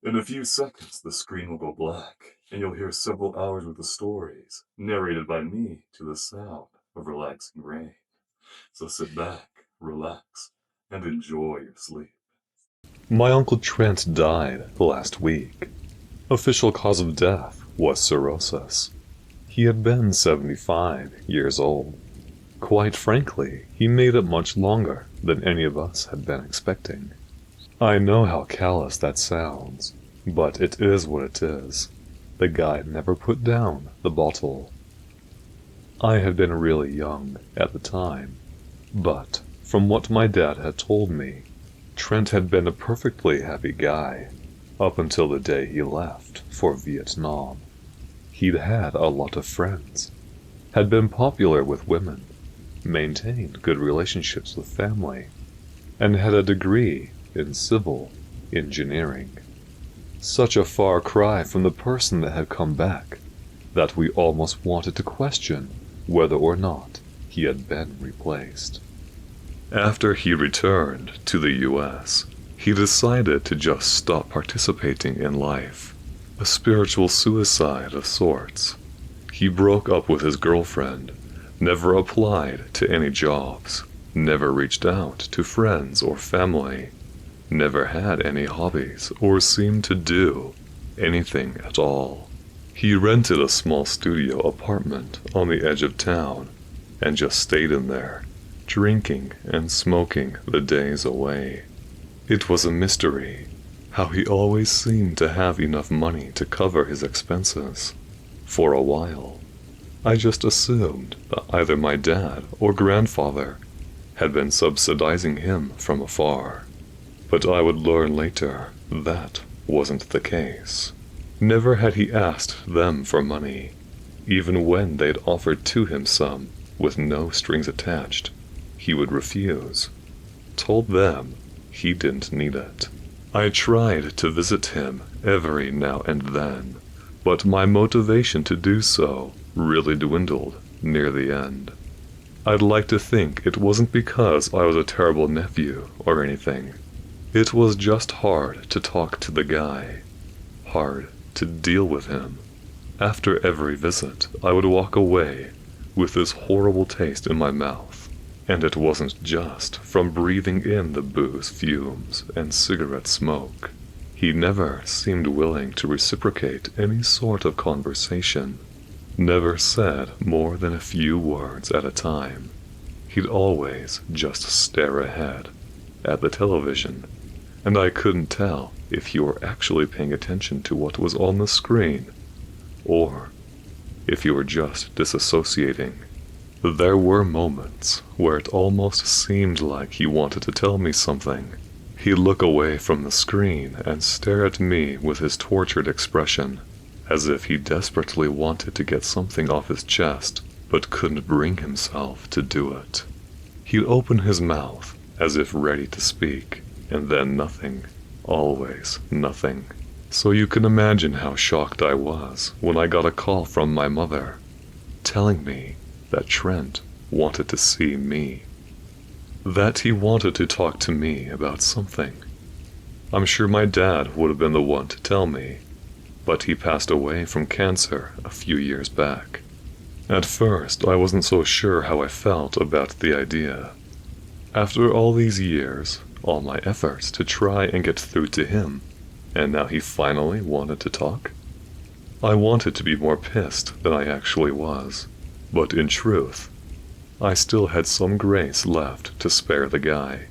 In a few seconds, the screen will go black, and you'll hear several hours worth of stories, narrated by me to the sound of relaxing rain. So sit back, relax, and enjoy your sleep. My Uncle Trent died last week. Official cause of death was cirrhosis. He had been 75 years old. Quite frankly, he made it much longer than any of us had been expecting. I know how callous that sounds, but it is what it is. The guy never put down the bottle. I had been really young at the time, but from what my dad had told me, Trent had been a perfectly happy guy up until the day he left for Vietnam. He'd had a lot of friends, had been popular with women, maintained good relationships with family, and had a degree in civil engineering. Such a far cry from the person that had come back that we almost wanted to question whether or not he had been replaced. After he returned to the US, he decided to just stop participating in life, a spiritual suicide of sorts. He broke up with his girlfriend, never applied to any jobs, never reached out to friends or family, never had any hobbies or seemed to do anything at all. He rented a small studio apartment on the edge of town and just stayed in there, drinking and smoking the days away. It was a mystery how he always seemed to have enough money to cover his expenses. For a while, I just assumed that either my dad or grandfather had been subsidizing him from afar. But I would learn later that wasn't the case. Never had he asked them for money, even when they'd offered to him some with no strings attached. He would refuse, told them he didn't need it. I tried to visit him every now and then, but my motivation to do so really dwindled near the end. I'd like to think it wasn't because I was a terrible nephew or anything. It was just hard to talk to the guy, hard to deal with him. After every visit, I would walk away with this horrible taste in my mouth, and it wasn't just from breathing in the booze fumes and cigarette smoke. He never seemed willing to reciprocate any sort of conversation, never said more than a few words at a time. He'd always just stare ahead at the television, and I couldn't tell if he were actually paying attention to what was on the screen, or if he were just disassociating. There were moments where it almost seemed like he wanted to tell me something. He'd look away from the screen and stare at me with his tortured expression, as if he desperately wanted to get something off his chest, but couldn't bring himself to do it. He'd open his mouth as if ready to speak, and then nothing, always nothing. So you can imagine how shocked I was when I got a call from my mother, telling me that Trent wanted to see me. That he wanted to talk to me about something. I'm sure my dad would have been the one to tell me, but he passed away from cancer a few years back. At first, I wasn't so sure how I felt about the idea. After all these years, all my efforts to try and get through to him, and now he finally wanted to talk? I wanted to be more pissed than I actually was, but in truth, I still had some grace left to spare the guy.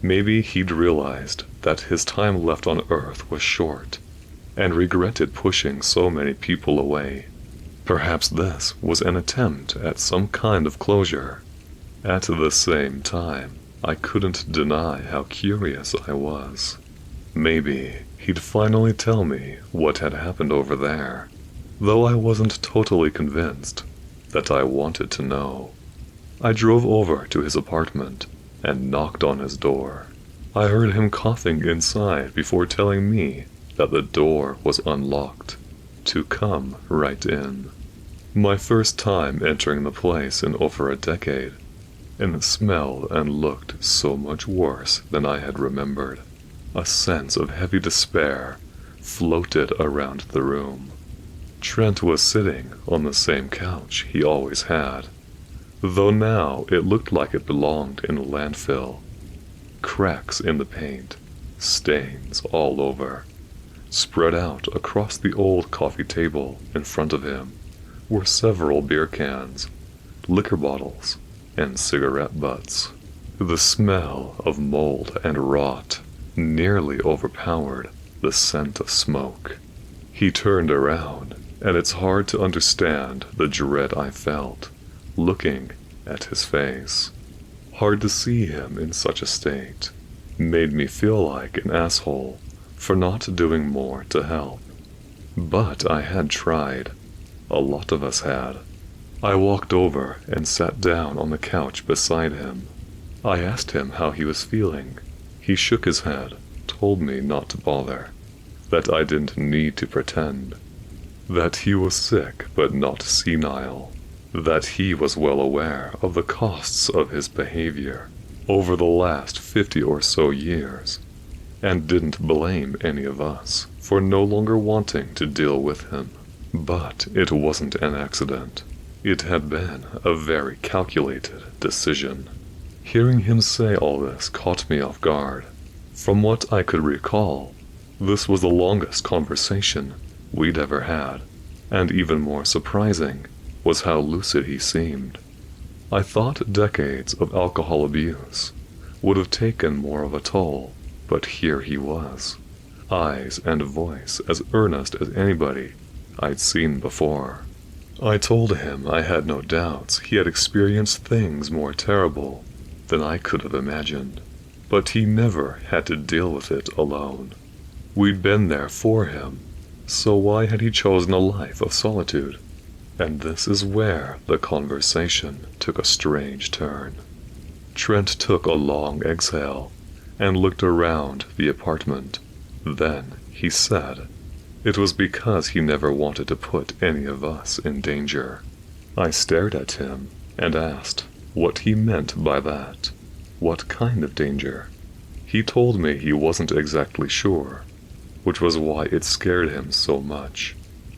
Maybe he'd realized that his time left on Earth was short, and regretted pushing so many people away. Perhaps this was an attempt at some kind of closure. At the same time, I couldn't deny how curious I was. Maybe he'd finally tell me what had happened over there, though I wasn't totally convinced that I wanted to know. I drove over to his apartment and knocked on his door. I heard him coughing inside before telling me that the door was unlocked, to come right in. My first time entering the place in over a decade, and it smelled and looked so much worse than I had remembered. A sense of heavy despair floated around the room. Trent was sitting on the same couch he always had, though now it looked like it belonged in a landfill. Cracks in the paint, stains all over. Spread out across the old coffee table in front of him were several beer cans, liquor bottles, and cigarette butts. The smell of mold and rot nearly overpowered the scent of smoke. He turned around, and it's hard to understand the dread I felt looking at his face. Hard to see him in such a state made me feel like an asshole for not doing more to help. But I had tried. A lot of us had. I walked over and sat down on the couch beside him. I asked him how he was feeling. He shook his head, told me not to bother, that I didn't need to pretend, that he was sick but not senile, that he was well aware of the costs of his behavior over the last 50 or so years, and didn't blame any of us for no longer wanting to deal with him. But it wasn't an accident. It had been a very calculated decision. Hearing him say all this caught me off guard. From what I could recall, this was the longest conversation we'd ever had, and even more surprising was how lucid he seemed. I thought decades of alcohol abuse would have taken more of a toll, but here he was, eyes and voice as earnest as anybody I'd seen before. I told him I had no doubts he had experienced things more terrible than I could have imagined, but he never had to deal with it alone. We'd been there for him, so why had he chosen a life of solitude? And this is where the conversation took a strange turn. Trent took a long exhale and looked around the apartment. Then he said it was because he never wanted to put any of us in danger. I stared at him and asked what he meant by that. What kind of danger? He told me he wasn't exactly sure, which was why it scared him so much.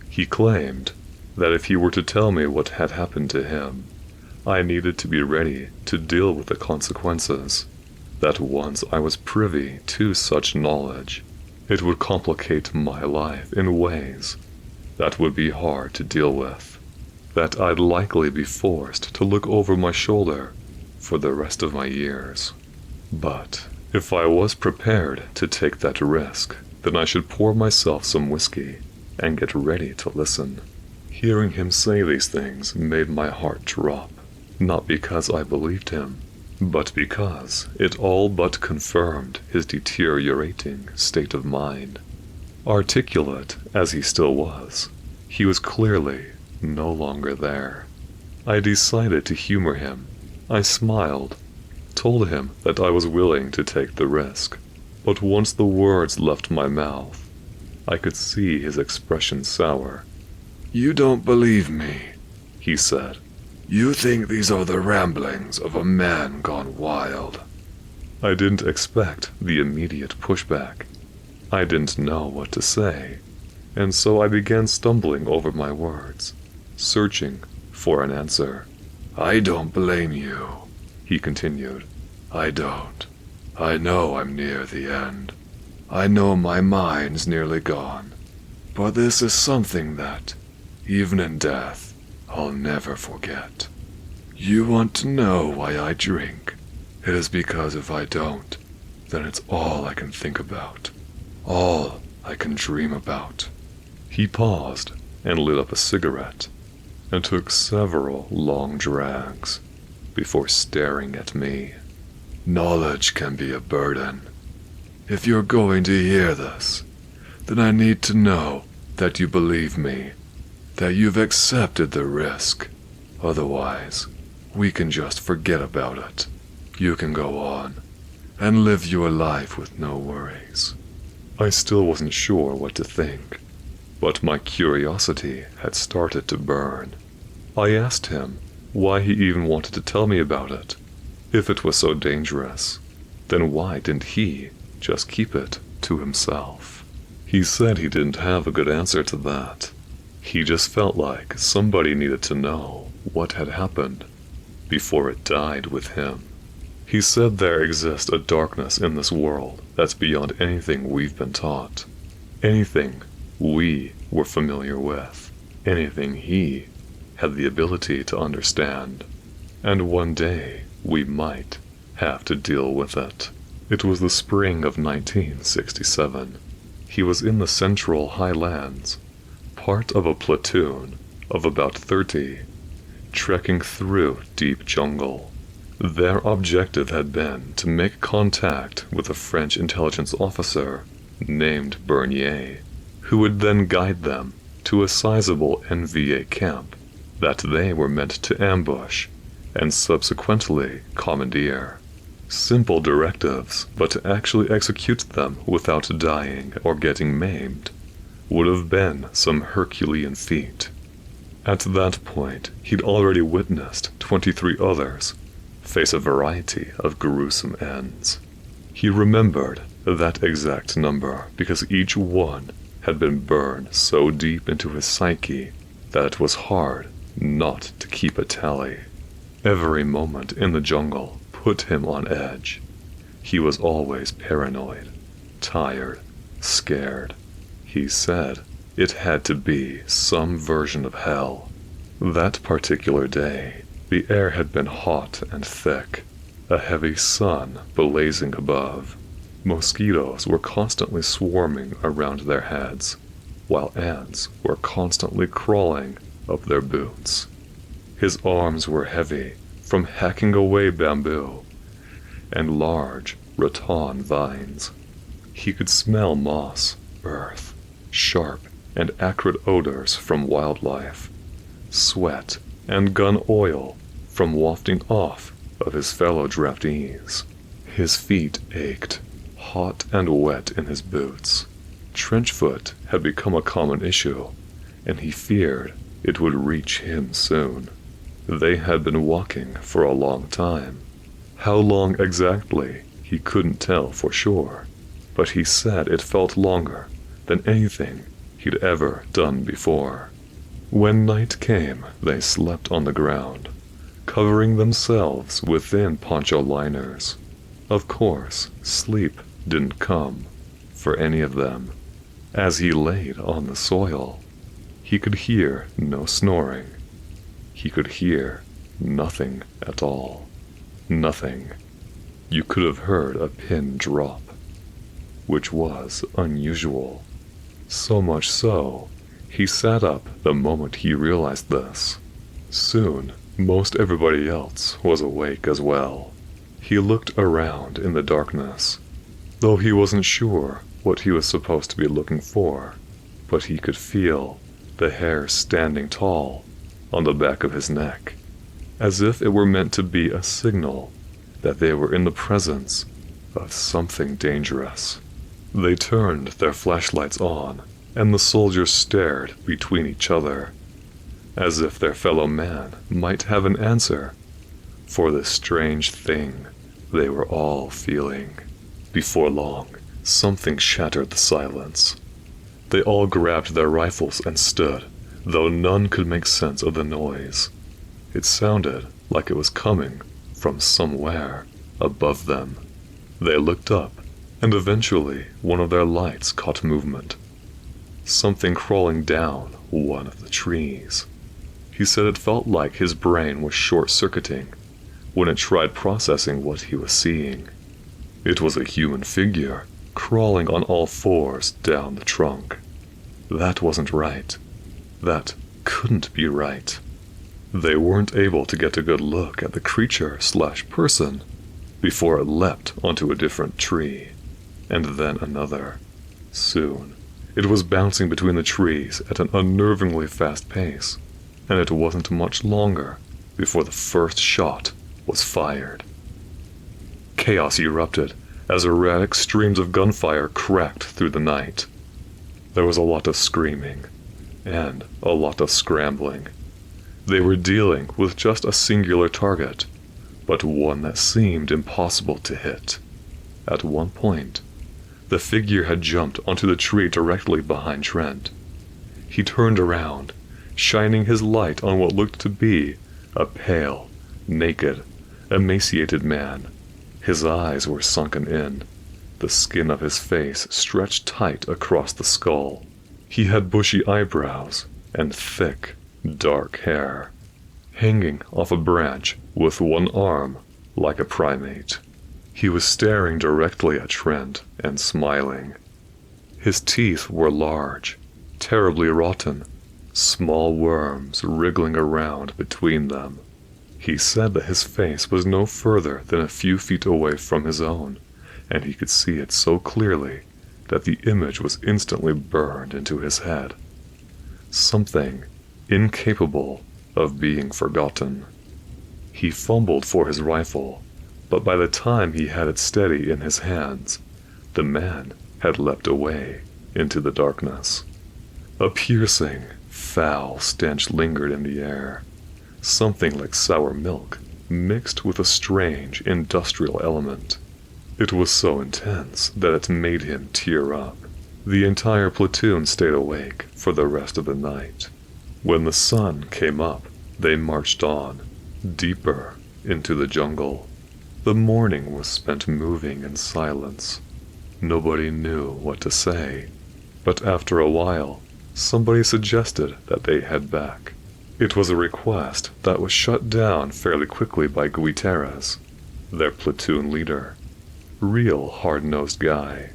He claimed that if he were to tell me what had happened to him, I needed to be ready to deal with the consequences, that once I was privy to such knowledge, it would complicate my life in ways that would be hard to deal with, that I'd likely be forced to look over my shoulder for the rest of my years. But if I was prepared to take that risk, then I should pour myself some whiskey and get ready to listen. Hearing him say these things made my heart drop, not because I believed him, but because it all but confirmed his deteriorating state of mind. Articulate as he still was, he was clearly no longer there. I decided to humor him. I smiled, told him that I was willing to take the risk, but once the words left my mouth, I could see his expression sour. "You don't believe me," he said. "You think these are the ramblings of a man gone wild." I didn't expect the immediate pushback. I didn't know what to say, and so I began stumbling over my words, searching for an answer. "I don't blame you," he continued. "I don't. I know I'm near the end. I know my mind's nearly gone. But this is something that, even in death, I'll never forget. You want to know why I drink? It is because if I don't, then it's all I can think about. All I can dream about." He paused and lit up a cigarette and took several long drags before staring at me. "Knowledge can be a burden. If you're going to hear this, then I need to know that you believe me, that you've accepted the risk. Otherwise, we can just forget about it. You can go on and live your life with no worries." I still wasn't sure what to think, but my curiosity had started to burn. I asked him why he even wanted to tell me about it. If it was so dangerous, then why didn't he just keep it to himself? He said he didn't have a good answer to that. He just felt like somebody needed to know what had happened before it died with him. He said there exists a darkness in this world that's beyond anything we've been taught, anything we were familiar with, anything he had the ability to understand, and one day we might have to deal with it. It was the spring of 1967. He was in the Central Highlands, part of a platoon of about 30, trekking through deep jungle. Their objective had been to make contact with a French intelligence officer named Vania, who would then guide them to a sizable NVA camp that they were meant to ambush and subsequently commandeer. Simple directives, but to actually execute them without dying or getting maimed would have been some Herculean feat. At that point, he'd already witnessed 23 others face a variety of gruesome ends. He remembered that exact number because each one had been burned so deep into his psyche that it was hard not to keep a tally. Every moment in the jungle put him on edge. He was always paranoid, tired, scared. He said it had to be some version of hell. That particular day, the air had been hot and thick, a heavy sun blazing above. Mosquitoes were constantly swarming around their heads, while ants were constantly crawling up their boots. His arms were heavy from hacking away bamboo and large rattan vines. He could smell moss, earth, sharp and acrid odors from wildlife, sweat and gun oil from wafting off of his fellow draftees. His feet ached, hot and wet in his boots. Trench foot had become a common issue, and he feared it would reach him soon. They had been walking for a long time. How long exactly, he couldn't tell for sure, but he said it felt longer than anything he'd ever done before. When night came, they slept on the ground, covering themselves within poncho liners. Of course, sleep didn't come for any of them. As he laid on the soil, he could hear no snoring. He could hear nothing at all. Nothing. You could have heard a pin drop, which was unusual. So much so, he sat up the moment he realized this. Soon, most everybody else was awake as well. He looked around in the darkness, though he wasn't sure what he was supposed to be looking for, but he could feel the hair standing tall on the back of his neck, as if it were meant to be a signal that they were in the presence of something dangerous. They turned their flashlights on, and the soldiers stared between each other, as if their fellow man might have an answer for this strange thing they were all feeling. Before long, something shattered the silence. They all grabbed their rifles and stood, though none could make sense of the noise. It sounded like it was coming from somewhere above them. They looked up, and eventually one of their lights caught movement. Something crawling down one of the trees. He said it felt like his brain was short-circuiting when it tried processing what he was seeing. It was a human figure crawling on all fours down the trunk. That wasn't right. That couldn't be right. They weren't able to get a good look at the creature/person before it leapt onto a different tree, and then another. Soon, it was bouncing between the trees at an unnervingly fast pace, and it wasn't much longer before the first shot was fired. Chaos erupted as erratic streams of gunfire cracked through the night. There was a lot of screaming and a lot of scrambling. They were dealing with just a singular target, but one that seemed impossible to hit. At one point, The figure had jumped onto the tree directly behind Trent. He turned around, shining his light on what looked to be a pale, naked, emaciated man. His eyes were sunken in. The skin of his face stretched tight across the skull. He had bushy eyebrows and thick, dark hair, hanging off a branch with one arm like a primate. He was staring directly at Trent and smiling. His teeth were large, terribly rotten, small worms wriggling around between them. He said that his face was no further than a few feet away from his own, and he could see it so clearly that the image was instantly burned into his head. Something incapable of being forgotten. He fumbled for his rifle, but by the time he had it steady in his hands, the man had leapt away into the darkness. A piercing, foul stench lingered in the air, something like sour milk mixed with a strange industrial element. It was so intense that it made him tear up. The entire platoon stayed awake for the rest of the night. When the sun came up, they marched on, deeper into the jungle. The morning was spent moving in silence. Nobody knew what to say, but after a while, somebody suggested that they head back. It was a request that was shut down fairly quickly by Gutierrez, their platoon leader. Real hard-nosed guy.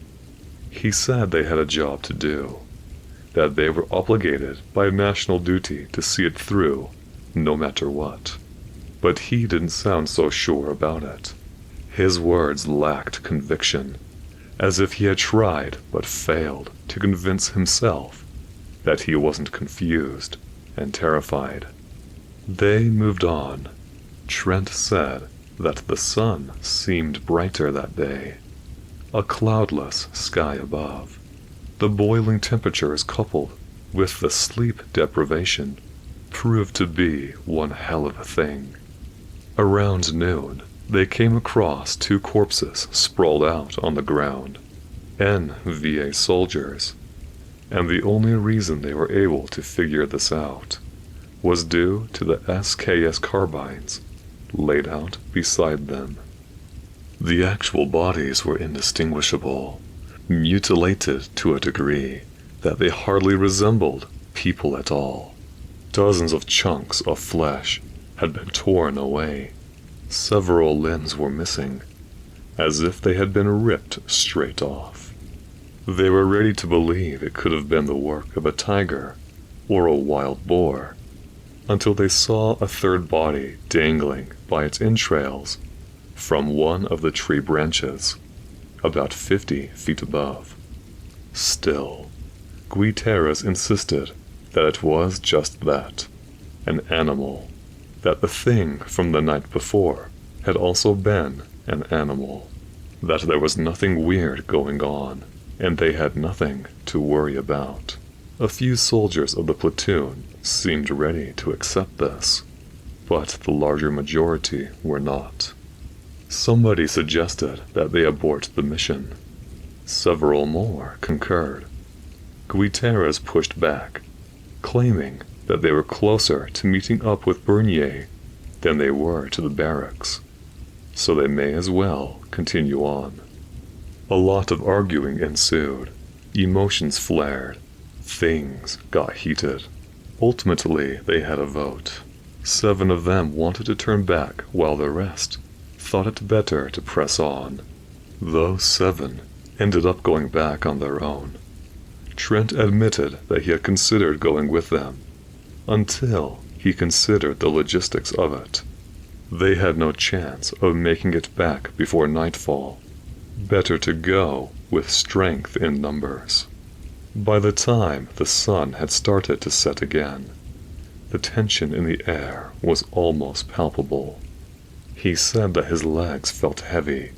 He said they had a job to do, that they were obligated by national duty to see it through, no matter what. But he didn't sound so sure about it. His words lacked conviction, as if he had tried but failed to convince himself that he wasn't confused and terrified. They moved on. Trent said that the sun seemed brighter that day. A cloudless sky above. The boiling temperatures coupled with the sleep deprivation proved to be one hell of a thing. Around noon, they came across two corpses sprawled out on the ground. NVA soldiers. And the only reason they were able to figure this out was due to the SKS carbines laid out beside them. The actual bodies were indistinguishable, mutilated to a degree that they hardly resembled people at all. Dozens of chunks of flesh had been torn away. Several limbs were missing, as if they had been ripped straight off. They were ready to believe it could have been the work of a tiger or a wild boar, until they saw a third body dangling by its entrails from one of the tree branches, about 50 feet above. Still, Gutierrez insisted that it was just that, an animal, that the thing from the night before had also been an animal, that there was nothing weird going on, and they had nothing to worry about. A few soldiers of the platoon seemed ready to accept this, but the larger majority were not. Somebody suggested that they abort the mission. Several more concurred. Gutierrez pushed back, claiming that they were closer to meeting up with Bernier than they were to the barracks, so they may as well continue on. A lot of arguing ensued. Emotions flared. Things got heated. Ultimately, they had a vote. 7 of them wanted to turn back, while the rest thought it better to press on. Those 7 ended up going back on their own. Trent admitted that he had considered going with them, until he considered the logistics of it. They had no chance of making it back before nightfall. Better to go with strength in numbers. By the time the sun had started to set again, the tension in the air was almost palpable. He said that his legs felt heavy,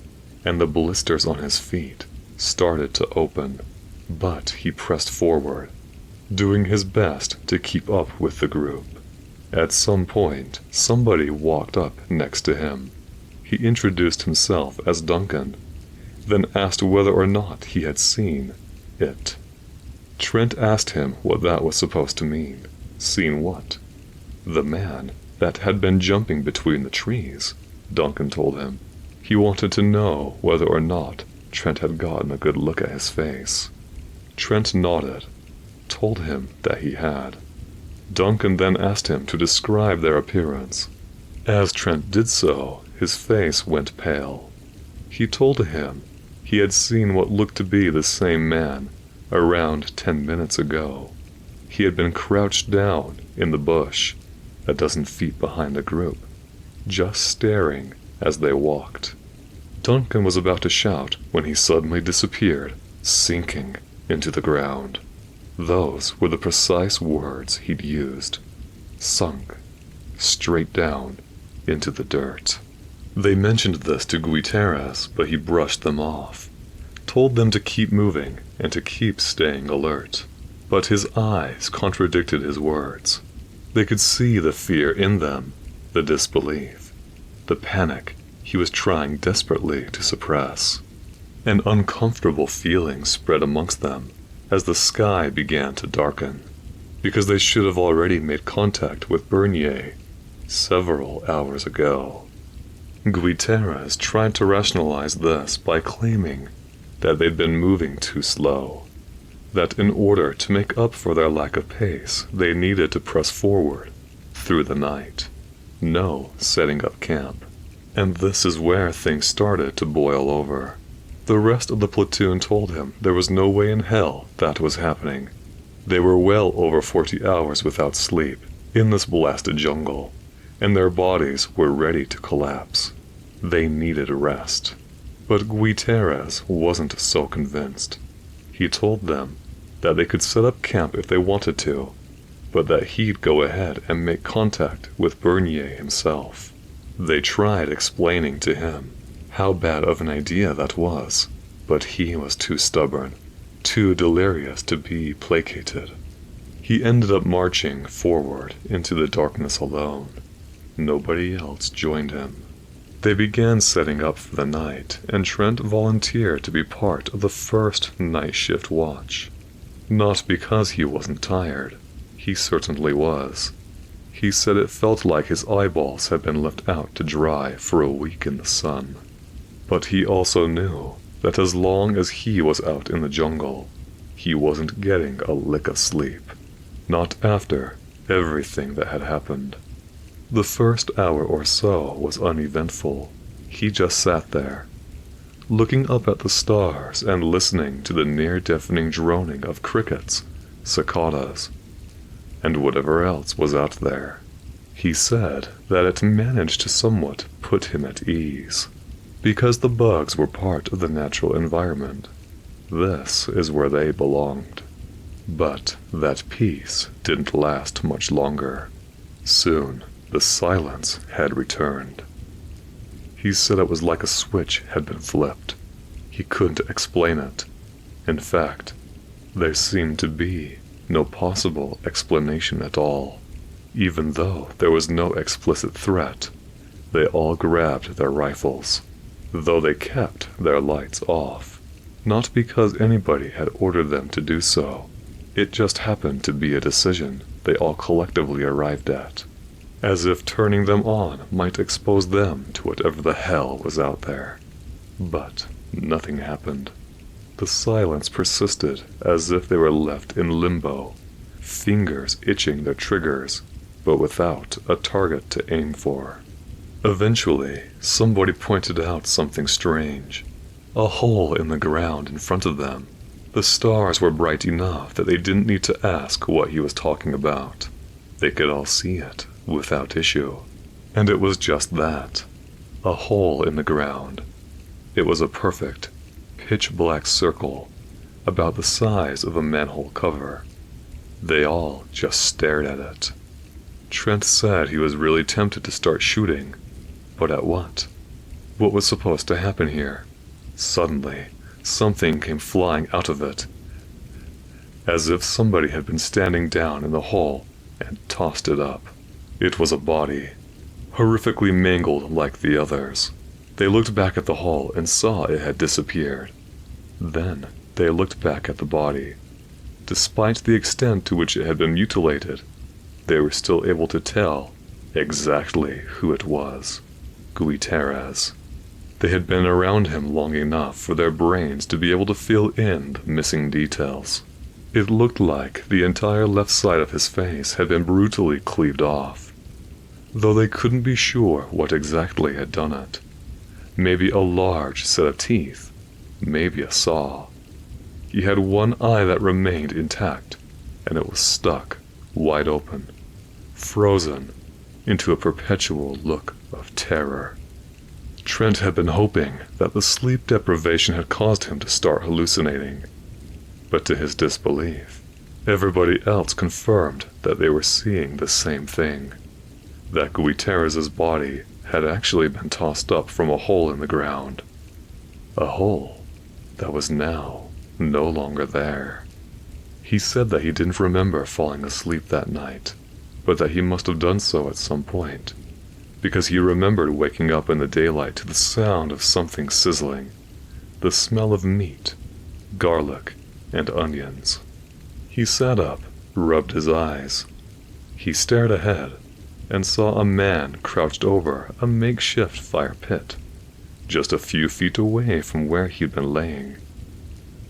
and the blisters on his feet started to open, but he pressed forward, doing his best to keep up with the group. At some point, somebody walked up next to him. He introduced himself as Duncan, then asked whether or not he had seen it. Trent asked him what that was supposed to mean. Seen what? The man that had been jumping between the trees, Duncan told him. He wanted to know whether or not Trent had gotten a good look at his face. Trent nodded, told him that he had. Duncan then asked him to describe their appearance. As Trent did so, his face went pale. He told him he had seen what looked to be the same man around 10 minutes ago. He had been crouched down in the bush, a dozen feet behind the group, just staring as they walked. Duncan was about to shout when he suddenly disappeared, sinking into the ground. Those were the precise words he'd used. Sunk, straight down into the dirt. They mentioned this to Guiterres, but he brushed them off, told them to keep moving and to keep staying alert. But his eyes contradicted his words. They could see the fear in them, the disbelief, the panic he was trying desperately to suppress. An uncomfortable feeling spread amongst them as the sky began to darken, because they should have already made contact with Bernier several hours ago. Guiterres tried to rationalize this by claiming that they'd been moving too slow, that in order to make up for their lack of pace, they needed to press forward through the night. No setting up camp. And this is where things started to boil over. The rest of the platoon told him there was no way in hell that was happening. They were well over 40 hours without sleep in this blasted jungle, and their bodies were ready to collapse. They needed rest. But Guiterres wasn't so convinced. He told them that they could set up camp if they wanted to, but that he'd go ahead and make contact with Bernier himself. They tried explaining to him how bad of an idea that was, but he was too stubborn, too delirious to be placated. He ended up marching forward into the darkness alone. Nobody else joined him. They began setting up for the night, and Trent volunteered to be part of the first night shift watch. Not because he wasn't tired. He certainly was. He said it felt like his eyeballs had been left out to dry for a week in the sun. But he also knew that as long as he was out in the jungle, he wasn't getting a lick of sleep. Not after everything that had happened. The first hour or so was uneventful. He just sat there, looking up at the stars and listening to the near-deafening droning of crickets, cicadas, and whatever else was out there. He said that it managed to somewhat put him at ease, because the bugs were part of the natural environment. This is where they belonged. But that peace didn't last much longer. Soon, the silence had returned. He said it was like a switch had been flipped. He couldn't explain it. In fact, there seemed to be no possible explanation at all. Even though there was no explicit threat, they all grabbed their rifles, though they kept their lights off. Not because anybody had ordered them to do so. It just happened to be a decision they all collectively arrived at, as if turning them on might expose them to whatever the hell was out there. But nothing happened. The silence persisted as if they were left in limbo, fingers itching their triggers, but without a target to aim for. Eventually, somebody pointed out something strange. A hole in the ground in front of them. The stars were bright enough that they didn't need to ask what he was talking about. They could all see it without issue. And it was just that. A hole in the ground. It was a perfect, pitch-black circle, about the size of a manhole cover. They all just stared at it. Trent said he was really tempted to start shooting, but at what? What was supposed to happen here? Suddenly, something came flying out of it, as if somebody had been standing down in the hole and tossed it up. It was a body, horrifically mangled like the others. They looked back at the hole and saw it had disappeared. Then they looked back at the body. Despite the extent to which it had been mutilated, they were still able to tell exactly who it was. Gutierrez. They had been around him long enough for their brains to be able to fill in the missing details. It looked like the entire left side of his face had been brutally cleaved off, though they couldn't be sure what exactly had done it. Maybe a large set of teeth, maybe a saw. He had one eye that remained intact, and it was stuck wide open, frozen into a perpetual look of terror. Trent had been hoping that the sleep deprivation had caused him to start hallucinating, but to his disbelief, everybody else confirmed that they were seeing the same thing, that Gutierrez's body had actually been tossed up from a hole in the ground, a hole that was now no longer there. He said that he didn't remember falling asleep that night, but that he must have done so at some point, because he remembered waking up in the daylight to the sound of something sizzling, the smell of meat, garlic, and onions. He sat up, rubbed his eyes. He stared ahead and saw a man crouched over a makeshift fire pit, just a few feet away from where he'd been laying,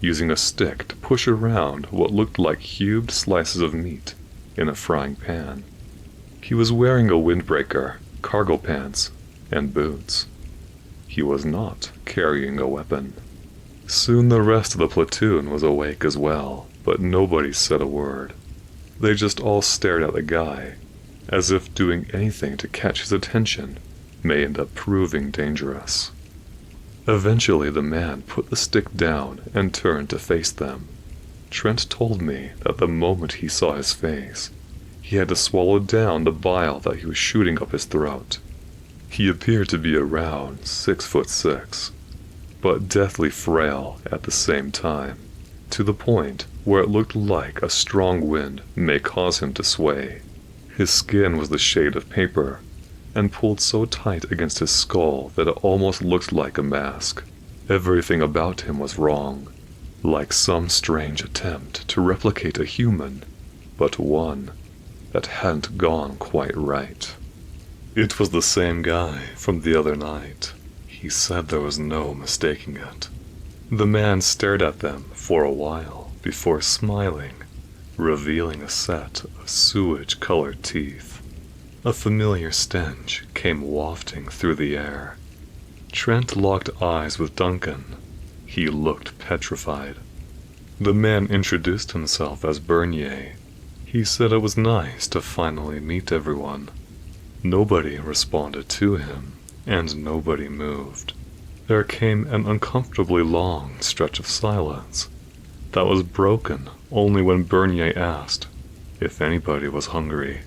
using a stick to push around what looked like cubed slices of meat in a frying pan. He was wearing a windbreaker, cargo pants, and boots. He was not carrying a weapon. Soon the rest of the platoon was awake as well, but nobody said a word. They just all stared at the guy, as if doing anything to catch his attention may end up proving dangerous. Eventually the man put the stick down and turned to face them. Trent told me that the moment he saw his face, he had to swallow down the bile that he was shooting up his throat. He appeared to be around 6'6", but deathly frail at the same time, to the point where it looked like a strong wind may cause him to sway. His skin was the shade of paper, and pulled so tight against his skull that it almost looked like a mask. Everything about him was wrong, like some strange attempt to replicate a human, but one that hadn't gone quite right. It was the same guy from the other night. He said there was no mistaking it. The man stared at them for a while before smiling, revealing a set of sewage-colored teeth. A familiar stench came wafting through the air. Trent locked eyes with Duncan. He looked petrified. The man introduced himself as Bernier. He said it was nice to finally meet everyone. Nobody responded to him, and nobody moved. There came an uncomfortably long stretch of silence that was broken only when Bernier asked if anybody was hungry.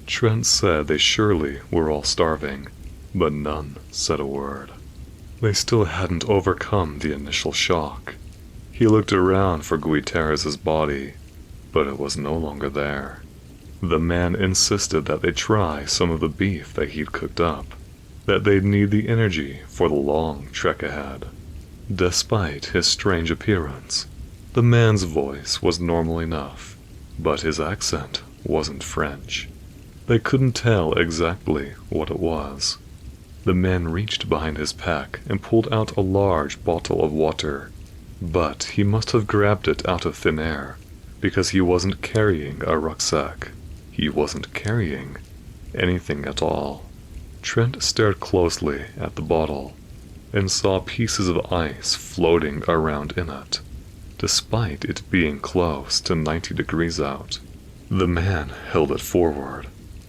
Trent said they surely were all starving, but none said a word. They still hadn't overcome the initial shock. He looked around for Gutierrez's body, but it was no longer there. The man insisted that they try some of the beef that he'd cooked up, that they'd need the energy for the long trek ahead. Despite his strange appearance, the man's voice was normal enough, but his accent wasn't French. They couldn't tell exactly what it was. The man reached behind his pack and pulled out a large bottle of water, but he must have grabbed it out of thin air, because he wasn't carrying a rucksack. He wasn't carrying anything at all. Trent stared closely at the bottle and saw pieces of ice floating around in it, despite it being close to 90 degrees out. The man held it forward,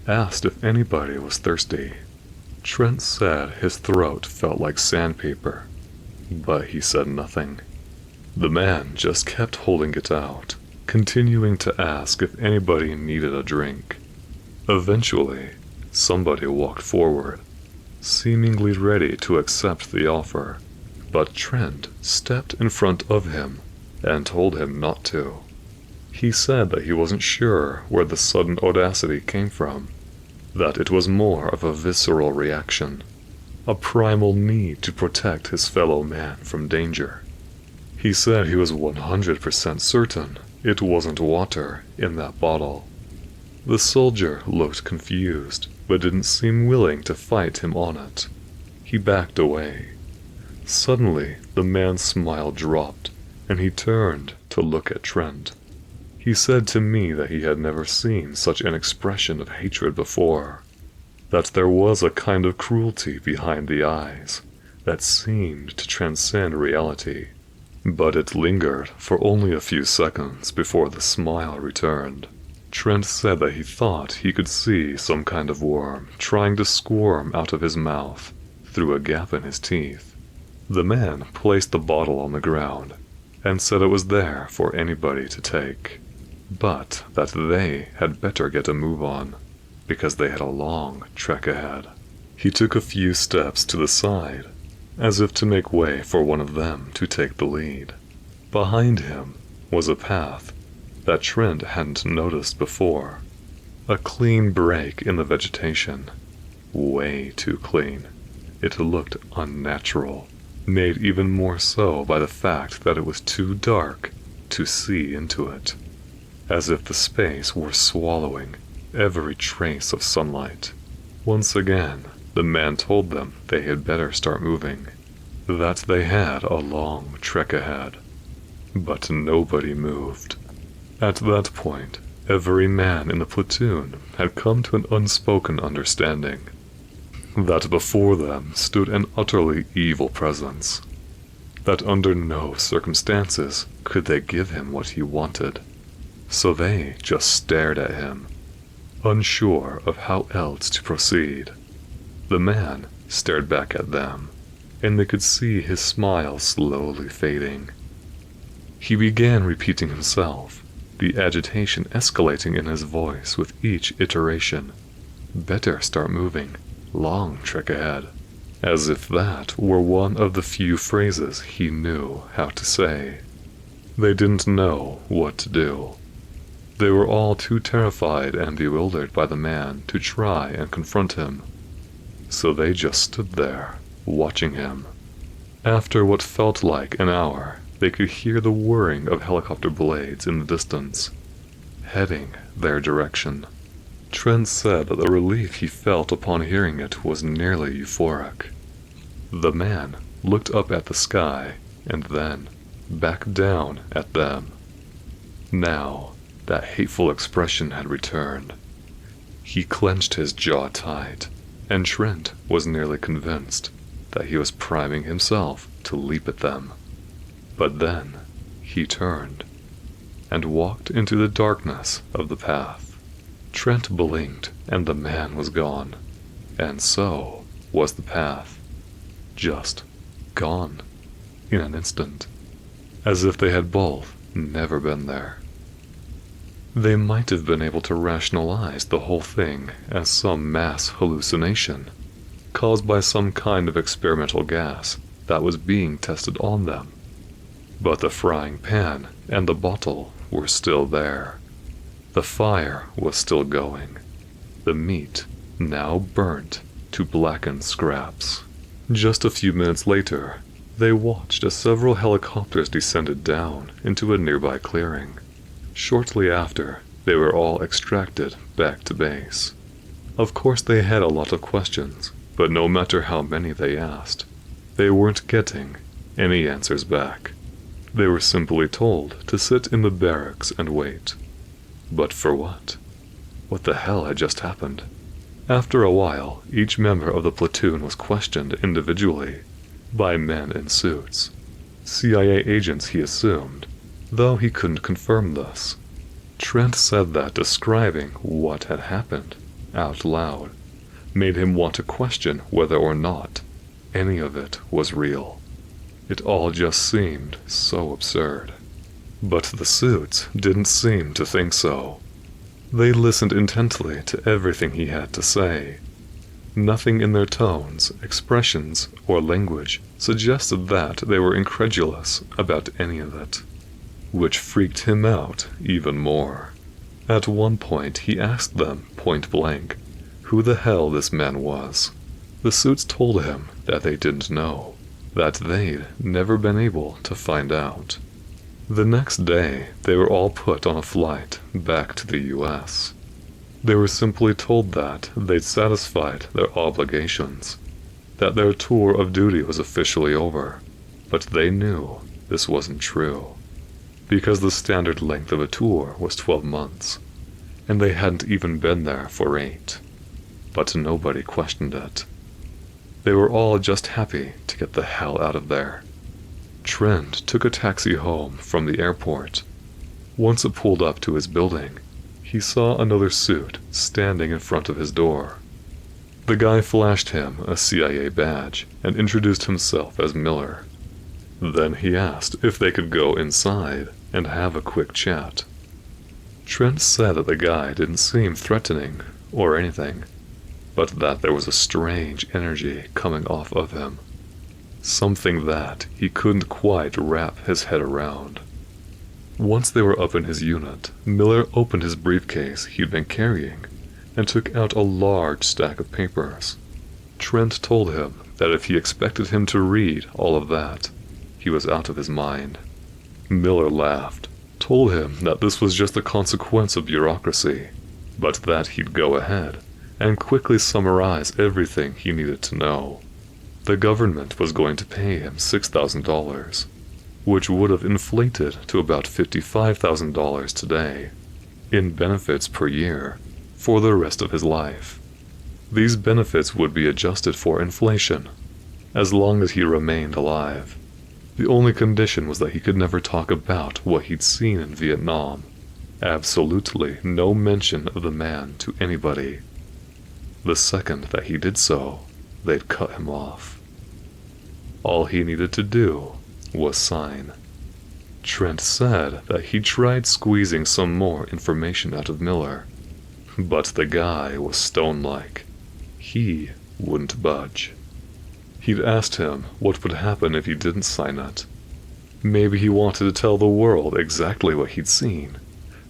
asked if anybody was thirsty. Trent said his throat felt like sandpaper, but he said nothing. The man just kept holding it out, continuing to ask if anybody needed a drink. Eventually, somebody walked forward, seemingly ready to accept the offer, but Trent stepped in front of him and told him not to. He said that he wasn't sure where the sudden audacity came from, that it was more of a visceral reaction. a primal need to protect his fellow man from danger. He said he was 100% certain it wasn't water in that bottle. The soldier looked confused, but didn't seem willing to fight him on it. He backed away. Suddenly, the man's smile dropped, and he turned to look at Trent. He said to me that he had never seen such an expression of hatred before, that there was a kind of cruelty behind the eyes that seemed to transcend reality, but it lingered for only a few seconds before the smile returned. Trent said that he thought he could see some kind of worm trying to squirm out of his mouth through a gap in his teeth. The man placed the bottle on the ground and said it was there for anybody to take, but that they had better get a move on, because they had a long trek ahead. He took a few steps to the side, as if to make way for one of them to take the lead. Behind him was a path that Trent hadn't noticed before. A clean break in the vegetation. Way too clean. It looked unnatural, made even more so by the fact that it was too dark to see into it, as if the space were swallowing every trace of sunlight. Once again, the man told them they had better start moving, that they had a long trek ahead. But nobody moved. At that point, every man in the platoon had come to an unspoken understanding that before them stood an utterly evil presence, that under no circumstances could they give him what he wanted. So they just stared at him, unsure of how else to proceed. The man stared back at them, and they could see his smile slowly fading. He began repeating himself, the agitation escalating in his voice with each iteration. Better start moving. Long trek ahead. As if that were one of the few phrases he knew how to say. They didn't know what to do. They were all too terrified and bewildered by the man to try and confront him. So they just stood there, watching him. After what felt like an hour, they could hear the whirring of helicopter blades in the distance, heading their direction. Trent said that the relief he felt upon hearing it was nearly euphoric. The man looked up at the sky and then back down at them. Now, that hateful expression had returned. He clenched his jaw tight, and Trent was nearly convinced that he was priming himself to leap at them. But then he turned and walked into the darkness of the path. Trent blinked, and the man was gone, and so was the path. Just gone in an instant, as if they had both never been there. They might have been able to rationalize the whole thing as some mass hallucination, caused by some kind of experimental gas that was being tested on them. But the frying pan and the bottle were still there. The fire was still going. The meat now burnt to blackened scraps. Just a few minutes later, they watched as several helicopters descended down into a nearby clearing. Shortly after, they were all extracted back to base. Of course they had a lot of questions, but no matter how many they asked, they weren't getting any answers back. They were simply told to sit in the barracks and wait. But for what? What the hell had just happened? After a while, each member of the platoon was questioned individually by men in suits. CIA agents, he assumed, though he couldn't confirm this. Trent said that describing what had happened out loud made him want to question whether or not any of it was real. It all just seemed so absurd. But the suits didn't seem to think so. They listened intently to everything he had to say. Nothing in their tones, expressions, or language suggested that they were incredulous about any of it, which freaked him out even more. At one point he asked them point blank who the hell this man was. The suits told him that they didn't know, that they'd never been able to find out. The next day, they were all put on a flight back to the US. They were simply told that they'd satisfied their obligations, that their tour of duty was officially over, but they knew this wasn't true, because the standard length of a tour was 12 months, and they hadn't even been there for 8. But nobody questioned it. They were all just happy to get the hell out of there. Trent took a taxi home from the airport. Once it pulled up to his building, he saw another suit standing in front of his door. The guy flashed him a CIA badge and introduced himself as Miller. Then he asked if they could go inside and have a quick chat. Trent said that the guy didn't seem threatening or anything, but that there was a strange energy coming off of him. Something that he couldn't quite wrap his head around. Once they were up in his unit, Miller opened his briefcase he'd been carrying and took out a large stack of papers. Trent told him that if he expected him to read all of that, he was out of his mind. Miller laughed, told him that this was just the consequence of bureaucracy, but that he'd go ahead and quickly summarize everything he needed to know. The government was going to pay him $6,000, which would have inflated to about $55,000 today, in benefits per year, for the rest of his life. These benefits would be adjusted for inflation, as long as he remained alive. The only condition was that he could never talk about what he'd seen in Vietnam. Absolutely no mention of the man to anybody. The second that he did so, they'd cut him off. All he needed to do was sign. Trent said that he tried squeezing some more information out of Miller, but the guy was stone-like. He wouldn't budge. He'd asked him what would happen if he didn't sign it. Maybe he wanted to tell the world exactly what he'd seen.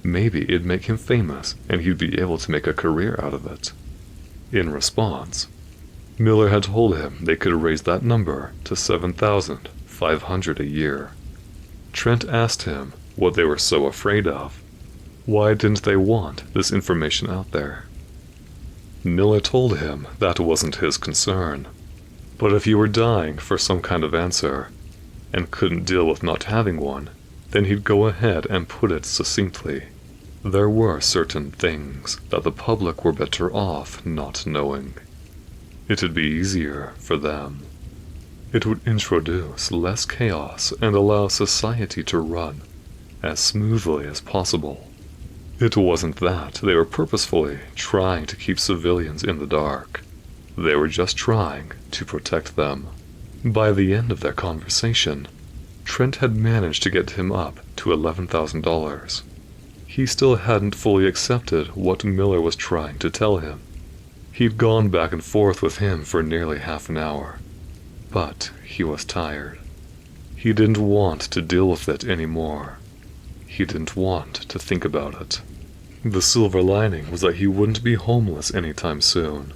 Maybe it'd make him famous and he'd be able to make a career out of it. In response, Miller had told him they could raise that number to $7,500 a year. Trent asked him what they were so afraid of. Why didn't they want this information out there? Miller told him that wasn't his concern. But if he were dying for some kind of answer, and couldn't deal with not having one, then he'd go ahead and put it succinctly. There were certain things that the public were better off not knowing. It'd be easier for them. It would introduce less chaos and allow society to run as smoothly as possible. It wasn't that they were purposefully trying to keep civilians in the dark. They were just trying to protect them. By the end of their conversation, Trent had managed to get him up to $11,000. He still hadn't fully accepted what Miller was trying to tell him. He'd gone back and forth with him for nearly half an hour, but he was tired. He didn't want to deal with it anymore. He didn't want to think about it. The silver lining was that he wouldn't be homeless anytime soon,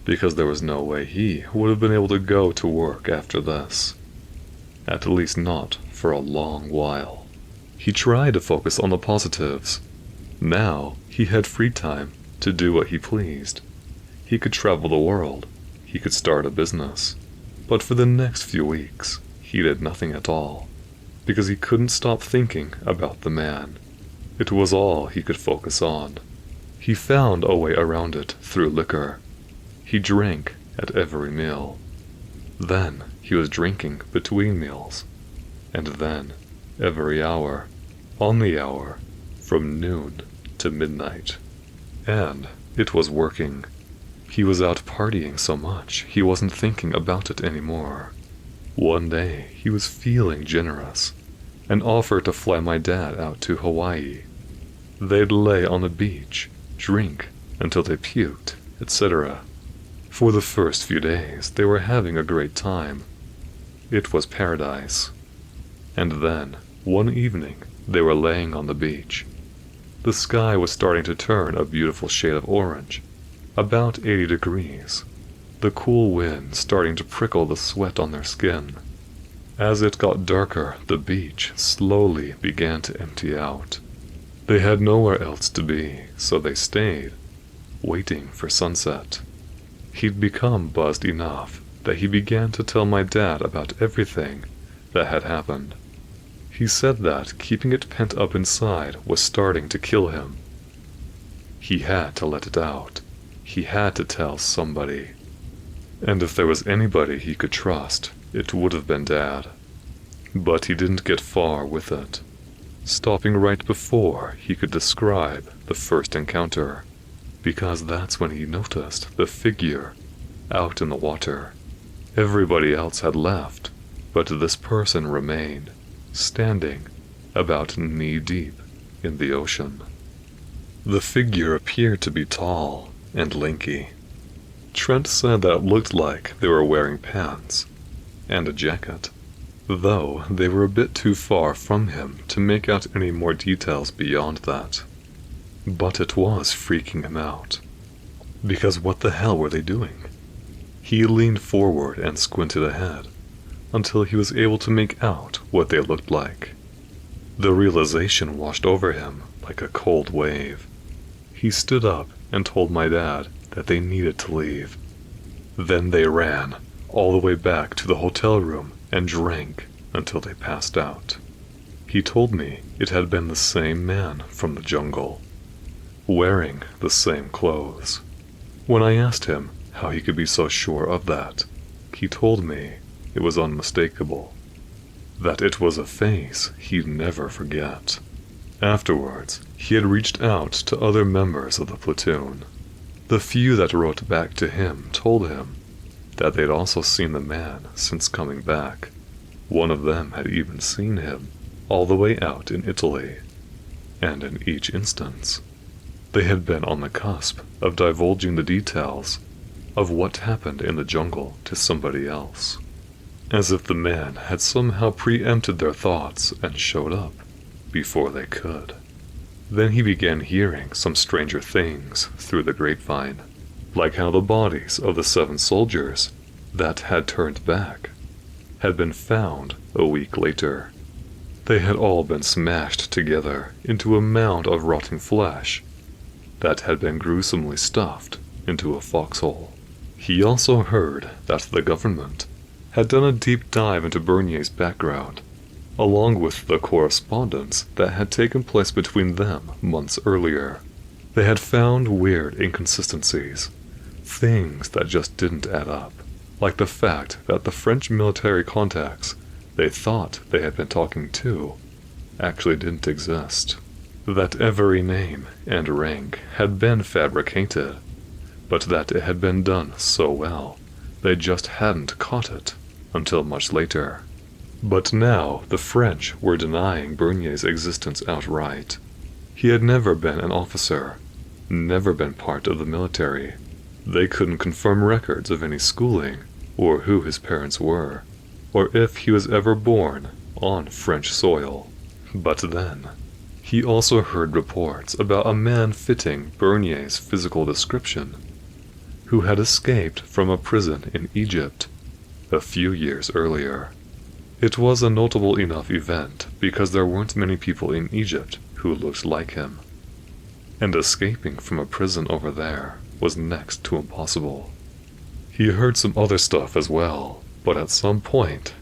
because there was no way he would have been able to go to work after this. At least not for a long while. He tried to focus on the positives. Now he had free time to do what he pleased. He could travel the world. He could start a business. But for the next few weeks, he did nothing at all, because he couldn't stop thinking about the man. It was all he could focus on. He found a way around it through liquor. He drank at every meal. Then he was drinking between meals. And then, every hour, on the hour, from noon to midnight. And it was working. He was out partying so much, he wasn't thinking about it anymore. One day, he was feeling generous, and offered to fly my dad out to Hawaii. They'd lay on the beach, drink until they puked, etc. For the first few days, they were having a great time. It was paradise. And then, one evening, they were laying on the beach. The sky was starting to turn a beautiful shade of orange, about 80 degrees. the cool wind starting to prickle the sweat on their skin. As it got darker, the beach slowly began to empty out. They had nowhere else to be, so they stayed, waiting for sunset. He'd become buzzed enough that he began to tell my dad about everything that had happened. He said that keeping it pent up inside was starting to kill him. He had to let it out. He had to tell somebody. And if there was anybody he could trust, it would have been Dad. But he didn't get far with it, stopping right before he could describe the first encounter, because that's when he noticed the figure out in the water. Everybody else had left, but this person remained, standing about knee-deep in the ocean. The figure appeared to be tall and lanky. Trent said that it looked like they were wearing pants and a jacket, though they were a bit too far from him to make out any more details beyond that. But it was freaking him out, because what the hell were they doing? He leaned forward and squinted ahead, until he was able to make out what they looked like. The realization washed over him like a cold wave. He stood up and told my dad that they needed to leave. Then they ran all the way back to the hotel room and drank until they passed out. He told me it had been the same man from the jungle, wearing the same clothes. When I asked him how he could be so sure of that, he told me it was unmistakable, that it was a face he'd never forget. Afterwards, he had reached out to other members of the platoon. The few that wrote back to him told him that they'd also seen the man since coming back. One of them had even seen him all the way out in Italy, and in each instance, they had been on the cusp of divulging the details of what happened in the jungle to somebody else, as if the man had somehow preempted their thoughts and showed up before they could. Then he began hearing some stranger things through the grapevine, like how the bodies of the 7 soldiers that had turned back had been found a week later. They had all been smashed together into a mound of rotting flesh that had been gruesomely stuffed into a foxhole. He also heard that the government had done a deep dive into Bernier's background, along with the correspondence that had taken place between them months earlier. They had found weird inconsistencies, things that just didn't add up, like the fact that the French military contacts they thought they had been talking to actually didn't exist, that every name and rank had been fabricated, but that it had been done so well they just hadn't caught it until much later. But now the French were denying Bernier's existence outright. He had never been an officer, never been part of the military. They couldn't confirm records of any schooling, or who his parents were, or if he was ever born on French soil. But then, he also heard reports about a man fitting Bernier's physical description, who had escaped from a prison in Egypt a few years earlier. It was a notable enough event because there weren't many people in Egypt who looked like him, and escaping from a prison over there was next to impossible. He heard some other stuff as well, but at some point,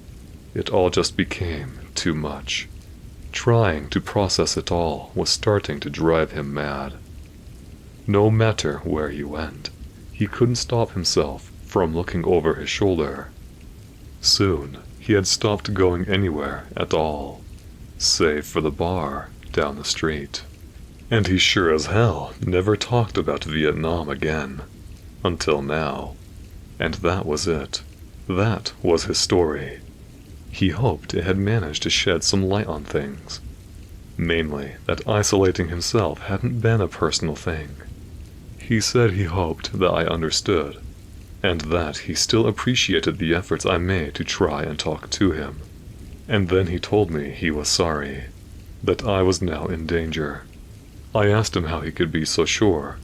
it all just became too much. Trying to process it all was starting to drive him mad. No matter where he went, he couldn't stop himself from looking over his shoulder. Soon, he had stopped going anywhere at all, save for the bar down the street. And he sure as hell never talked about Vietnam again, until now. And that was it. That was his story. He hoped it had managed to shed some light on things. Mainly that isolating himself hadn't been a personal thing. He said he hoped that I understood, and that he still appreciated the efforts I made to try and talk to him. And then he told me he was sorry, that I was now in danger. I asked him how he could be so sure.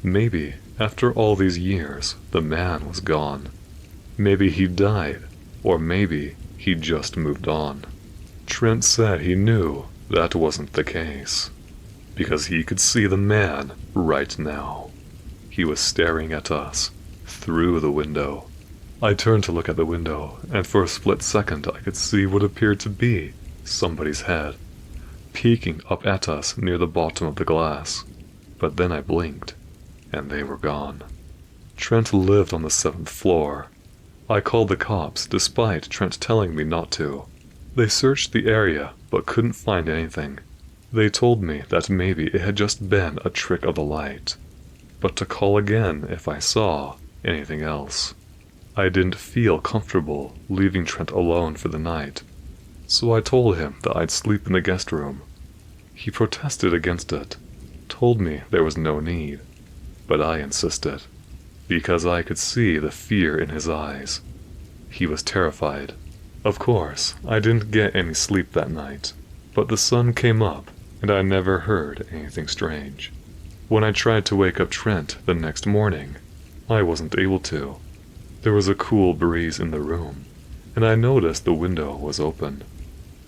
Maybe After all these years, the man was gone. Maybe he died, or maybe he just moved on. Trent said he knew that wasn't the case, because he could see the man right now. He was staring at us through the window. I turned to look at the window, and for a split second I could see what appeared to be somebody's head, peeking up at us near the bottom of the glass. But then I blinked, and they were gone. Trent lived on the 7th floor. I called the cops, despite Trent telling me not to. They searched the area, but couldn't find anything. They told me that maybe it had just been a trick of the light, but to call again if I saw anything else. I didn't feel comfortable leaving Trent alone for the night, so I told him that I'd sleep in the guest room. He protested against it, told me there was no need, but I insisted, because I could see the fear in his eyes. He was terrified. Of course, I didn't get any sleep that night, but the sun came up and I never heard anything strange. When I tried to wake up Trent the next morning, I wasn't able to. There was a cool breeze in the room, and I noticed the window was open.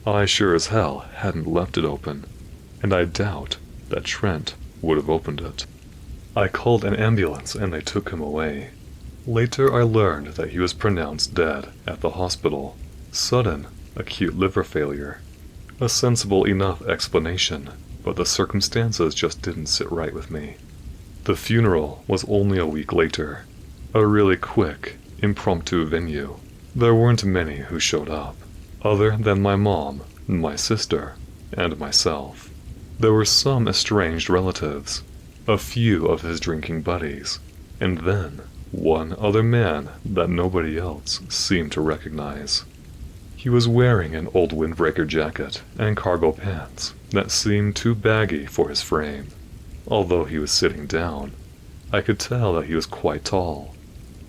I sure as hell hadn't left it open, and I doubt that Trent would have opened it. I called an ambulance and they took him away. Later I learned that he was pronounced dead at the hospital. Sudden, acute liver failure. A sensible enough explanation, but the circumstances just didn't sit right with me. The funeral was only a week later. A really quick, impromptu venue. There weren't many who showed up, other than my mom, my sister, and myself. There were some estranged relatives, a few of his drinking buddies, and then one other man that nobody else seemed to recognize. He was wearing an old windbreaker jacket and cargo pants that seemed too baggy for his frame. Although he was sitting down, I could tell that he was quite tall.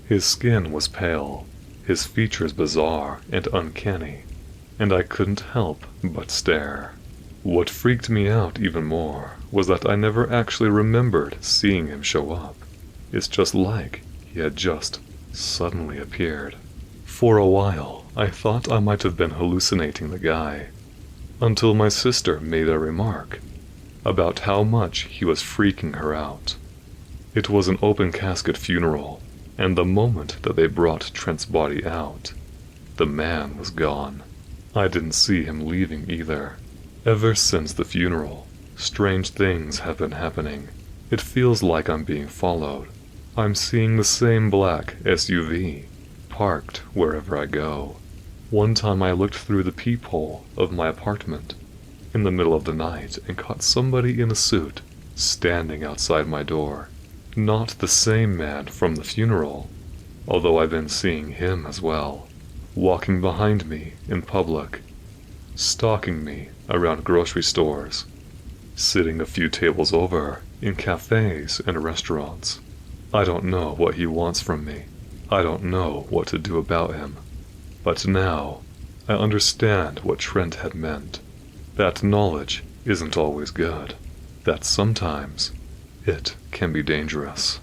His skin was pale, his features bizarre and uncanny, and I couldn't help but stare. What freaked me out even more was that I never actually remembered seeing him show up. It's just like he had just suddenly appeared. For a while, I thought I might have been hallucinating the guy, until my sister made a remark about how much he was freaking her out. It was an open casket funeral, and the moment that they brought Trent's body out, the man was gone. I didn't see him leaving either. Ever since the funeral, strange things have been happening. It feels like I'm being followed. I'm seeing the same black SUV, parked wherever I go. One time I looked through the peephole of my apartment in the middle of the night and caught somebody in a suit standing outside my door. Not the same man from the funeral, although I've been seeing him as well, walking behind me in public, stalking me around grocery stores, sitting a few tables over in cafes and restaurants. I don't know what he wants from me. I don't know what to do about him. But now, I understand what Trent had meant. That knowledge isn't always good. That sometimes it can be dangerous.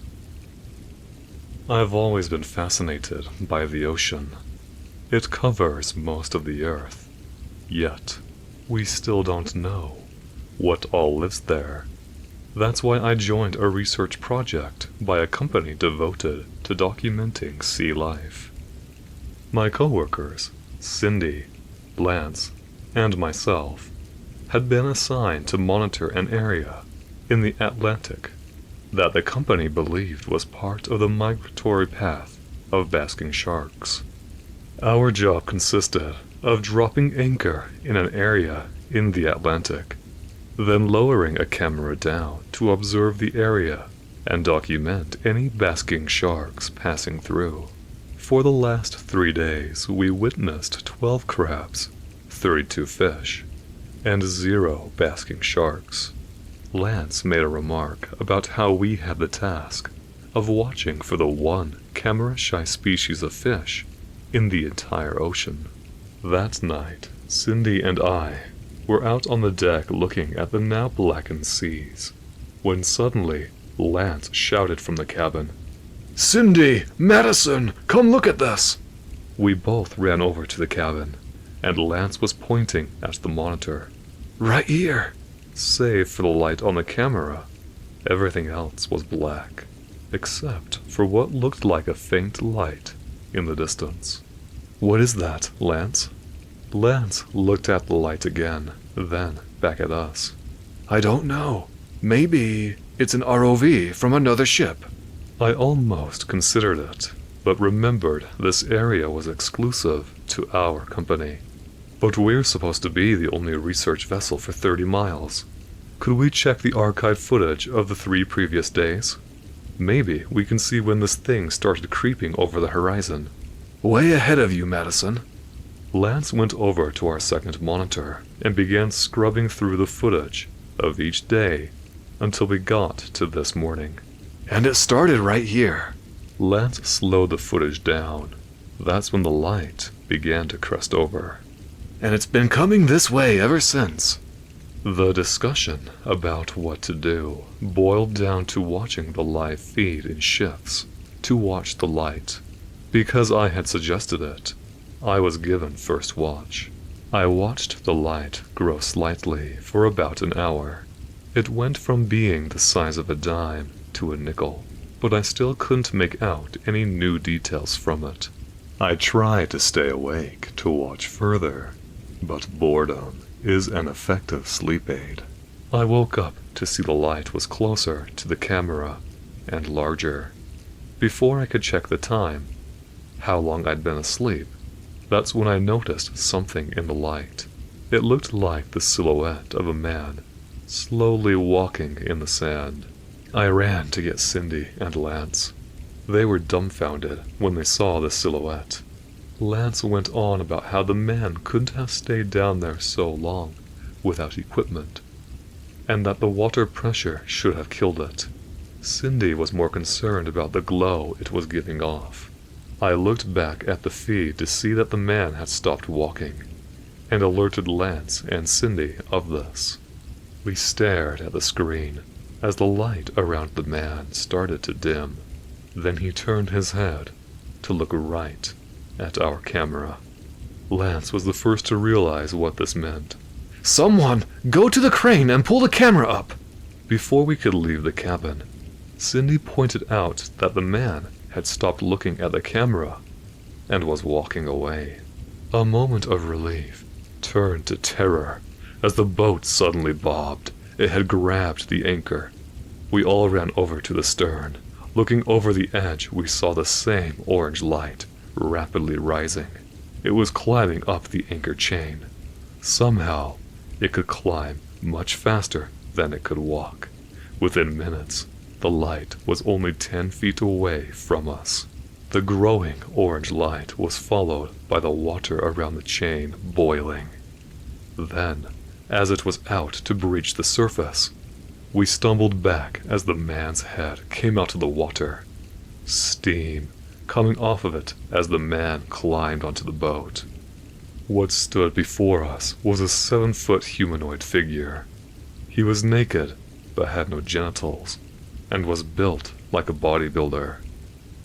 I've always been fascinated by the ocean. It covers most of the earth, yet we still don't know what all lives there. That's why I joined a research project by a company devoted to documenting sea life. My coworkers, Cindy, Lance, and myself, had been assigned to monitor an area in the Atlantic that the company believed was part of the migratory path of basking sharks. Our job consisted of dropping anchor in an area in the Atlantic, then lowering a camera down to observe the area and document any basking sharks passing through. For the last 3 days, we witnessed 12 crabs, 32 fish, and 0 basking sharks. Lance made a remark about how we had the task of watching for the one camera-shy species of fish in the entire ocean. That night, Cindy and I were out on the deck looking at the now blackened seas, when suddenly Lance shouted from the cabin. "Cindy! Madison! Come look at this!" We both ran over to the cabin, and Lance was pointing at the monitor. "Right here!" Save for the light on the camera, everything else was black, except for what looked like a faint light in the distance. "What is that, Lance?" Lance looked at the light again, then back at us. "I don't know. Maybe it's an ROV from another ship." I almost considered it, but remembered this area was exclusive to our company. But we're supposed to be the only research vessel for 30 miles. Could we check the archive footage of the 3 previous days? Maybe we can see when this thing started creeping over the horizon. "Way ahead of you, Madison." Lance went over to our second monitor and began scrubbing through the footage of each day until we got to this morning. "And it started right here." Lance slowed the footage down. That's when the light began to crest over. "And it's been coming this way ever since." The discussion about what to do boiled down to watching the live feed in shifts to watch the light. Because I had suggested it, I was given first watch. I watched the light grow slightly for about an hour. It went from being the size of a dime to a nickel, but I still couldn't make out any new details from it. I tried to stay awake to watch further, but boredom is an effective sleep aid. I woke up to see the light was closer to the camera and larger. Before I could check the time, how long I'd been asleep, that's when I noticed something in the light. It looked like the silhouette of a man, slowly walking in the sand. I ran to get Cindy and Lance. They were dumbfounded when they saw the silhouette. Lance went on about how the man couldn't have stayed down there so long without equipment, and that the water pressure should have killed it. Cindy was more concerned about the glow it was giving off. I looked back at the feed to see that the man had stopped walking, and alerted Lance and Cindy of this. We stared at the screen as the light around the man started to dim. Then he turned his head to look right at our camera. Lance was the first to realize what this meant. "Someone, go to the crane and pull the camera up!" Before we could leave the cabin, Cindy pointed out that the man had stopped looking at the camera and was walking away. A moment of relief turned to terror as the boat suddenly bobbed. It had grabbed the anchor. We all ran over to the stern. Looking over the edge, we saw the same orange light rapidly rising. It was climbing up the anchor chain. Somehow, it could climb much faster than it could walk. Within minutes, the light was only 10 feet away from us. The growing orange light was followed by the water around the chain boiling. Then, as it was out to breach the surface, we stumbled back as the man's head came out of the water. Steam coming off of it as the man climbed onto the boat. What stood before us was a 7-foot humanoid figure. He was naked, but had no genitals, and was built like a bodybuilder.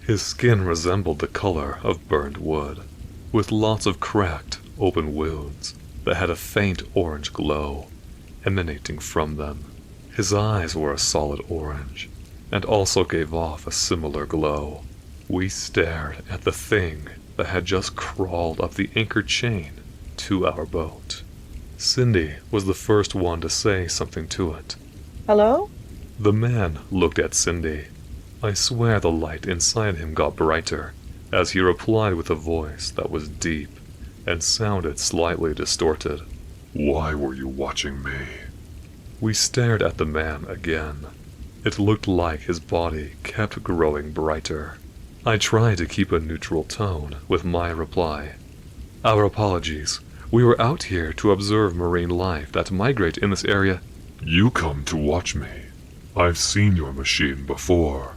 His skin resembled the color of burned wood, with lots of cracked, open wounds that had a faint orange glow emanating from them. His eyes were a solid orange, and also gave off a similar glow. We stared at the thing that had just crawled up the anchor chain to our boat. Cindy was the first one to say something to it. "Hello?" The man looked at Cindy. I swear the light inside him got brighter as he replied with a voice that was deep and sounded slightly distorted. Why were you watching me? We stared at the man again. It looked like his body kept growing brighter. I tried to keep a neutral tone with my reply. "Our apologies. We were out here to observe marine life that migrate in this area." You come to watch me. I've seen your machine before.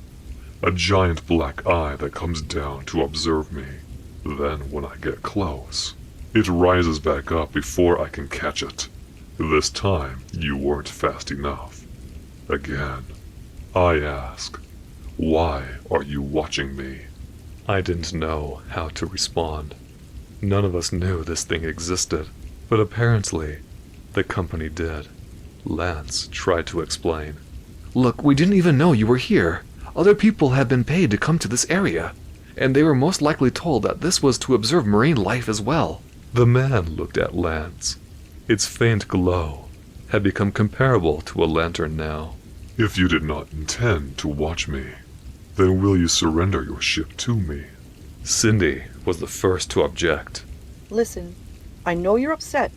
A giant black eye that comes down to observe me. Then when I get close, it rises back up before I can catch it. This time, you weren't fast enough. Again. I ask, why are you watching me? I didn't know how to respond. None of us knew this thing existed, but apparently the company did. Lance tried to explain. Look, we didn't even know you were here. Other people have been paid to come to this area, and they were most likely told that this was to observe marine life as well. The man looked at Lance. Its faint glow had become comparable to a lantern now. If you did not intend to watch me, then will you surrender your ship to me? Cindy was the first to object. Listen, I know you're upset,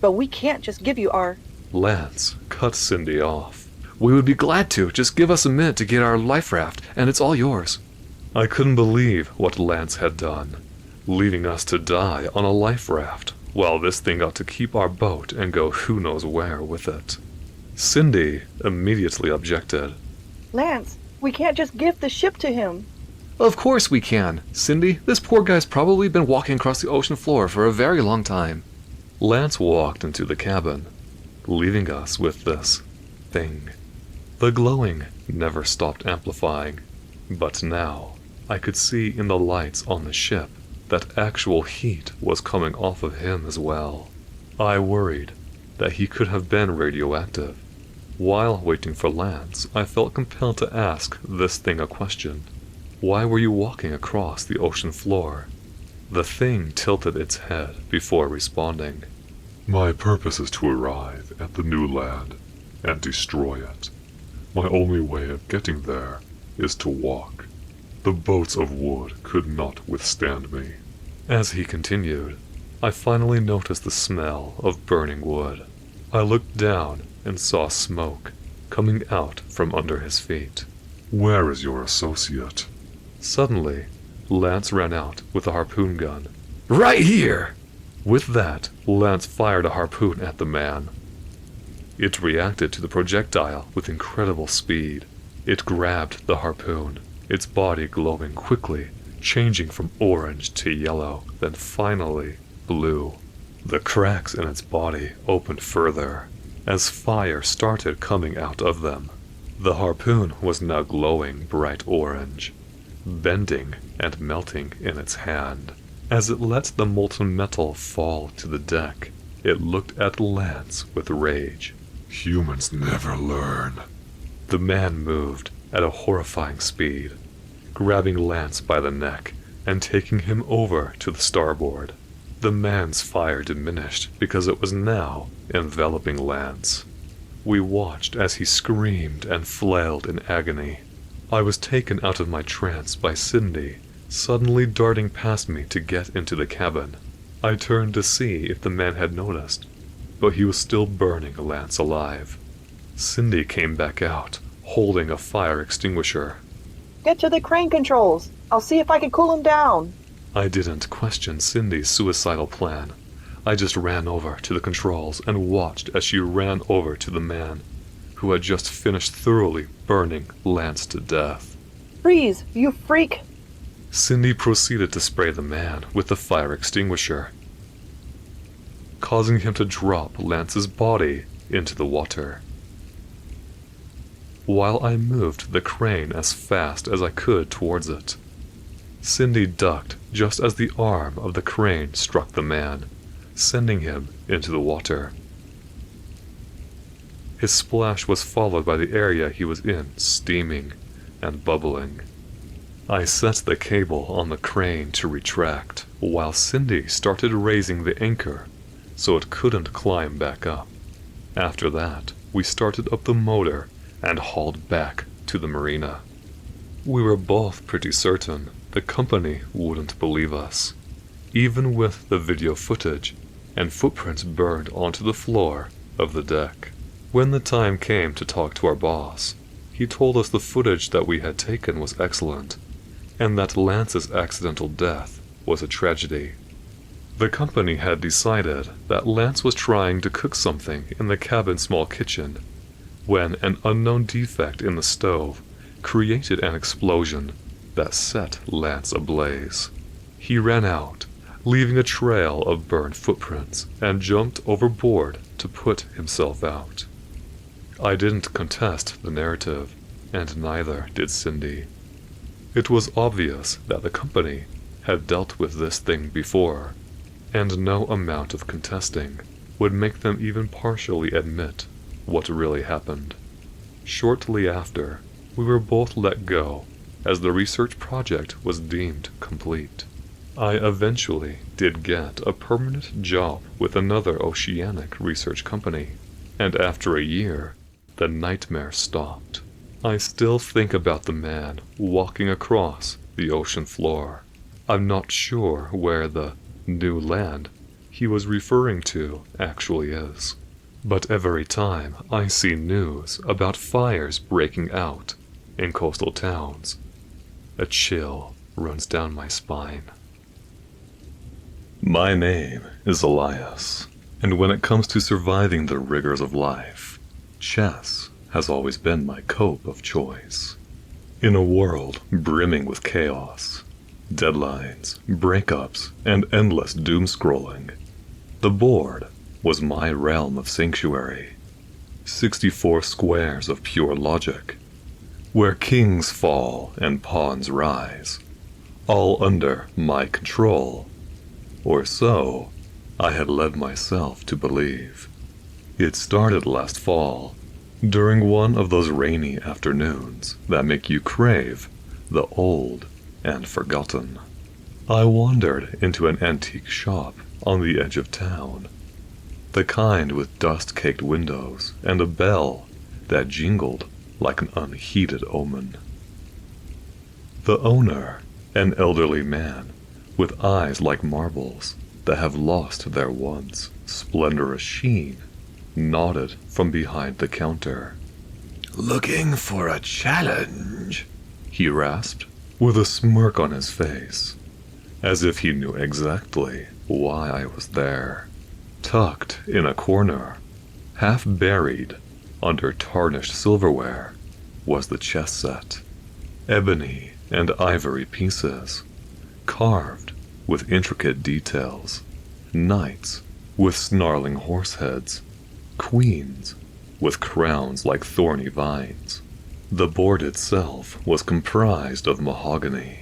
but we can't just give you our... Lance cut Cindy off. We would be glad to. Just give us a minute to get our life raft, and it's all yours. I couldn't believe what Lance had done, leaving us to die on a life raft, while this thing got to keep our boat and go who knows where with it. Cindy immediately objected. Lance, we can't just give the ship to him. Of course we can. Cindy, this poor guy's probably been walking across the ocean floor for a very long time. Lance walked into the cabin, leaving us with this thing. The glowing never stopped amplifying, but now I could see in the lights on the ship that actual heat was coming off of him as well. I worried that he could have been radioactive. While waiting for Lance, I felt compelled to ask this thing a question. Why were you walking across the ocean floor? The thing tilted its head before responding. My purpose is to arrive at the new land and destroy it. My only way of getting there is to walk. The boats of wood could not withstand me. As he continued, I finally noticed the smell of burning wood. I looked down and saw smoke coming out from under his feet. Where is your associate? Suddenly, Lance ran out with a harpoon gun. Right here! With that, Lance fired a harpoon at the man. It reacted to the projectile with incredible speed. It grabbed the harpoon, its body glowing quickly, changing from orange to yellow, then finally blue. The cracks in its body opened further, as fire started coming out of them. The harpoon was now glowing bright orange, bending and melting in its hand. As it let the molten metal fall to the deck, it looked at Lance with rage. Humans never learn. The man moved at a horrifying speed, grabbing Lance by the neck and taking him over to the starboard. The man's fire diminished because it was now enveloping Lance. We watched as he screamed and flailed in agony. I was taken out of my trance by Cindy, suddenly darting past me to get into the cabin. I turned to see if the man had noticed, but he was still burning Lance alive. Cindy came back out, holding a fire extinguisher. Get to the crane controls. I'll see if I can cool him down. I didn't question Cindy's suicidal plan. I just ran over to the controls and watched as she ran over to the man, who had just finished thoroughly burning Lance to death. Freeze, you freak! Cindy proceeded to spray the man with the fire extinguisher, causing him to drop Lance's body into the water. While I moved the crane as fast as I could towards it, Cindy ducked just as the arm of the crane struck the man, sending him into the water. His splash was followed by the area he was in steaming and bubbling. I set the cable on the crane to retract, while Cindy started raising the anchor so it couldn't climb back up. After that, we started up the motor and hauled back to the marina. We were both pretty certain the company wouldn't believe us, even with the video footage and footprints burned onto the floor of the deck. When the time came to talk to our boss, he told us the footage that we had taken was excellent, and that Lance's accidental death was a tragedy. The company had decided that Lance was trying to cook something in the cabin's small kitchen when an unknown defect in the stove created an explosion that set Lance ablaze. He ran out, leaving a trail of burned footprints, and jumped overboard to put himself out. I didn't contest the narrative. and neither did Cindy. It was obvious that the company had dealt with this thing before, and no amount of contesting would make them even partially admit what really happened. Shortly after, we were both let go as the research project was deemed complete. I eventually did get a permanent job with another oceanic research company, and after a year, the nightmare stopped. I still think about the man walking across the ocean floor. I'm not sure where the new land he was referring to actually is, but every time I see news about fires breaking out in coastal towns, a chill runs down my spine. My name is Elias, and when it comes to surviving the rigors of life, chess has always been my cope of choice. In a world brimming with chaos, deadlines, breakups, and endless doom-scrolling, the board was my realm of sanctuary. 64 squares of pure logic, where kings fall and pawns rise, all under my control. Or so I had led myself to believe. It started last fall, during one of those rainy afternoons that make you crave the old and forgotten. I wandered into an antique shop on the edge of town, the kind with dust-caked windows and a bell that jingled like an unheeded omen. The owner, an elderly man with eyes like marbles that have lost their once splendorous sheen, nodded from behind the counter. "Looking for a challenge?" He rasped, with a smirk on his face, as if he knew exactly why I was there. Tucked in a corner, half buried under tarnished silverware, was the chess set. Ebony and ivory pieces, carved with intricate details, knights with snarling horse heads, queens with crowns like thorny vines. The board itself was comprised of mahogany,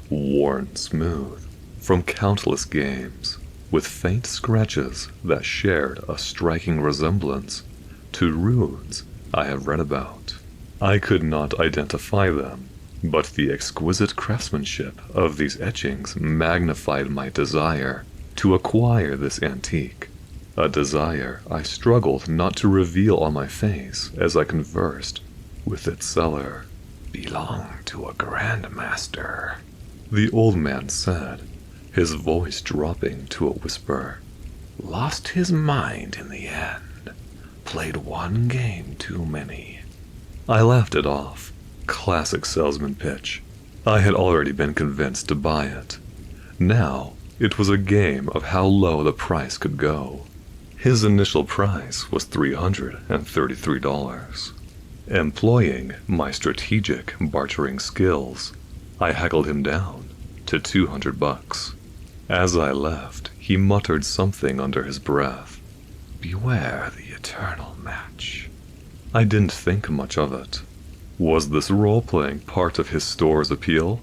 worn smooth from countless games, with faint scratches that shared a striking resemblance to runes I have read about. I could not identify them, but the exquisite craftsmanship of these etchings magnified my desire to acquire this antique, a desire I struggled not to reveal on my face as I conversed with its seller. "Belong to a grandmaster," the old man said, his voice dropping to a whisper. "Lost his mind in the end. Played one game too many." I laughed it off. Classic salesman pitch. I had already been convinced to buy it. Now, it was a game of how low the price could go. His initial price was $333. Employing my strategic bartering skills, I haggled him down to $200. As I left, he muttered something under his breath. "Beware the eternal match." I didn't think much of it. Was this role-playing part of his store's appeal?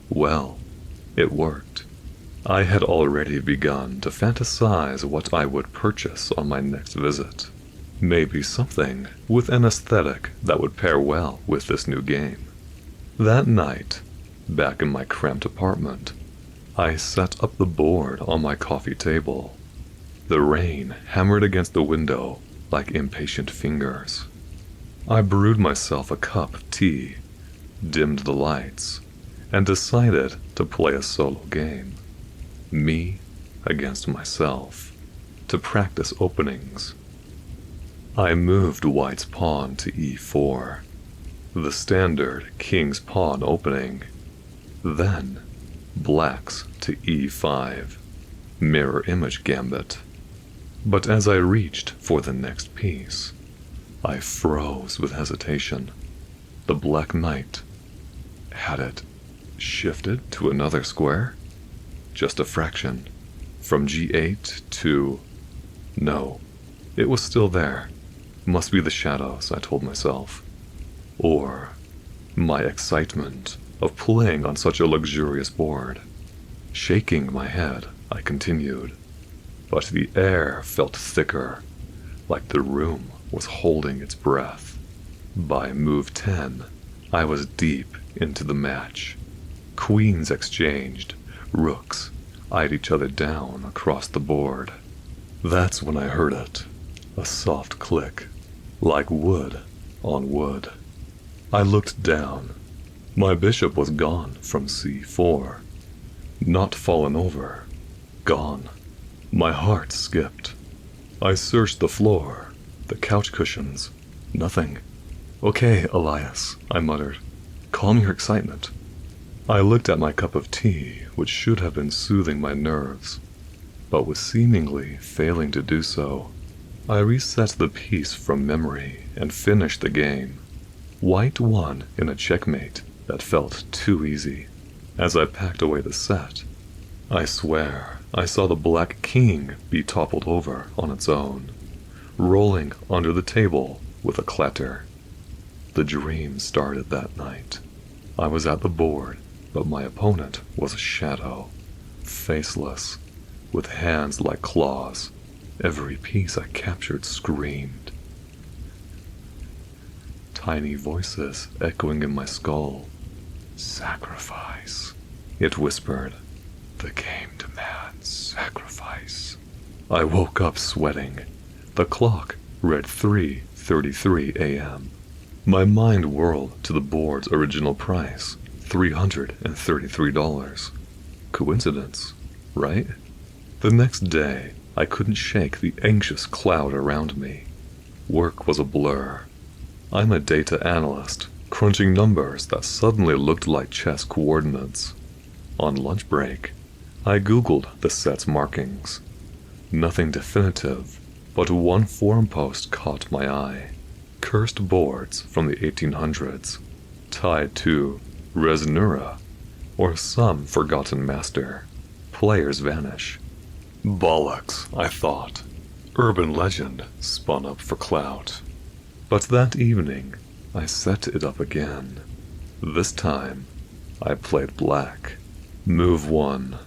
Well, it worked. I had already begun to fantasize what I would purchase on my next visit. Maybe something with an aesthetic that would pair well with this new game. That night, back in my cramped apartment, I set up the board on my coffee table. The rain hammered against the window like impatient fingers. I brewed myself a cup of tea, dimmed the lights, and decided to play a solo game. Me against myself, to practice openings. I moved White's pawn to e4, the standard King's pawn opening. Then Black's to e5, mirror image gambit. But as I reached for the next piece, I froze with hesitation. The Black Knight. Had it shifted to another square? Just a fraction. From g8 to... No, it was still there. Must be the shadows, I told myself. Or My excitement of playing on such a luxurious board. Shaking my head, I continued, but the air felt thicker, like the room was holding its breath. By move 10, I was deep into the match. Queens exchanged, rooks eyed each other down across the board. That's when I heard it, a soft click, like wood on wood. I looked down. My bishop was gone from c4. Not fallen over. Gone. My heart skipped. I searched the floor, the couch cushions. Nothing. Okay, Elias, I muttered. Calm your excitement. I looked at my cup of tea, which should have been soothing my nerves, but was seemingly failing to do so. I reset the piece from memory and finished the game. White won in a checkmate that felt too easy. As I packed away the set, I swear I saw the black king be toppled over on its own, rolling under the table with a clatter. The dream started that night. I was at the board, but my opponent was a shadow, faceless, with hands like claws. Every piece I captured screamed. Tiny voices echoing in my skull. Sacrifice, it whispered. The game demands sacrifice. I woke up sweating. The clock read 3:33 a.m. My mind whirled to the board's original price, $333. Coincidence, right? The next day, I couldn't shake the anxious cloud around me. Work was a blur. I'm a data analyst, crunching numbers that suddenly looked like chess coordinates. On lunch break, I Googled the set's markings. Nothing definitive, but one forum post caught my eye. Cursed boards from the 1800s, tied to res nura, or some forgotten master. Players vanish. Bollocks, I thought. Urban legend spun up for clout. But that evening, I set it up again. This time, I played black. Move 1.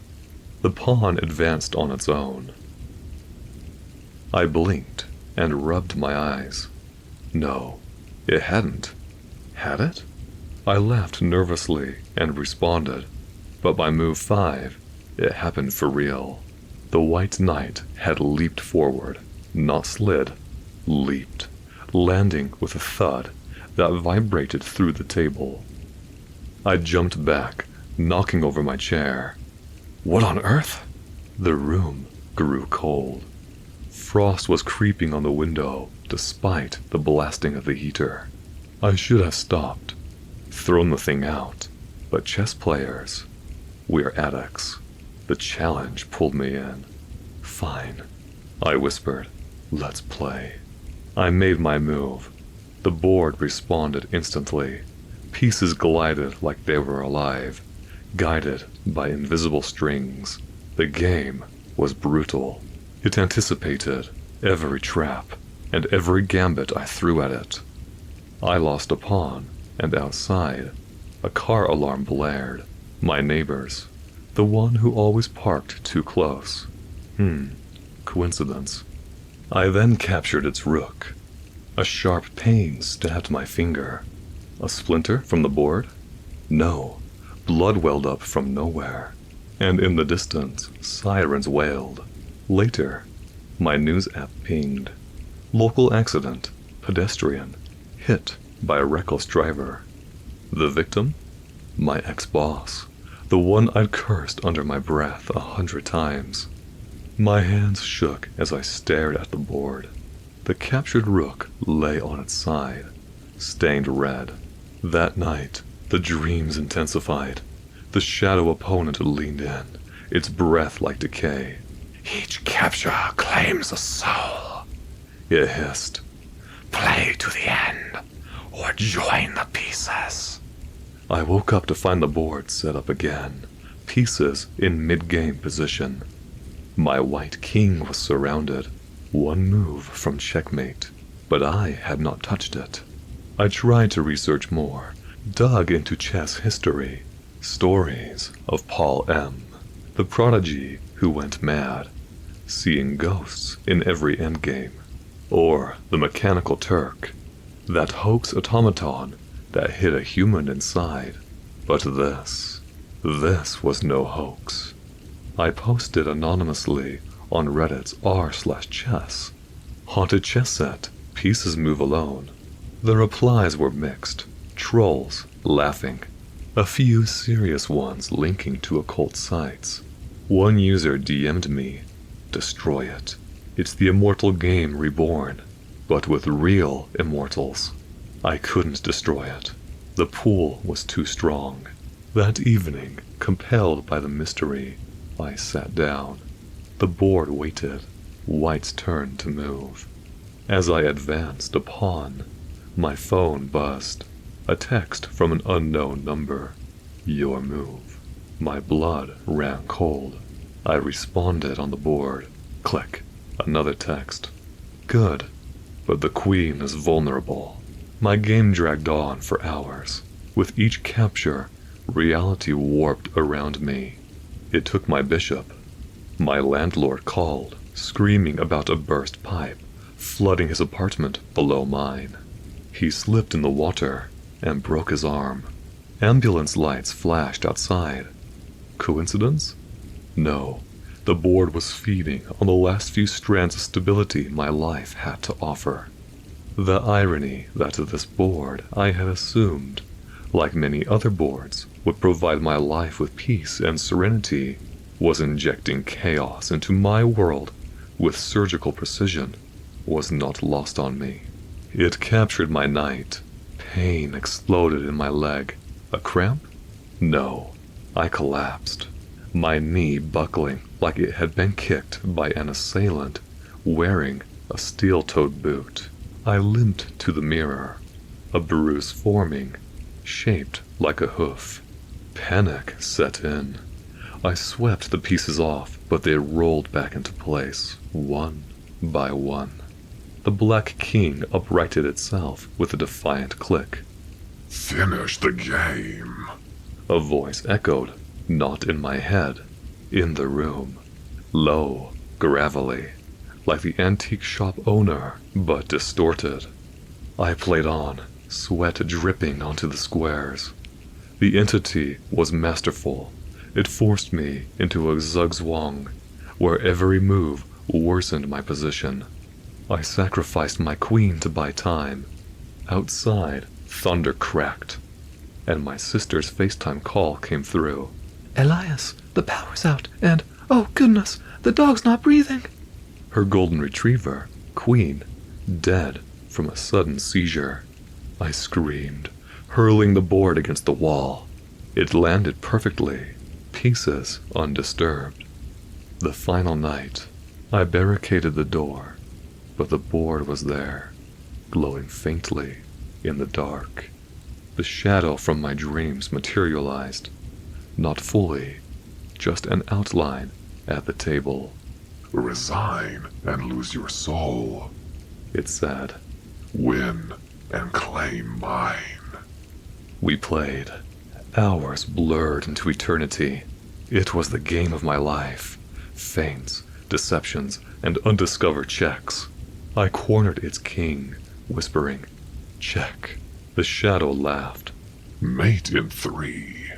The pawn advanced on its own. I blinked and rubbed my eyes. No, it hadn't. Had it? I laughed nervously and responded, but by move 5, it happened for real. The white knight had leaped forward, not slid, leaped, landing with a thud that vibrated through the table. I jumped back, knocking over my chair. What on earth? The room grew cold. Frost was creeping on the window, despite the blasting of the heater. I should have stopped, thrown the thing out, but chess players, we're addicts. The challenge pulled me in. Fine, I whispered. Let's play. I made my move. The board responded instantly. Pieces glided like they were alive, guided by invisible strings. The game was brutal. It anticipated every trap and every gambit I threw at it. I lost a pawn, and outside, a car alarm blared. My neighbors, the one who always parked too close. Coincidence. I then captured its rook. A sharp pain stabbed my finger. A splinter from the board? No. Blood welled up from nowhere. And in the distance, sirens wailed. Later, my news app pinged. Local accident. Pedestrian. Hit by a reckless driver. The victim? My ex-boss. The one I'd cursed under my breath 100 times. My hands shook as I stared at the board. The captured rook lay on its side, stained red. That night, the dreams intensified. The shadow opponent leaned in, its breath like decay. Each capture claims a soul, it hissed. Play to the end, or join the pieces. I woke up to find the board set up again, pieces in mid-game position. My white king was surrounded, one move from checkmate, but I had not touched it. I tried to research more, dug into chess history, stories of Paul M., the prodigy who went mad, seeing ghosts in every endgame, or the Mechanical Turk, that hoax automaton that hid a human inside. But this was no hoax. I posted anonymously on Reddit's r/chess. Haunted chess set, pieces move alone. The replies were mixed, trolls laughing, a few serious ones linking to occult sites. One user DM'd me, "Destroy it. It's the immortal game reborn, but with real immortals." I couldn't destroy it. The pool was too strong. That evening, compelled by the mystery, I sat down. The board waited, white's turn to move. As I advanced a pawn, my phone buzzed. A text from an unknown number. "Your move." My blood ran cold. I responded on the board. Click. Another text. "Good, but the queen is vulnerable." My game dragged on for hours. With each capture, reality warped around me. It took my bishop. My landlord called, screaming about a burst pipe, flooding his apartment below mine. He slipped in the water and broke his arm. Ambulance lights flashed outside. Coincidence? No. The board was feeding on the last few strands of stability my life had to offer. The irony that this board, I had assumed, like many other boards, would provide my life with peace and serenity, was injecting chaos into my world with surgical precision, was not lost on me. It captured my night. Pain exploded in my leg. A cramp? No. I collapsed, my knee buckling like it had been kicked by an assailant wearing a steel-toed boot. I limped to the mirror, a bruise forming, shaped like a hoof. Panic set in. I swept the pieces off, but they rolled back into place, one by one. The Black King uprighted itself with a defiant click. "Finish the game." A voice echoed, not in my head, in the room. Low, gravelly, like the antique shop owner, but distorted. I played on, sweat dripping onto the squares. The entity was masterful. It forced me into a zugzwang, where every move worsened my position. I sacrificed my queen to buy time. Outside, thunder cracked, and my sister's FaceTime call came through. "Elias, the power's out, and, oh goodness, the dog's not breathing." Her golden retriever, Queen, dead from a sudden seizure. I screamed, hurling the board against the wall. It landed perfectly, pieces undisturbed. The final night, I barricaded the door, but the board was there, glowing faintly in the dark. The shadow from my dreams materialized, not fully, just an outline at the table. "Resign and lose your soul. It said. Win and claim mine." We played. Hours blurred into eternity. It was the game of my life. Feints, deceptions, and undiscovered checks. I cornered its king, whispering, "Check." The shadow laughed. "Mate in 3.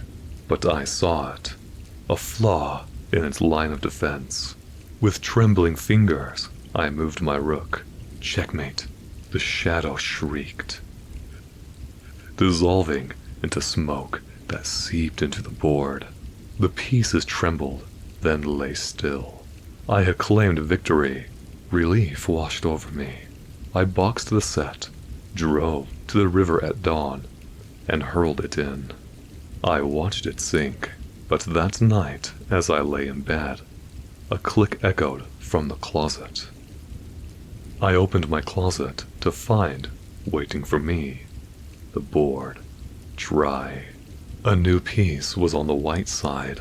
But I saw it. A flaw in its line of defense. With trembling fingers, I moved my rook. Checkmate. The shadow shrieked, dissolving into smoke that seeped into the board. The pieces trembled, then lay still. I had claimed victory. Relief washed over me. I boxed the set, drove to the river at dawn, and hurled it in. I watched it sink, but that night, as I lay in bed, a click echoed from the closet. I opened my closet to find, waiting for me, the board, dry. A new piece was on the white side,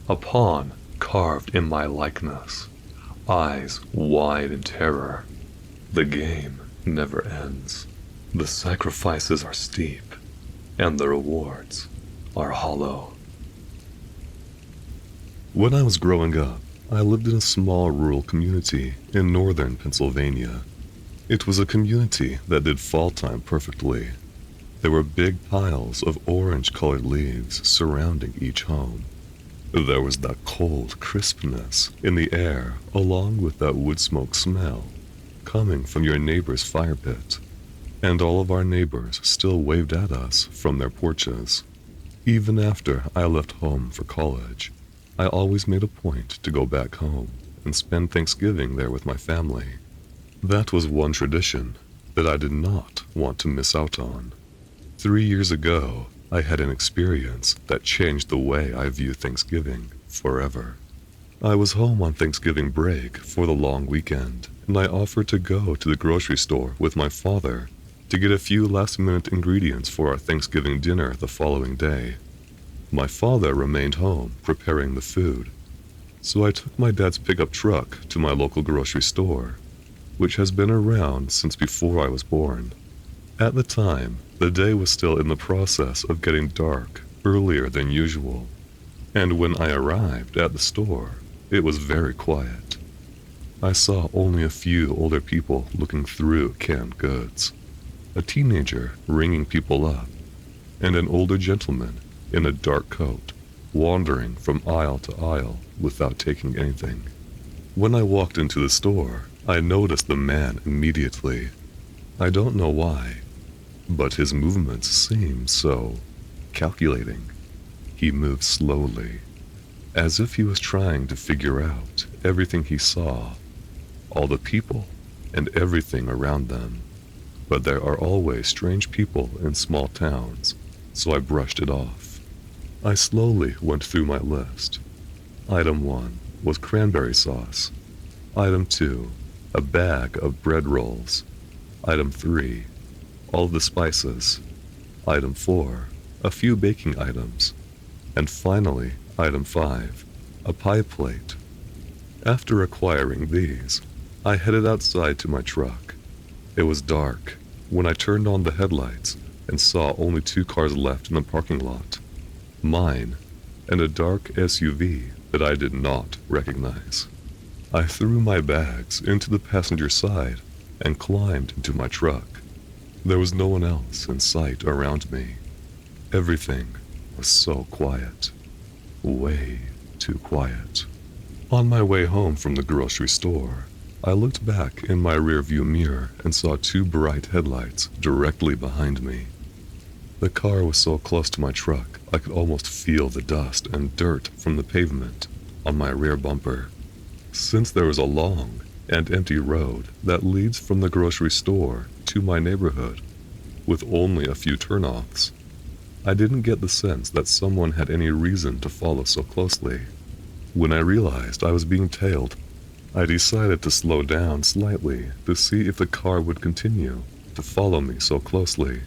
a pawn carved in my likeness, eyes wide in terror. The game never ends. The sacrifices are steep, and the rewards are hollow. When I was growing up, I lived in a small rural community in northern Pennsylvania. It was a community that did fall time perfectly. There were big piles of orange-colored leaves surrounding each home. There was that cold crispness in the air, along with that wood smoke smell coming from your neighbor's fire pit. And all of our neighbors still waved at us from their porches. Even after I left home for college, I always made a point to go back home and spend Thanksgiving there with my family. That was one tradition that I did not want to miss out on. 3 years ago, I had an experience that changed the way I view Thanksgiving forever. I was home on Thanksgiving break for the long weekend, and I offered to go to the grocery store with my father to get a few last-minute ingredients for our Thanksgiving dinner the following day. My father remained home preparing the food, so I took my dad's pickup truck to my local grocery store, which has been around since before I was born. At the time, the day was still in the process of getting dark earlier than usual, and when I arrived at the store, it was very quiet. I saw only a few older people looking through canned goods, a teenager ringing people up, and an older gentleman in a dark coat wandering from aisle to aisle without taking anything. When I walked into the store, I noticed the man immediately. I don't know why, but his movements seemed so calculating. He moved slowly, as if he was trying to figure out everything he saw, all the people and everything around them. But there are always strange people in small towns, so I brushed it off. I slowly went through my list. Item 1 was cranberry sauce. Item 2, a bag of bread rolls. Item 3, all the spices. Item 4, a few baking items. And finally, Item 5, a pie plate. After acquiring these, I headed outside to my truck. It was dark when I turned on the headlights and saw only 2 cars left in the parking lot. Mine and a dark SUV that I did not recognize. I threw my bags into the passenger side and climbed into my truck. There was no one else in sight around me. Everything was so quiet. Way too quiet. On my way home from the grocery store, I looked back in my rearview mirror and saw 2 bright headlights directly behind me. The car was so close to my truck, I could almost feel the dust and dirt from the pavement on my rear bumper. Since there was a long and empty road that leads from the grocery store to my neighborhood, with only a few turnoffs, I didn't get the sense that someone had any reason to follow so closely. When I realized I was being tailed, I decided to slow down slightly to see if the car would continue to follow me so closely.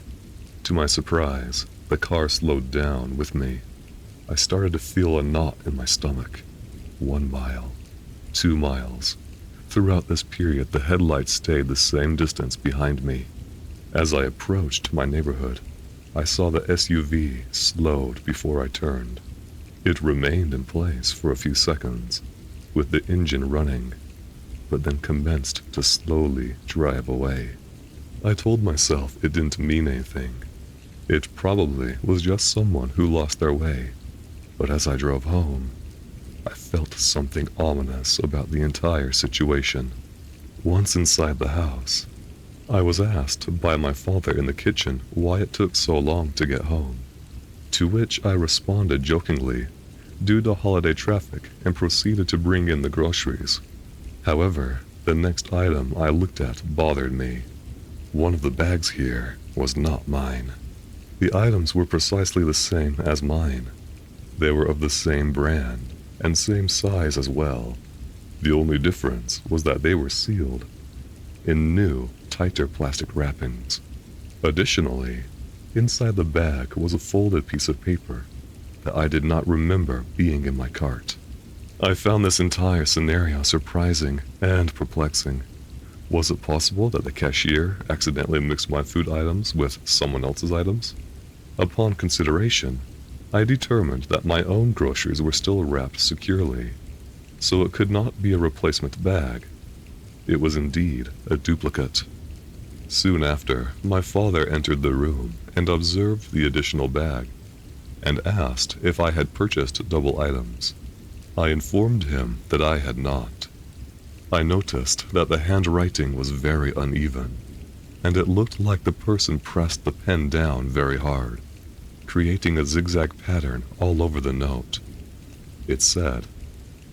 To my surprise, the car slowed down with me. I started to feel a knot in my stomach. 1 mile, 2 miles. Throughout this period, the headlights stayed the same distance behind me. As I approached my neighborhood, I saw the SUV slowed before I turned. It remained in place for a few seconds, with the engine running, but then commenced to slowly drive away. I told myself it didn't mean anything. It probably was just someone who lost their way. But as I drove home, I felt something ominous about the entire situation. Once inside the house, I was asked by my father in the kitchen why it took so long to get home, to which I responded jokingly, due to holiday traffic, and proceeded to bring in the groceries. However, the next item I looked at bothered me. One of the bags here was not mine. The items were precisely the same as mine. They were of the same brand and same size as well. The only difference was that they were sealed in new, tighter plastic wrappings. Additionally, inside the bag was a folded piece of paper that I did not remember being in my cart. I found this entire scenario surprising and perplexing. Was it possible that the cashier accidentally mixed my food items with someone else's items? Upon consideration, I determined that my own groceries were still wrapped securely, so it could not be a replacement bag. It was indeed a duplicate. Soon after, my father entered the room and observed the additional bag, and asked if I had purchased double items. I informed him that I had not. I noticed that the handwriting was very uneven, and it looked like the person pressed the pen down very hard, creating a zigzag pattern all over the note. It said,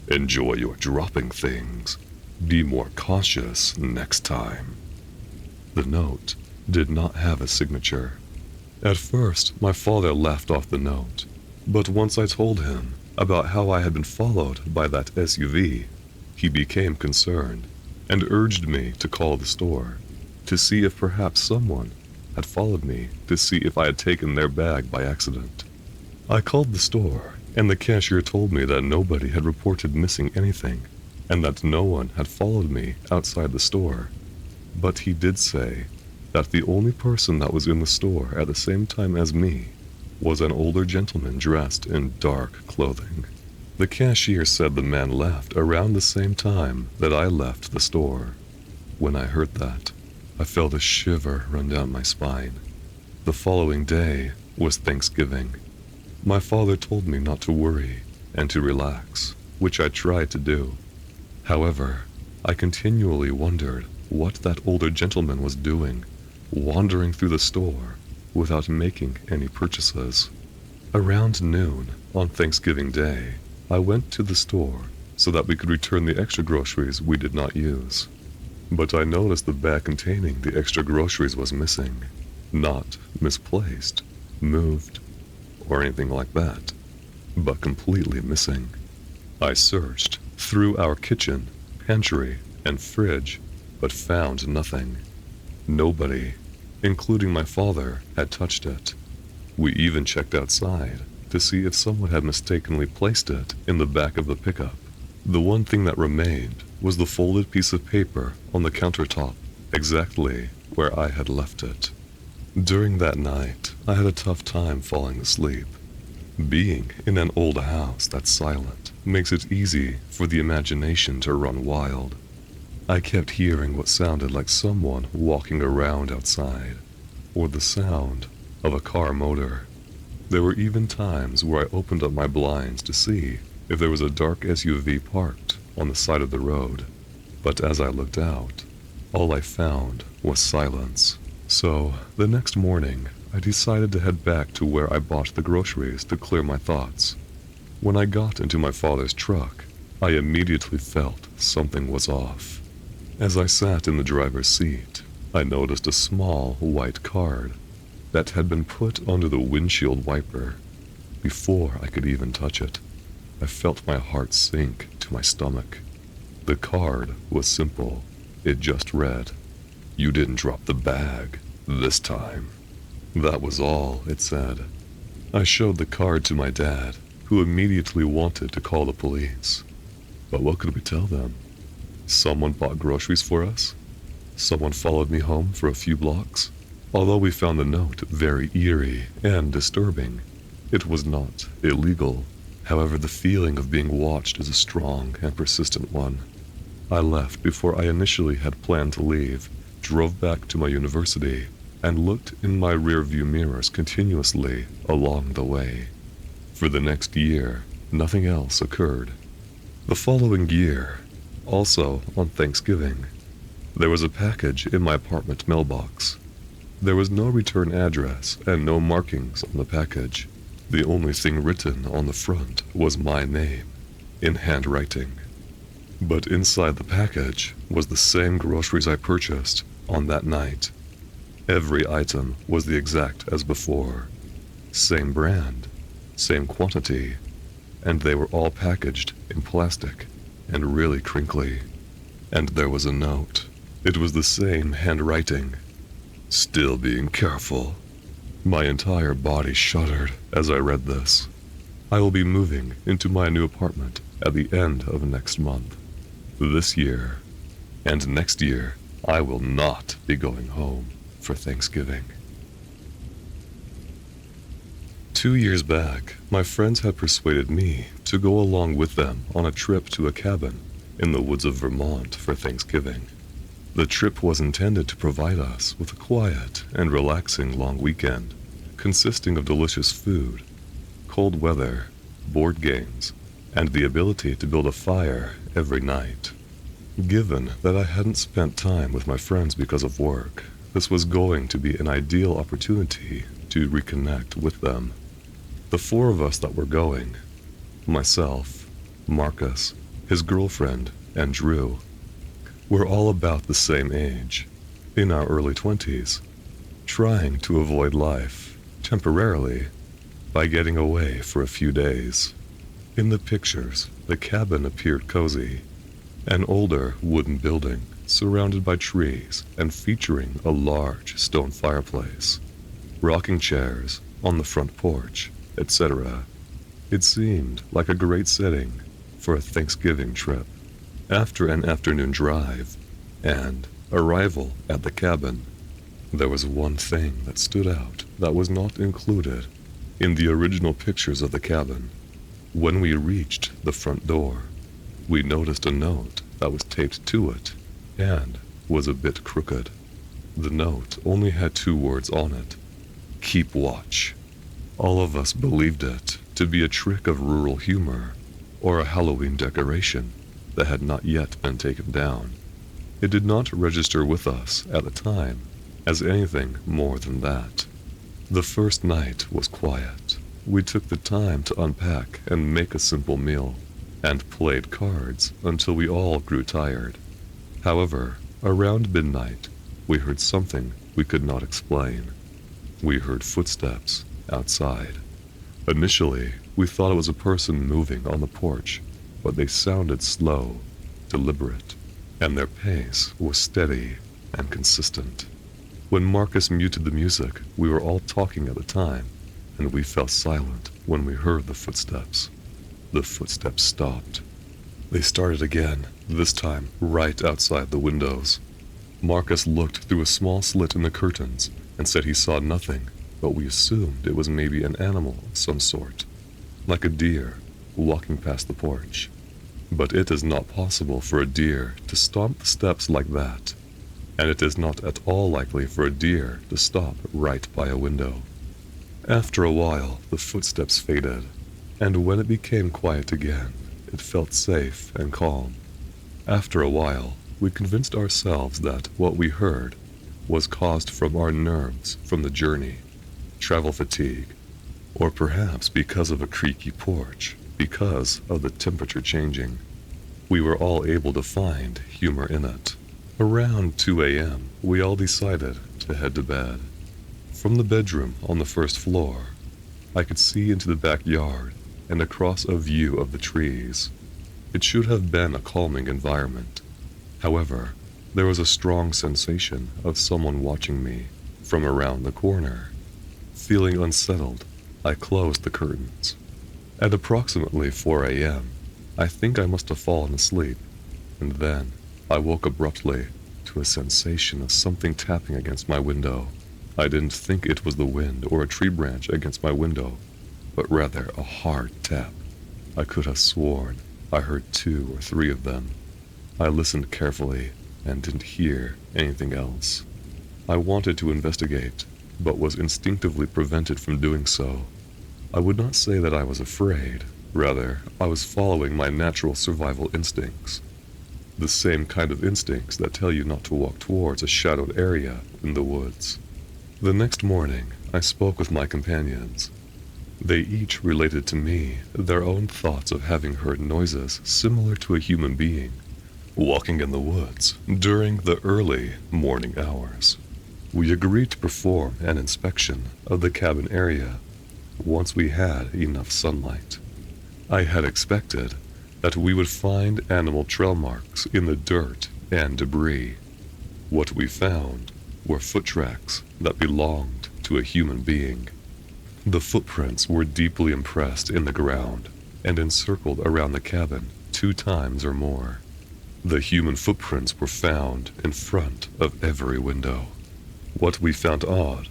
"Enjoy your dropping things. Be more cautious next time." The note did not have a signature. At first, my father laughed off the note, but once I told him about how I had been followed by that SUV, he became concerned and urged me to call the store to see if perhaps someone had followed me to see if I had taken their bag by accident. I called the store, and the cashier told me that nobody had reported missing anything, and that no one had followed me outside the store. But he did say that the only person that was in the store at the same time as me was an older gentleman dressed in dark clothing. The cashier said the man left around the same time that I left the store. When I heard that, I felt a shiver run down my spine. The following day was Thanksgiving. My father told me not to worry and to relax, which I tried to do. However, I continually wondered what that older gentleman was doing, wandering through the store without making any purchases. Around noon on Thanksgiving Day, I went to the store so that we could return the extra groceries we did not use. But I noticed the bag containing the extra groceries was missing, not misplaced, moved, or anything like that, but completely missing. I searched through our kitchen, pantry, and fridge, but found nothing. Nobody, including my father, had touched it. We even checked outside to see if someone had mistakenly placed it in the back of the pickup. The one thing that remained was the folded piece of paper on the countertop, exactly where I had left it. During that night, I had a tough time falling asleep. Being in an old house that's silent makes it easy for the imagination to run wild. I kept hearing what sounded like someone walking around outside, or the sound of a car motor. There were even times where I opened up my blinds to see if there was a dark SUV parked on the side of the road, but as I looked out, all I found was silence. So, the next morning, I decided to head back to where I bought the groceries to clear my thoughts. When I got into my father's truck, I immediately felt something was off. As I sat in the driver's seat, I noticed a small white card that had been put under the windshield wiper. Before I could even touch it, I felt my heart sink to my stomach. The card was simple. It just read, "You didn't drop the bag this time." That was all it said. I showed the card to my dad, who immediately wanted to call the police. But what could we tell them? Someone bought groceries for us? Someone followed me home for a few blocks? Although we found the note very eerie and disturbing, it was not illegal. However, the feeling of being watched is a strong and persistent one. I left before I initially had planned to leave, drove back to my university, and looked in my rearview mirrors continuously along the way. For the next year, nothing else occurred. The following year, also on Thanksgiving, there was a package in my apartment mailbox. There was no return address and no markings on the package. The only thing written on the front was my name, in handwriting. But inside the package was the same groceries I purchased on that night. Every item was the exact as before. Same brand, same quantity, and they were all packaged in plastic and really crinkly. And there was a note. It was the same handwriting. "Still being careful." My entire body shuddered as I read this. I will be moving into my new apartment at the end of next month. This year, and next year, I will not be going home for Thanksgiving. 2 years back, my friends had persuaded me to go along with them on a trip to a cabin in the woods of Vermont for Thanksgiving. The trip was intended to provide us with a quiet and relaxing long weekend, consisting of delicious food, cold weather, board games, and the ability to build a fire every night. Given that I hadn't spent time with my friends because of work, this was going to be an ideal opportunity to reconnect with them. The 4 of us that were going, myself, Marcus, his girlfriend, and Drew, were all about the same age, in our early 20s, trying to avoid life, temporarily, by getting away for a few days. In the pictures, the cabin appeared cozy, an older wooden building surrounded by trees and featuring a large stone fireplace, rocking chairs on the front porch, etc. It seemed like a great setting for a Thanksgiving trip. After an afternoon drive and arrival at the cabin, there was one thing that stood out that was not included in the original pictures of the cabin. When we reached the front door, we noticed a note that was taped to it and was a bit crooked. The note only had 2 words on it: "Keep watch." All of us believed it to be a trick of rural humor or a Halloween decoration that had not yet been taken down. It did not register with us at the time as anything more than that. The first night was quiet. We took the time to unpack and make a simple meal, and played cards until we all grew tired. However, around midnight, we heard something we could not explain. We heard footsteps outside. Initially, we thought it was a person moving on the porch, but they sounded slow, deliberate, and their pace was steady and consistent. When Marcus muted the music, we were all talking at the time, and we fell silent when we heard the footsteps. The footsteps stopped. They started again, this time right outside the windows. Marcus looked through a small slit in the curtains and said he saw nothing, but we assumed it was maybe an animal of some sort, like a deer walking past the porch. But it is not possible for a deer to stomp the steps like that, and it is not at all likely for a deer to stop right by a window. After a while, the footsteps faded, and when it became quiet again, it felt safe and calm. After a while, we convinced ourselves that what we heard was caused from our nerves from the journey, travel fatigue, or perhaps because of a creaky porch, because of the temperature changing. We were all able to find humor in it. Around 2 a.m., we all decided to head to bed. From the bedroom on the first floor, I could see into the backyard and across a view of the trees. It should have been a calming environment. However, there was a strong sensation of someone watching me from around the corner. Feeling unsettled, I closed the curtains. At approximately 4 a.m., I think I must have fallen asleep, and then I woke abruptly to a sensation of something tapping against my window. I didn't think it was the wind or a tree branch against my window, but rather a hard tap. I could have sworn I heard 2 or 3 of them. I listened carefully and didn't hear anything else. I wanted to investigate, but was instinctively prevented from doing so. I would not say that I was afraid, rather, I was following my natural survival instincts. The same kind of instincts that tell you not to walk towards a shadowed area in the woods. The next morning, I spoke with my companions. They each related to me their own thoughts of having heard noises similar to a human being walking in the woods during the early morning hours. We agreed to perform an inspection of the cabin area once we had enough sunlight. I had expected that we would find animal trail marks in the dirt and debris. What we found were foot tracks that belonged to a human being. The footprints were deeply impressed in the ground and encircled around the cabin 2 times or more. The human footprints were found in front of every window. What we found odd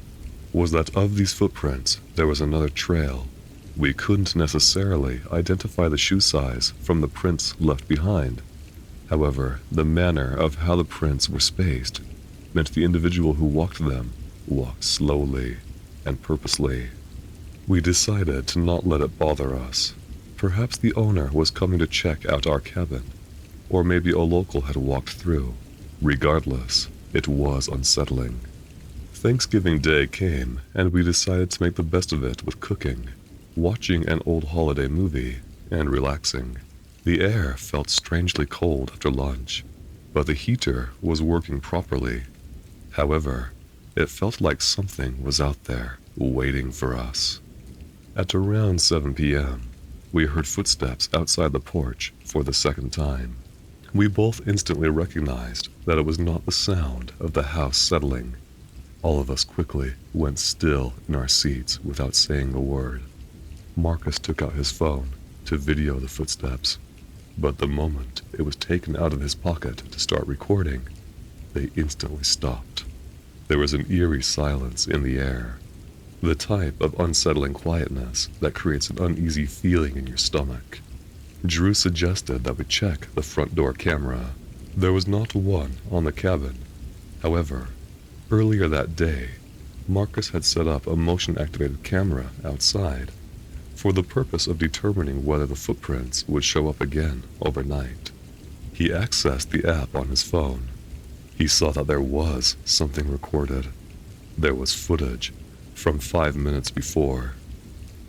was that of these footprints, there was another trail. We couldn't necessarily identify the shoe size from the prints left behind. However, the manner of how the prints were spaced meant the individual who walked them walked slowly and purposely. We decided to not let it bother us. Perhaps the owner was coming to check out our cabin, or maybe a local had walked through. Regardless, it was unsettling. Thanksgiving Day came, and we decided to make the best of it with cooking, watching an old holiday movie, and relaxing. The air felt strangely cold after lunch, but the heater was working properly. However, it felt like something was out there, waiting for us. At around 7 p.m., we heard footsteps outside the porch for the second time. We both instantly recognized that it was not the sound of the house settling. All of us quickly went still in our seats without saying a word. Marcus took out his phone to video the footsteps, but the moment it was taken out of his pocket to start recording, they instantly stopped. There was an eerie silence in the air, the type of unsettling quietness that creates an uneasy feeling in your stomach. Drew suggested that we check the front door camera. There was not one on the cabin. However, earlier that day, Marcus had set up a motion-activated camera outside for the purpose of determining whether the footprints would show up again overnight. He accessed the app on his phone. He saw that there was something recorded. There was footage from 5 minutes before.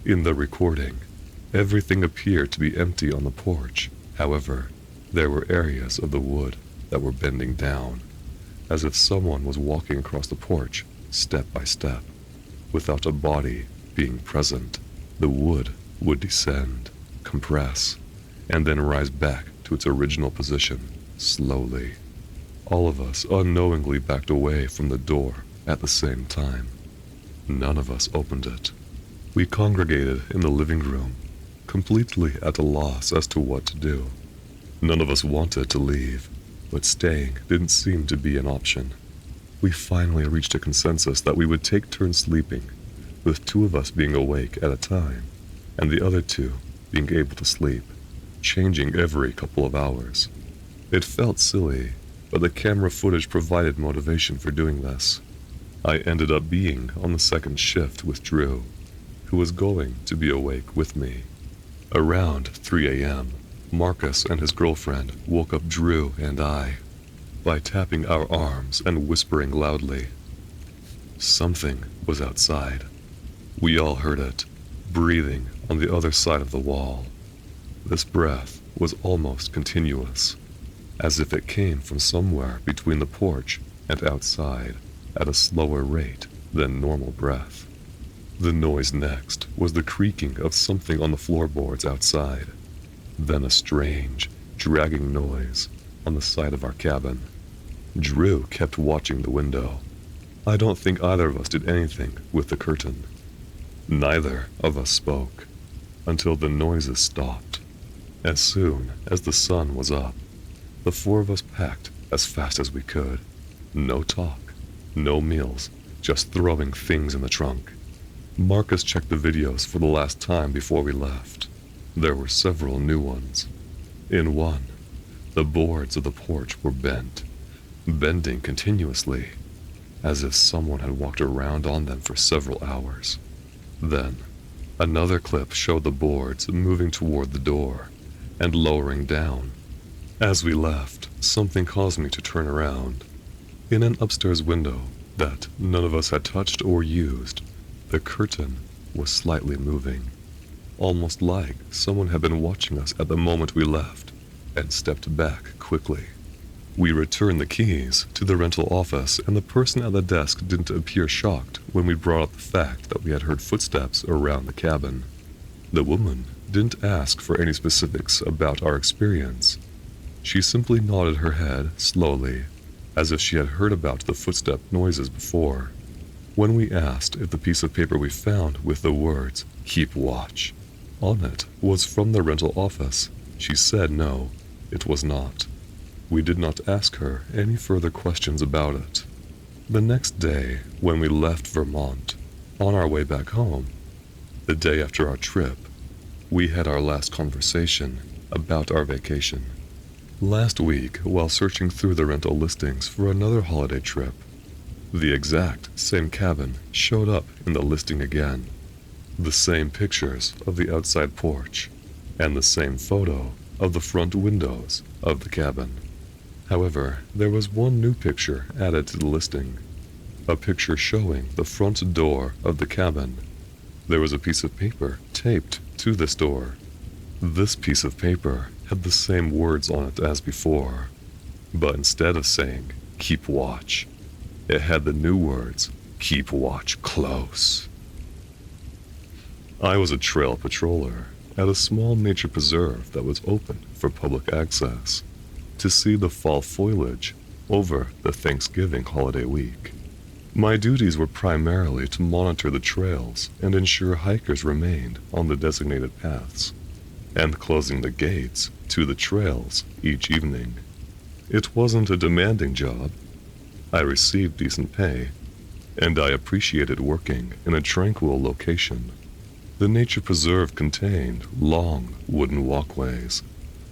In the recording, everything appeared to be empty on the porch. However, there were areas of the wood that were bending down, as if someone was walking across the porch step by step. Without a body being present, the wood would descend, compress, and then rise back to its original position, slowly. All of us unknowingly backed away from the door at the same time. None of us opened it. We congregated in the living room, completely at a loss as to what to do. None of us wanted to leave, but staying didn't seem to be an option. We finally reached a consensus that we would take turns sleeping, with 2 of us being awake at a time, and the other 2 being able to sleep, changing every couple of hours. It felt silly, but the camera footage provided motivation for doing this. I ended up being on the second shift with Drew, who was going to be awake with me. Around 3 a.m., Marcus and his girlfriend woke up Drew and I by tapping our arms and whispering loudly. Something was outside. We all heard it, breathing on the other side of the wall. This breath was almost continuous, as if it came from somewhere between the porch and outside at a slower rate than normal breath. The noise next was the creaking of something on the floorboards outside, then a strange, dragging noise on the side of our cabin. Drew kept watching the window. I don't think either of us did anything with the curtain. Neither of us spoke until the noises stopped. As soon as the sun was up, the 4 of us packed as fast as we could. No talk, no meals, just throwing things in the trunk. Marcus checked the videos for the last time before we left. There were several new ones. In one, the boards of the porch were bent, bending continuously, as if someone had walked around on them for several hours. Then, another clip showed the boards moving toward the door and lowering down. As we left, something caused me to turn around. In an upstairs window that none of us had touched or used, the curtain was slightly moving, almost like someone had been watching us at the moment we left and stepped back quickly. We returned the keys to the rental office, and the person at the desk didn't appear shocked when we brought up the fact that we had heard footsteps around the cabin. The woman didn't ask for any specifics about our experience. She simply nodded her head slowly, as if she had heard about the footstep noises before. When we asked if the piece of paper we found with the words, "Keep watch," on it was from the rental office, she said no, it was not. We did not ask her any further questions about it. The next day, when we left Vermont, On our way back home, the day after our trip, we had our last conversation about our vacation. Last week, while searching through the rental listings for another holiday trip, the exact same cabin showed up in the listing again. The same pictures of the outside porch, and the same photo of the front windows of the cabin. However, there was one new picture added to the listing. A picture showing the front door of the cabin. There was a piece of paper taped to this door. This piece of paper had the same words on it as before, but instead of saying, "Keep watch," it had the new words, "Keep watch close." I was a trail patroller at a small nature preserve that was open for public access to see the fall foliage over the Thanksgiving holiday week. My duties were primarily to monitor the trails and ensure hikers remained on the designated paths, and closing the gates to the trails each evening. It wasn't a demanding job. I received decent pay, and I appreciated working in a tranquil location. The nature preserve contained long wooden walkways,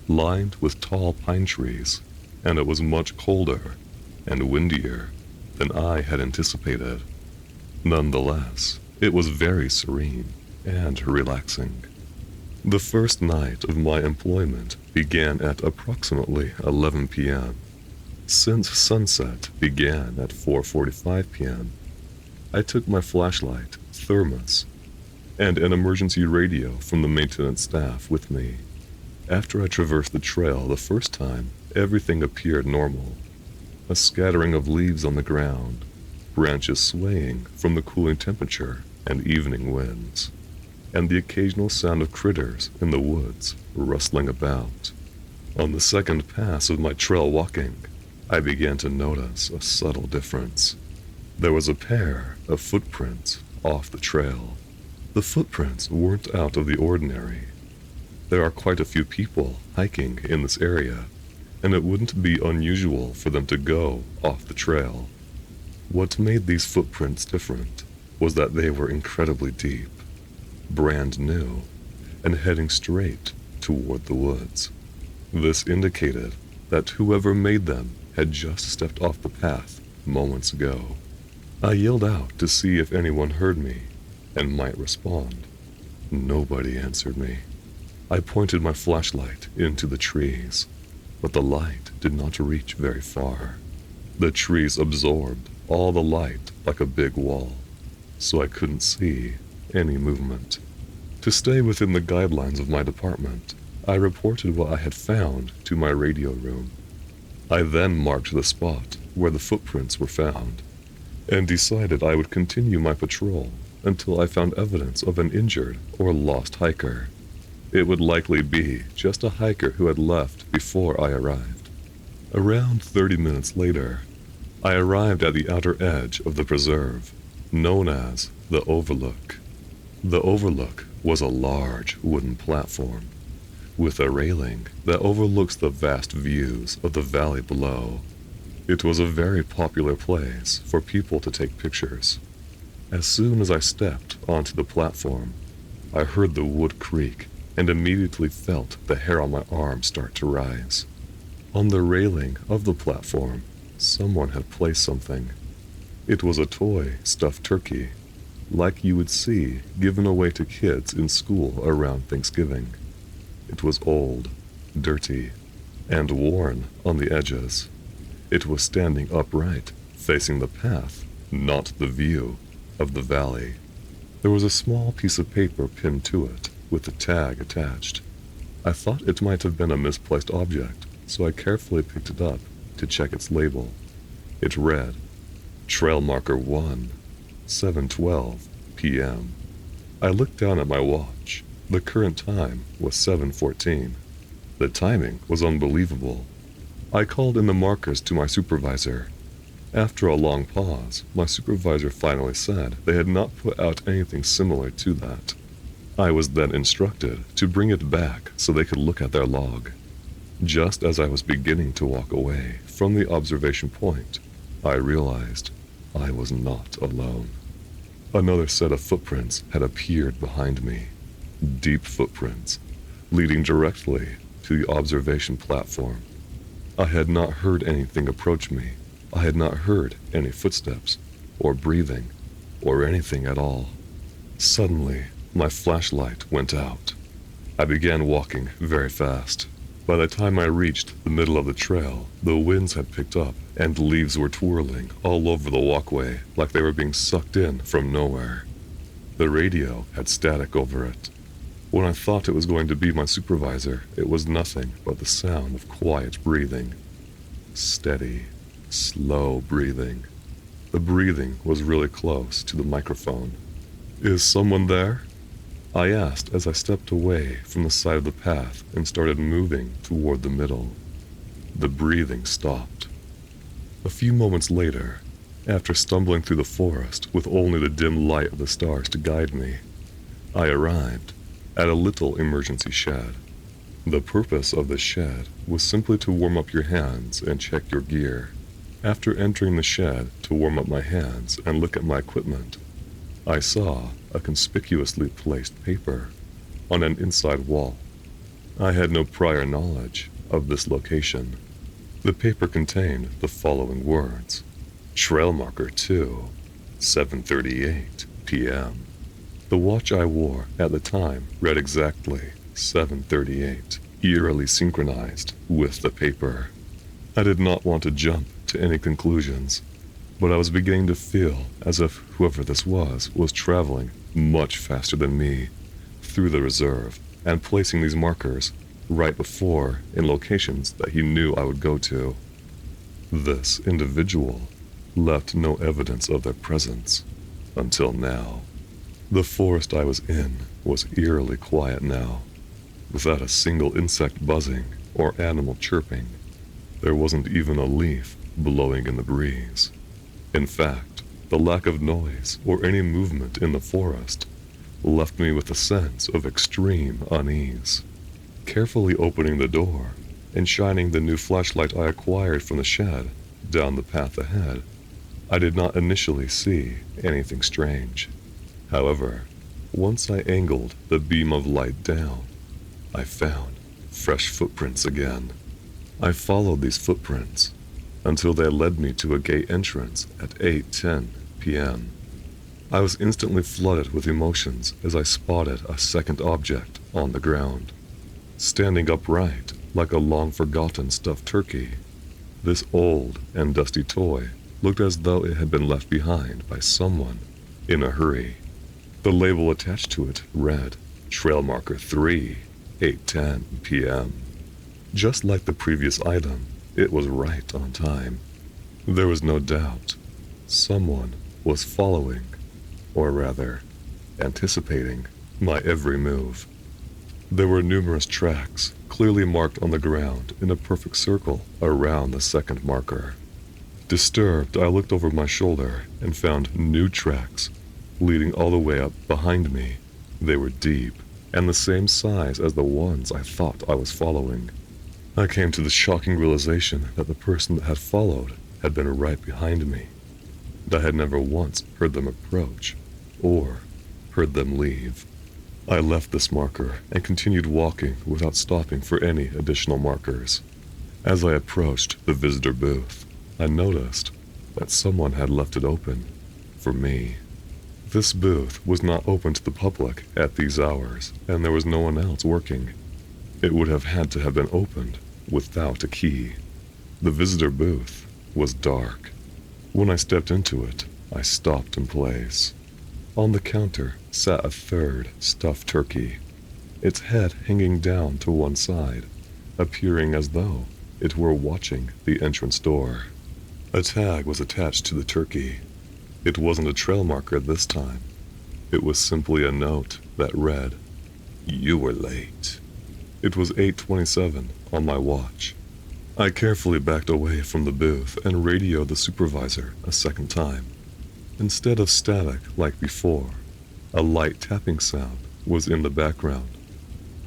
lined with tall pine trees, and it was much colder and windier than I had anticipated. Nonetheless, it was very serene and relaxing. The first night of my employment began at approximately 11 p.m. Since sunset began at 4:45 p.m., I took my flashlight, thermos, and an emergency radio from the maintenance staff with me. After I traversed the trail the first time, everything appeared normal. A scattering of leaves on the ground, branches swaying from the cooling temperature and evening winds, and the occasional sound of critters in the woods rustling about. On the second pass of my trail walking, I began to notice a subtle difference. There was a pair of footprints off the trail. The footprints weren't out of the ordinary. There are quite a few people hiking in this area, and it wouldn't be unusual for them to go off the trail. What made these footprints different was that they were incredibly deep, brand new, and heading straight toward the woods. This indicated that whoever made them had just stepped off the path moments ago. I yelled out to see if anyone heard me and might respond. Nobody answered me. I pointed my flashlight into the trees, but the light did not reach very far. The trees absorbed all the light like a big wall, so I couldn't see any movement. To stay within the guidelines of my department, I reported what I had found to my radio room. I then marked the spot where the footprints were found, and decided I would continue my patrol until I found evidence of an injured or lost hiker. It would likely be just a hiker who had left before I arrived. Around 30 minutes later, I arrived at the outer edge of the preserve, known as the Overlook. The Overlook was a large wooden platform with a railing that overlooks the vast views of the valley below. It was a very popular place for people to take pictures. As soon as I stepped onto the platform, I heard the wood creak and immediately felt the hair on my arm start to rise. On the railing of the platform, someone had placed something. It was a toy stuffed turkey, like you would see given away to kids in school around Thanksgiving. It was old, dirty, and worn on the edges. It was standing upright, facing the path, not the view of the valley. There was a small piece of paper pinned to it, with a tag attached. I thought it might have been a misplaced object, so I carefully picked it up to check its label. It read, Trail Marker 1, 7:12 p.m. I looked down at my watch. The current time was 7:14. The timing was unbelievable. I called in the markers to my supervisor. After a long pause, my supervisor finally said they had not put out anything similar to that. I was then instructed to bring it back so they could look at their log. Just as I was beginning to walk away from the observation point, I realized I was not alone. Another set of footprints had appeared behind me. Deep footprints, leading directly to the observation platform. I had not heard anything approach me. I had not heard any footsteps, or breathing, or anything at all. Suddenly, my flashlight went out. I began walking very fast. By the time I reached the middle of the trail, the winds had picked up and leaves were twirling all over the walkway like they were being sucked in from nowhere. The radio had static over it. When I thought it was going to be my supervisor, it was nothing but the sound of quiet breathing. Steady, slow breathing. The breathing was really close to the microphone. "Is someone there?" I asked as I stepped away from the side of the path and started moving toward the middle. The breathing stopped. A few moments later, after stumbling through the forest with only the dim light of the stars to guide me, I arrived at a little emergency shed. The purpose of this shed was simply to warm up your hands and check your gear. After entering the shed to warm up my hands and look at my equipment, I saw a conspicuously placed paper on an inside wall. I had no prior knowledge of this location. The paper contained the following words: Trail marker 2, 7:38 p.m. The watch I wore at the time read exactly 7:38, eerily synchronized with the paper. I did not want to jump to any conclusions, but I was beginning to feel as if whoever this was traveling much faster than me through the reserve and placing these markers right before in locations that he knew I would go to. This individual left no evidence of their presence until now. The forest I was in was eerily quiet now, without a single insect buzzing or animal chirping. There wasn't even a leaf blowing in the breeze. In fact, the lack of noise or any movement in the forest left me with a sense of extreme unease. Carefully opening the door and shining the new flashlight I acquired from the shed down the path ahead, I did not initially see anything strange. However, once I angled the beam of light down, I found fresh footprints again. I followed these footprints until they led me to a gate entrance at 8:10 p.m. I was instantly flooded with emotions as I spotted a second object on the ground. Standing upright like a long-forgotten stuffed turkey, this old and dusty toy looked as though it had been left behind by someone in a hurry. The label attached to it read, Trail marker 3, 8:10 p.m. Just like the previous item, it was right on time. There was no doubt. Someone was following, or rather, anticipating my every move. There were numerous tracks, clearly marked on the ground in a perfect circle around the second marker. Disturbed, I looked over my shoulder and found new tracks, leading all the way up behind me. They were deep, and the same size as the ones I thought I was following. I came to the shocking realization that the person that had followed had been right behind me, and I had never once heard them approach, or heard them leave. I left this marker and continued walking without stopping for any additional markers. As I approached the visitor booth, I noticed that someone had left it open for me. This booth was not open to the public at these hours, and there was no one else working. It would have had to have been opened without a key. The visitor booth was dark. When I stepped into it, I stopped in place. On the counter sat a third stuffed turkey, its head hanging down to one side, appearing as though it were watching the entrance door. A tag was attached to the turkey. It wasn't a trail marker this time. It was simply a note that read, "You were late." It was 8:27 on my watch. I carefully backed away from the booth and radioed the supervisor a second time. Instead of static like before, a light tapping sound was in the background,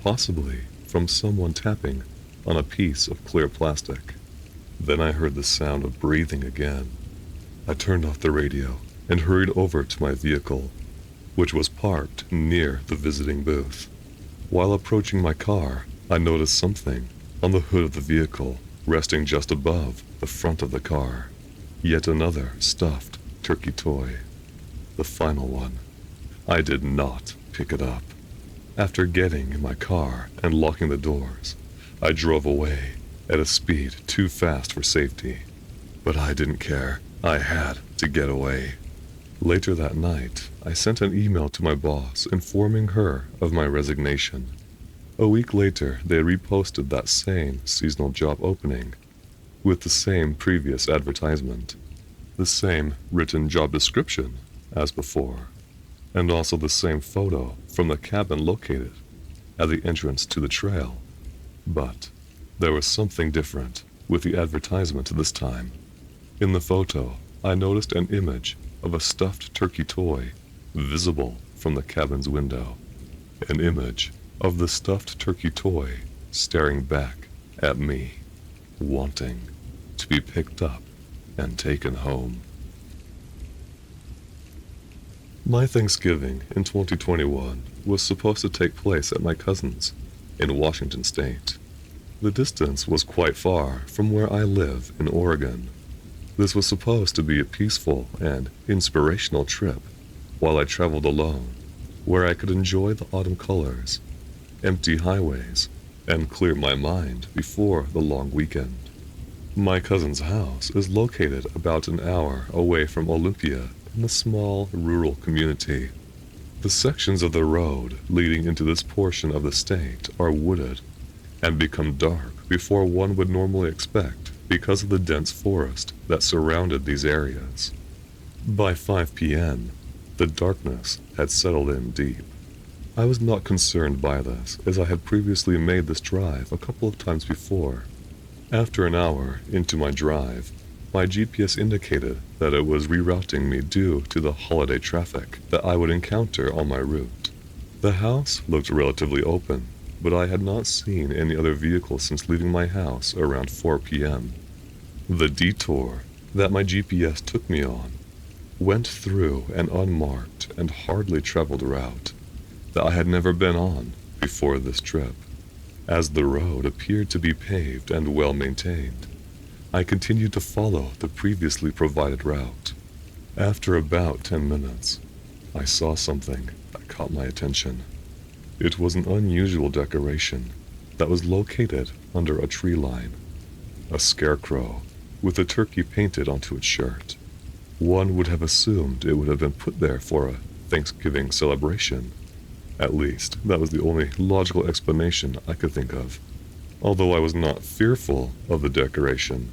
possibly from someone tapping on a piece of clear plastic. Then I heard the sound of breathing again. I turned off the radio and hurried over to my vehicle, which was parked near the visiting booth. While approaching my car, I noticed something on the hood of the vehicle, resting just above the front of the car. Yet another stuffed turkey toy. The final one. I did not pick it up. After getting in my car and locking the doors, I drove away at a speed too fast for safety. But I didn't care. I had to get away. Later that night, I sent an email to my boss informing her of my resignation. A week later, they reposted that same seasonal job opening with the same previous advertisement, the same written job description as before, and also the same photo from the cabin located at the entrance to the trail. But there was something different with the advertisement this time. In the photo, I noticed an image of a stuffed turkey toy visible from the cabin's window. An image of the stuffed turkey toy staring back at me, wanting to be picked up and taken home. My Thanksgiving in 2021 was supposed to take place at my cousin's in Washington State. The distance was quite far from where I live in Oregon. This was supposed to be a peaceful and inspirational trip while I traveled alone, where I could enjoy the autumn colors, empty highways, and clear my mind before the long weekend. My cousin's house is located about an hour away from Olympia in a small rural community. The sections of the road leading into this portion of the state are wooded and become dark before one would normally expect because of the dense forest that surrounded these areas. By 5 p.m., the darkness had settled in deep. I was not concerned by this, as I had previously made this drive a couple of times before. After an hour into my drive, my GPS indicated that it was rerouting me due to the holiday traffic that I would encounter on my route. The house looked relatively open, but I had not seen any other vehicles since leaving my house around 4 p.m. The detour that my GPS took me on went through an unmarked and hardly traveled route that I had never been on before this trip. As the road appeared to be paved and well maintained, I continued to follow the previously provided route. After about 10 minutes, I saw something that caught my attention. It was an unusual decoration that was located under a tree line. A scarecrow with a turkey painted onto its shirt. One would have assumed it would have been put there for a Thanksgiving celebration. At least, that was the only logical explanation I could think of. Although I was not fearful of the decoration,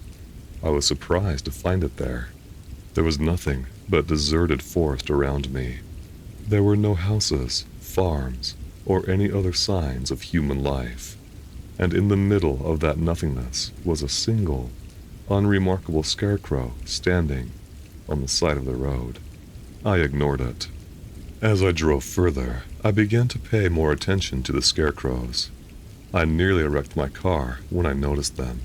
I was surprised to find it there. There was nothing but deserted forest around me. There were no houses, farms, or any other signs of human life. And in the middle of that nothingness was a single, unremarkable scarecrow standing on the side of the road. I ignored it. As I drove further, I began to pay more attention to the scarecrows. I nearly wrecked my car when I noticed them.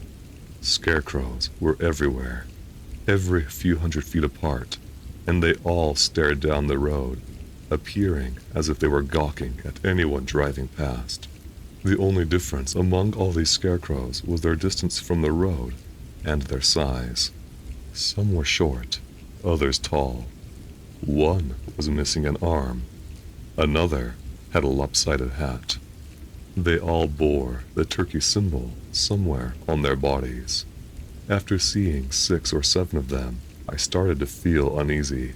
Scarecrows were everywhere, every few hundred feet apart, and they all stared down the road, appearing as if they were gawking at anyone driving past. The only difference among all these scarecrows was their distance from the road and their size. Some were short, others tall. One was missing an arm. Another had a lopsided hat. They all bore the turkey symbol somewhere on their bodies. After seeing 6 or 7 of them, I started to feel uneasy.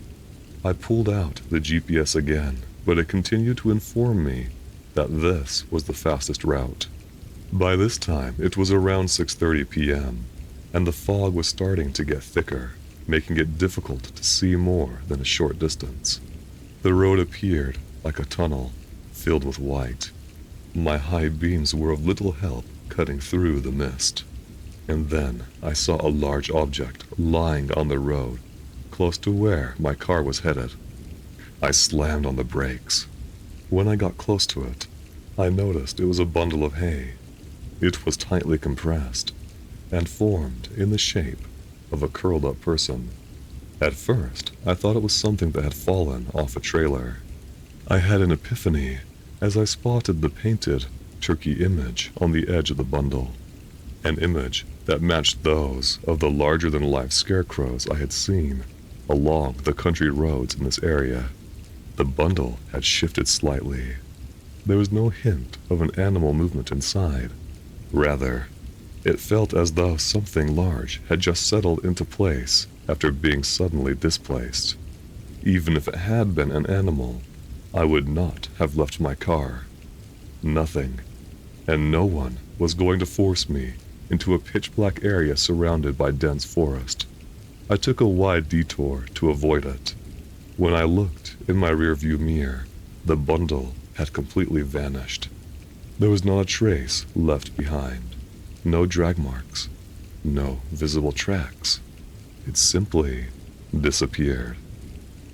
I pulled out the GPS again, but it continued to inform me that this was the fastest route. By this time, it was around 6:30 p.m., and the fog was starting to get thicker, making it difficult to see more than a short distance. The road appeared like a tunnel, filled with white. My high beams were of little help cutting through the mist. And then I saw a large object lying on the road, close to where my car was headed. I slammed on the brakes. When I got close to it, I noticed it was a bundle of hay. It was tightly compressed and formed in the shape of a curled-up person. At first, I thought it was something that had fallen off a trailer. I had an epiphany as I spotted the painted turkey image on the edge of the bundle, an image that matched those of the larger-than-life scarecrows I had seen along the country roads in this area. The bundle had shifted slightly. There was no hint of an animal movement inside. Rather, it felt as though something large had just settled into place after being suddenly displaced. Even if it had been an animal, I would not have left my car. Nothing, and no one was going to force me into a pitch-black area surrounded by dense forest. I took a wide detour to avoid it. When I looked in my rearview mirror, the bundle had completely vanished. There was not a trace left behind. No drag marks. No visible tracks. It simply disappeared.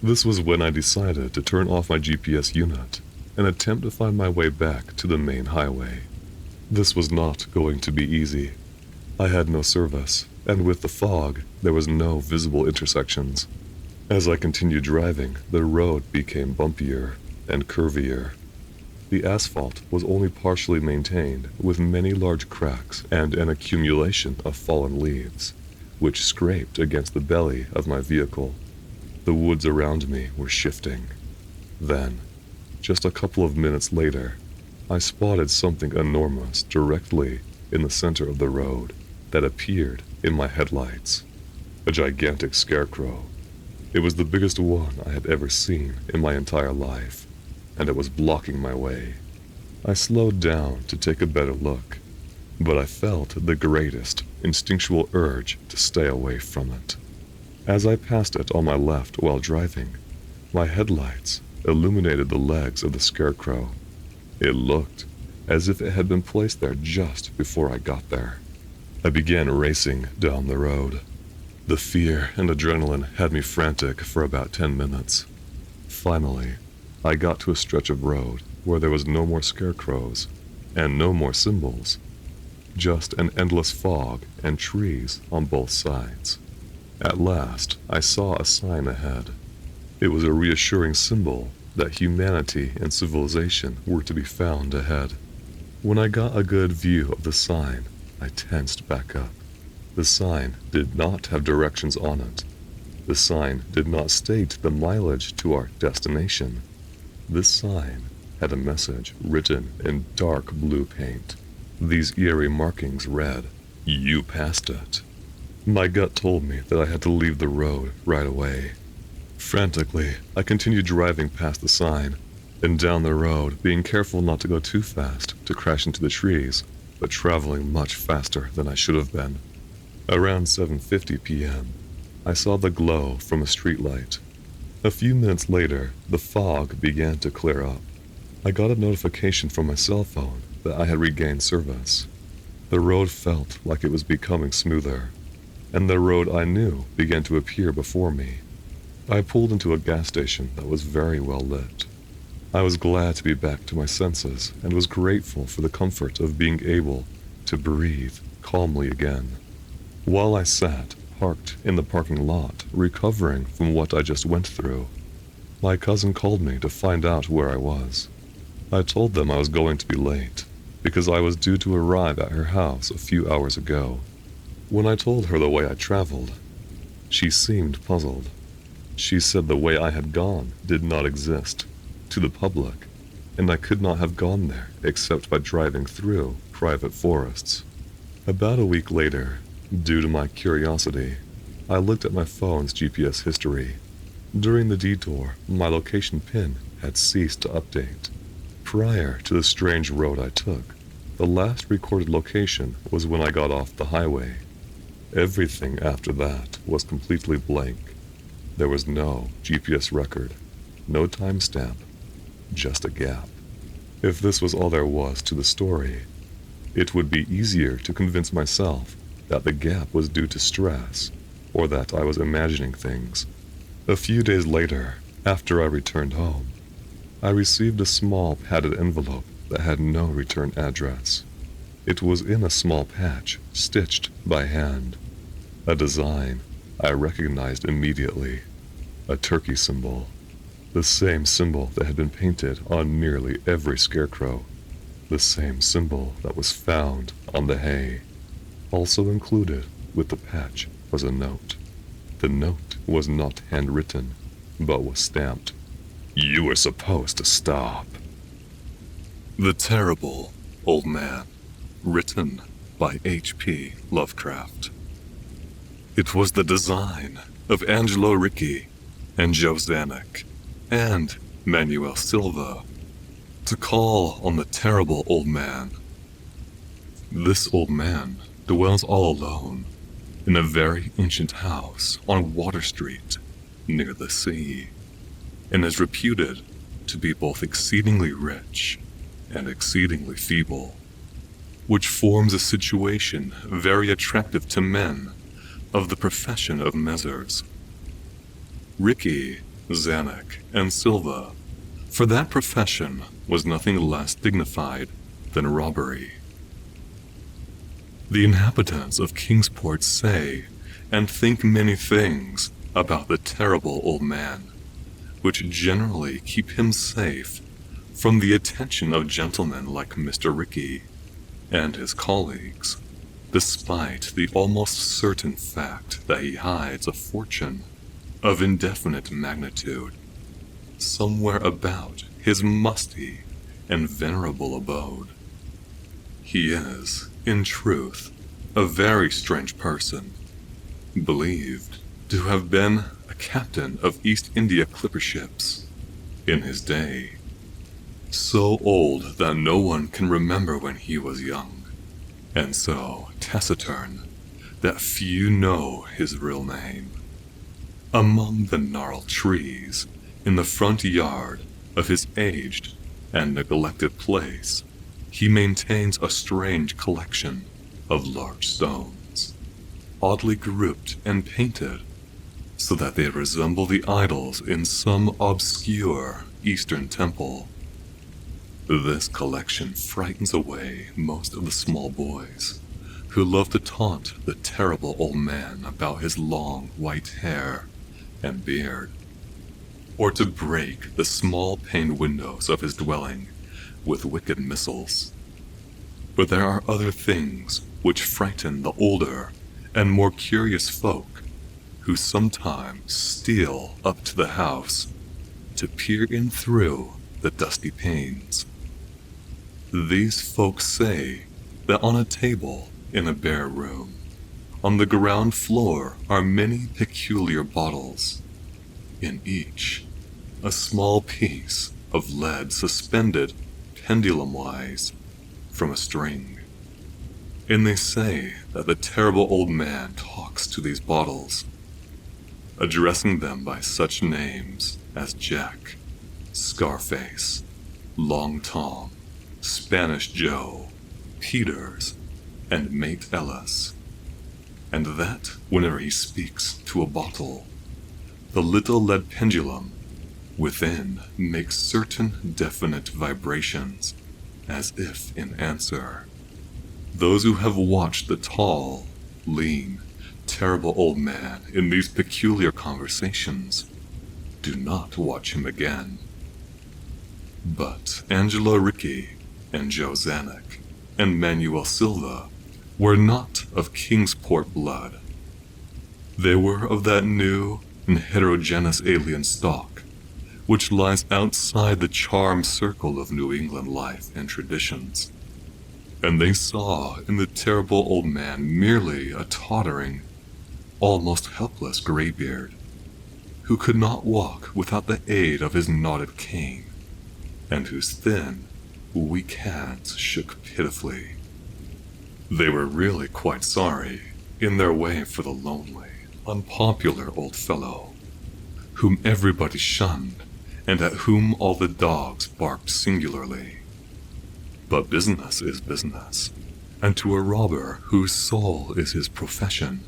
This was when I decided to turn off my GPS unit and attempt to find my way back to the main highway. This was not going to be easy. I had no service, and with the fog, there was no visible intersections. As I continued driving, the road became bumpier and curvier. The asphalt was only partially maintained, with many large cracks and an accumulation of fallen leaves, which scraped against the belly of my vehicle. The woods around me were shifting. Then, just a couple of minutes later, I spotted something enormous directly in the center of the road that appeared in my headlights. A gigantic scarecrow. It was the biggest one I had ever seen in my entire life, and it was blocking my way. I slowed down to take a better look, but I felt the greatest instinctual urge to stay away from it. As I passed it on my left while driving, my headlights illuminated the legs of the scarecrow. It looked as if it had been placed there just before I got there. I began racing down the road. The fear and adrenaline had me frantic for about 10 minutes. Finally, I got to a stretch of road where there was no more scarecrows and no more symbols, just an endless fog and trees on both sides. At last, I saw a sign ahead. It was a reassuring symbol that humanity and civilization were to be found ahead. When I got a good view of the sign, I tensed back up. The sign did not have directions on it. The sign did not state the mileage to our destination. This sign had a message written in dark blue paint. These eerie markings read, "You passed it." My gut told me that I had to leave the road right away. Frantically, I continued driving past the sign and down the road, being careful not to go too fast to crash into the trees, but traveling much faster than I should have been. Around 7:50 p.m., I saw the glow from a streetlight. A few minutes later, the fog began to clear up. I got a notification from my cell phone that I had regained service. The road felt like it was becoming smoother, and the road I knew began to appear before me. I pulled into a gas station that was very well lit. I was glad to be back to my senses and was grateful for the comfort of being able to breathe calmly again. While I sat, parked in the parking lot, recovering from what I just went through, my cousin called me to find out where I was. I told them I was going to be late, because I was due to arrive at her house a few hours ago. When I told her the way I traveled, she seemed puzzled. She said the way I had gone did not exist to the public, and I could not have gone there except by driving through private forests. About a week later, due to my curiosity, I looked at my phone's GPS history. During the detour, my location pin had ceased to update. Prior to the strange road I took, the last recorded location was when I got off the highway. Everything after that was completely blank. There was no GPS record, no timestamp, just a gap. If this was all there was to the story, it would be easier to convince myself that the gap was due to stress, or that I was imagining things. A few days later, after I returned home, I received a small padded envelope that had no return address. It was in a small patch, stitched by hand. A design I recognized immediately a turkey symbol, the same symbol that had been painted on nearly every scarecrow, the same symbol that was found on the hay. Also included with the patch was a note. The note was not handwritten, but was stamped. "You were supposed to stop." The Terrible Old Man, written by H.P. Lovecraft. It was the design of Angelo Ricci and Joe Zanuck and Manuel Silva to call on the terrible old man. This old man dwells all alone in a very ancient house on Water Street near the sea, and is reputed to be both exceedingly rich and exceedingly feeble, which forms a situation very attractive to men of the profession of Mezzers. Ricci, Zanuck, and Silva, for that profession was nothing less dignified than robbery. The inhabitants of Kingsport say and think many things about the terrible old man, which generally keep him safe from the attention of gentlemen like Mr. Ricci and his colleagues, despite the almost certain fact that he hides a fortune of indefinite magnitude somewhere about his musty and venerable abode. He is, in truth, a very strange person, believed to have been a captain of East India clipper ships in his day, so old that no one can remember when he was young, and so taciturn that few know his real name. Among the gnarled trees in the front yard of his aged and neglected place, he maintains a strange collection of large stones, oddly grouped and painted so that they resemble the idols in some obscure Eastern temple. This collection frightens away most of the small boys who love to taunt the terrible old man about his long white hair and beard, or to break the small paned windows of his dwelling with wicked missiles. But there are other things which frighten the older and more curious folk who sometimes steal up to the house to peer in through the dusty panes. These folks say that on a table in a bare room, on the ground floor are many peculiar bottles, in each a small piece of lead suspended pendulum-wise from a string. And they say that the terrible old man talks to these bottles, addressing them by such names as Jack, Scarface, Long Tom, Spanish Joe, Peters, and Mate Ellis, and that whenever he speaks to a bottle, the little lead pendulum within makes certain definite vibrations as if in answer. Those who have watched the tall, lean, terrible old man in these peculiar conversations do not watch him again. But Angelo Ricci and Joe Zanuck and Manuel Silva were not of Kingsport blood. They were of that new and heterogeneous alien stock which lies outside the charmed circle of New England life and traditions, and they saw in the terrible old man merely a tottering, almost helpless graybeard, who could not walk without the aid of his knotted cane, and whose thin, weak hands shook pitifully. They were really quite sorry, in their way, for the lonely, unpopular old fellow, whom everybody shunned, and at whom all the dogs barked singularly. But business is business, and to a robber whose soul is his profession,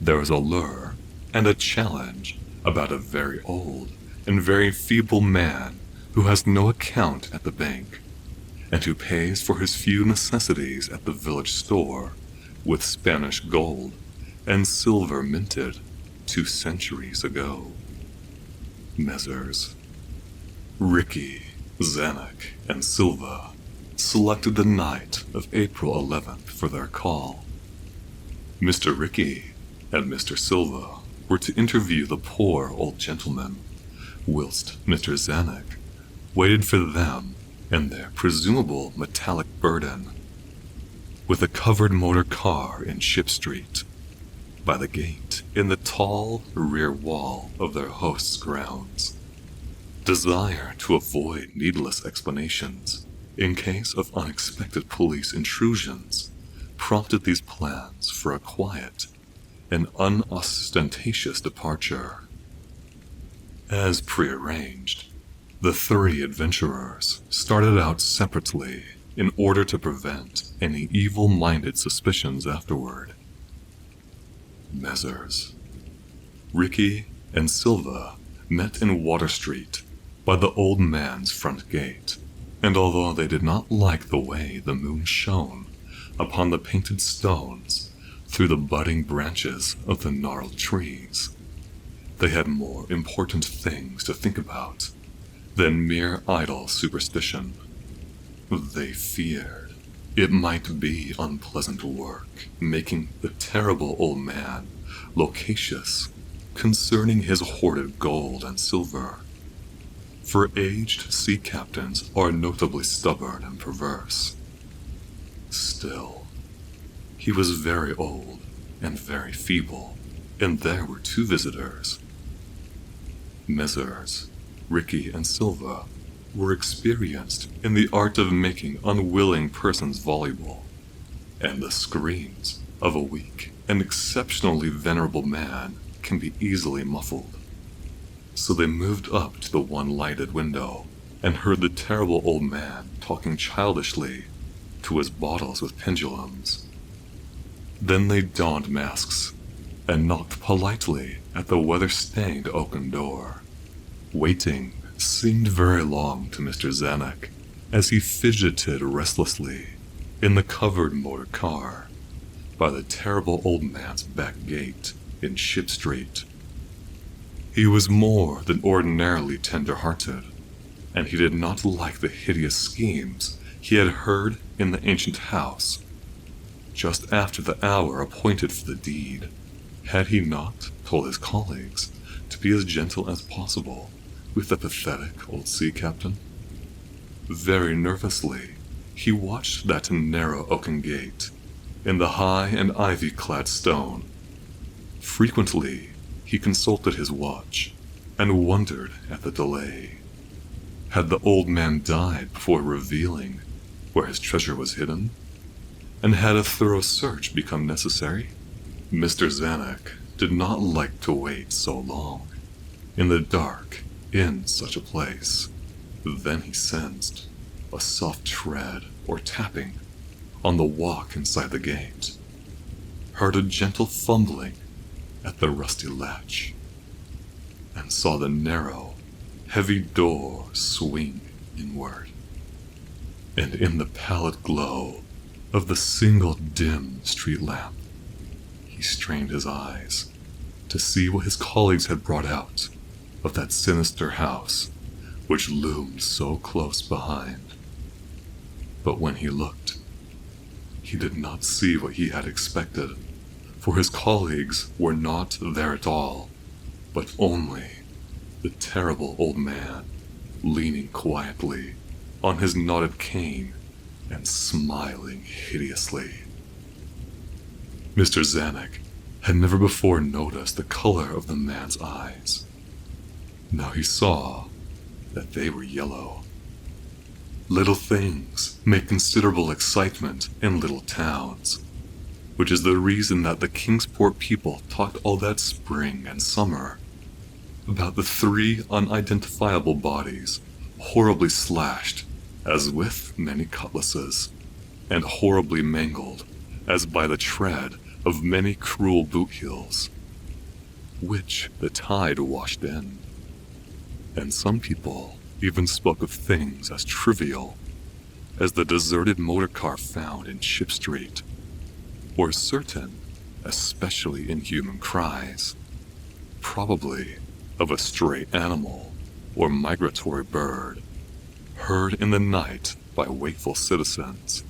there is a lure and a challenge about a very old and very feeble man who has no account at the bank, and who pays for his few necessities at the village store with Spanish gold and silver minted 2 centuries ago. Messrs. Ricky, Zanuck, and Silva selected the night of April 11th for their call. Mr. Ricky and Mr. Silva were to interview the poor old gentleman, whilst Mr. Zanuck waited for them and their presumable metallic burden with a covered motor car in Ship Street, by the gate in the tall rear wall of their host's grounds. Desire to avoid needless explanations in case of unexpected police intrusions prompted these plans for a quiet and unostentatious departure. As prearranged, the 3 adventurers started out separately in order to prevent any evil-minded suspicions afterward. Messrs. Ricky and Silva met in Water Street by the old man's front gate, and although they did not like the way the moon shone upon the painted stones through the budding branches of the gnarled trees, they had more important things to think about than mere idle superstition. They feared it might be unpleasant work making the terrible old man loquacious concerning his hoarded gold and silver, for aged sea captains are notably stubborn and perverse. Still, he was very old and very feeble, and there were 2 visitors. Messrs. Ricky and Silva were experienced in the art of making unwilling persons voluble, and the screams of a weak and exceptionally venerable man can be easily muffled. So they moved up to the one lighted window and heard the terrible old man talking childishly to his bottles with pendulums. Then they donned masks and knocked politely at the weather-stained oaken door. Waiting seemed very long to Mr. Zanuck as he fidgeted restlessly in the covered motor car by the terrible old man's back gate in Ship Street. He was more than ordinarily tender-hearted, and he did not like the hideous schemes he had heard in the ancient house just after the hour appointed for the deed. Had he not told his colleagues to be as gentle as possible with the pathetic old sea captain? Very nervously, he watched that narrow oaken gate in the high and ivy-clad stone. Frequently, he consulted his watch and wondered at the delay. Had the old man died before revealing where his treasure was hidden? And had a thorough search become necessary? Mr. Zanuck did not like to wait so long in the dark in such a place. Then he sensed a soft tread or tapping on the walk inside the gate, heard a gentle fumbling at the rusty latch, and saw the narrow, heavy door swing inward. And in the pallid glow of the single dim street lamp, he strained his eyes to see what his colleagues had brought out of that sinister house which loomed so close behind. But when he looked, he did not see what he had expected, for his colleagues were not there at all, but only the terrible old man leaning quietly on his knotted cane and smiling hideously. Mr. Zanuck had never before noticed the color of the man's eyes. Now he saw that they were yellow. Little things make considerable excitement in little towns, which is the reason that the Kingsport people talked all that spring and summer about the 3 unidentifiable bodies horribly slashed as with many cutlasses, and horribly mangled as by the tread of many cruel boot heels, which the tide washed in. And some people even spoke of things as trivial as the deserted motor car found in Ship Street, or certain especially inhuman cries. probably of a stray animal or migratory bird, heard in the night by wakeful citizens.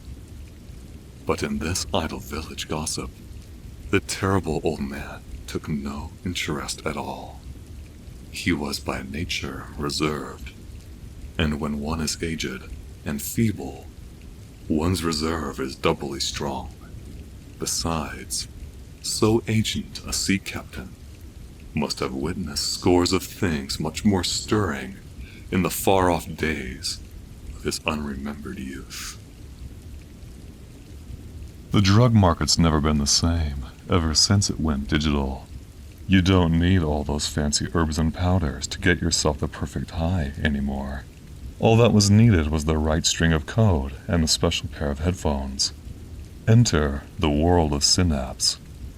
But in this idle village gossip, the terrible old man took no interest at all. He was by nature reserved, and when one is aged and feeble, one's reserve is doubly strong. Besides, so ancient a sea captain must have witnessed scores of things much more stirring in the far-off days of his unremembered youth. The drug market's never been the same ever since it went digital. You don't need all those fancy herbs and powders to get yourself the perfect high anymore. All that was needed was the right string of code and a special pair of headphones. Enter the world of Synapse,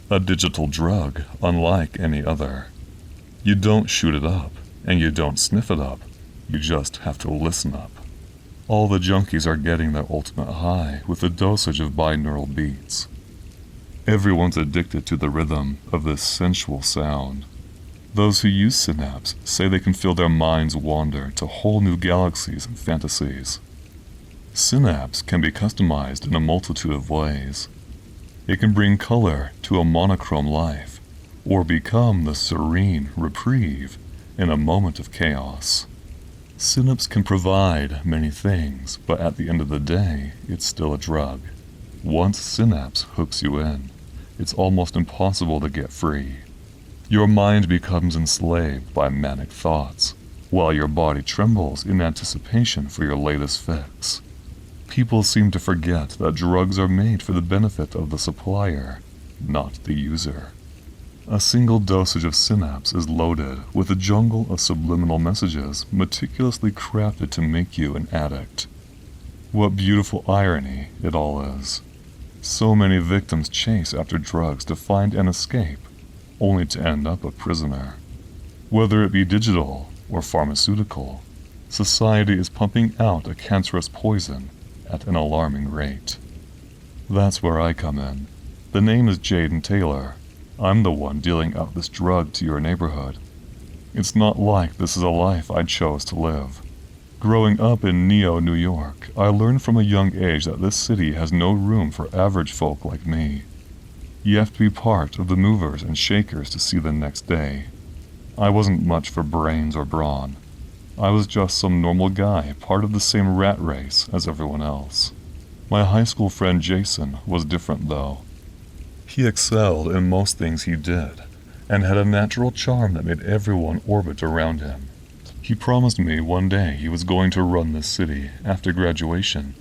a digital drug unlike any other. You don't shoot it up, and you don't sniff it up, you just have to listen up. All the junkies are getting their ultimate high with a dosage of binaural beats. Everyone's addicted to the rhythm of this sensual sound. Those who use Synapse say they can feel their minds wander to whole new galaxies and fantasies. Synapse can be customized in a multitude of ways. It can bring color to a monochrome life, or become the serene reprieve in a moment of chaos. Synapse can provide many things, but at the end of the day, it's still a drug. Once Synapse hooks you in, it's almost impossible to get free. Your mind becomes enslaved by manic thoughts, while your body trembles in anticipation for your latest fix. People seem to forget that drugs are made for the benefit of the supplier, not the user. A single dosage of Synapse is loaded with a jungle of subliminal messages meticulously crafted to make you an addict. What beautiful irony it all is. So many victims chase after drugs to find an escape, only to end up a prisoner. Whether it be digital or pharmaceutical, society is pumping out a cancerous poison at an alarming rate. That's where I come in. The name is Jaden Taylor. I'm the one dealing out this drug to your neighborhood. It's not like this is a life I chose to live. Growing up in Neo, New York, I learned from a young age that this city has no room for average folk like me. You have to be part of the movers and shakers to see the next day. I wasn't much for brains or brawn. I was just some normal guy, part of the same rat race as everyone else. My high school friend Jason was different though. He excelled in most things he did, and had a natural charm that made everyone orbit around him. He promised me one day he was going to run this city after graduation,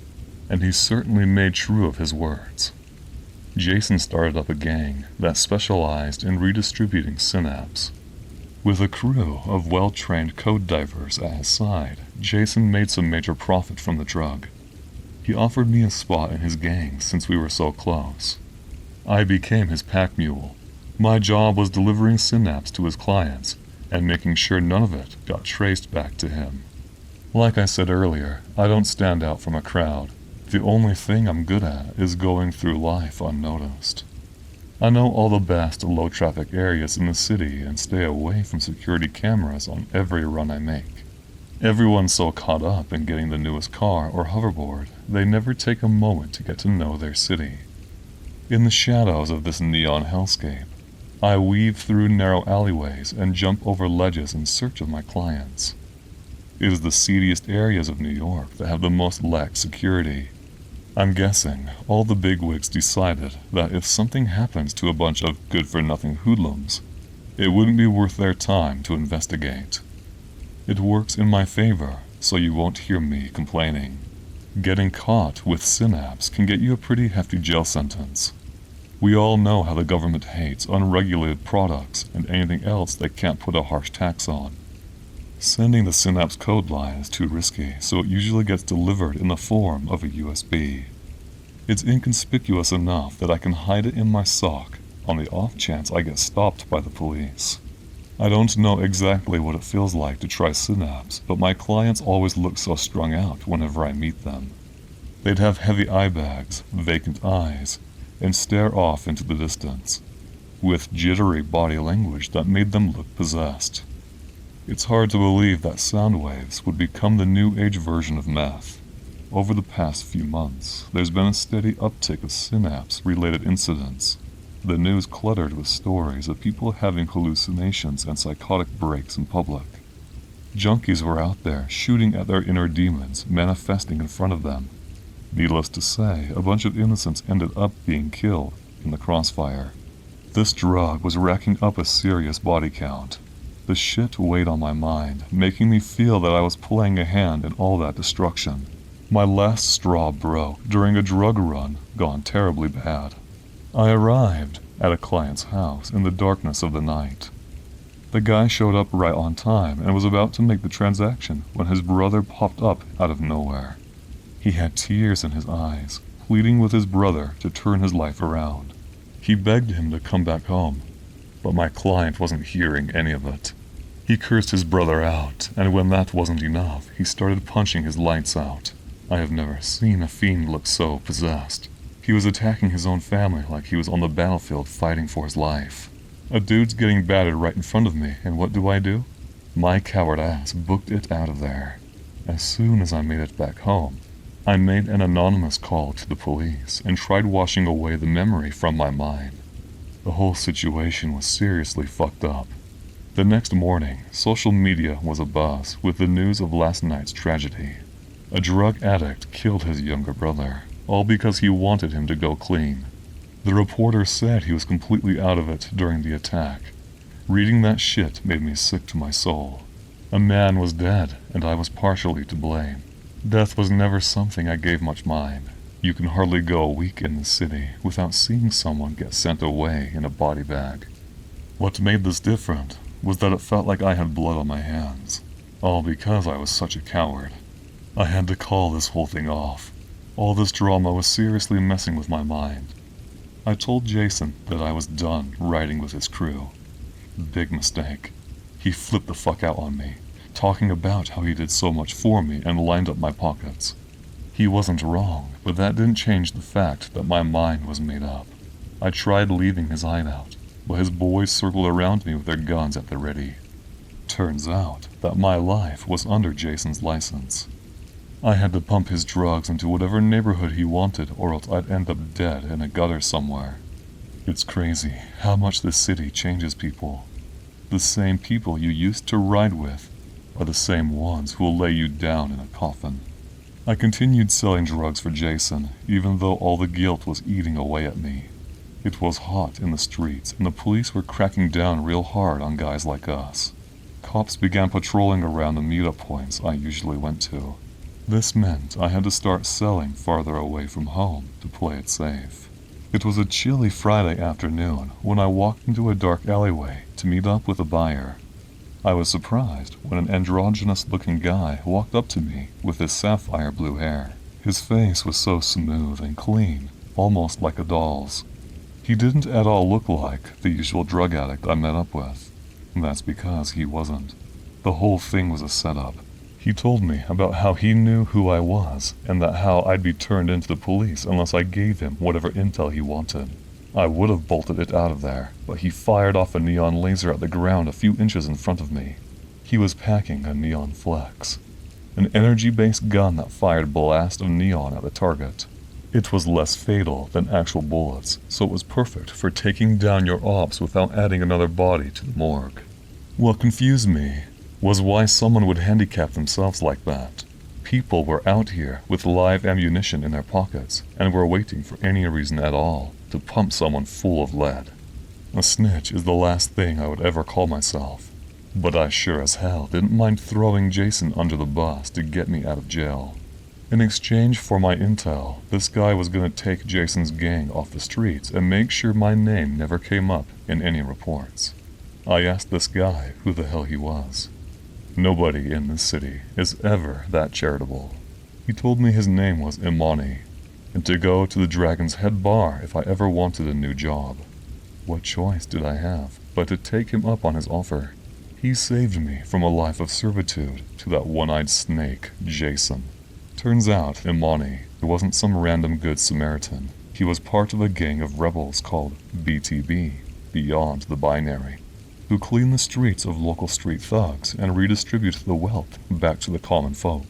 and he certainly made true of his words. Jason started up a gang that specialized in redistributing Synapse. With a crew of well-trained code divers at his side, Jason made some major profit from the drug. He offered me a spot in his gang since we were so close. I became his pack mule. My job was delivering Synapse to his clients and making sure none of it got traced back to him. Like I said earlier, I don't stand out from a crowd. The only thing I'm good at is going through life unnoticed. I know all the best low-traffic areas in the city and stay away from security cameras on every run I make. Everyone's so caught up in getting the newest car or hoverboard, they never take a moment to get to know their city. In the shadows of this neon hellscape, I weave through narrow alleyways and jump over ledges in search of my clients. It is the seediest areas of New York that have the most lax security. I'm guessing all the bigwigs decided that if something happens to a bunch of good-for-nothing hoodlums, it wouldn't be worth their time to investigate. It works in my favor, so you won't hear me complaining. Getting caught with Synapse can get you a pretty hefty jail sentence. We all know how the government hates unregulated products and anything else they can't put a harsh tax on. Sending the Synapse code line is too risky, so it usually gets delivered in the form of a USB. It's inconspicuous enough that I can hide it in my sock on the off chance I get stopped by the police. I don't know exactly what it feels like to try Synapse, but my clients always look so strung out whenever I meet them. They'd have heavy eye bags, vacant eyes, and stare off into the distance. with jittery body language that made them look possessed. It's hard to believe that sound waves would become the new age version of meth. Over the past few months, there's been a steady uptick of synapse-related incidents. The news cluttered with stories of people having hallucinations and psychotic breaks in public. Junkies were out there shooting at their inner demons, manifesting in front of them. Needless to say, a bunch of innocents ended up being killed in the crossfire. This drug was racking up a serious body count. The shit weighed on my mind, making me feel that I was playing a hand in all that destruction. My last straw broke during a drug run gone terribly bad. I arrived at a client's house in the darkness of the night. The guy showed up right on time and was about to make the transaction when his brother popped up out of nowhere. He had tears in his eyes, pleading with his brother to turn his life around. He begged him to come back home, but my client wasn't hearing any of it. He cursed his brother out, and when that wasn't enough, he started punching his lights out. I have never seen a fiend look so possessed. He was attacking his own family like he was on the battlefield fighting for his life. A dude's getting battered right in front of me, and what do? My coward ass booked it out of there. As soon as I made it back home, I made an anonymous call to the police and tried washing away the memory from my mind. The whole situation was seriously fucked up. The next morning, social media was abuzz with the news of last night's tragedy. A drug addict killed his younger brother, all because he wanted him to go clean. The reporter said he was completely out of it during the attack. Reading that shit made me sick to my soul. A man was dead, and I was partially to blame. Death was never something I gave much mind. You can hardly go a week in the city without seeing someone get sent away in a body bag. What made this different was that it felt like I had blood on my hands, all because I was such a coward. I had to call this whole thing off. All this drama was seriously messing with my mind. I told Jason that I was done riding with his crew. Big mistake. He flipped the fuck out on me, talking about how he did so much for me and lined up my pockets. He wasn't wrong, but that didn't change the fact that my mind was made up. I tried leaving his hideout, but his boys circled around me with their guns at the ready. Turns out that my life was under Jason's license. I had to pump his drugs into whatever neighborhood he wanted, or else I'd end up dead in a gutter somewhere. It's crazy how much this city changes people. The same people you used to ride with are the same ones who will lay you down in a coffin. I continued selling drugs for Jason, even though all the guilt was eating away at me. It was hot in the streets, and the police were cracking down real hard on guys like us. Cops began patrolling around the meetup points I usually went to. This meant I had to start selling farther away from home to play it safe. It was a chilly Friday afternoon when I walked into a dark alleyway to meet up with a buyer. I was surprised when an androgynous-looking guy walked up to me with his sapphire blue hair. His face was so smooth and clean, almost like a doll's. He didn't at all look like the usual drug addict I met up with. That's because he wasn't. The whole thing was a setup. He told me about how he knew who I was, and that how I'd be turned into the police unless I gave him whatever intel he wanted. I would have bolted it out of there, but he fired off a neon laser at the ground a few inches in front of me. He was packing a neon flex, an energy-based gun that fired a blast of neon at the target. It was less fatal than actual bullets, so it was perfect for taking down your ops without adding another body to the morgue. What confused me was why someone would handicap themselves like that. People were out here with live ammunition in their pockets and were waiting for any reason at all to pump someone full of lead. A snitch is the last thing I would ever call myself, but I sure as hell didn't mind throwing Jason under the bus to get me out of jail. In exchange for my intel, this guy was going to take Jason's gang off the streets and make sure my name never came up in any reports. I asked this guy who the hell he was. Nobody in this city is ever that charitable. He told me his name was Imani, and to go to the Dragon's Head bar if I ever wanted a new job. What choice did I have but to take him up on his offer? He saved me from a life of servitude to that one-eyed snake, Jason. Turns out Imani wasn't some random good Samaritan. He was part of a gang of rebels called BTB. beyond the binary, who clean the streets of local street thugs and redistribute the wealth back to the common folk.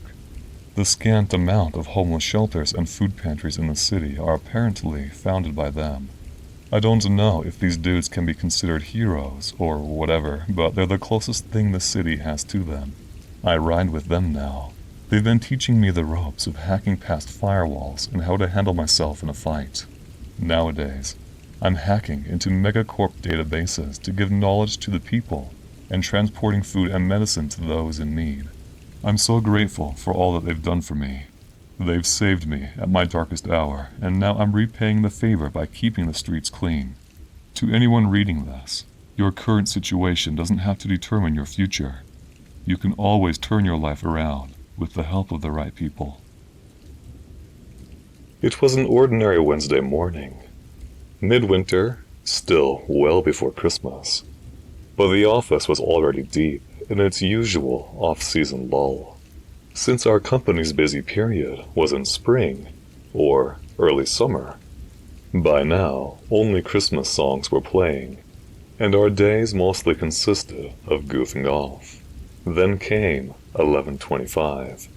The scant amount of homeless shelters and food pantries in the city are apparently founded by them. I don't know if these dudes can be considered heroes or whatever, but they're the closest thing the city has to them. I ride with them now. They've been teaching me the ropes of hacking past firewalls and how to handle myself in a fight. Nowadays, I'm hacking into megacorp databases to give knowledge to the people and transporting food and medicine to those in need. I'm so grateful for all that they've done for me. They've saved me at my darkest hour, and now I'm repaying the favor by keeping the streets clean. To anyone reading this, your current situation doesn't have to determine your future. You can always turn your life around with the help of the right people. It was an ordinary Wednesday morning. Midwinter, still well before Christmas. But the office was already deep in its usual off-season lull, since our company's busy period was in spring, or early summer. By now, only Christmas songs were playing, and our days mostly consisted of goofing off. Then came 11:25,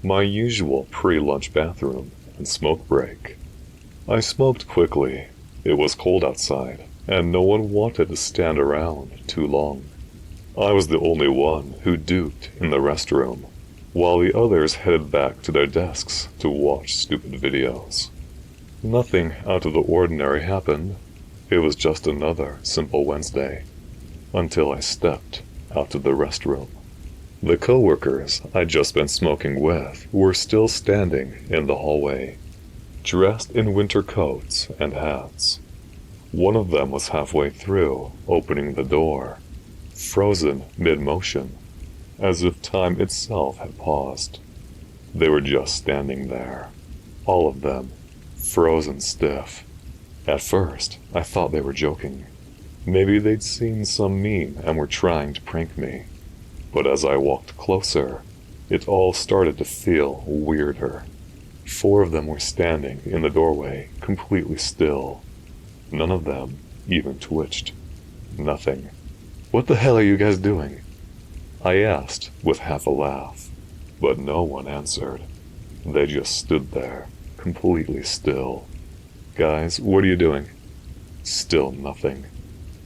my usual pre-lunch bathroom and smoke break. I smoked quickly. It was cold outside, and no one wanted to stand around too long. I was the only one who duked in the restroom, while the others headed back to their desks to watch stupid videos. Nothing out of the ordinary happened. It was just another simple Wednesday, until I stepped out of the restroom. The coworkers I'd just been smoking with were still standing in the hallway, dressed in winter coats and hats. One of them was halfway through opening the door, frozen mid-motion, as if time itself had paused. They were just standing there, all of them, frozen stiff. At first, I thought they were joking. Maybe they'd seen some meme and were trying to prank me. But as I walked closer, it all started to feel weirder. 4 of them were standing in the doorway, completely still. None of them even twitched. Nothing. "What the hell are you guys doing?" I asked with half a laugh, but no one answered. They just stood there, completely still. "Guys, what are you doing?" Still nothing.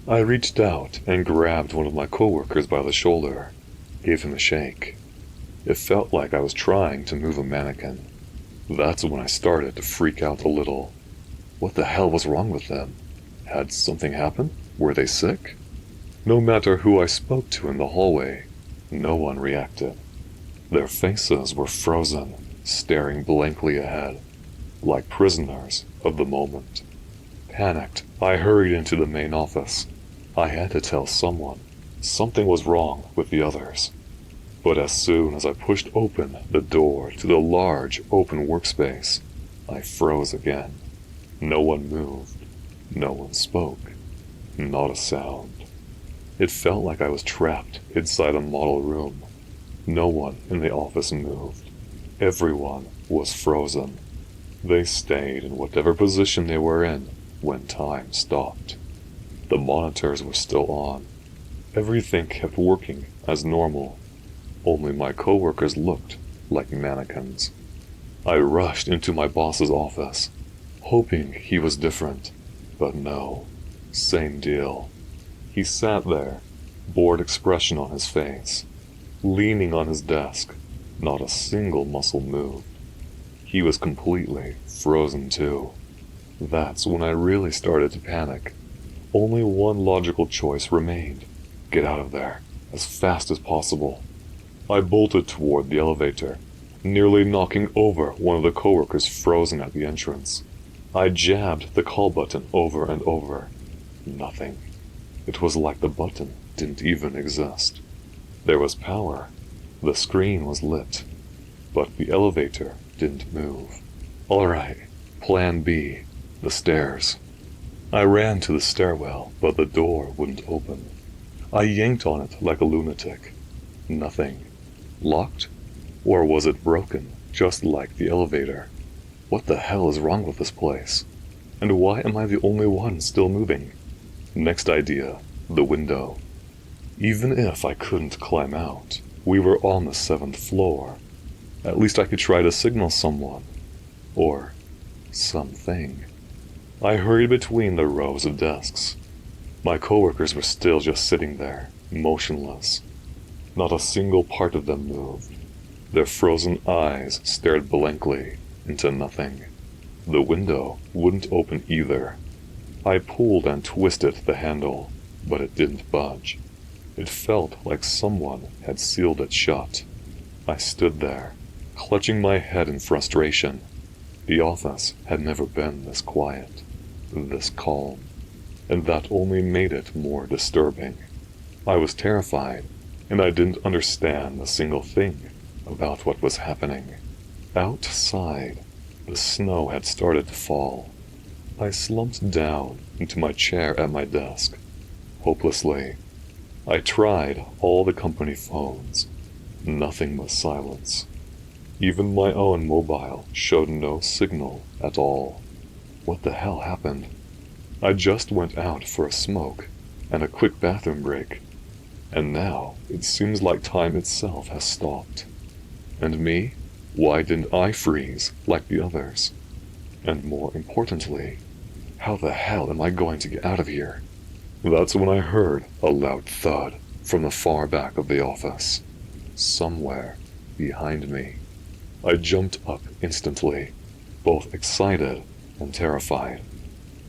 I reached out and grabbed one of my coworkers by the shoulder, gave him a shake. It felt like I was trying to move a mannequin. That's when I started to freak out a little. What the hell was wrong with them? Had something happened? Were they sick? No matter who I spoke to in the hallway, no one reacted. Their faces were frozen, staring blankly ahead, like prisoners of the moment. Panicked, I hurried into the main office. I had to tell someone. Something was wrong with the others. But as soon as I pushed open the door to the large open workspace, I froze again. No one moved. No one spoke. Not a sound. It felt like I was trapped inside a model room. No one in the office moved. Everyone was frozen. They stayed in whatever position they were in when time stopped. The monitors were still on. Everything kept working as normal. Only my coworkers looked like mannequins. I rushed into my boss's office, hoping he was different, but no, same deal. He sat there, bored expression on his face, leaning on his desk. Not a single muscle moved. He was completely frozen too. That's when I really started to panic. Only one logical choice remained. Get out of there, as fast as possible. I bolted toward the elevator, nearly knocking over one of the coworkers frozen at the entrance. I jabbed the call button over and over. Nothing. It was like the button didn't even exist. There was power. The screen was lit. But the elevator didn't move. All right, plan B, the stairs. I ran to the stairwell, but the door wouldn't open. I yanked on it like a lunatic. Nothing. Locked? Or was it broken, just like the elevator? What the hell is wrong with this place? And why am I the only one still moving? Next idea, the window. Even if I couldn't climb out, we were on the 7th floor. At least I could try to signal someone. Or something. I hurried between the rows of desks. My coworkers were still just sitting there, motionless. Not a single part of them moved. Their frozen eyes stared blankly into nothing. The window wouldn't open either. I pulled and twisted the handle, but it didn't budge. It felt like someone had sealed it shut. I stood there, clutching my head in frustration. The office had never been this quiet, this calm, and that only made it more disturbing. I was terrified, and I didn't understand a single thing about what was happening. Outside, the snow had started to fall. I slumped down into my chair at my desk, hopelessly. I tried all the company phones. Nothing but silence. Even my own mobile showed no signal at all. What the hell happened? I just went out for a smoke and a quick bathroom break, and now it seems like time itself has stopped. And me? Why didn't I freeze like the others? And more importantly, how the hell am I going to get out of here? That's when I heard a loud thud from the far back of the office, somewhere behind me. I jumped up instantly, both excited and terrified.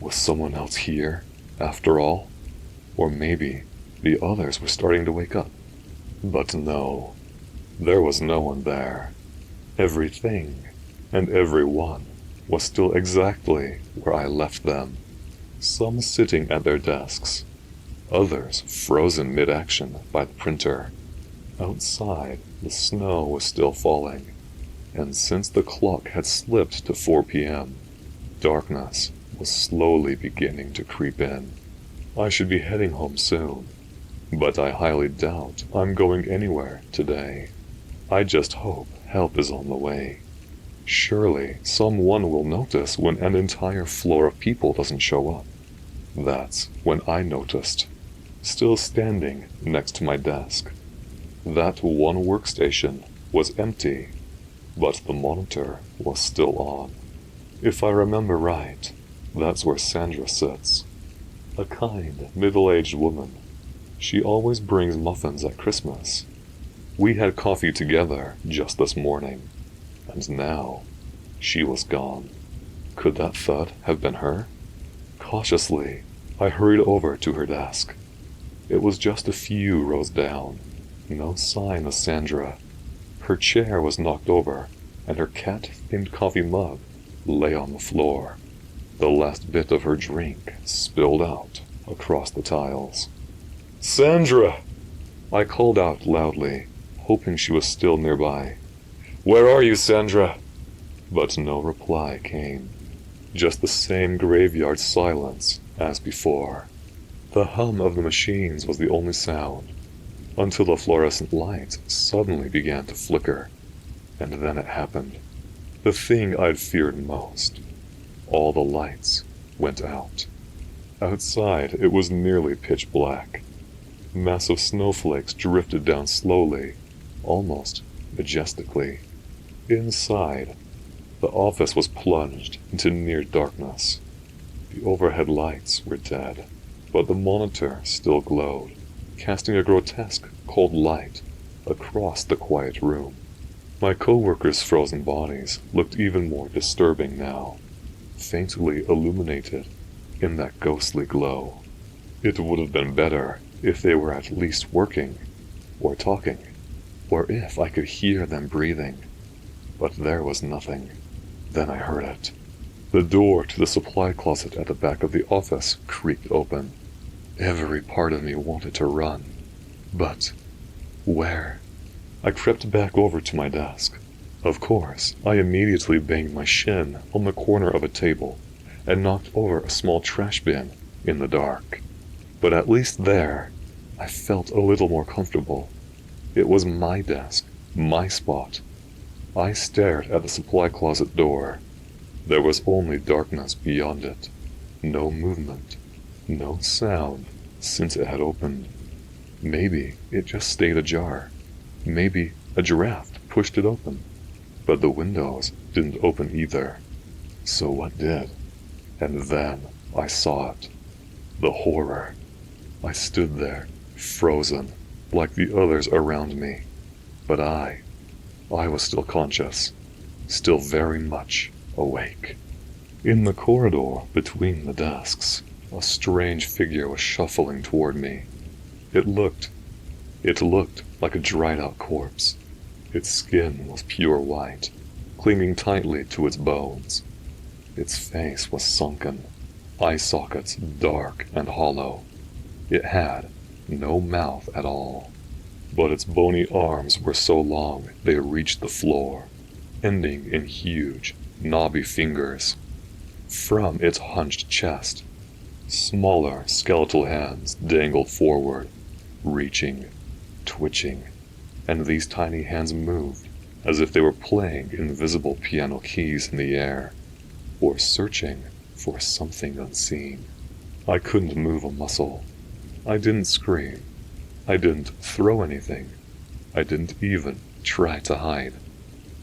Was someone else here, after all? Or maybe the others were starting to wake up. But no, there was no one there. Everything and everyone was still exactly where I left them. Some sitting at their desks, others frozen mid-action by the printer. Outside, the snow was still falling, and since the clock had slipped to 4 p.m., darkness was slowly beginning to creep in. I should be heading home soon, but I highly doubt I'm going anywhere today. I just hope help is on the way. Surely someone will notice when an entire floor of people doesn't show up. That's when I noticed, still standing next to my desk. That one workstation was empty, but the monitor was still on. If I remember right, that's where Sandra sits. A kind, middle-aged woman. She always brings muffins at Christmas. We had coffee together just this morning, and now she was gone. Could that thud have been her? Cautiously, I hurried over to her desk. It was just a few rows down. No sign of Sandra. Her chair was knocked over, and her cat-themed coffee mug lay on the floor. The last bit of her drink spilled out across the tiles. "Sandra!" I called out loudly, hoping she was still nearby. "Where are you, Sandra?" But no reply came. Just the same graveyard silence as before. The hum of the machines was the only sound, until the fluorescent lights suddenly began to flicker. And then it happened. The thing I'd feared most. All the lights went out. Outside, it was nearly pitch black. Massive snowflakes drifted down slowly, almost majestically. Inside, the office was plunged into near darkness. The overhead lights were dead, but the monitor still glowed, casting a grotesque, cold light across the quiet room. My co-workers' frozen bodies looked even more disturbing now, faintly illuminated in that ghostly glow. It would have been better if they were at least working, or talking, or if I could hear them breathing. But there was nothing. Then I heard it. The door to the supply closet at the back of the office creaked open. Every part of me wanted to run. But where? I crept back over to my desk. Of course, I immediately banged my shin on the corner of a table and knocked over a small trash bin in the dark. But at least there, I felt a little more comfortable. It was my desk, my spot. I stared at the supply closet door. There was only darkness beyond it. No movement. No sound since it had opened. Maybe it just stayed ajar. Maybe a draft pushed it open. But the windows didn't open either. So what did? And then I saw it. The horror. I stood there, frozen, like the others around me. But I was still conscious, still very much awake. In the corridor between the desks, a strange figure was shuffling toward me. It looked like a dried-out corpse. Its skin was pure white, clinging tightly to its bones. Its face was sunken, eye sockets dark and hollow. It had no mouth at all, but its bony arms were so long they reached the floor, ending in huge, knobby fingers. From its hunched chest, smaller skeletal hands dangled forward, reaching, twitching, and these tiny hands moved as if they were playing invisible piano keys in the air, or searching for something unseen. I couldn't move a muscle. I didn't scream. I didn't throw anything. I didn't even try to hide.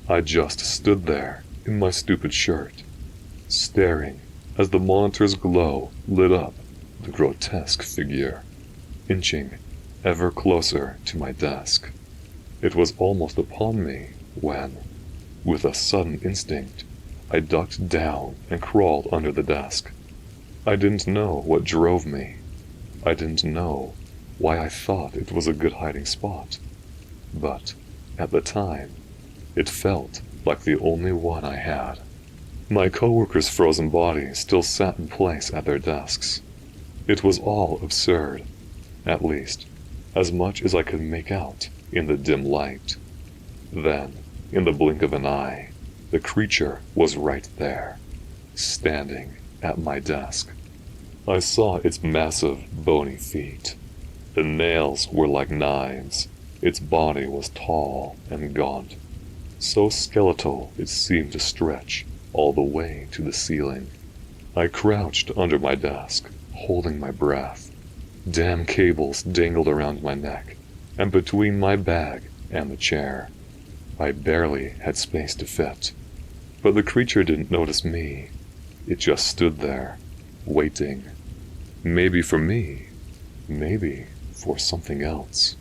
I just stood there in my stupid shirt, staring as the monitor's glow lit up the grotesque figure, inching ever closer to my desk. It was almost upon me when, with a sudden instinct, I ducked down and crawled under the desk. I didn't know what drove me. I didn't know why I thought it was a good hiding spot. But, at the time, it felt like the only one I had. My coworkers' frozen bodies still sat in place at their desks. It was all absurd, at least, as much as I could make out in the dim light. Then, in the blink of an eye, the creature was right there, standing at my desk. I saw its massive, bony feet. The nails were like knives. Its body was tall and gaunt, so skeletal it seemed to stretch all the way to the ceiling. I crouched under my desk, holding my breath. Damn cables dangled around my neck and between my bag and the chair. I barely had space to fit. But the creature didn't notice me. It just stood there, waiting. Maybe for me, maybe for something else.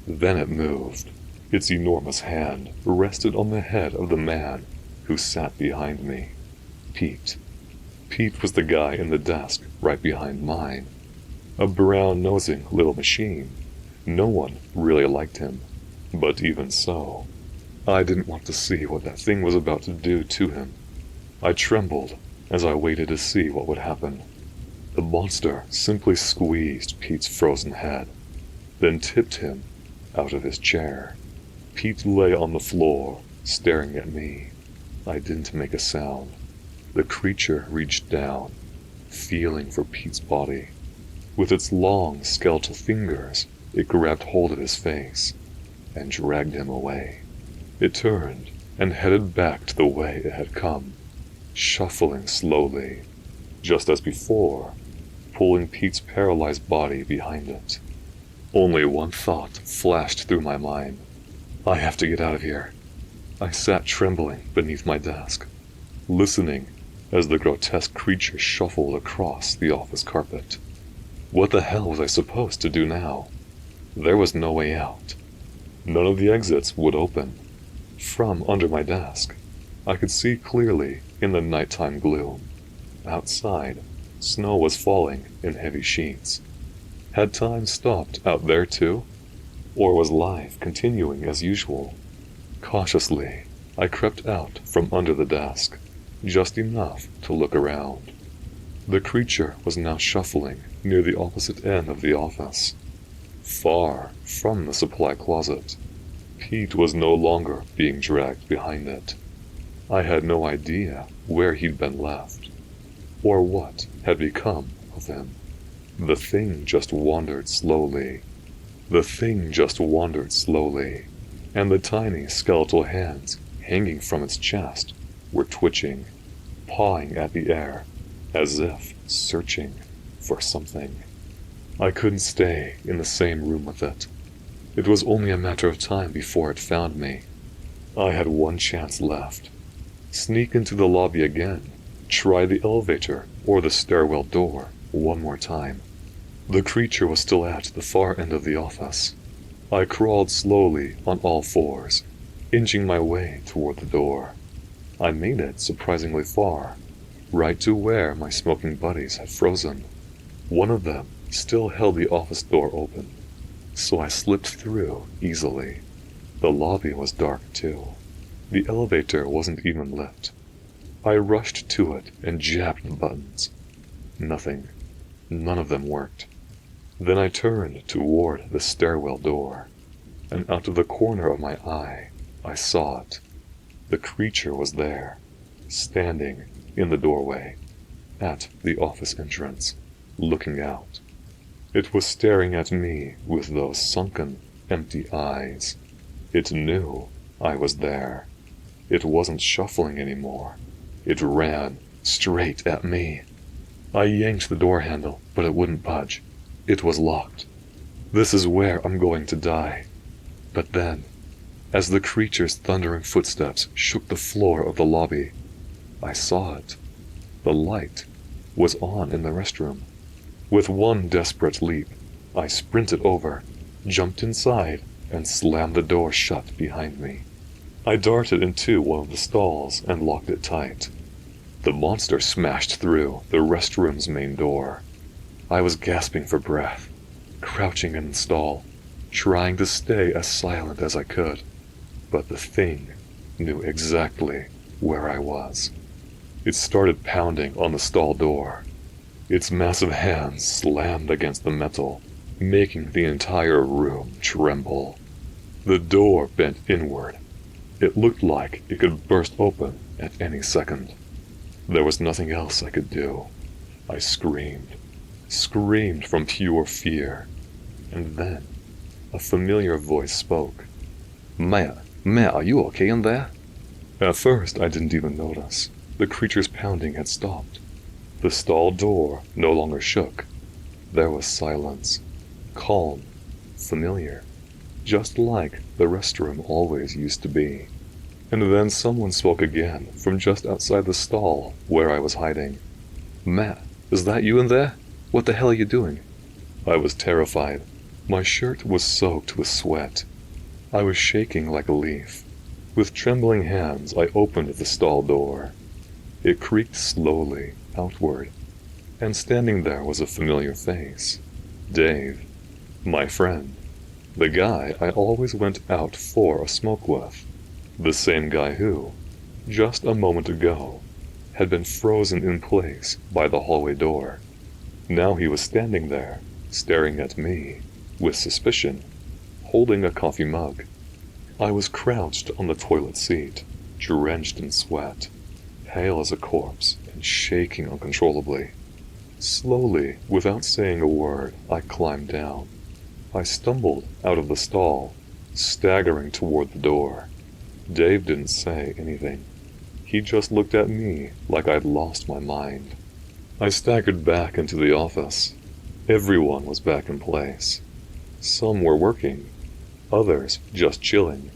Then it moved. Its enormous hand rested on the head of the man who sat behind me. Pete. Pete was the guy in the desk right behind mine. A brown-nosing little machine. No one really liked him. But even so, I didn't want to see what that thing was about to do to him. I trembled as I waited to see what would happen. The monster simply squeezed Pete's frozen head, then tipped him out of his chair. Pete lay on the floor, staring at me. I didn't make a sound. The creature reached down, feeling for Pete's body. With its long, skeletal fingers, it grabbed hold of his face and dragged him away. It turned and headed back to the way it had come, shuffling slowly, just as before, pulling Pete's paralyzed body behind it. Only one thought flashed through my mind. I have to get out of here. I sat trembling beneath my desk, listening as the grotesque creature shuffled across the office carpet. What the hell was I supposed to do now? There was no way out. None of the exits would open. From under my desk, I could see clearly in the nighttime gloom. Outside, snow was falling in heavy sheets. Had time stopped out there too? Or was life continuing as usual? Cautiously, I crept out from under the desk, just enough to look around. The creature was now shuffling near the opposite end of the office, far from the supply closet. Pete was no longer being dragged behind it. I had no idea where he'd been left, or what had become of him. The thing just wandered slowly. The thing just wandered slowly, and the tiny skeletal hands hanging from its chest were twitching, pawing at the air, as if searching for something. I couldn't stay in the same room with it. It was only a matter of time before it found me. I had one chance left. Sneak into the lobby again, try the elevator or the stairwell door one more time. The creature was still at the far end of the office. I crawled slowly on all fours, inching my way toward the door. I made it surprisingly far, right to where my smoking buddies had frozen. One of them still held the office door open, so I slipped through easily. The lobby was dark too. The elevator wasn't even lit. I rushed to it and jabbed the buttons. Nothing. None of them worked. Then I turned toward the stairwell door, and out of the corner of my eye, I saw it. The creature was there, standing in the doorway, at the office entrance, looking out. It was staring at me with those sunken, empty eyes. It knew I was there. It wasn't shuffling anymore. It ran straight at me. I yanked the door handle, but it wouldn't budge. It was locked. This is where I'm going to die. But then, as the creature's thundering footsteps shook the floor of the lobby, I saw it. The light was on in the restroom. With one desperate leap, I sprinted over, jumped inside, and slammed the door shut behind me. I darted into one of the stalls and locked it tight. The monster smashed through the restroom's main door. I was gasping for breath, crouching in the stall, trying to stay as silent as I could, but the thing knew exactly where I was. It started pounding on the stall door. Its massive hands slammed against the metal, making the entire room tremble. The door bent inward. It looked like it could burst open at any second. There was nothing else I could do. I screamed from pure fear. And then, a familiar voice spoke. Matt, are you okay in there? At first, I didn't even notice. The creature's pounding had stopped. The stall door no longer shook. There was silence. Calm. Familiar. Just like the restroom always used to be. And then someone spoke again from just outside the stall where I was hiding. Matt, is that you in there? What the hell are you doing? I was terrified. My shirt was soaked with sweat. I was shaking like a leaf. With trembling hands, I opened the stall door. It creaked slowly outward, and standing there was a familiar face. Dave, my friend. The guy I always went out for a smoke with. The same guy who, just a moment ago, had been frozen in place by the hallway door. Now he was standing there, staring at me, with suspicion, holding a coffee mug. I was crouched on the toilet seat, drenched in sweat, pale as a corpse and shaking uncontrollably. Slowly, without saying a word, I climbed down. I stumbled out of the stall, staggering toward the door. Dave didn't say anything. He just looked at me like I'd lost my mind. I staggered back into the office. Everyone was back in place. Some were working, others just chilling.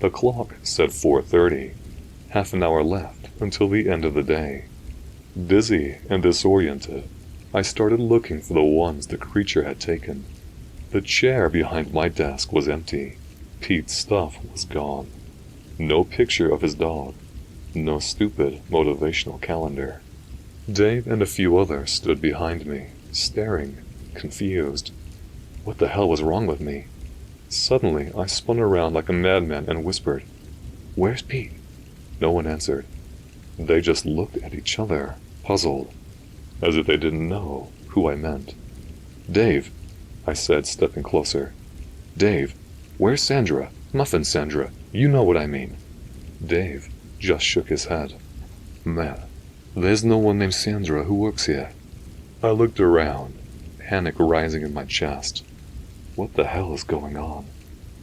The clock said 4:30, half an hour left until the end of the day. Dizzy and disoriented, I started looking for the ones the creature had taken. The chair behind my desk was empty. Pete's stuff was gone. No picture of his dog. No stupid motivational calendar. Dave and a few others stood behind me, staring, confused. What the hell was wrong with me? Suddenly, I spun around like a madman and whispered, "Where's Pete?" No one answered. They just looked at each other, puzzled, as if they didn't know who I meant. "Dave," I said, stepping closer. "Dave, where's Sandra? Muffin Sandra, you know what I mean." Dave just shook his head. "Matt, there's no one named Sandra who works here." I looked around, panic rising in my chest. What the hell is going on?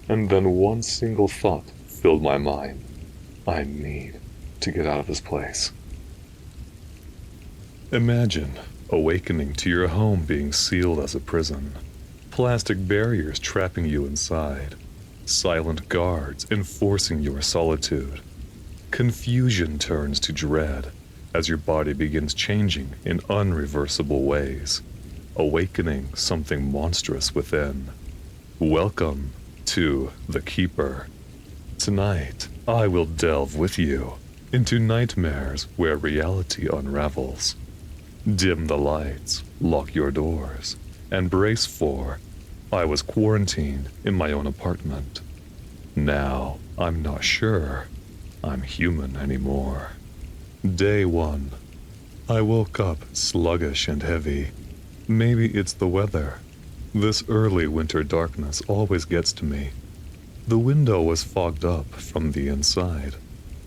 And then one single thought filled my mind. I need to get out of this place. Imagine Awakening to your home being sealed as a prison. Plastic barriers trapping you inside. Silent guards enforcing your solitude. Confusion turns to dread as your body begins changing in unreversible ways, awakening something monstrous within. Welcome to The Keeper. Tonight, I will delve with you into nightmares where reality unravels. Dim the lights, lock your doors, and brace for I was quarantined in my own apartment. Now, I'm not sure I'm human anymore. Day 1. I woke up sluggish and heavy. Maybe it's the weather. This early winter darkness always gets to me. The window was fogged up from the inside,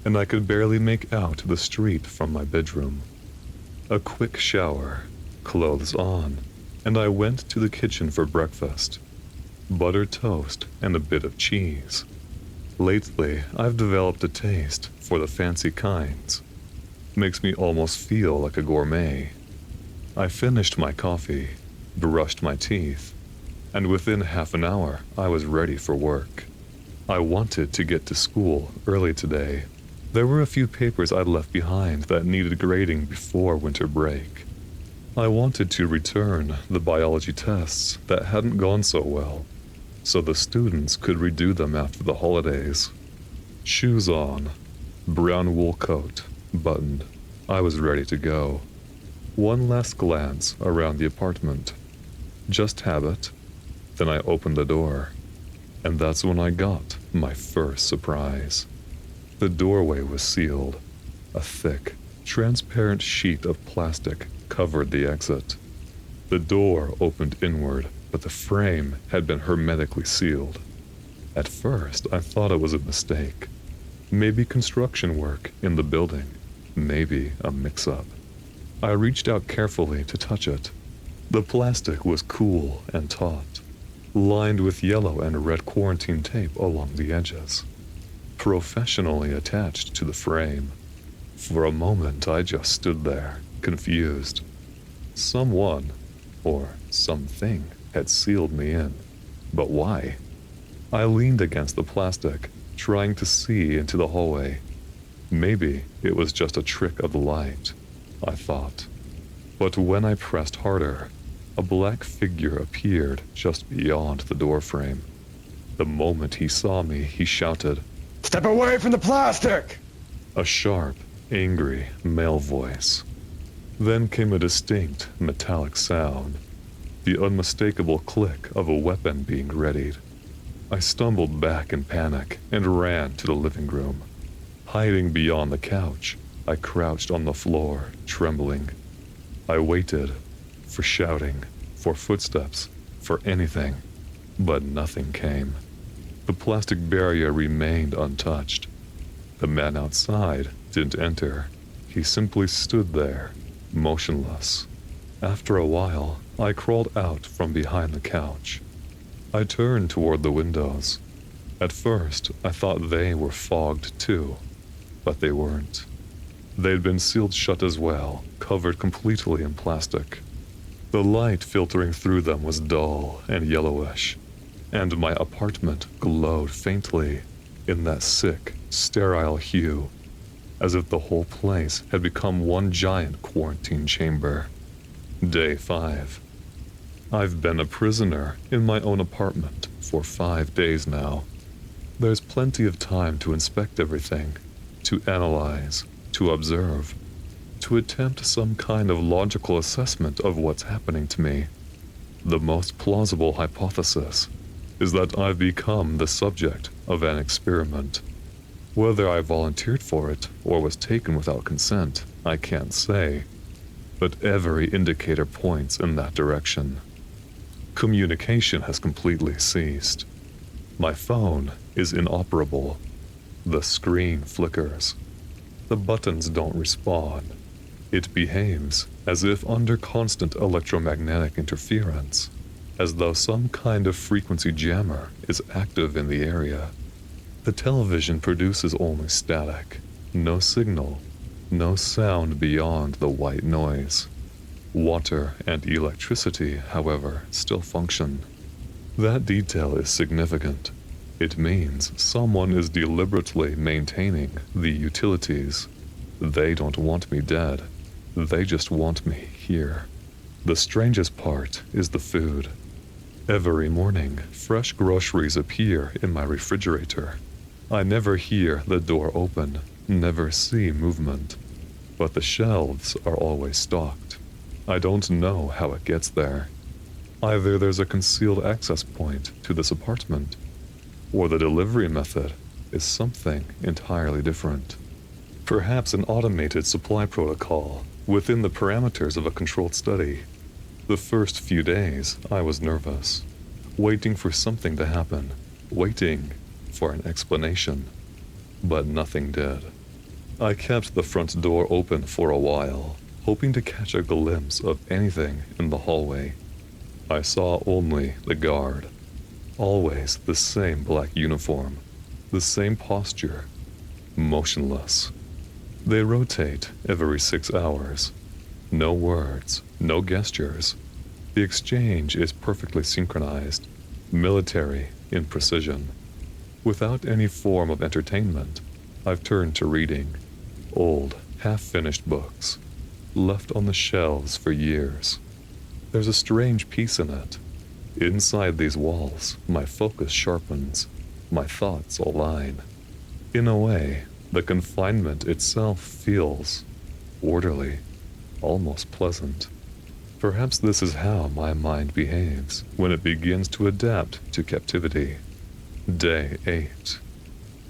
and I could barely make out the street from my bedroom. A quick shower, clothes on, and I went to the kitchen for breakfast. Buttered toast and a bit of cheese. Lately, I've developed a taste for the fancy kinds. Makes me almost feel like a gourmet. I finished my coffee, brushed my teeth, and within half an hour, I was ready for work. I wanted to get to school early today. There were a few papers I'd left behind that needed grading before winter break. I wanted to return the biology tests that hadn't gone so well, so the students could redo them after the holidays. Shoes on, brown wool coat, buttoned. I was ready to go. One last glance around the apartment. Just habit. Then I opened the door. And that's when I got my first surprise. The doorway was sealed. A thick, transparent sheet of plastic covered the exit. The door opened inward, but the frame had been hermetically sealed. At first, I thought it was a mistake. Maybe construction work in the building. Maybe a mix-up. I reached out carefully to touch it. The plastic was cool and taut, lined with yellow and red quarantine tape along the edges, professionally attached to the frame. For a moment, I just stood there, confused. Someone, or something, had sealed me in. But why? I leaned against the plastic, trying to see into the hallway. Maybe it was just a trick of the light, I thought. But when I pressed harder, a black figure appeared just beyond the doorframe. The moment he saw me, he shouted, "Step away from the plastic!" A sharp, angry male voice. Then came a distinct metallic sound, the unmistakable click of a weapon being readied. I stumbled back in panic and ran to the living room. Hiding beyond the couch, I crouched on the floor, trembling. I waited, for shouting, for footsteps, for anything, but nothing came. The plastic barrier remained untouched. The man outside didn't enter. He simply stood there, motionless. After a while, I crawled out from behind the couch. I turned toward the windows. At first, I thought they were fogged too, but they weren't. They'd been sealed shut as well, covered completely in plastic. The light filtering through them was dull and yellowish, and my apartment glowed faintly in that sick, sterile hue, as if the whole place had become one giant quarantine chamber. Day 5. I've been a prisoner in my own apartment for 5 days now. There's plenty of time to inspect everything, to analyze, to observe, to attempt some kind of logical assessment of what's happening to me. The most plausible hypothesis is that I've become the subject of an experiment. Whether I volunteered for it or was taken without consent, I can't say, but every indicator points in that direction. Communication has completely ceased. My phone is inoperable. The screen flickers. The buttons don't respond. It behaves as if under constant electromagnetic interference, as though some kind of frequency jammer is active in the area. The television produces only static, no signal, no sound beyond the white noise. Water and electricity, however, still function. That detail is significant. It means someone is deliberately maintaining the utilities. They don't want me dead. They just want me here. The strangest part is the food. Every morning, fresh groceries appear in my refrigerator. I never hear the door open, never see movement, but the shelves are always stocked. I don't know how it gets there. Either there's a concealed access point to this apartment, or the delivery method is something entirely different. Perhaps an automated supply protocol within the parameters of a controlled study. The first few days, I was nervous, waiting for something to happen, waiting for an explanation. But nothing did. I kept the front door open for a while, hoping to catch a glimpse of anything in the hallway. I saw only the guard. Always the same black uniform, the same posture, motionless. They rotate every 6 hours. No words, no gestures. The exchange is perfectly synchronized, military in precision. Without any form of entertainment, I've turned to reading. Old, half-finished books, left on the shelves for years. There's a strange peace in it. Inside these walls, my focus sharpens, my thoughts align. In a way, the confinement itself feels orderly, almost pleasant. Perhaps this is how my mind behaves when it begins to adapt to captivity. Day 8.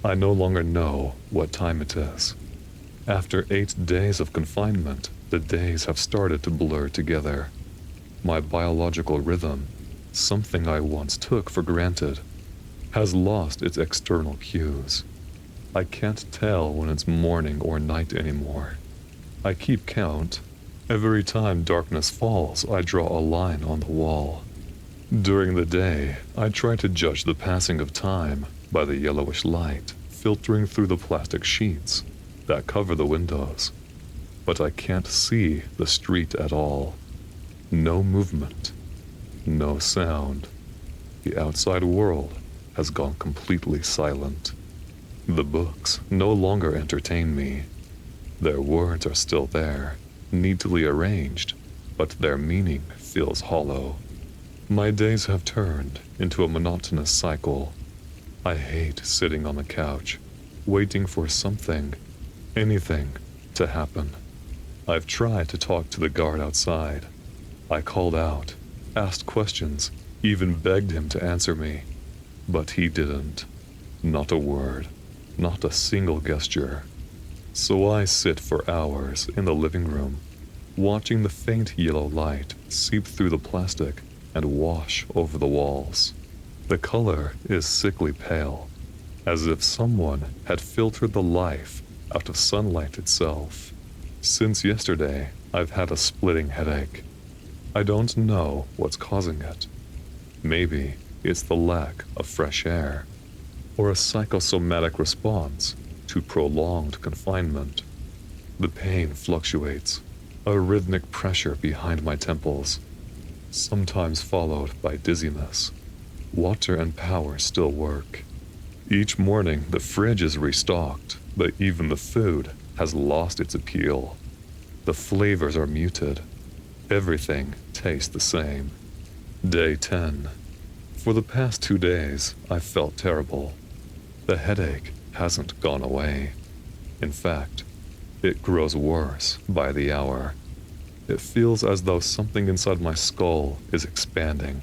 I no longer know what time it is. After 8 days of confinement, the days have started to blur together. My biological rhythm, something I once took for granted, has lost its external cues. I can't tell when it's morning or night anymore. I keep count. Every time darkness falls, I draw a line on the wall. During the day, I try to judge the passing of time by the yellowish light filtering through the plastic sheets that cover the windows. But I can't see the street at all. No movement, no sound. The outside world has gone completely silent. The books no longer entertain me. Their words are still there, neatly arranged, but their meaning feels hollow. My days have turned into a monotonous cycle. I hate sitting on the couch, waiting for something, anything, to happen. I've tried to talk to the guard outside. I called out, asked questions, even begged him to answer me. But he didn't. Not a word, not a single gesture. So I sit for hours in the living room, watching the faint yellow light seep through the plastic and wash over the walls. The color is sickly pale, as if someone had filtered the life out of sunlight itself. Since yesterday, I've had a splitting headache. I don't know what's causing it. Maybe it's the lack of fresh air, or a psychosomatic response to prolonged confinement. The pain fluctuates, a rhythmic pressure behind my temples, sometimes followed by dizziness. Water and power still work. Each morning the fridge is restocked, but even the food has lost its appeal. The flavors are muted. Everything tastes the same. Day 10. For the past 2 days, I've felt terrible. The headache hasn't gone away. In fact, it grows worse by the hour. It feels as though something inside my skull is expanding,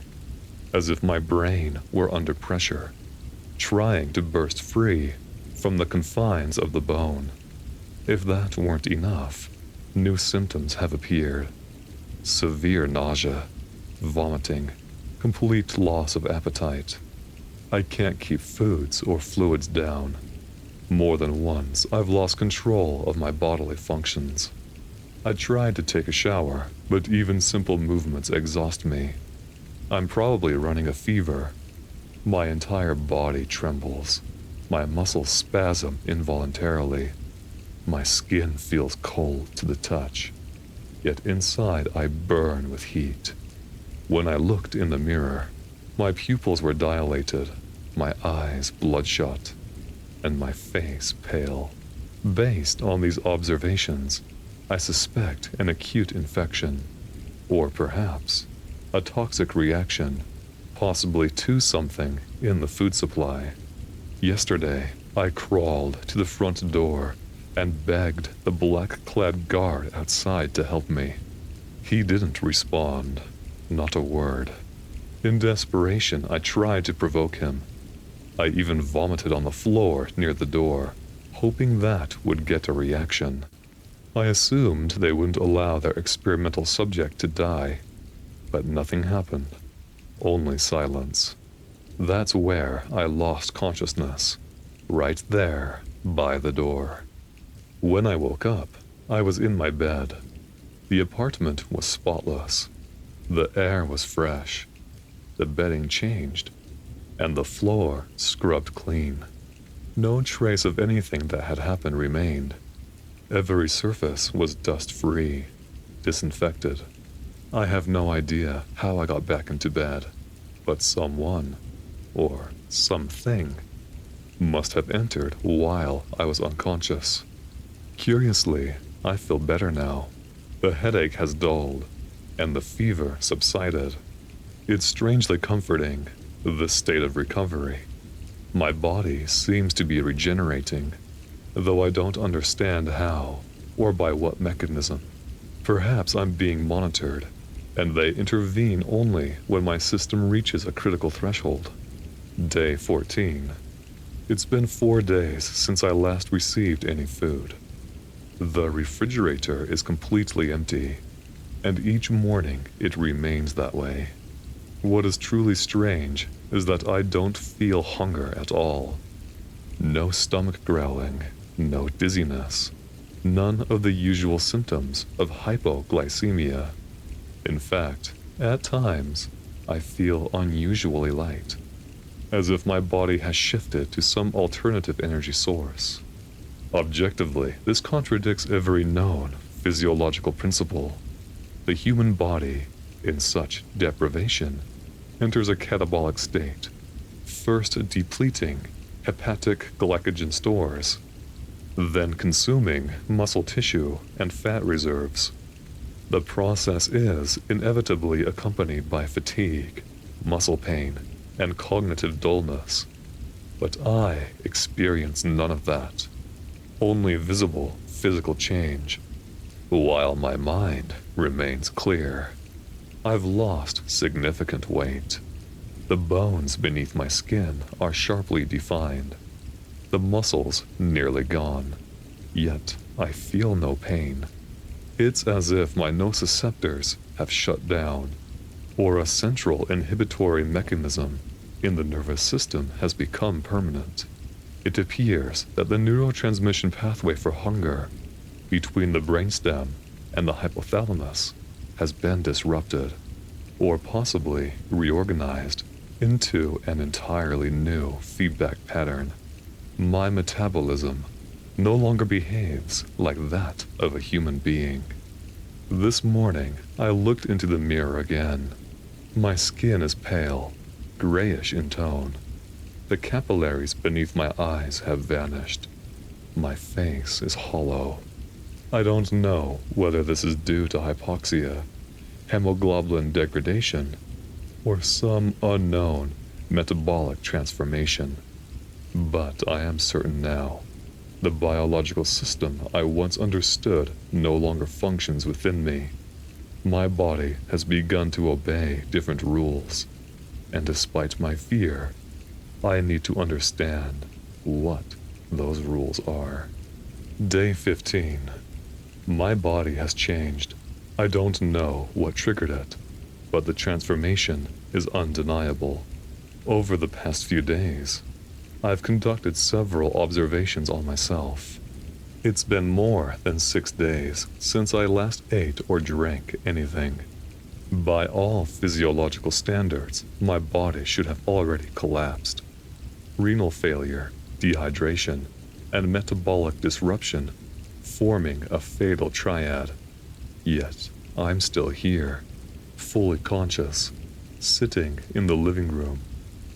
as if my brain were under pressure, trying to burst free from the confines of the bone. If that weren't enough, new symptoms have appeared. Severe nausea, vomiting, complete loss of appetite. I can't keep foods or fluids down. More than once, I've lost control of my bodily functions. I tried to take a shower, but even simple movements exhaust me. I'm probably running a fever. My entire body trembles. My muscles spasm involuntarily. My skin feels cold to the touch. yet inside I burn with heat. When I looked in the mirror, my pupils were dilated, my eyes bloodshot, and my face pale. Based on these observations, I suspect an acute infection, or perhaps a toxic reaction, possibly to something in the food supply. Yesterday, I crawled to the front door and begged the black-clad guard outside to help me. He didn't respond, not a word. In desperation, I tried to provoke him. I even vomited on the floor near the door, hoping that would get a reaction. I assumed they wouldn't allow their experimental subject to die, but nothing happened. Only silence. That's where I lost consciousness, right there by the door. When I woke up, I was in my bed. The apartment was spotless. The air was fresh. The bedding changed, and the floor scrubbed clean. No trace of anything that had happened remained. Every surface was dust-free, disinfected. I have no idea how I got back into bed, but someone, or something, must have entered while I was unconscious. Curiously, I feel better now. The headache has dulled, and the fever subsided. It's strangely comforting, this state of recovery. My body seems to be regenerating, though I don't understand how, or by what mechanism. Perhaps I'm being monitored, and they intervene only when my system reaches a critical threshold. Day 14. It's been 4 days since I last received any food. The refrigerator is completely empty, and each morning it remains that way. What is truly strange is that I don't feel hunger at all. No stomach growling, no dizziness, none of the usual symptoms of hypoglycemia. In fact, at times, I feel unusually light, as if my body has shifted to some alternative energy source. Objectively, this contradicts every known physiological principle. The human body, in such deprivation, enters a catabolic state, first depleting hepatic glycogen stores, then consuming muscle tissue and fat reserves. The process is inevitably accompanied by fatigue, muscle pain, and cognitive dullness. But I experience none of that. Only visible physical change, while my mind remains clear. I've lost significant weight. The bones beneath my skin are sharply defined. The muscles nearly gone. Yet I feel no pain. It's as if my nociceptors have shut down, or a central inhibitory mechanism in the nervous system has become permanent. It appears that the neurotransmission pathway for hunger between the brainstem and the hypothalamus has been disrupted, or possibly reorganized into an entirely new feedback pattern. My metabolism no longer behaves like that of a human being. This morning, I looked into the mirror again. My skin is pale, grayish in tone. The capillaries beneath my eyes have vanished. My face is hollow. I don't know whether this is due to hypoxia, hemoglobin degradation, or some unknown metabolic transformation. But I am certain now. The biological system I once understood no longer functions within me. My body has begun to obey different rules, and despite my fear, I need to understand what those rules are. Day 15. My body has changed. I don't know what triggered it, but the transformation is undeniable. Over the past few days, I've conducted several observations on myself. It's been more than 6 days since I last ate or drank anything. By all physiological standards, my body should have already collapsed. Renal failure, dehydration, and metabolic disruption forming a fatal triad. Yet, I'm still here, fully conscious, sitting in the living room,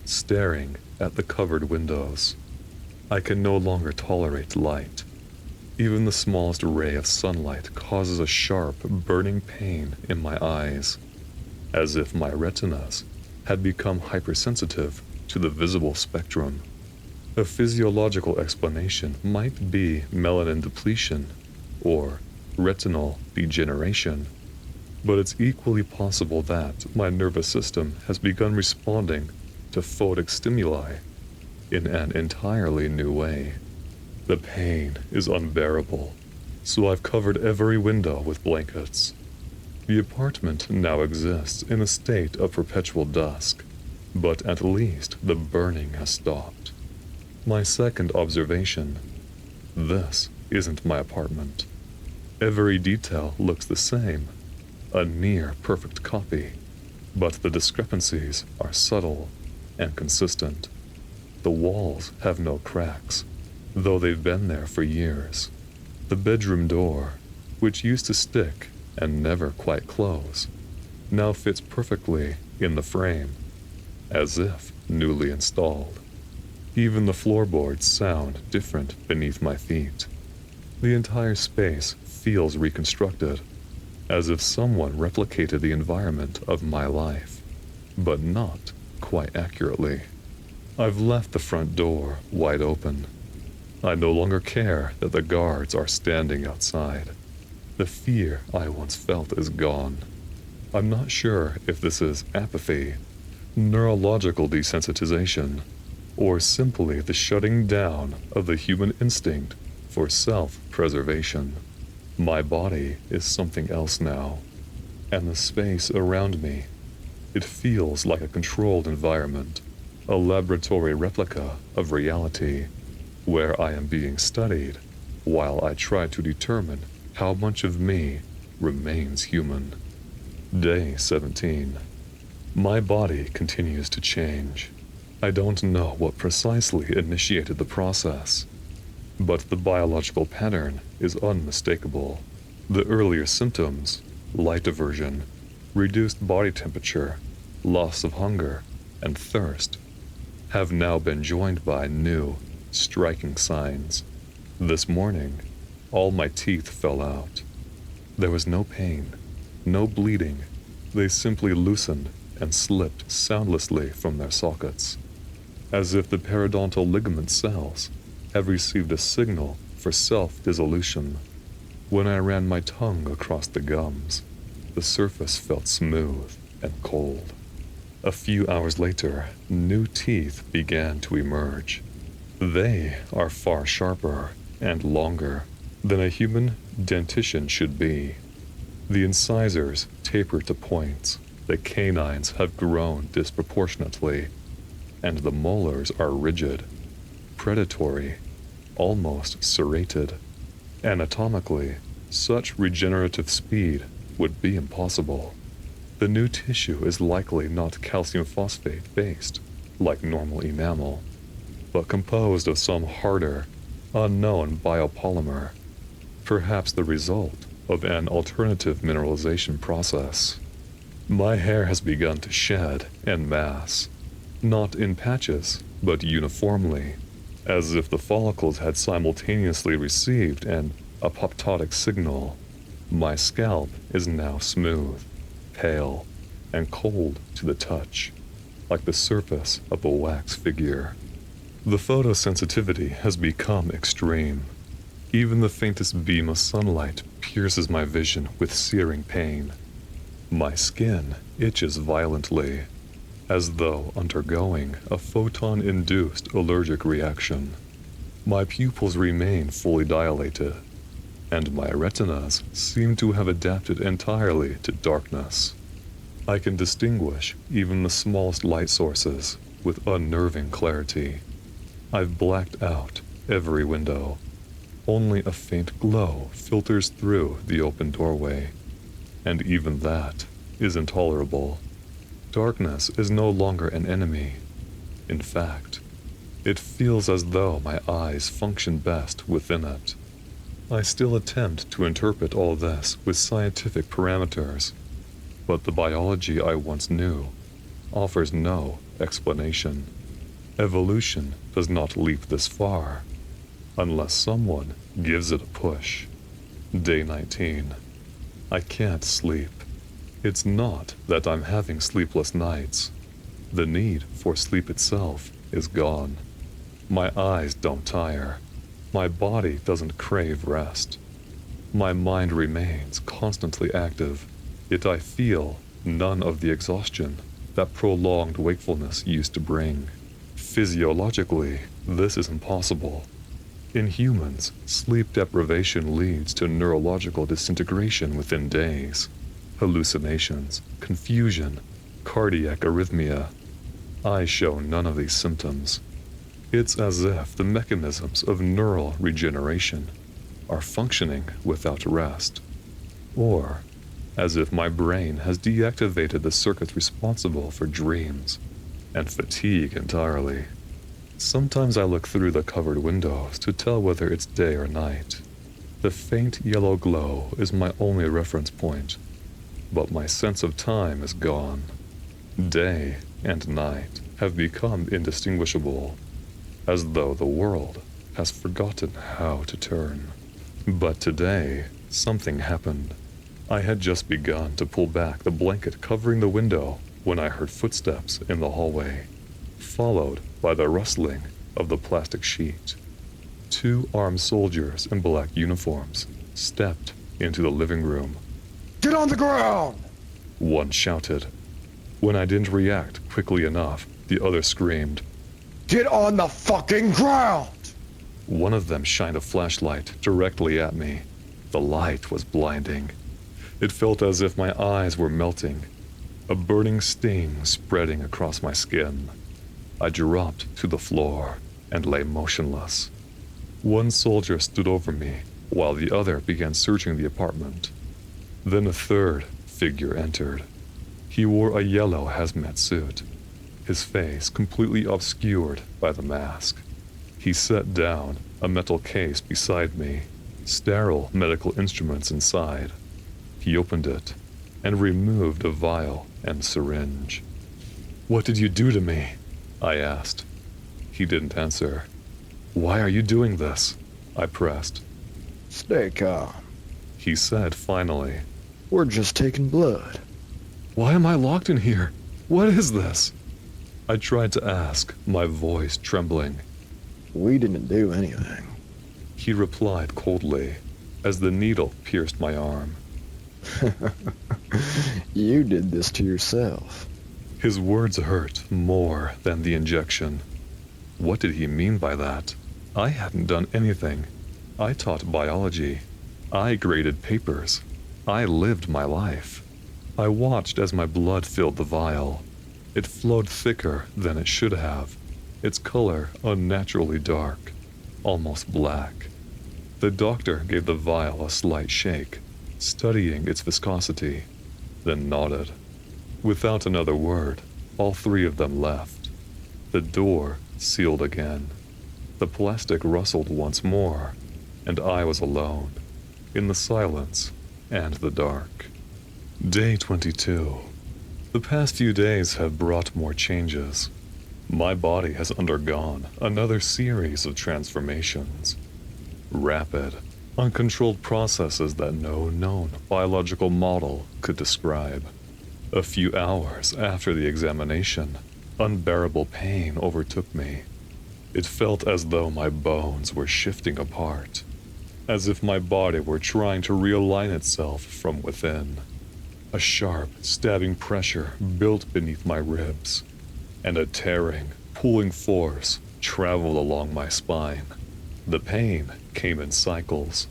staring at the covered windows. I can no longer tolerate light. Even the smallest ray of sunlight causes a sharp, burning pain in my eyes, as if my retinas had become hypersensitive to the visible spectrum. A physiological explanation might be melanin depletion or retinal degeneration, but it's equally possible that my nervous system has begun responding to photic stimuli in an entirely new way. The pain is unbearable, so I've covered every window with blankets. The apartment now exists in a state of perpetual dusk, but at least the burning has stopped. My second observation: this isn't my apartment. Every detail looks the same, a near-perfect copy, but the discrepancies are subtle and consistent. The walls have no cracks, though they've been there for years. The bedroom door, which used to stick and never quite close, now fits perfectly in the frame, as if newly installed. Even the floorboards sound different beneath my feet. The entire space feels reconstructed, as if someone replicated the environment of my life, but not quite accurately. I've left the front door wide open. I no longer care that the guards are standing outside. The fear I once felt is gone. I'm not sure if this is apathy, neurological desensitization, or simply the shutting down of the human instinct for self-preservation. My body is something else now, and the space around me, it feels like a controlled environment, a laboratory replica of reality, where I am being studied while I try to determine how much of me remains human. Day 17. My body continues to change. I don't know what precisely initiated the process, but the biological pattern is unmistakable. The earlier symptoms, light aversion, reduced body temperature, loss of hunger, and thirst, have now been joined by new, striking signs. This morning, all my teeth fell out. There was no pain, no bleeding. They simply loosened and slipped soundlessly from their sockets, as if the periodontal ligament cells have received a signal for self-dissolution. When I ran my tongue across the gums, the surface felt smooth and cold. A few hours later, new teeth began to emerge. They are far sharper and longer than a human dentition should be. The incisors taper to points, the canines have grown disproportionately, and the molars are rigid, predatory, almost serrated. Anatomically, such regenerative speed would be impossible. The new tissue is likely not calcium phosphate based, like normal enamel, but composed of some harder, unknown biopolymer, perhaps the result of an alternative mineralization process. My hair has begun to shed en masse, not in patches, but uniformly, as if the follicles had simultaneously received an apoptotic signal. My scalp is now smooth, pale, and cold to the touch, like the surface of a wax figure. The photosensitivity has become extreme. Even the faintest beam of sunlight pierces my vision with searing pain. My skin itches violently, as though undergoing a photon-induced allergic reaction. My pupils remain fully dilated, and my retinas seem to have adapted entirely to darkness. I can distinguish even the smallest light sources with unnerving clarity. I've blacked out every window. Only a faint glow filters through the open doorway, and even that is intolerable. Darkness is no longer an enemy. In fact, it feels as though my eyes function best within it. I still attempt to interpret all this with scientific parameters, but the biology I once knew offers no explanation. Evolution does not leap this far unless someone gives it a push. Day 19. I can't sleep. It's not that I'm having sleepless nights. The need for sleep itself is gone. My eyes don't tire. My body doesn't crave rest. My mind remains constantly active, yet I feel none of the exhaustion that prolonged wakefulness used to bring. Physiologically, this is impossible. In humans, sleep deprivation leads to neurological disintegration within days. Hallucinations, confusion, cardiac arrhythmia. I show none of these symptoms. It's as if the mechanisms of neural regeneration are functioning without rest, or as if my brain has deactivated the circuits responsible for dreams and fatigue entirely. Sometimes I look through the covered windows to tell whether it's day or night. The faint yellow glow is my only reference point, but my sense of time is gone. Day and night have become indistinguishable, as though the world has forgotten how to turn. But today, something happened. I had just begun to pull back the blanket covering the window when I heard footsteps in the hallway, followed by the rustling of the plastic sheet. 2 armed soldiers in black uniforms stepped into the living room. Get on the ground! One shouted. When I didn't react quickly enough, the other screamed. Get on the fucking ground! One of them shined a flashlight directly at me. The light was blinding. It felt as if my eyes were melting, a burning sting spreading across my skin. I dropped to the floor and lay motionless. One soldier stood over me while the other began searching the apartment. Then a third figure entered. He wore a yellow hazmat suit, his face completely obscured by the mask. He set down a metal case beside me, sterile medical instruments inside. He opened it and removed a vial and syringe. "What did you do to me?" I asked. He didn't answer. "Why are you doing this?" I pressed. Stay calm. He said finally. We're just taking blood. "Why am I locked in here? What is this?" I tried to ask, my voice trembling. We didn't do anything. He replied coldly, as the needle pierced my arm. You did this to yourself. His words hurt more than the injection. What did he mean by that? I hadn't done anything. I taught biology. I graded papers. I lived my life. I watched as my blood filled the vial. It flowed thicker than it should have, its color unnaturally dark, almost black. The doctor gave the vial a slight shake, studying its viscosity, then nodded. Without another word, all 3 of them left. The door sealed again. The plastic rustled once more, and I was alone, in the silence and the dark. Day 22. The past few days have brought more changes. My body has undergone another series of transformations. Rapid, uncontrolled processes that no known biological model could describe. A few hours after the examination, unbearable pain overtook me. It felt as though my bones were shifting apart, as if my body were trying to realign itself from within. A sharp, stabbing pressure built beneath my ribs, and a tearing, pulling force traveled along my spine. The pain came in cycles,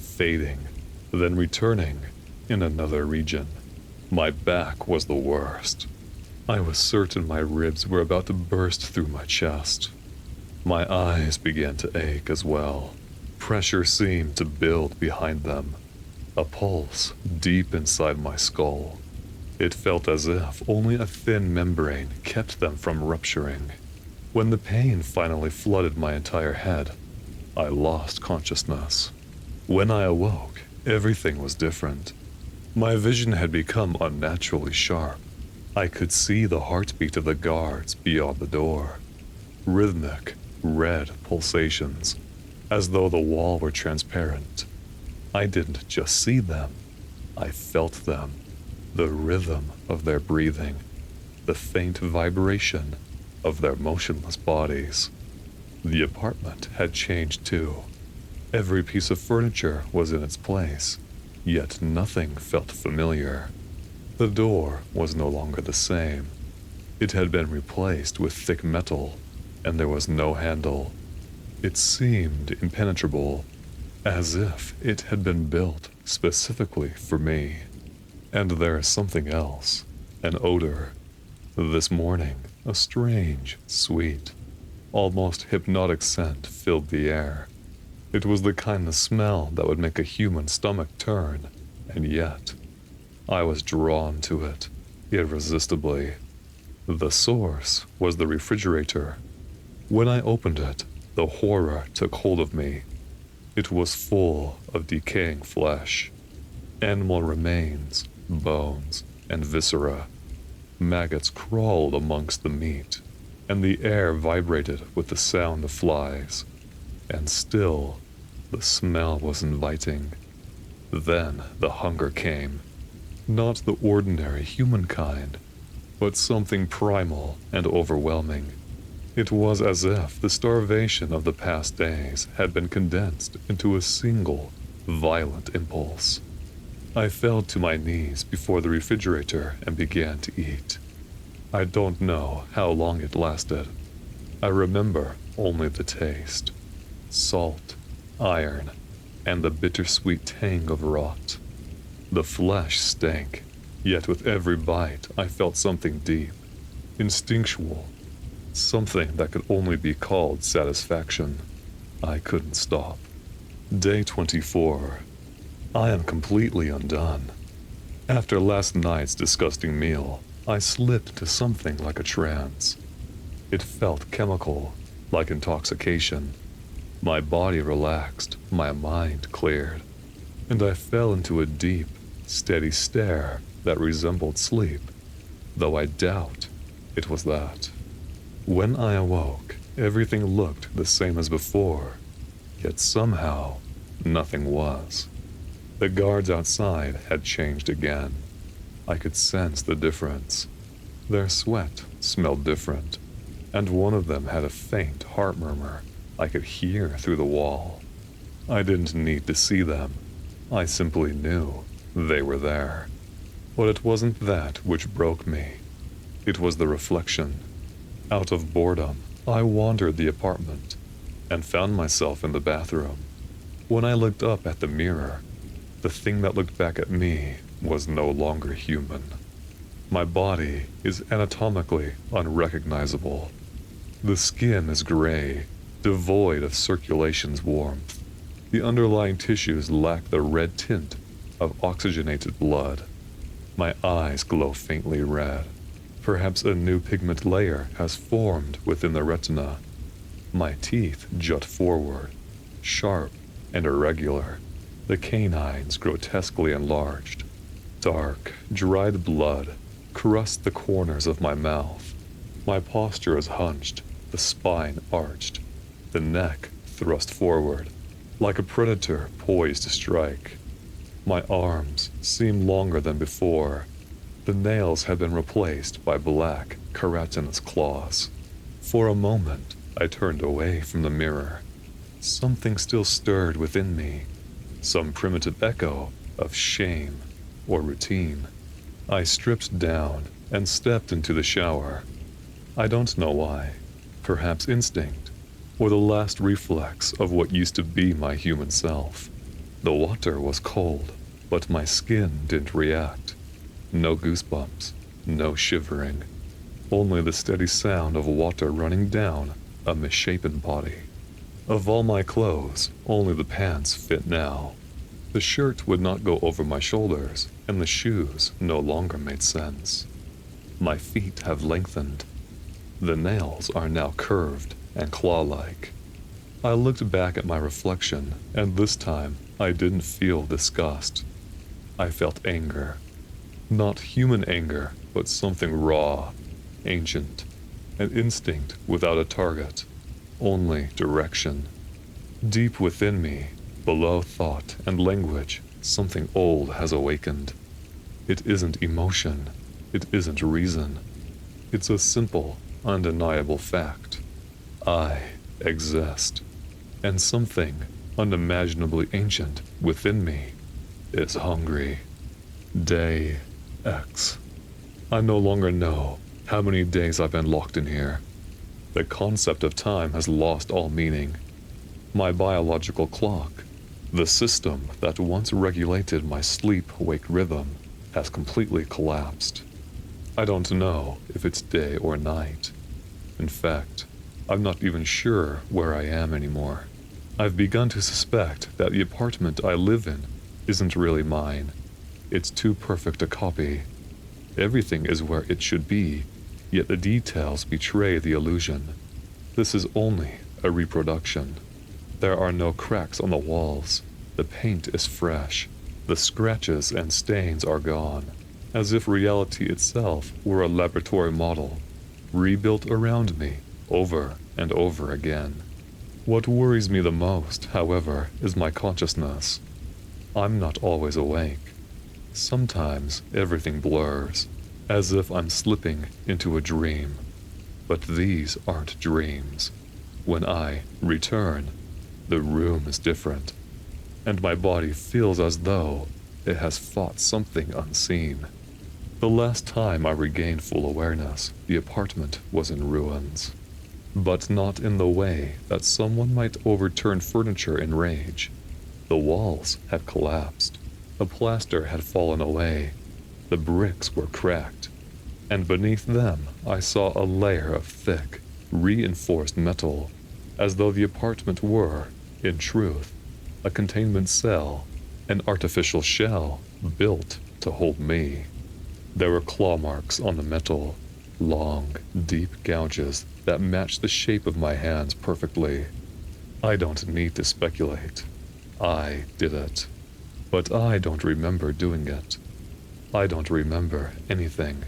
fading, then returning in another region. My back was the worst. I was certain my ribs were about to burst through my chest. My eyes began to ache as well. Pressure seemed to build behind them. A pulse deep inside my skull. It felt as if only a thin membrane kept them from rupturing. When the pain finally flooded my entire head, I lost consciousness. When I awoke, everything was different. My vision had become unnaturally sharp. I could see the heartbeat of the guards beyond the door. Rhythmic, red pulsations, as though the wall were transparent. I didn't just see them, I felt them. The rhythm of their breathing, the faint vibration of their motionless bodies. The apartment had changed too. Every piece of furniture was in its place, yet nothing felt familiar. The door was no longer the same. It had been replaced with thick metal, and there was no handle. It seemed impenetrable, as if it had been built specifically for me. And there is something else, an odor. This morning, a strange, sweet, almost hypnotic scent filled the air. It was the kind of smell that would make a human stomach turn, and yet, I was drawn to it, irresistibly. The source was the refrigerator. When I opened it, the horror took hold of me. It was full of decaying flesh, animal remains, bones, and viscera. Maggots crawled amongst the meat, and the air vibrated with the sound of flies. And still, the smell was inviting. Then the hunger came. Not the ordinary humankind, but something primal and overwhelming. It was as if the starvation of the past days had been condensed into a single, violent impulse. I fell to my knees before the refrigerator and began to eat. I don't know how long it lasted. I remember only the taste. Salt, iron, and the bittersweet tang of rot. The flesh stank, yet with every bite I felt something deep, instinctual, something that could only be called satisfaction. I couldn't stop. Day 24. I am completely undone. After last night's disgusting meal, I slipped into something like a trance. It felt chemical, like intoxication. My body relaxed, my mind cleared, and I fell into a deep, steady stare that resembled sleep, though I doubt it was that. When I awoke, everything looked the same as before, yet somehow nothing was. The guards outside had changed again. I could sense the difference. Their sweat smelled different, and one of them had a faint heart murmur I could hear through the wall. I didn't need to see them. I simply knew they were there. But it wasn't that which broke me. It was the reflection. Out of boredom, I wandered the apartment and found myself in the bathroom. When I looked up at the mirror, the thing that looked back at me was no longer human. My body is anatomically unrecognizable. The skin is gray, devoid of circulation's warmth. The underlying tissues lack the red tint of oxygenated blood. My eyes glow faintly red. Perhaps a new pigment layer has formed within the retina. My teeth jut forward, sharp and irregular, the canines grotesquely enlarged. Dark, dried blood crust the corners of my mouth. My posture is hunched, the spine arched, the neck thrust forward, like a predator poised to strike. My arms seem longer than before. The nails have been replaced by black, keratinous claws. For a moment, I turned away from the mirror. Something still stirred within me, some primitive echo of shame or routine. I stripped down and stepped into the shower. I don't know why, perhaps instinct, or the last reflex of what used to be my human self. The water was cold, but my skin didn't react. No goosebumps, no shivering, only the steady sound of water running down a misshapen body. Of all my clothes, only the pants fit now. The shirt would not go over my shoulders, and the shoes no longer made sense. My feet have lengthened. The nails are now curved and claw-like. I looked back at my reflection, and this time I didn't feel disgust. I felt anger. Not human anger, but something raw, ancient, an instinct without a target, only direction. Deep within me, below thought and language, something old has awakened. It isn't emotion. It isn't reason. It's a simple, undeniable fact. I exist. And something unimaginably ancient within me is hungry. Day X. I no longer know how many days I've been locked in here. The concept of time has lost all meaning. My biological clock, the system that once regulated my sleep-wake rhythm, has completely collapsed. I don't know if it's day or night. In fact, I'm not even sure where I am anymore. I've begun to suspect that the apartment I live in isn't really mine. It's too perfect a copy. Everything is where it should be, yet the details betray the illusion. This is only a reproduction. There are no cracks on the walls. The paint is fresh. The scratches and stains are gone, as if reality itself were a laboratory model, rebuilt around me over and over again. What worries me the most, however, is my consciousness. I'm not always awake. Sometimes everything blurs, as if I'm slipping into a dream. But these aren't dreams. When I return, the room is different, and my body feels as though it has fought something unseen. The last time I regained full awareness, the apartment was in ruins. But not in the way that someone might overturn furniture in rage. The walls had collapsed. The plaster had fallen away. The bricks were cracked. And beneath them I saw a layer of thick, reinforced metal, as though the apartment were, in truth, a containment cell, an artificial shell built to hold me. There were claw marks on the metal, long, deep gouges that matched the shape of my hands perfectly. I don't need to speculate. I did it. But I don't remember doing it. I don't remember anything.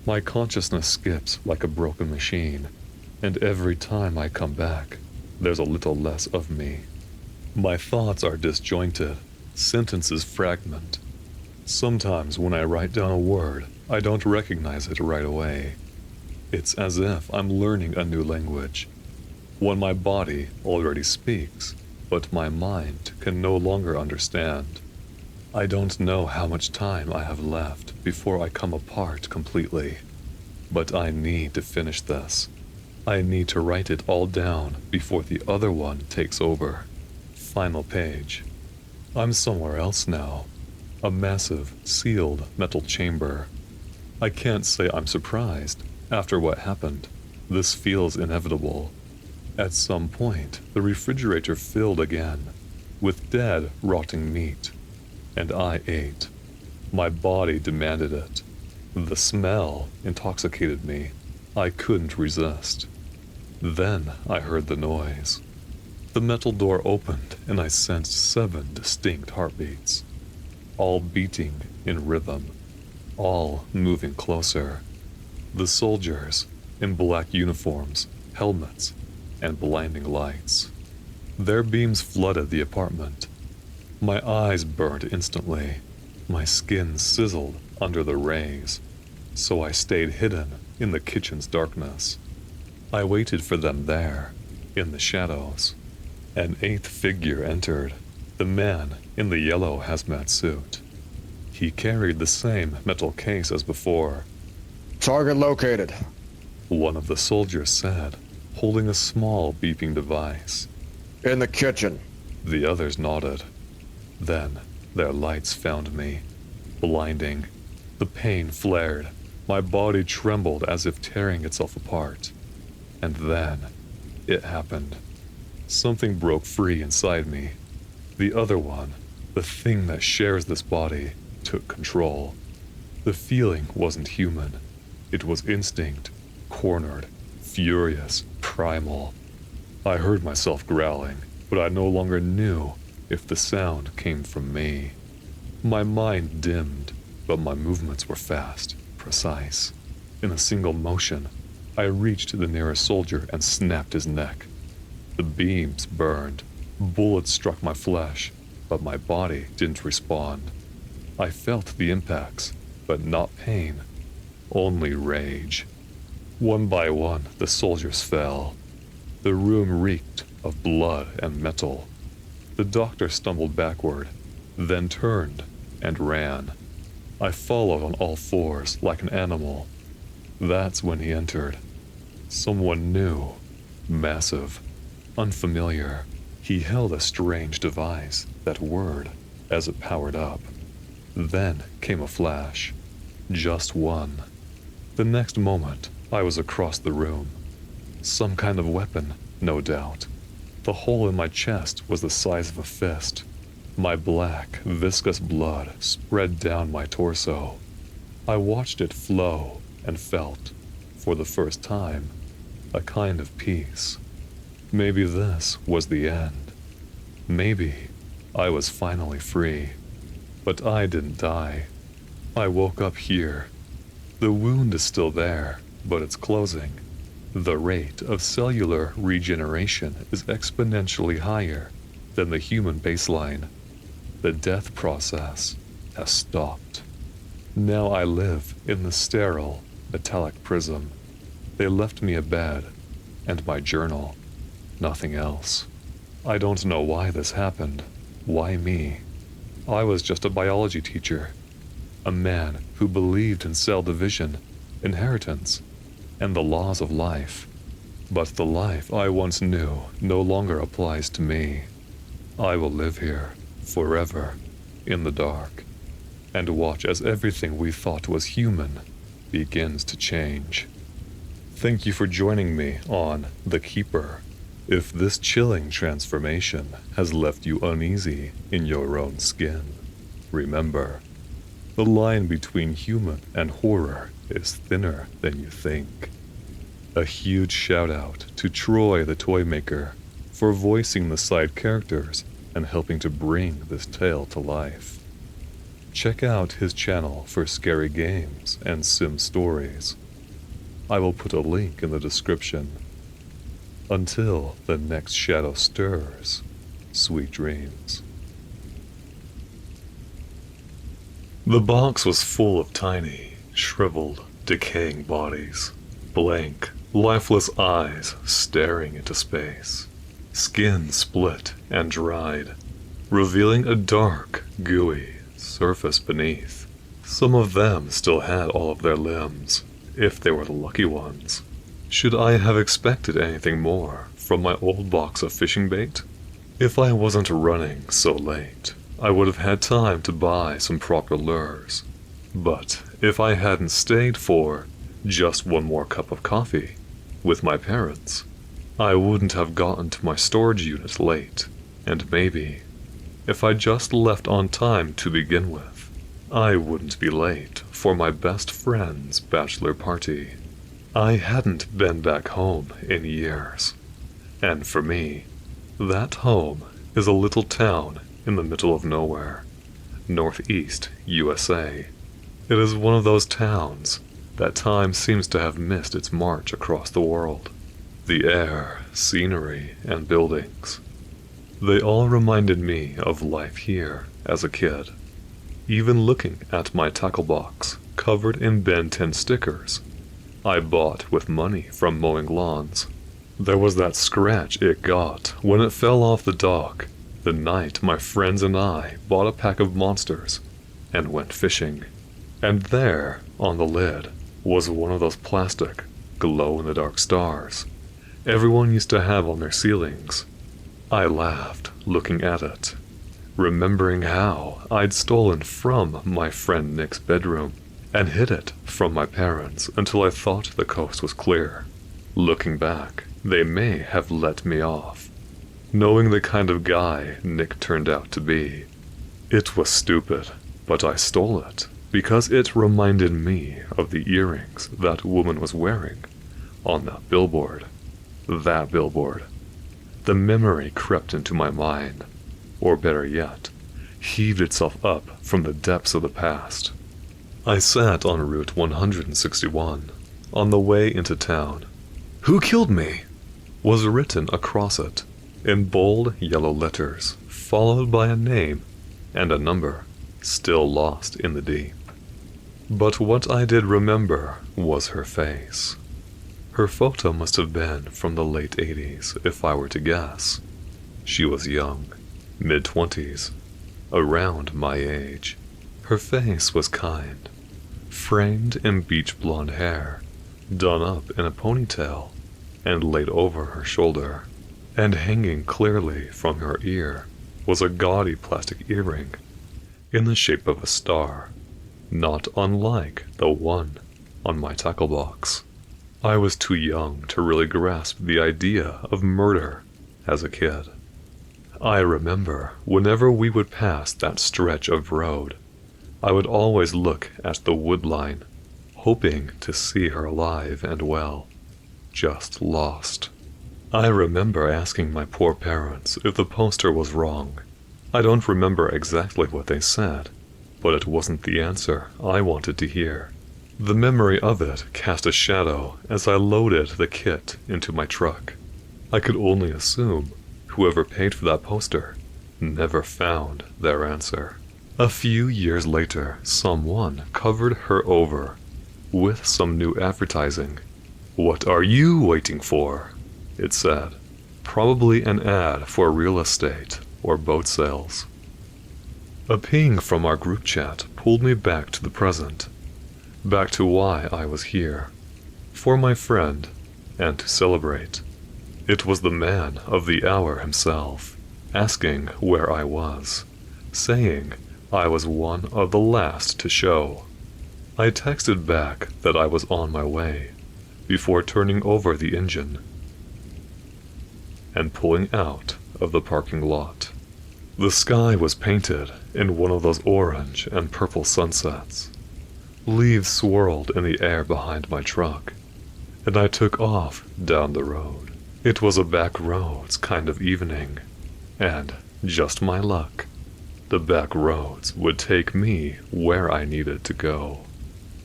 My consciousness skips like a broken machine, and every time I come back, there's a little less of me. My thoughts are disjointed, sentences fragment. Sometimes when I write down a word, I don't recognize it right away. It's as if I'm learning a new language, one my body already speaks, but my mind can no longer understand. I don't know how much time I have left before I come apart completely, but I need to finish this. I need to write it all down before the other one takes over. Final page. I'm somewhere else now. A massive, sealed metal chamber. I can't say I'm surprised. After what happened, this feels inevitable. At some point, the refrigerator filled again, with dead, rotting meat. And I ate. My body demanded it. The smell intoxicated me. I couldn't resist. Then I heard the noise. The metal door opened, and I sensed 7 distinct heartbeats, all beating in rhythm, all moving closer. The soldiers, in black uniforms, helmets, and blinding lights. Their beams flooded the apartment. My eyes burned instantly. My skin sizzled under the rays, so I stayed hidden in the kitchen's darkness. I waited for them there, in the shadows. An 8th figure entered, the man in the yellow hazmat suit. He carried the same metal case as before. Target located. One of the soldiers said, holding a small beeping device. In the kitchen. The others nodded. Then their lights found me, blinding. The pain flared. My body trembled as if tearing itself apart. And then it happened. Something broke free inside me. The other one, the thing that shares this body, took control. The feeling wasn't human. It was instinct, cornered, furious, primal. I heard myself growling, but I no longer knew if the sound came from me. My mind dimmed, but my movements were fast, precise. In a single motion, I reached the nearest soldier and snapped his neck. The beams burned. Bullets struck my flesh, but my body didn't respond. I felt the impacts, but not pain, only rage. One by one, the soldiers fell. The room reeked of blood and metal. The doctor stumbled backward, then turned and ran. I followed on all fours like an animal. That's when he entered. Someone new, massive, unfamiliar. He held a strange device that whirred as it powered up. Then came a flash. Just one. The next moment, I was across the room. Some kind of weapon, no doubt. The hole in my chest was the size of a fist. My black, viscous blood spread down my torso. I watched it flow and felt, for the first time, a kind of peace. Maybe this was the end. Maybe I was finally free. But I didn't die. I woke up here. The wound is still there, but it's closing. The rate of cellular regeneration is exponentially higher than the human baseline. The death process has stopped. Now I live in the sterile, metallic prism. They left me a bed and my journal. Nothing else. I don't know why this happened. Why me? I was just a biology teacher. A man who believed in cell division, inheritance, and the laws of life. But the life I once knew no longer applies to me. I will live here, forever, in the dark, and watch as everything we thought was human begins to change. Thank you for joining me on The Keeper. If this chilling transformation has left you uneasy in your own skin, remember, the line between human and horror is thinner than you think. A huge shout out to Troy the Toy Maker for voicing the side characters and helping to bring this tale to life. Check out his channel for scary games and sim stories. I will put a link in the description. Until the next shadow stirs, sweet dreams. The box was full of tiny, shriveled, decaying bodies. Blank, lifeless eyes staring into space. Skin split and dried, revealing a dark, gooey surface beneath. Some of them still had all of their limbs, if they were the lucky ones. Should I have expected anything more from my old box of fishing bait? If I wasn't running so late, I would have had time to buy some proper lures. But if I hadn't stayed for just one more cup of coffee with my parents, I wouldn't have gotten to my storage unit late, and maybe, if I just left on time to begin with, I wouldn't be late for my best friend's bachelor party. I hadn't been back home in years, and for me, that home is a little town in the middle of nowhere, northeast USA. It is one of those towns that time seems to have missed its march across the world. The air, scenery, and buildings, they all reminded me of life here as a kid. Even looking at my tackle box covered in Ben 10 stickers I bought with money from mowing lawns. There was that scratch it got when it fell off the dock the night my friends and I bought a pack of monsters and went fishing. And there, on the lid, was one of those plastic, glow-in-the-dark stars everyone used to have on their ceilings. I laughed, looking at it, remembering how I'd stolen from my friend Nick's bedroom and hid it from my parents until I thought the coast was clear. Looking back, they may have let me off, knowing the kind of guy Nick turned out to be. It was stupid, but I stole it because it reminded me of the earrings that woman was wearing on that billboard. That billboard. the memory crept into my mind, or better yet, heaved itself up from the depths of the past. I sat on Route 161, on the way into town. "Who killed me?" was written across it, in bold yellow letters, followed by a name and a number, still lost in the deep. But what I did remember was her face. Her photo must have been from the late 80s, if I were to guess. She was young, mid-20s, around my age. Her face was kind, framed in beach blonde hair, done up in a ponytail, and laid over her shoulder, and hanging clearly from her ear was a gaudy plastic earring in the shape of a star, not unlike the one on my tackle box. I was too young to really grasp the idea of murder as a kid. I remember whenever we would pass that stretch of road, I would always look at the wood line, hoping to see her alive and well, just lost. I remember asking my poor parents if the poster was wrong. I don't remember exactly what they said, but it wasn't the answer I wanted to hear. The memory of it cast a shadow as I loaded the kit into my truck. I could only assume whoever paid for that poster never found their answer. A few years later, someone covered her over with some new advertising. "What are you waiting for?" it said. Probably an ad for real estate or boat sales. A ping from our group chat pulled me back to the present, back to why I was here, for my friend, and to celebrate. It was the man of the hour himself, asking where I was, saying I was one of the last to show. I texted back that I was on my way, before turning over the engine and pulling out of the parking lot. The sky was painted in one of those orange and purple sunsets. Leaves swirled in the air behind my truck, and I took off down the road. It was a back roads kind of evening, and, just my luck, the back roads would take me where I needed to go.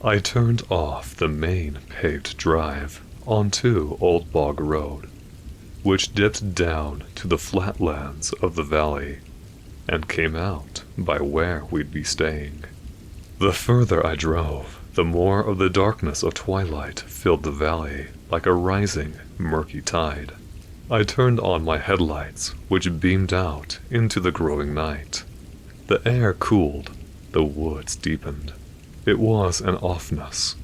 I turned off the main paved drive onto Old Bog Road, which dipped down to the flatlands of the valley, and came out by where we'd be staying. The further I drove, the more of the darkness of twilight filled the valley like a rising, murky tide. I turned on my headlights, which beamed out into the growing night. The air cooled, the woods deepened. It was an offness,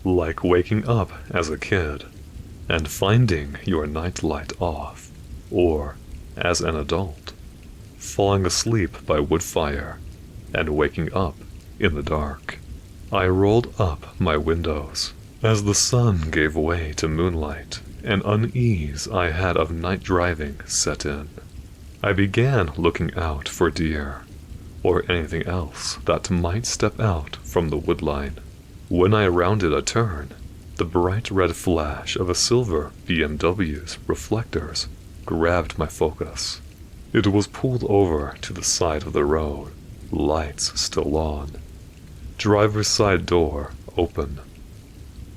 like waking up as a kid and finding your nightlight off, or, as an adult, falling asleep by wood fire and waking up in the dark. I rolled up my windows as the sun gave way to moonlight, and unease I had of night driving set in. I began looking out for deer, or anything else that might step out from the woodline. When I rounded a turn, the bright red flash of a silver BMW's reflectors grabbed my focus. It was pulled over to the side of the road, lights still on. Driver's side door open.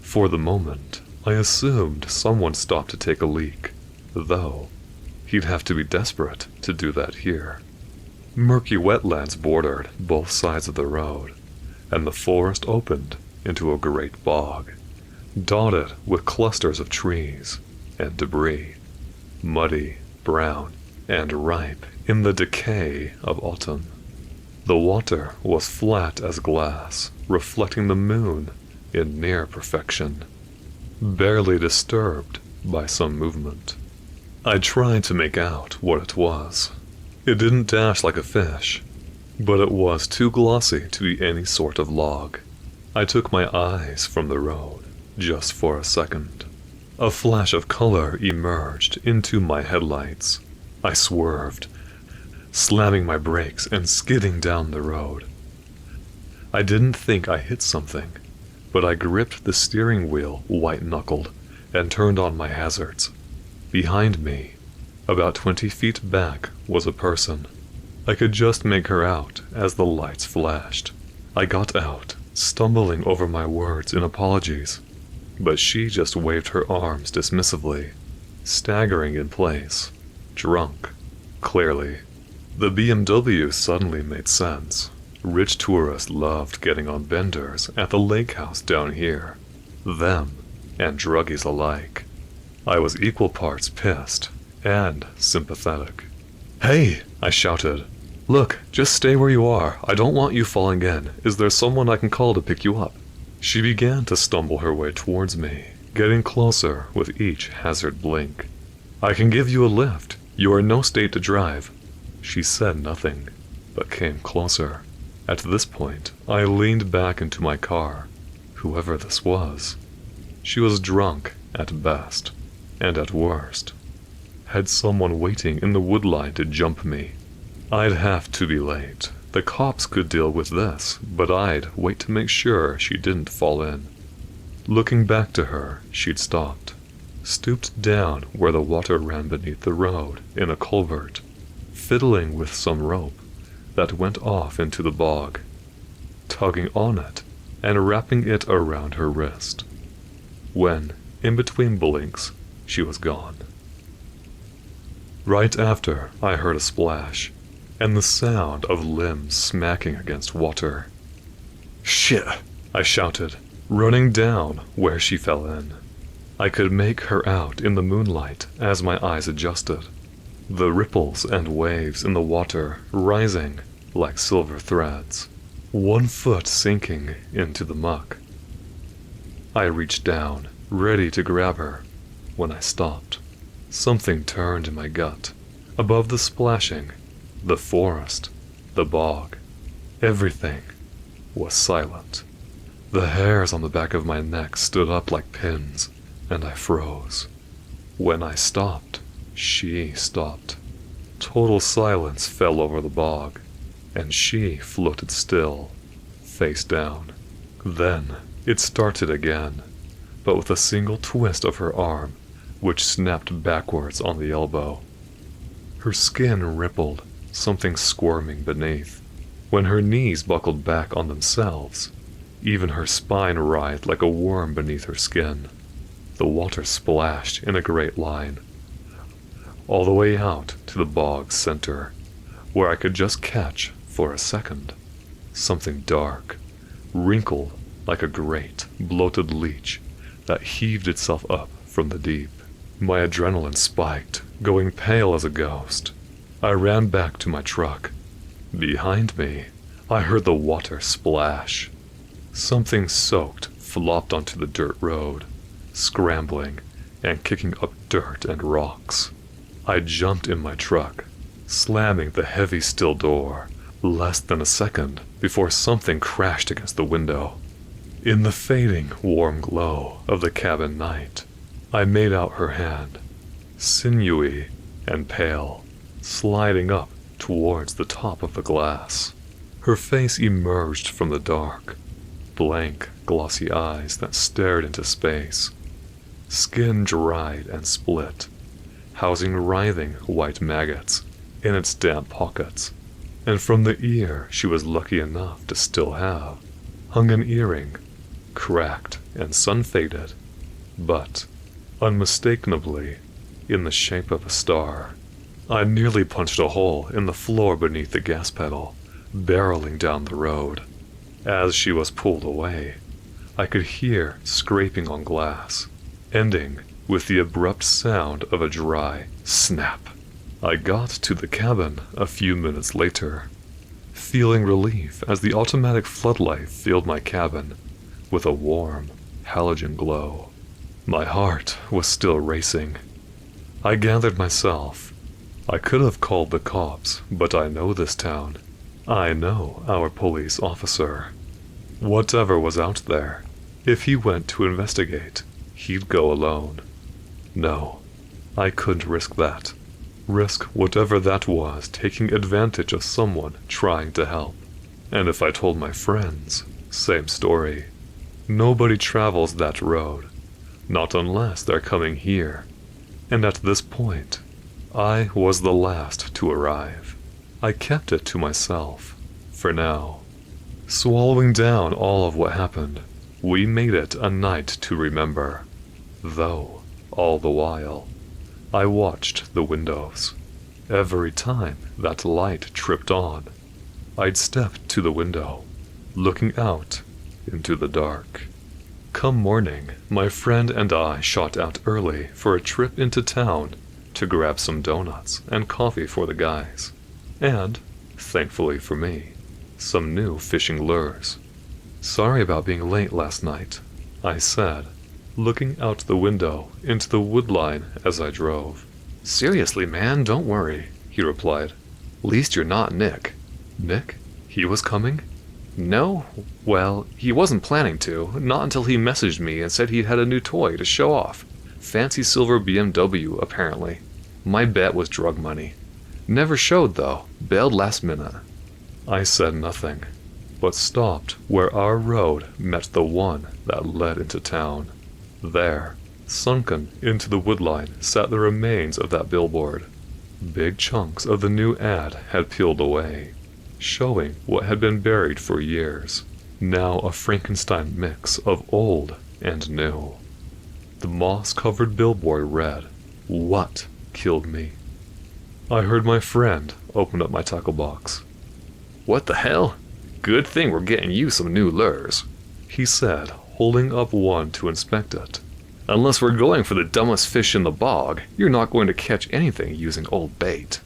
For the moment, I assumed someone stopped to take a leak, though he'd have to be desperate to do that here. Murky wetlands bordered both sides of the road, and the forest opened into a great bog, dotted with clusters of trees and debris, muddy, brown, and ripe in the decay of autumn. The water was flat as glass, reflecting the moon in near perfection, barely disturbed by some movement. I tried to make out what it was. It didn't dash like a fish, but it was too glossy to be any sort of log. I took my eyes from the road, just for a second. A flash of color emerged into my headlights. I swerved, slamming my brakes and skidding down the road. I didn't think I hit something, but I gripped the steering wheel white-knuckled and turned on my hazards. Behind me, About 20 feet back was a person. I could just make her out as the lights flashed. I got out, stumbling over my words in apologies, but she just waved her arms dismissively, staggering in place, drunk, clearly. The BMW suddenly made sense. Rich tourists loved getting on benders at the lake house down here. Them and druggies alike. I was equal parts pissed and sympathetic. "Hey!" I shouted. "Look, just stay where you are. I don't want you falling in. Is there someone I can call to pick you up?" She began to stumble her way towards me, getting closer with each hazard blink. "I can give you a lift. You are in no state to drive." She said nothing, but came closer. At this point, I leaned back into my car. Whoever this was, she was drunk at best, and at worst, had someone waiting in the woodline to jump me. I'd have to be late. The cops could deal with this, but I'd wait to make sure she didn't fall in. Looking back to her, she'd stopped, stooped down where the water ran beneath the road in a culvert, fiddling with some rope that went off into the bog, tugging on it and wrapping it around her wrist. When, in between blinks, she was gone. Right after, I heard a splash, and the sound of limbs smacking against water. "Shit!" I shouted, running down where she fell in. I could make her out in the moonlight as my eyes adjusted, the ripples and waves in the water rising like silver threads, one foot sinking into the muck. I reached down, ready to grab her, when I stopped. Something turned in my gut. Above the splashing, the forest, the bog, everything was silent. The hairs on the back of my neck stood up like pins, and I froze. When I stopped, she stopped. Total silence fell over the bog, and she floated still, face down. Then it started again, but with a single twist of her arm, which snapped backwards on the elbow. Her skin rippled, something squirming beneath. When her knees buckled back on themselves, even her spine writhed like a worm beneath her skin. The water splashed in a great line, all the way out to the bog's center, where I could just catch, for a second, something dark, wrinkled like a great, bloated leech that heaved itself up from the deep. My adrenaline spiked, going pale as a ghost. I ran back to my truck. Behind me, I heard the water splash. Something soaked flopped onto the dirt road, scrambling and kicking up dirt and rocks. I jumped in my truck, slamming the heavy steel door, less than a second before something crashed against the window. In the fading, warm glow of the cabin night, I made out her hand, sinewy and pale, sliding up towards the top of the glass. Her face emerged from the dark, blank, glossy eyes that stared into space, skin dried and split, housing writhing white maggots in its damp pockets, and from the ear she was lucky enough to still have hung an earring, cracked and sun-faded, but unmistakably in the shape of a star. I nearly punched a hole in the floor beneath the gas pedal, barreling down the road. As she was pulled away, I could hear scraping on glass, ending with the abrupt sound of a dry snap. I got to the cabin a few minutes later, feeling relief as the automatic floodlight filled my cabin with a warm, halogen glow. My heart was still racing. I gathered myself. I could have called the cops, but I know this town. I know our police officer. Whatever was out there, if he went to investigate, he'd go alone. No, I couldn't risk that. Risk whatever that was taking advantage of someone trying to help. And if I told my friends, same story. Nobody travels that road, not unless they're coming here. And at this point, I was the last to arrive. I kept it to myself, for now. Swallowing down all of what happened, we made it a night to remember. Though, all the while, I watched the windows. Every time that light tripped on, I'd step to the window, looking out into the dark. Come morning, my friend and I shot out early for a trip into town to grab some donuts and coffee for the guys, and, thankfully for me, some new fishing lures. "Sorry about being late last night," I said, looking out the window into the woodline as I drove. "Seriously, man, don't worry," he replied. "Least you're not Nick." Nick? He was coming? No? Well, he wasn't planning to, not until he messaged me and said he'd had a new toy to show off. Fancy silver BMW, apparently. My bet was drug money. Never showed, though. Bailed last minute. I said nothing, but stopped where our road met the one that led into town. There, sunken into the woodline, sat the remains of that billboard. Big chunks of the new ad had peeled away, showing what had been buried for years, now a Frankenstein mix of old and new. The moss-covered billboard read, "What killed me?" I heard my friend open up my tackle box. "What the hell? Good thing we're getting you some new lures," he said, holding up one to inspect it. "Unless we're going for the dumbest fish in the bog, you're not going to catch anything using old bait."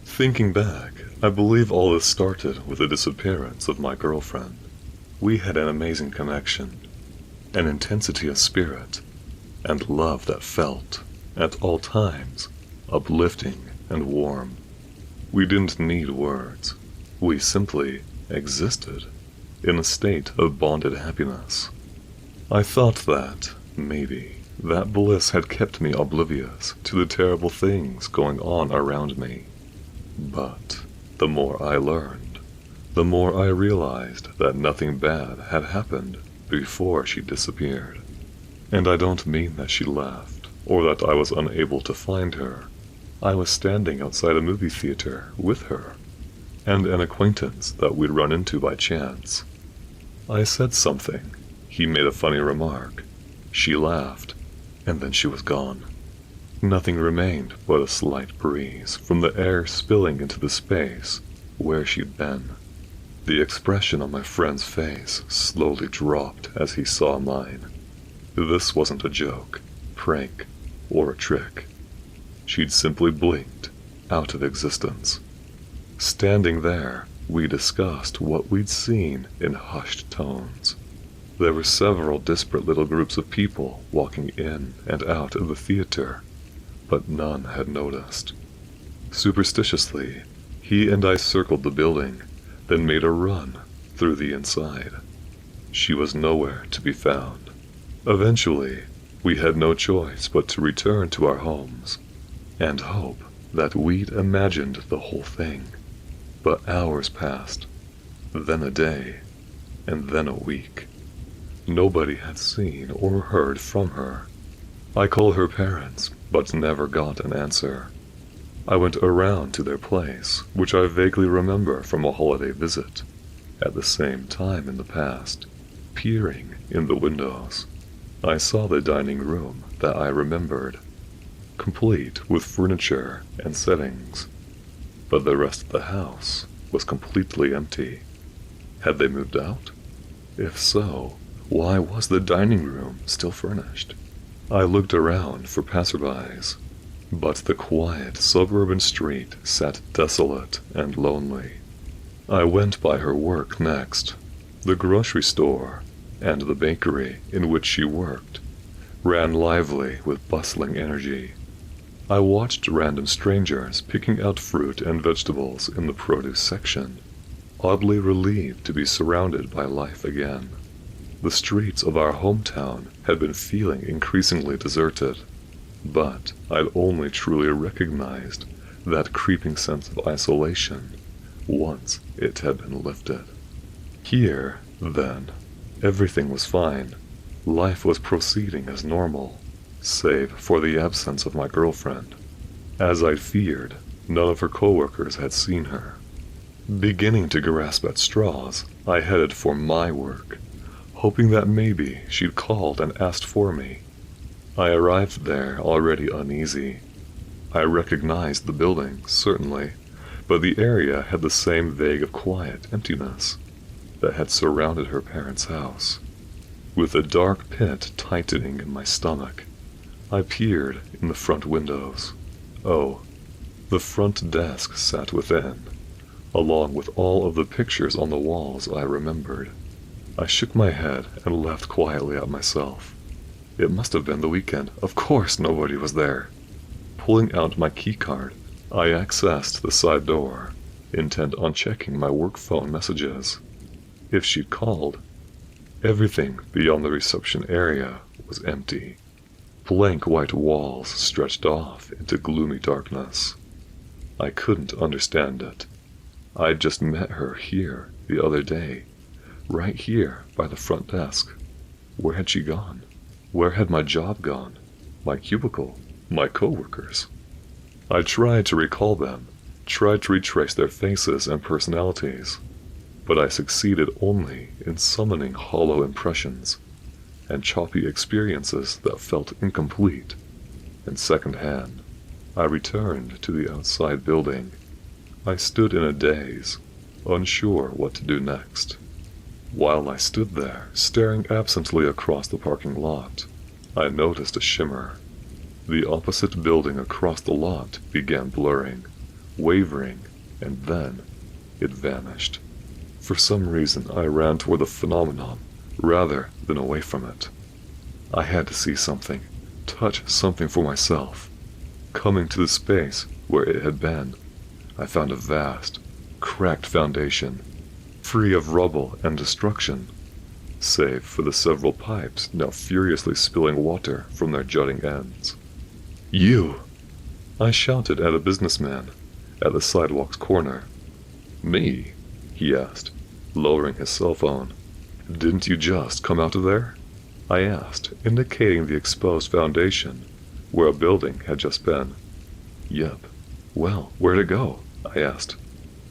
Thinking back, I believe all this started with the disappearance of my girlfriend. We had an amazing connection, an intensity of spirit, and love that felt, at all times, uplifting and warm. We didn't need words. We simply existed in a state of bonded happiness. I thought that, maybe, that bliss had kept me oblivious to the terrible things going on around me. But the more I learned, the more I realized that nothing bad had happened before she disappeared. And I don't mean that she left, or that I was unable to find her. I was standing outside a movie theater with her, and an acquaintance that we'd run into by chance. I said something. He made a funny remark. She laughed, and then she was gone. Nothing remained but a slight breeze from the air spilling into the space where she'd been. The expression on my friend's face slowly dropped as he saw mine. This wasn't a joke, prank, or a trick. She'd simply blinked out of existence. Standing there, we discussed what we'd seen in hushed tones. There were several disparate little groups of people walking in and out of the theater, but none had noticed. Superstitiously, he and I circled the building, then made a run through the inside. She was nowhere to be found. Eventually, we had no choice but to return to our homes, and hope that we'd imagined the whole thing. But hours passed, then a day, and then a week. Nobody had seen or heard from her. I called her parents, but never got an answer. I went around to their place, which I vaguely remember from a holiday visit, at the same time in the past, peering in the windows. I saw the dining room that I remembered, complete with furniture and settings, but the rest of the house was completely empty. Had they moved out? If so, why was the dining room still furnished? I looked around for passerbys, but the quiet suburban street sat desolate and lonely. I went by her work next. The grocery store and the bakery in which she worked ran lively with bustling energy. I watched random strangers picking out fruit and vegetables in the produce section, oddly relieved to be surrounded by life again. The streets of our hometown had been feeling increasingly deserted, but I'd only truly recognized that creeping sense of isolation once it had been lifted. Here, then, everything was fine. Life was proceeding as normal. save for the absence of my girlfriend. As I'd feared, none of her coworkers had seen her. Beginning to grasp at straws, I headed for my work, hoping that maybe she'd called and asked for me. I arrived there already uneasy. I recognized the building, certainly, but the area had the same vague quiet emptiness that had surrounded her parents' house. With a dark pit tightening in my stomach, I peered in the front windows. Oh, the front desk sat within, along with all of the pictures on the walls I remembered. I shook my head and laughed quietly at myself. It must have been the weekend. Of course nobody was there. Pulling out my keycard, I accessed the side door, intent on checking my work phone messages. If she'd called. Everything beyond the reception area was empty. Blank white walls stretched off into gloomy darkness. I couldn't understand it. I'd just met her here the other day, right here by the front desk. Where had she gone? Where had my job gone? My cubicle? My coworkers? I tried to recall them, tried to retrace their faces and personalities, but I succeeded only in summoning hollow impressions and choppy experiences that felt incomplete and secondhand. I returned to the outside building. I stood in a daze, unsure what to do next. While I stood there, staring absently across the parking lot, I noticed a shimmer. The opposite building across the lot began blurring, wavering, and then it vanished. For some reason, I ran toward the phenomenon, rather than away from it. I had to see something, touch something for myself. Coming to the space where it had been, I found a vast, cracked foundation, free of rubble and destruction, save for the several pipes now furiously spilling water from their jutting ends. "You!" I shouted at a businessman at the sidewalk's corner. "Me?" he asked, lowering his cell phone. "Didn't you just come out of there?" I asked, indicating the exposed foundation where a building had just been. "Yep." "Well, where'd it go?" I asked.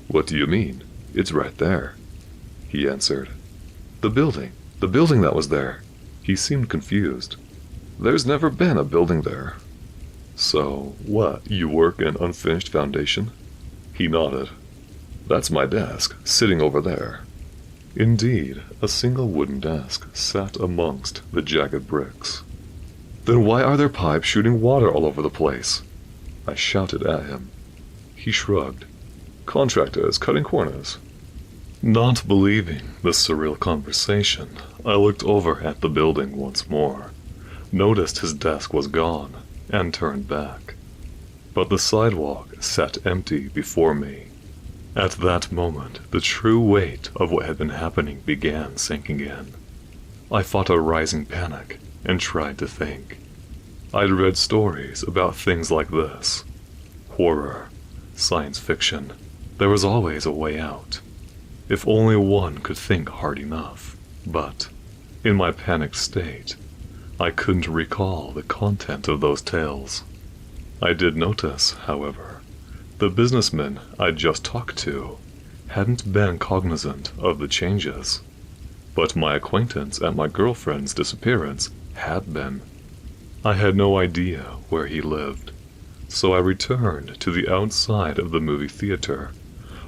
"What do you mean? It's right there," he answered. The building that was there." He seemed confused. "There's never been a building there." "So, what, you work in unfinished foundation?" He nodded. "That's my desk, sitting over there." Indeed, a single wooden desk sat amongst the jagged bricks. "Then why are there pipes shooting water all over the place?" I shouted at him. He shrugged. "Contractors cutting corners." Not believing the surreal conversation, I looked over at the building once more, noticed his desk was gone, and turned back. But the sidewalk sat empty before me. At that moment, the true weight of what had been happening began sinking in. I fought a rising panic and tried to think. I'd read stories about things like this. Horror, science fiction. There was always a way out. If only one could think hard enough. But, in my panicked state, I couldn't recall the content of those tales. I did notice, however, the businessman I'd just talked to hadn't been cognizant of the changes, but my acquaintance at my girlfriend's disappearance had been. I had no idea where he lived, so I returned to the outside of the movie theater,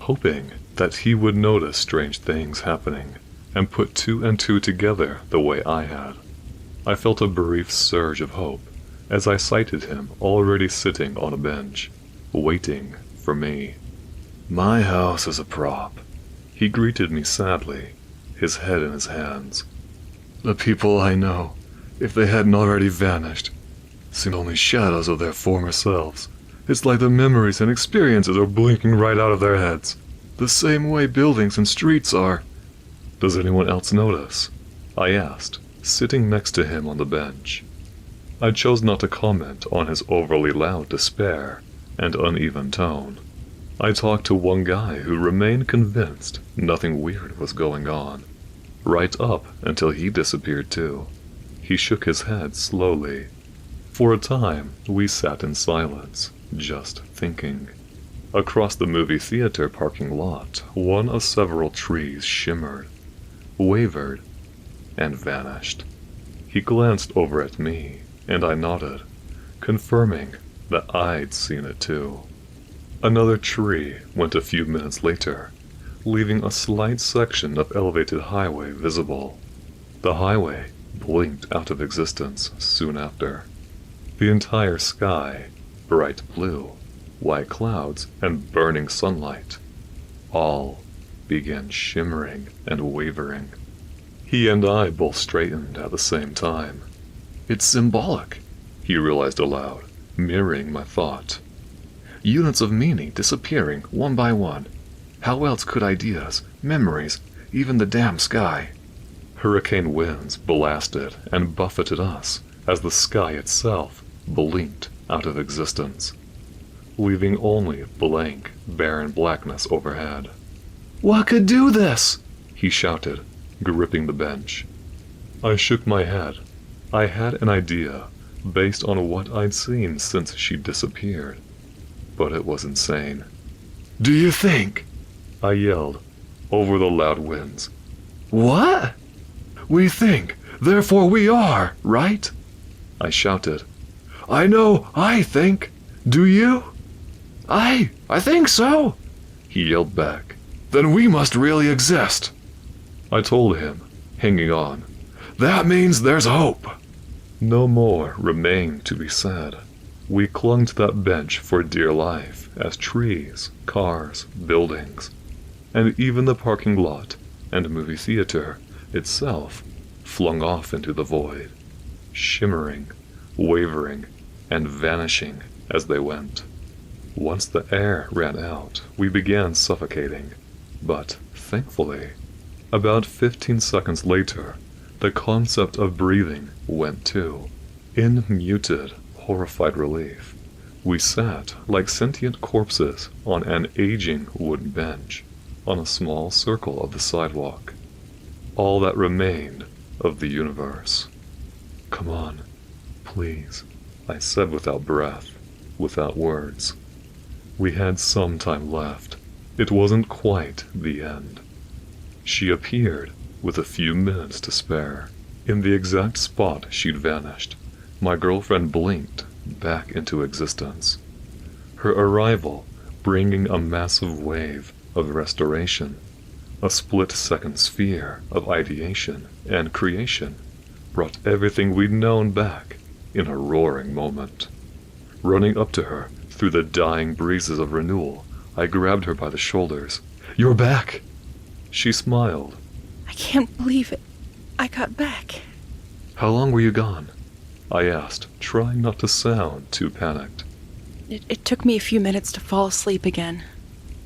hoping that he would notice strange things happening and put two and two together the way I had. I felt a brief surge of hope as I sighted him already sitting on a bench, waiting for me. "My house is a prop," he greeted me sadly, his head in his hands. "The people I know, if they hadn't already vanished, seem only shadows of their former selves. It's like the memories and experiences are blinking right out of their heads, the same way buildings and streets are." "Does anyone else notice?" I asked, sitting next to him on the bench. I chose not to comment on his overly loud despair and uneven tone. I talked to one guy who remained convinced nothing weird was going on, right up until he disappeared too. He shook his head slowly. For a time, we sat in silence, just thinking. Across the movie theater parking lot, one of several trees shimmered, wavered, and vanished. He glanced over at me, and I nodded, confirming that I'd seen it too. Another tree went a few minutes later, leaving a slight section of elevated highway visible. The highway blinked out of existence soon after. The entire sky, bright blue, white clouds, and burning sunlight, all began shimmering and wavering. He and I both straightened at the same time. It's symbolic, he realized aloud, mirroring my thought. Units of meaning disappearing one by one. How else could ideas, memories, even the damn sky? Hurricane winds blasted and buffeted us as the sky itself blinked out of existence, leaving only blank, barren blackness overhead. "What could do this?" he shouted, gripping the bench. I shook my head. I had an idea, based on what I'd seen since she disappeared, but it was insane. "Do you think?" I yelled, over the loud winds. "What?" "We think, therefore we are, right?" I shouted. "I know I think. Do you?" I think so," he yelled back. "Then we must really exist." I told him, hanging on. "That means there's hope." No more remained to be said. We clung to that bench for dear life as trees, cars, buildings, and even the parking lot and movie theater itself flung off into the void, shimmering, wavering, and vanishing as they went. Once the air ran out, we began suffocating, but thankfully, about 15 seconds later, the concept of breathing went too. In muted, horrified relief, we sat like sentient corpses on an aging wooden bench on a small circle of the sidewalk. All that remained of the universe. "Come on, please," I said without breath, without words. We had some time left. It wasn't quite the end. She appeared with a few minutes to spare. In the exact spot she'd vanished, my girlfriend blinked back into existence. Her arrival bringing a massive wave of restoration, a split-second sphere of ideation and creation, brought everything we'd known back in a roaring moment. Running up to her through the dying breezes of renewal, I grabbed her by the shoulders. "You're back!" She smiled. "I can't believe it. I got back." "How long were you gone?" I asked, trying not to sound too panicked. It took me a few minutes to fall asleep again.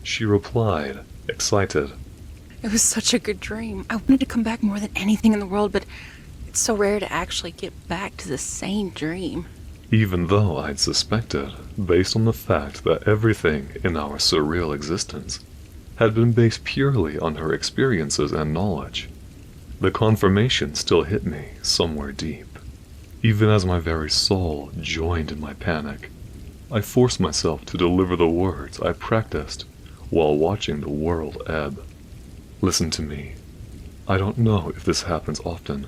She replied, excited. It was such a good dream. I wanted to come back more than anything in the world, but it's so rare to actually get back to the same dream. Even though I'd suspected, based on the fact that everything in our surreal existence had been based purely on her experiences and knowledge, the confirmation still hit me somewhere deep. Even as my very soul joined in my panic, I forced myself to deliver the words I practiced while watching the world ebb. "Listen to me. I don't know if this happens often,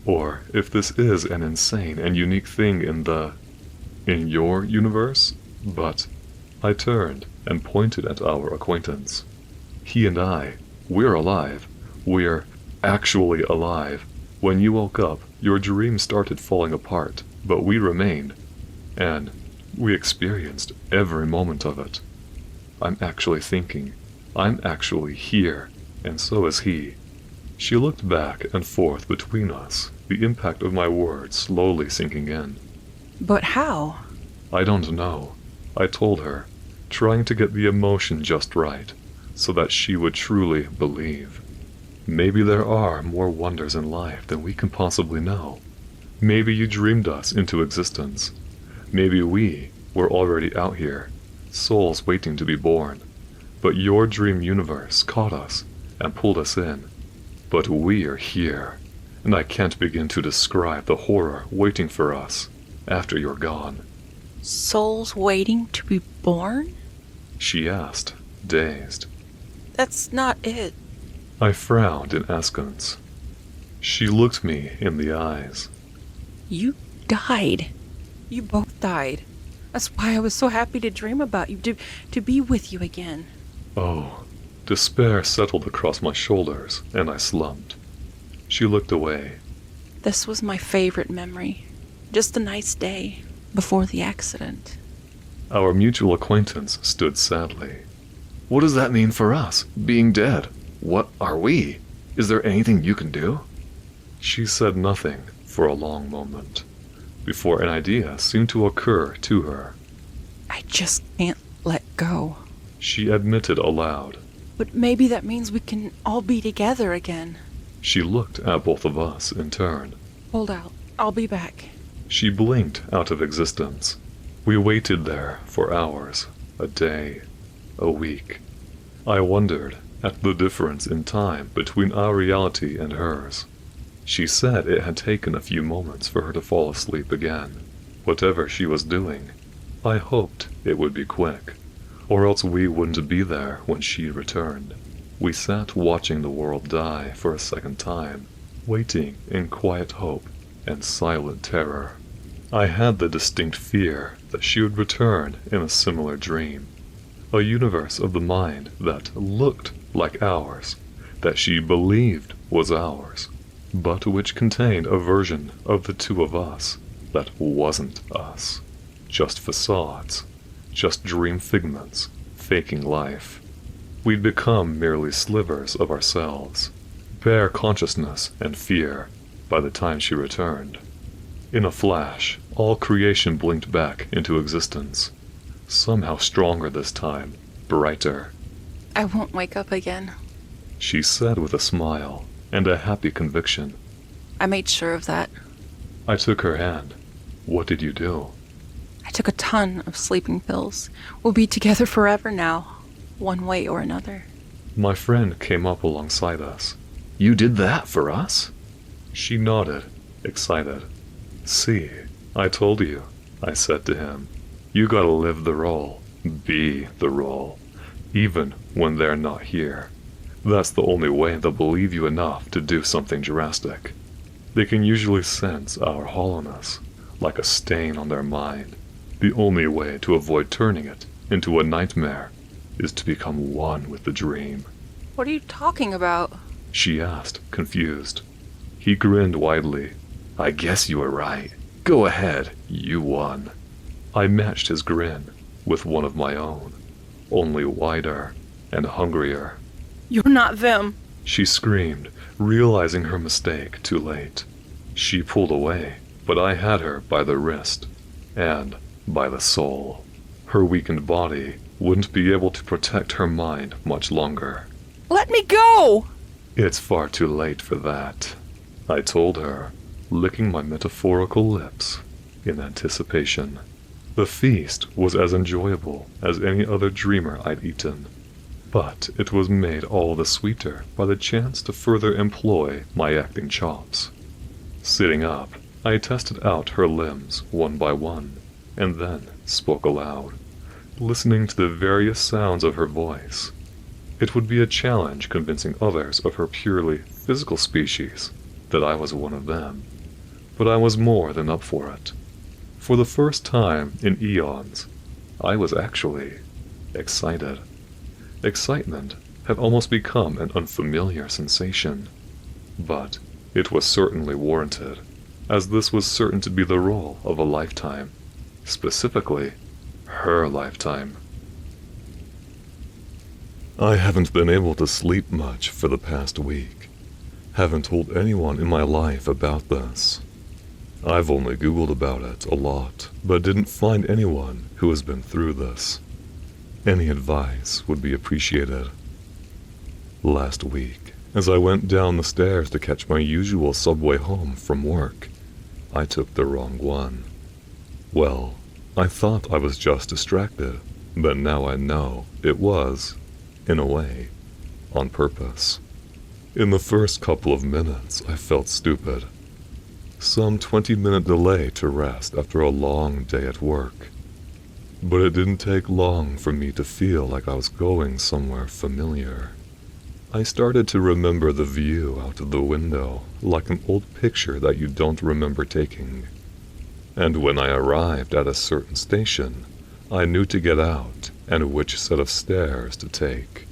or if this is an insane and unique thing in your universe, but..." I turned and pointed at our acquaintance. "He and we're alive. We're actually alive. When you woke up, your dream started falling apart, but we remained, and we experienced every moment of it. I'm actually thinking. I'm actually here, and so is he." She looked back and forth between us, the impact of my words slowly sinking in. "But how?" "I don't know," I told her, trying to get the emotion just right, so that she would truly believe. Maybe there are more wonders in life than we can possibly know. Maybe you dreamed us into existence. Maybe we were already out here, souls waiting to be born. But your dream universe caught us and pulled us in. But we are here, and I can't begin to describe the horror waiting for us. after you're gone. Souls waiting to be born? She asked, dazed. That's not it. I frowned in askance. She looked me in the eyes. You died. You both died. That's why I was so happy to dream about you, to be with you again. Oh, despair settled across my shoulders, and I slumped. She looked away. This was my favorite memory. Just a nice day before the accident. Our mutual acquaintance stood sadly. What does that mean for us, being dead? What are we? Is there anything you can do? She said nothing for a long moment, before an idea seemed to occur to her. I just can't let go. She admitted aloud. But maybe that means we can all be together again. She looked at both of us in turn. Hold out. I'll be back. She blinked out of existence. We waited there for hours, a day, a week. I wondered at the difference in time between our reality and hers. She said it had taken a few moments for her to fall asleep again. Whatever she was doing, I hoped it would be quick, or else we wouldn't be there when she returned. We sat watching the world die for a second time, waiting in quiet hope and silent terror. I had the distinct fear that she would return in a similar dream, a universe of the mind that looked like ours, that she believed was ours, but which contained a version of the two of us that wasn't us. Just facades, just dream figments, faking life. We'd become merely slivers of ourselves, bare consciousness and fear by the time she returned. In a flash, all creation blinked back into existence, somehow stronger this time, brighter. I won't wake up again. She said with a smile and a happy conviction. I made sure of that. I took her hand. What did you do? I took a ton of sleeping pills. We'll be together forever now, one way or another. My friend came up alongside us. You did that for us? She nodded, excited. See, I told you, I said to him. You gotta live the role, be the role, even when they're not here. That's the only way they'll believe you enough to do something drastic. They can usually sense our hollowness, like a stain on their mind. The only way to avoid turning it into a nightmare is to become one with the dream. What are you talking about? She asked, confused. He grinned widely. I guess you were right. Go ahead, you won. I matched his grin with one of my own, only wider and hungrier. You're not them. She screamed, realizing her mistake too late. She pulled away, but I had her by the wrist and by the soul. Her weakened body wouldn't be able to protect her mind much longer. Let me go! It's far too late for that, I told her, licking my metaphorical lips in anticipation. The feast was as enjoyable as any other dreamer I'd eaten, but it was made all the sweeter by the chance to further employ my acting chops. Sitting up, I tested out her limbs one by one, and then spoke aloud, listening to the various sounds of her voice. It would be a challenge convincing others of her purely physical species that I was one of them, but I was more than up for it. For the first time in eons, I was actually excited. Excitement had almost become an unfamiliar sensation, but it was certainly warranted, as this was certain to be the role of a lifetime, specifically, her lifetime. I haven't been able to sleep much for the past week. Haven't told anyone in my life about this. I've only Googled about it a lot, but didn't find anyone who has been through this. Any advice would be appreciated. Last week, as I went down the stairs to catch my usual subway home from work, I took the wrong one. Well, I thought I was just distracted, but now I know it was, in a way, on purpose. In the first couple of minutes, I felt stupid. some 20-minute delay to rest after a long day at work. But it didn't take long for me to feel like I was going somewhere familiar. I started to remember the view out of the window, like an old picture that you don't remember taking. And when I arrived at a certain station, I knew to get out and which set of stairs to take.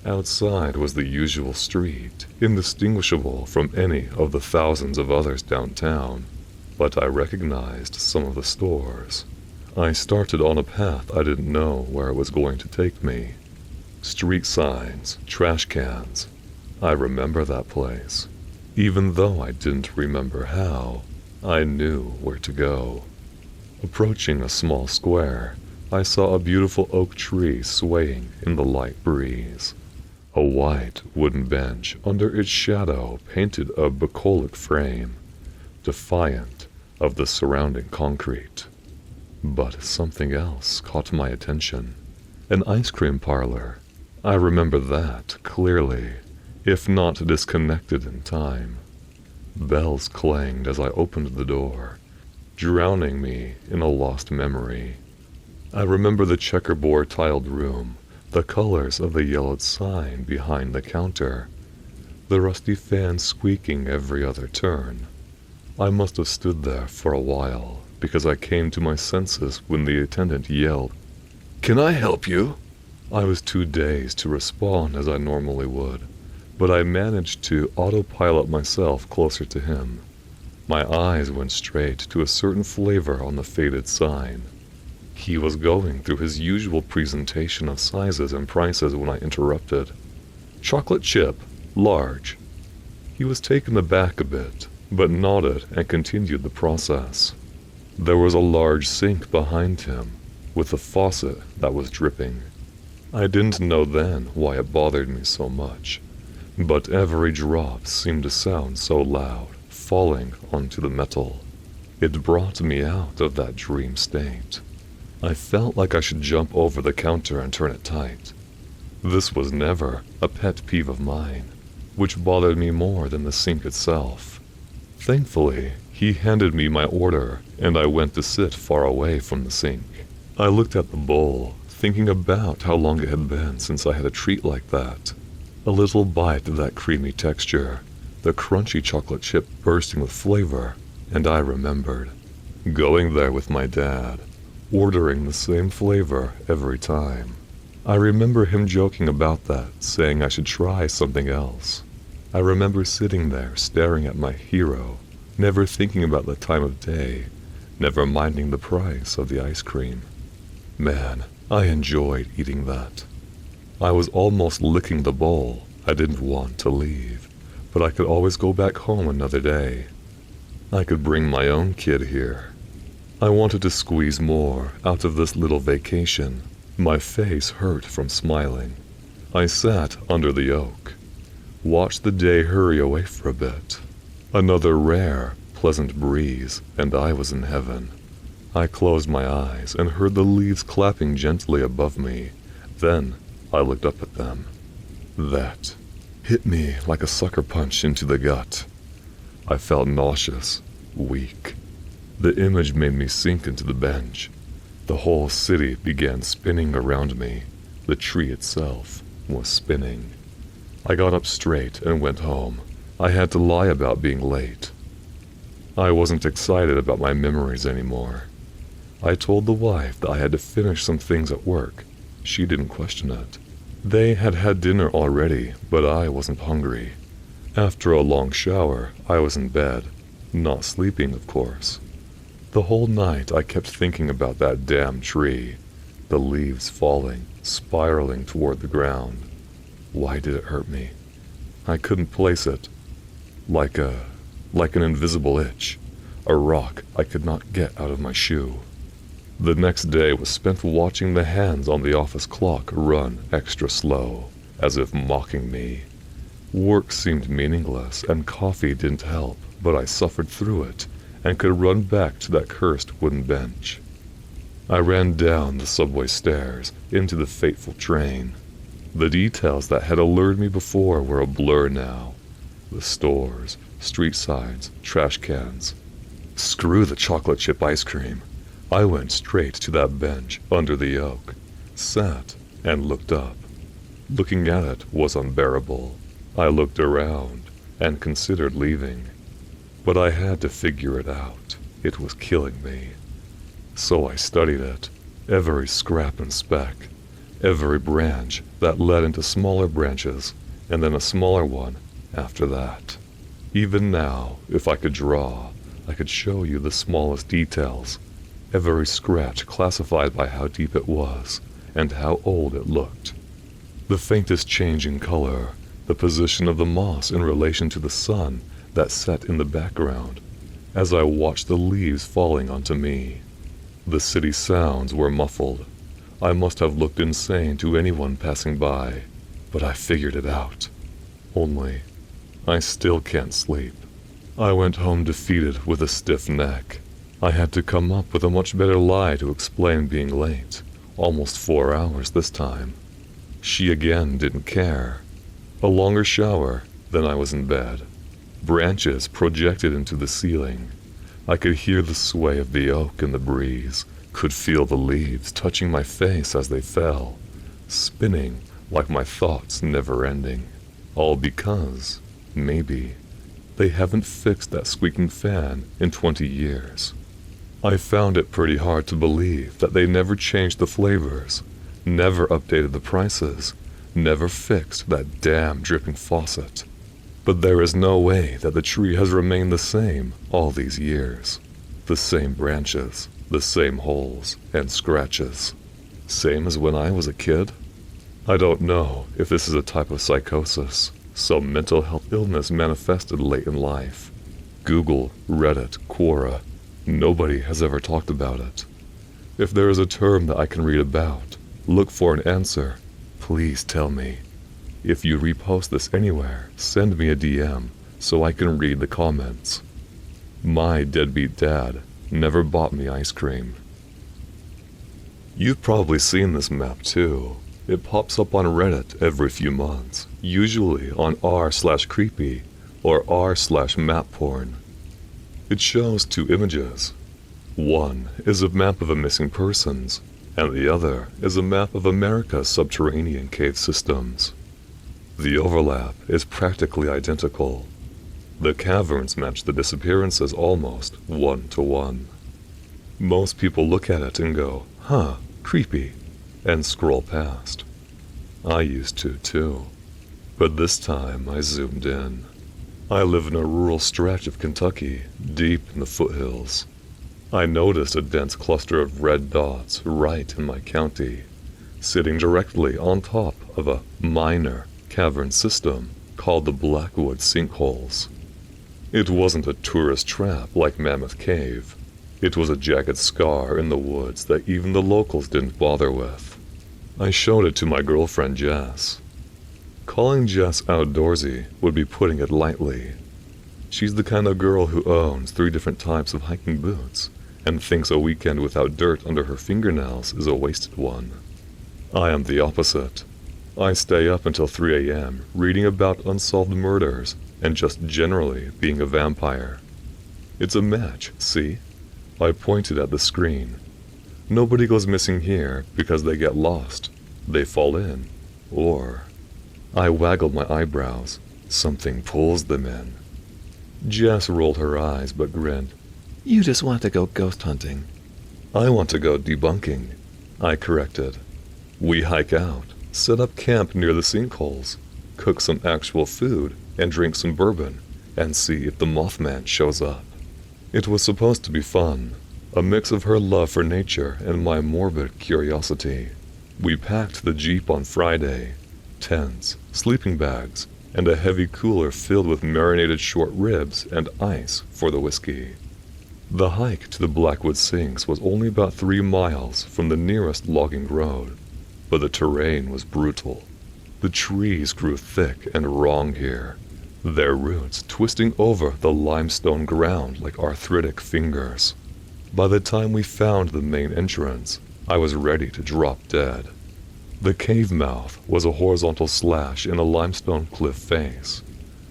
Outside was the usual street, indistinguishable from any of the thousands of others downtown, but I recognized some of the stores. I started on a path I didn't know where it was going to take me. Street signs, trash cans. I remember that place. Even though I didn't remember how, I knew where to go. Approaching a small square, I saw a beautiful oak tree swaying in the light breeze. A white wooden bench under its shadow painted a bucolic frame, defiant of the surrounding concrete. But something else caught my attention. An ice cream parlor. I remember that clearly, if not disconnected in time. Bells clanged as I opened the door, drowning me in a lost memory. I remember the checkerboard tiled room, the colors of the yellowed sign behind the counter, the rusty fan squeaking every other turn. I must have stood there for a while, because I came to my senses when the attendant yelled, "Can I help you?" I was too dazed to respond as I normally would, but I managed to autopilot myself closer to him. My eyes went straight to a certain flavor on the faded sign. He was going through his usual presentation of sizes and prices when I interrupted. "Chocolate chip, large." He was taken aback a bit, but nodded and continued the process. There was a large sink behind him, with a faucet that was dripping. I didn't know then why it bothered me so much, but every drop seemed to sound so loud, falling onto the metal. It brought me out of that dream state. I felt like I should jump over the counter and turn it tight. This was never a pet peeve of mine, which bothered me more than the sink itself. Thankfully, he handed me my order, and I went to sit far away from the sink. I looked at the bowl, thinking about how long it had been since I had a treat like that. A little bite of that creamy texture, the crunchy chocolate chip bursting with flavor, and I remembered. Going there with my dad, ordering the same flavor every time. I remember him joking about that, saying I should try something else. I remember sitting there staring at my hero, never thinking about the time of day, never minding the price of the ice cream. Man, I enjoyed eating that. I was almost licking the bowl. I didn't want to leave, but I could always go back home another day. I could bring my own kid here. I wanted to squeeze more out of this little vacation. My face hurt from smiling. I sat under the oak, watched the day hurry away for a bit. Another rare, pleasant breeze, and I was in heaven. I closed my eyes and heard the leaves clapping gently above me. Then I looked up at them. That hit me like a sucker punch into the gut. I felt nauseous, weak. The image made me sink into the bench. The whole city began spinning around me. The tree itself was spinning. I got up straight and went home. I had to lie about being late. I wasn't excited about my memories anymore. I told the wife that I had to finish some things at work. She didn't question it. They had had dinner already, but I wasn't hungry. After a long shower, I was in bed, not sleeping, of course. The whole night I kept thinking about that damn tree, the leaves falling, spiraling toward the ground. Why did it hurt me? I couldn't place it. Like an invisible itch, a rock I could not get out of my shoe. The next day was spent watching the hands on the office clock run extra slow, as if mocking me. Work seemed meaningless, and coffee didn't help, but I suffered through it, and could run back to that cursed wooden bench. I ran down the subway stairs, into the fateful train. The details that had allured me before were a blur now. The stores, street signs, trash cans. Screw the chocolate chip ice cream. I went straight to that bench under the oak, sat, and looked up. Looking at it was unbearable. I looked around and considered leaving. But I had to figure it out. It was killing me. So I studied it, every scrap and speck, every branch that led into smaller branches, and then a smaller one after that. Even now, if I could draw, I could show you the smallest details, every scratch classified by how deep it was and how old it looked. The faintest change in color, the position of the moss in relation to the sun that set in the background, as I watched the leaves falling onto me. The city sounds were muffled. I must have looked insane to anyone passing by, but I figured it out. Only, I still can't sleep. I went home defeated with a stiff neck. I had to come up with a much better lie to explain being late, almost 4 hours this time. She again didn't care. A longer shower, then I was in bed. Branches projected into the ceiling. I could hear the sway of the oak in the breeze, could feel the leaves touching my face as they fell, spinning like my thoughts never ending. All because, maybe, they haven't fixed that squeaking fan in 20 years. I found it pretty hard to believe that they never changed the flavors, never updated the prices, never fixed that damn dripping faucet. But there is no way that the tree has remained the same all these years. The same branches, the same holes and scratches. Same as when I was a kid? I don't know if this is a type of psychosis, some mental health illness manifested late in life. Google, Reddit, Quora. Nobody has ever talked about it. If there is a term that I can read about, look for an answer, please tell me. If you repost this anywhere, send me a DM so I can read the comments. My deadbeat dad never bought me ice cream. You've probably seen this map too. It pops up on Reddit every few months, usually on r/creepy or r/map-porn. It shows 2 images. One is a map of a missing persons, and the other is a map of America's subterranean cave systems. The overlap is practically identical. The caverns match the disappearances almost 1-to-1. Most people look at it and go, huh, creepy, and scroll past. I used to too. But this time I zoomed in. I live in a rural stretch of Kentucky, deep in the foothills. I noticed a dense cluster of red dots right in my county, sitting directly on top of a minor cavern system called the Blackwood Sinkholes. It wasn't a tourist trap like Mammoth Cave. It was a jagged scar in the woods that even the locals didn't bother with. I showed it to my girlfriend Jess. Calling Jess outdoorsy would be putting it lightly. She's the kind of girl who owns 3 different types of hiking boots and thinks a weekend without dirt under her fingernails is a wasted one. I am the opposite. I stay up until 3 a.m. reading about unsolved murders and just generally being a vampire. It's a match, see? I pointed at the screen. Nobody goes missing here because they get lost. They fall in. Or... I waggled my eyebrows. Something pulls them in. Jess rolled her eyes but grinned. You just want to go ghost hunting. I want to go debunking, I corrected. We hike out, set up camp near the sinkholes, cook some actual food, and drink some bourbon, and see if the Mothman shows up. It was supposed to be fun, a mix of her love for nature and my morbid curiosity. We packed the Jeep on Friday, tents, sleeping bags, and a heavy cooler filled with marinated short ribs and ice for the whiskey. The hike to the Blackwood Sinks was only about 3 miles from the nearest logging road, but the terrain was brutal. The trees grew thick and wrong here, their roots twisting over the limestone ground like arthritic fingers. By the time we found the main entrance, I was ready to drop dead. The cave mouth was a horizontal slash in a limestone cliff face,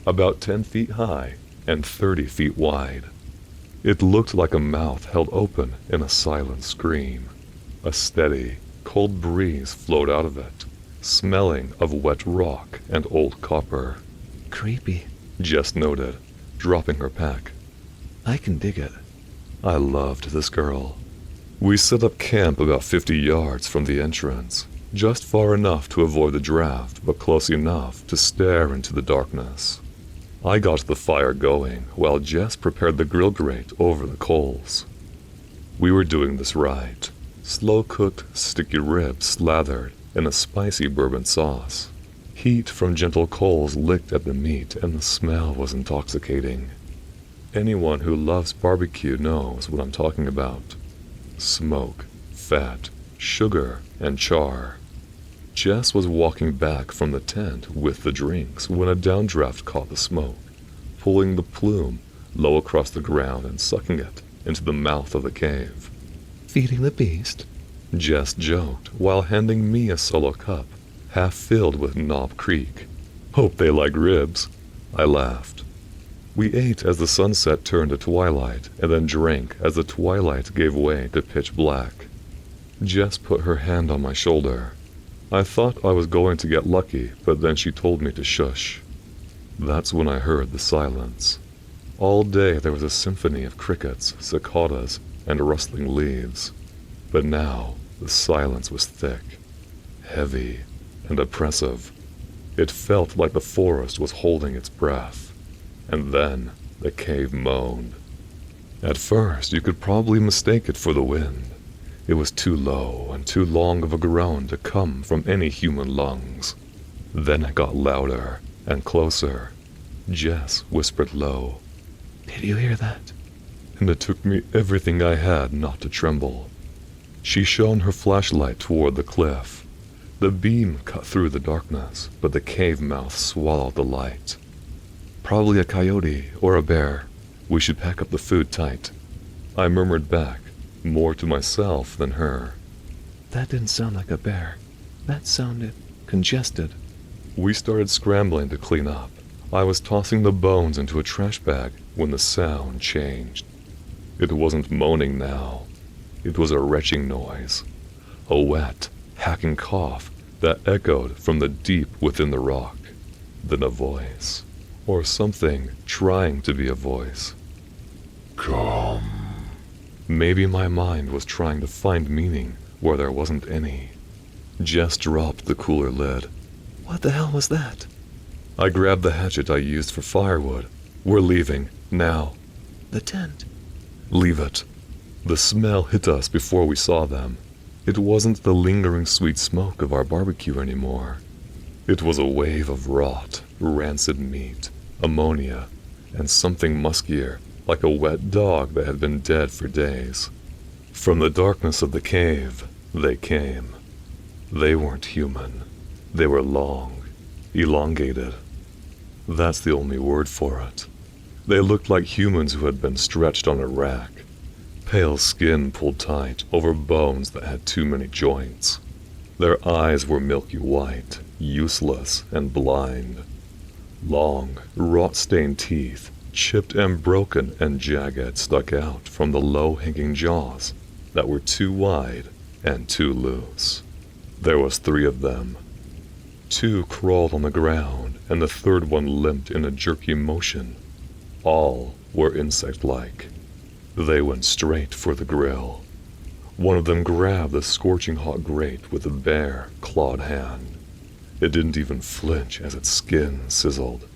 about 10 feet high and 30 feet wide. It looked like a mouth held open in a silent scream. A steady, cold breeze flowed out of it, smelling of wet rock and old copper. Creepy. Jess noted, dropping her pack. I can dig it. I loved this girl. We set up camp about 50 yards from the entrance, just far enough to avoid the draft, but close enough to stare into the darkness. I got the fire going while Jess prepared the grill grate over the coals. We were doing this right. Slow-cooked, sticky ribs slathered in a spicy bourbon sauce. Heat from gentle coals licked at the meat, and the smell was intoxicating. Anyone who loves barbecue knows what I'm talking about. Smoke, fat, sugar, and char. Jess was walking back from the tent with the drinks when a downdraft caught the smoke, pulling the plume low across the ground and sucking it into the mouth of the cave. Feeding the beast? Jess joked while handing me a solo cup, half filled with Knob Creek. Hope they like ribs. I laughed. We ate as the sunset turned to twilight, and then drank as the twilight gave way to pitch black. Jess put her hand on my shoulder. I thought I was going to get lucky, but then she told me to shush. That's when I heard the silence. All day there was a symphony of crickets, cicadas, and rustling leaves. But now the silence was thick, heavy, and oppressive. It felt like the forest was holding its breath. And then the cave moaned. At first, you could probably mistake it for the wind. It was too low and too long of a groan to come from any human lungs. Then it got louder and closer. Jess whispered low. Did you hear that? And it took me everything I had not to tremble. She shone her flashlight toward the cliff. The beam cut through the darkness, but the cave mouth swallowed the light. Probably a coyote or a bear. We should pack up the food tight. I murmured back, more to myself than her. That didn't sound like a bear. That sounded congested. We started scrambling to clean up. I was tossing the bones into a trash bag when the sound changed. It wasn't moaning now. It was a retching noise. A wet, hacking cough that echoed from the deep within the rock. Then a voice. Or something trying to be a voice. Come. Maybe my mind was trying to find meaning where there wasn't any. Jess dropped the cooler lid. What the hell was that? I grabbed the hatchet I used for firewood. We're leaving, now. The tent. Leave it. The smell hit us before we saw them. It wasn't the lingering sweet smoke of our barbecue anymore. It was a wave of rot, rancid meat, ammonia, and something muskier, like a wet dog that had been dead for days. From the darkness of the cave, they came. They weren't human. They were long, elongated. That's the only word for it. They looked like humans who had been stretched on a rack. Pale skin pulled tight over bones that had too many joints. Their eyes were milky white, useless and blind. Long, rot-stained teeth, chipped and broken and jagged, stuck out from the low-hanging jaws that were too wide and too loose. There was 3 of them. 2 crawled on the ground, and the third one limped in a jerky motion. All were insect-like. They went straight for the grill. One of them grabbed the scorching hot grate with a bare, clawed hand. It didn't even flinch as its skin sizzled.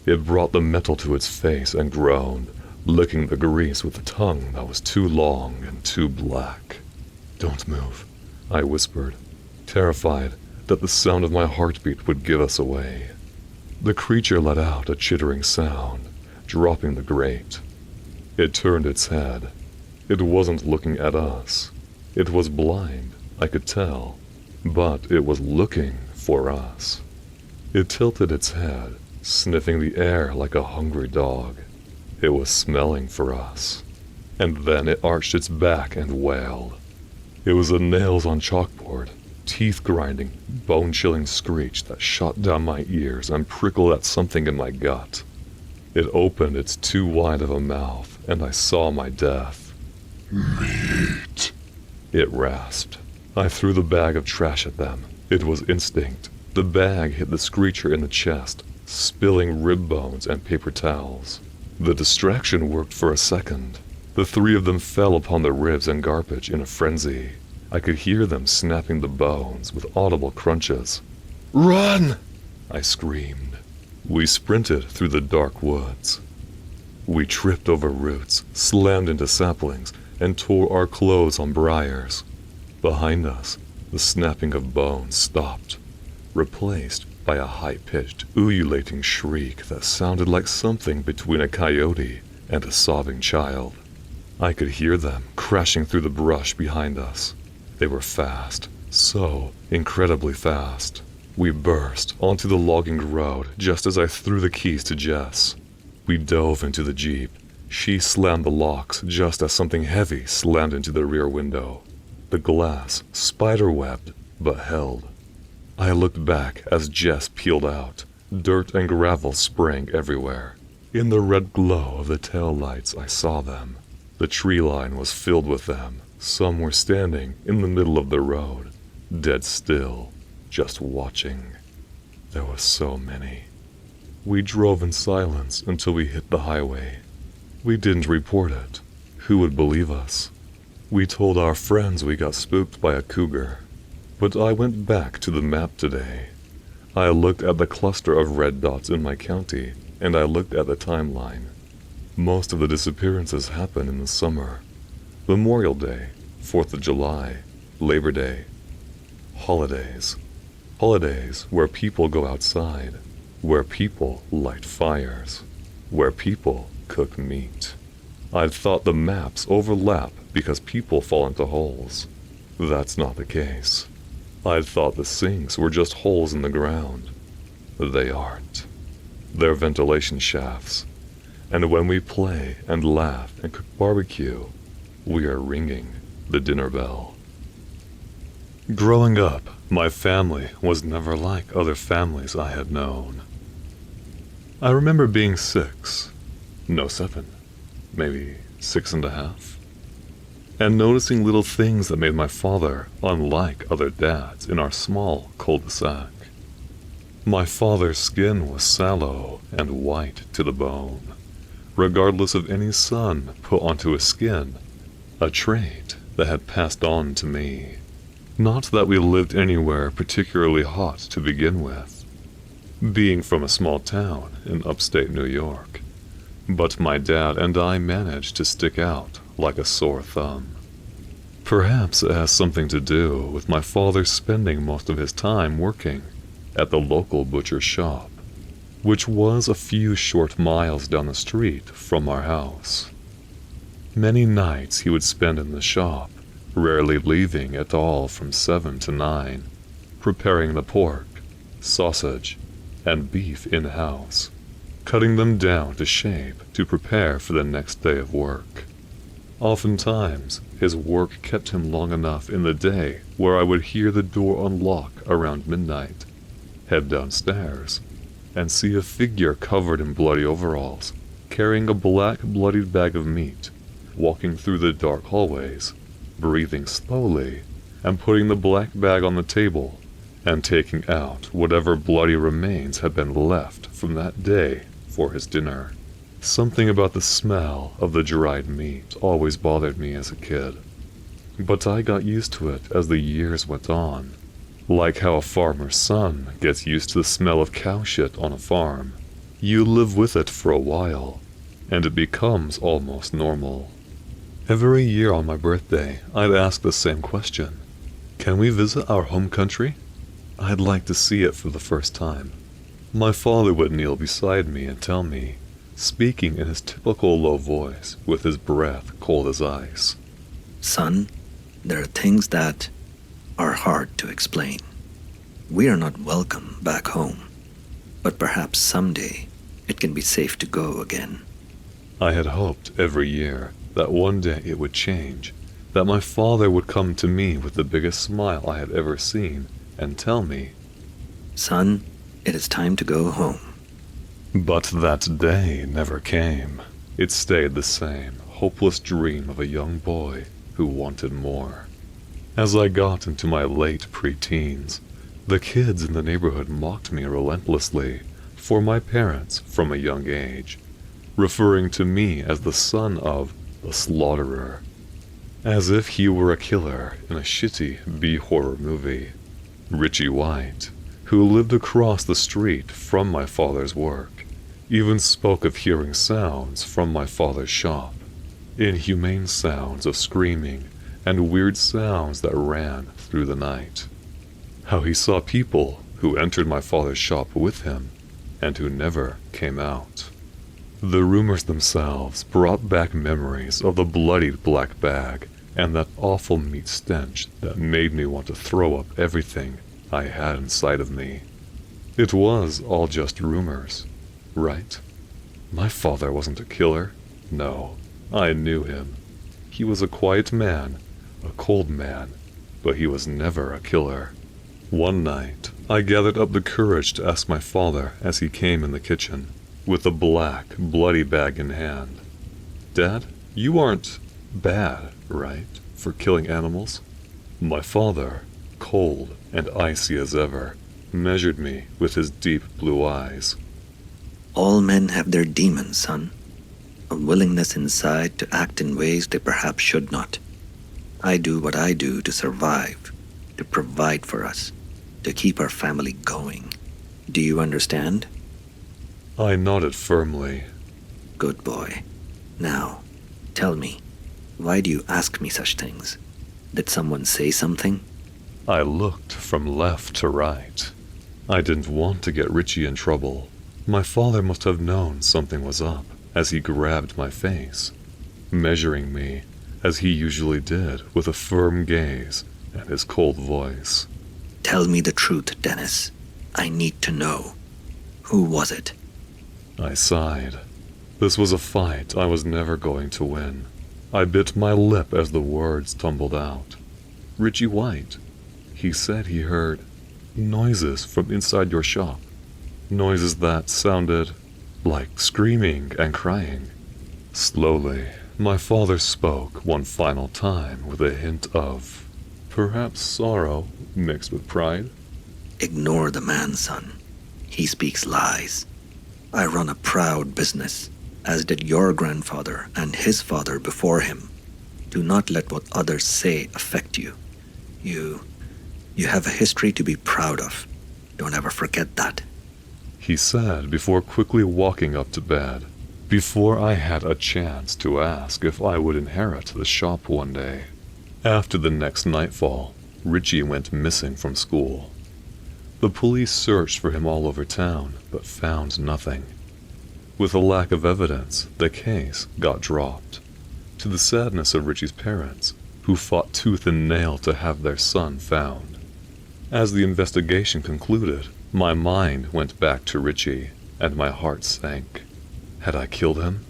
It brought the metal to its face and groaned, licking the grease with a tongue that was too long and too black. "Don't move," I whispered, terrified that the sound of my heartbeat would give us away. The creature let out a chittering sound, dropping the grate. It turned its head. It wasn't looking at us. It was blind, I could tell, but it was looking for us. It tilted its head, sniffing the air like a hungry dog. It was smelling for us. And then it arched its back and wailed. It was a nails-on-chalkboard, teeth-grinding, bone-chilling screech that shot down my ears and prickled at something in my gut. It opened its too wide of a mouth, and I saw my death. Meat. It rasped. I threw the bag of trash at them. It was instinct. The bag hit the screecher in the chest, spilling rib bones and paper towels. The distraction worked for a second. The three of them fell upon the ribs and garbage in a frenzy. I could hear them snapping the bones with audible crunches. "Run!" I screamed. We sprinted through the dark woods. We tripped over roots, slammed into saplings, and tore our clothes on briars. Behind us, the snapping of bones stopped, replaced by a high-pitched, ululating shriek that sounded like something between a coyote and a sobbing child. I could hear them crashing through the brush behind us. They were fast, so incredibly fast. We burst onto the logging road just as I threw the keys to Jess. We dove into the Jeep. She slammed the locks just as something heavy slammed into the rear window. The glass spider-webbed but held. I looked back as Jess peeled out. Dirt and gravel sprang everywhere. In the red glow of the tail lights, I saw them. The tree line was filled with them. Some were standing in the middle of the road, dead still, just watching. There were so many. We drove in silence until we hit the highway. We didn't report it. Who would believe us? We told our friends we got spooked by a cougar. But I went back to the map today. I looked at the cluster of red dots in my county, and I looked at the timeline. Most of the disappearances happen in the summer. Memorial Day, 4th of July, Labor Day. Holidays. Holidays where people go outside, where people light fires, where people cook meat. I'd thought the maps overlap because people fall into holes. That's not the case. I'd thought the sinks were just holes in the ground. They aren't. They're ventilation shafts. And when we play and laugh and cook barbecue, we are ringing the dinner bell. Growing up, my family was never like other families I had known. I remember being 6, no 7, maybe 6.5, and noticing little things that made my father unlike other dads in our small cul-de-sac. My father's skin was sallow and white to the bone, regardless of any sun put onto his skin, a trait that had passed on to me. Not that we lived anywhere particularly hot to begin with, being from a small town in upstate New York, but my dad and I managed to stick out like a sore thumb. Perhaps it has something to do with my father spending most of his time working at the local butcher's shop, which was a few short miles down the street from our house. Many nights he would spend in the shop, rarely leaving at all from 7 to 9, preparing the pork, sausage, and beef in-house, cutting them down to shape to prepare for the next day of work. Oftentimes, his work kept him long enough in the day where I would hear the door unlock around midnight, head downstairs, and see a figure covered in bloody overalls, carrying a black bloodied bag of meat, walking through the dark hallways, breathing slowly, and putting the black bag on the table, and taking out whatever bloody remains had been left from that day for his dinner. Something about the smell of the dried meat always bothered me as a kid, but I got used to it as the years went on, like how a farmer's son gets used to the smell of cow shit on a farm. You live with it for a while, and it becomes almost normal. Every year on my birthday, I'd ask the same question. Can we visit our home country? I'd like to see it for the first time. My father would kneel beside me and tell me, speaking in his typical low voice with his breath cold as ice. Son, there are things that are hard to explain. We are not welcome back home, but perhaps someday it can be safe to go again. I had hoped every year that one day it would change, that my father would come to me with the biggest smile I had ever seen and tell me, Son, it is time to go home. But that day never came. It stayed the same, hopeless dream of a young boy who wanted more. As I got into my late preteens, the kids in the neighborhood mocked me relentlessly for my parents from a young age, referring to me as the son of the slaughterer, as if he were a killer in a shitty B-horror movie. Richie White, who lived across the street from my father's work, even spoke of hearing sounds from my father's shop, inhumane sounds of screaming and weird sounds that ran through the night. How he saw people who entered my father's shop with him and who never came out. The rumors themselves brought back memories of the bloodied black bag and that awful meat stench that made me want to throw up everything I had inside of me. It was all just rumors, right? My father wasn't a killer. No, I knew him. He was a quiet man, a cold man, but he was never a killer. One night, I gathered up the courage to ask my father as he came in the kitchen, with a black, bloody bag in hand. "Dad, you aren't bad, right, for killing animals?" My father, cold and icy as ever, measured me with his deep blue eyes. All men have their demons, son. A willingness inside to act in ways they perhaps should not. I do what I do to survive, to provide for us, to keep our family going. Do you understand? I nodded firmly. Good boy. Now, tell me, why do you ask me such things? Did someone say something? I looked from left to right. I didn't want to get Richie in trouble. My father must have known something was up as he grabbed my face, measuring me as he usually did with a firm gaze and his cold voice. Tell me the truth, Dennis. I need to know. Who was it? I sighed. This was a fight I was never going to win. I bit my lip as the words tumbled out. Richie White. He said he heard noises from inside your shop. Noises that sounded like screaming and crying. Slowly, my father spoke one final time with a hint of perhaps sorrow mixed with pride. Ignore the man, son. He speaks lies. I run a proud business, as did your grandfather and his father before him. Do not let what others say affect you. You have a history to be proud of. Don't ever forget that. He said before quickly walking up to bed, before I had a chance to ask if I would inherit the shop one day. After the next nightfall, Richie went missing from school. The police searched for him all over town, but found nothing. With a lack of evidence, the case got dropped, to the sadness of Richie's parents, who fought tooth and nail to have their son found. As the investigation concluded, my mind went back to Richie, and my heart sank. Had I killed him?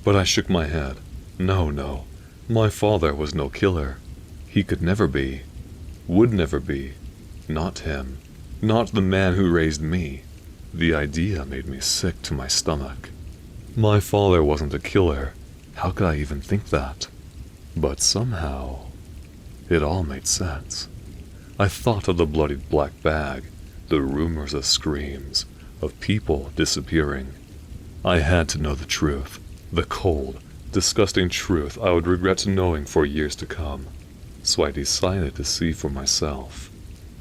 But I shook my head. No. My father was no killer. He could never be. Would never be. Not him. Not the man who raised me. The idea made me sick to my stomach. My father wasn't a killer. How could I even think that? But somehow, it all made sense. I thought of the bloodied black bag, the rumors of screams, of people disappearing. I had to know the truth, the cold, disgusting truth I would regret knowing for years to come. So I decided to see for myself.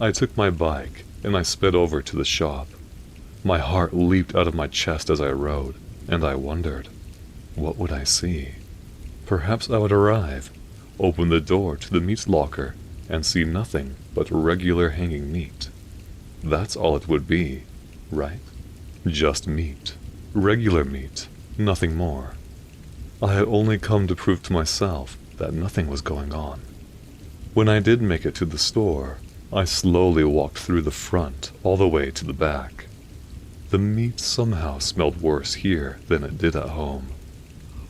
I took my bike and I sped over to the shop. My heart leaped out of my chest as I rode, and I wondered, what would I see? Perhaps I would arrive, open the door to the meat locker, and see nothing but regular hanging meat. That's all it would be, right? Just meat. Regular meat. Nothing more. I had only come to prove to myself that nothing was going on. When I did make it to the store, I slowly walked through the front all the way to the back. The meat somehow smelled worse here than it did at home.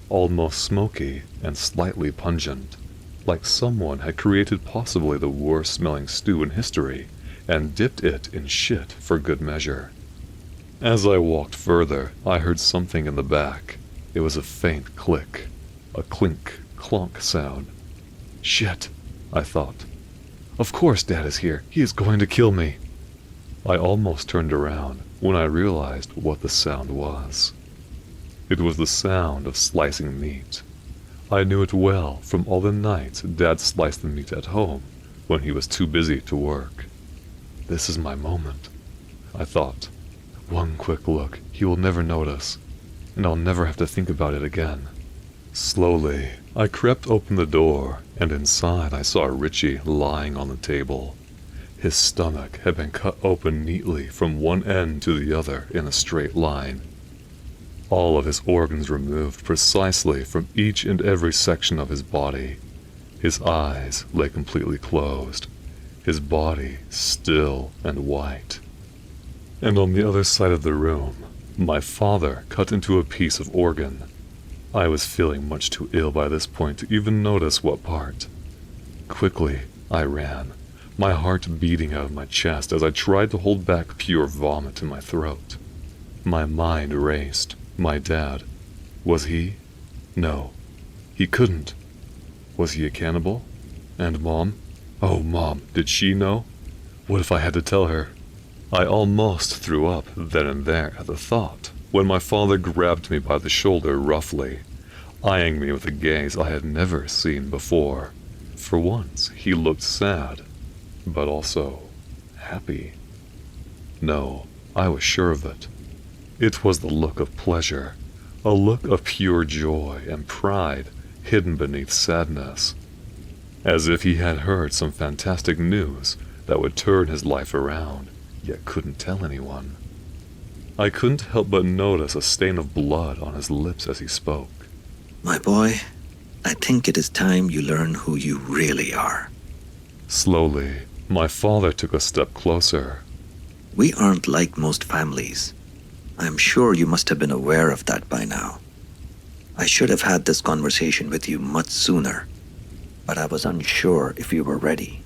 Almost smoky and slightly pungent, like someone had created possibly the worst smelling stew in history and dipped it in shit for good measure. As I walked further, I heard something in the back. It was a faint click, a clink, clonk sound. Shit, I thought. Of course Dad is here. He is going to kill me. I almost turned around when I realized what the sound was. It was the sound of slicing meat. I knew it well from all the nights Dad sliced the meat at home when he was too busy to work. This is my moment, I thought. One quick look, he will never notice, and I'll never have to think about it again. Slowly, I crept open the door, and inside I saw Richie lying on the table. His stomach had been cut open neatly from one end to the other in a straight line. All of his organs removed precisely from each and every section of his body. His eyes lay completely closed, his body still and white. And on the other side of the room, my father cut into a piece of organ. I was feeling much too ill by this point to even notice what part. Quickly, I ran, my heart beating out of my chest as I tried to hold back pure vomit in my throat. My mind raced. My dad. Was he? No, he couldn't. Was he a cannibal? And Mom? Oh, Mom, did she know? What if I had to tell her? I almost threw up then and there at the thought, when my father grabbed me by the shoulder roughly, eyeing me with a gaze I had never seen before. For once, he looked sad, but also happy. No, I was sure of it. It was the look of pleasure, a look of pure joy and pride hidden beneath sadness, as if he had heard some fantastic news that would turn his life around, yet couldn't tell anyone. I couldn't help but notice a stain of blood on his lips as he spoke. My boy, I think it is time you learn who you really are. Slowly, my father took a step closer. We aren't like most families. I'm sure you must have been aware of that by now. I should have had this conversation with you much sooner, but I was unsure if you were ready.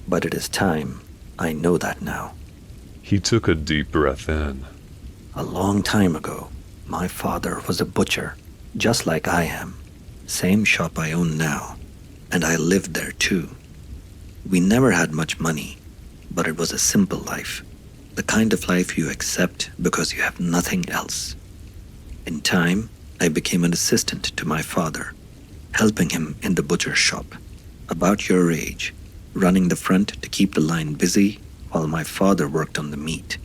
But it is time. I know that now. He took a deep breath in. A long time ago, my father was a butcher, just like I am. Same shop I own now, and I lived there too. We never had much money, but it was a simple life. The kind of life you accept because you have nothing else. In time, I became an assistant to my father, helping him in the butcher's shop, about your age, running the front to keep the line busy while my father worked on the meat.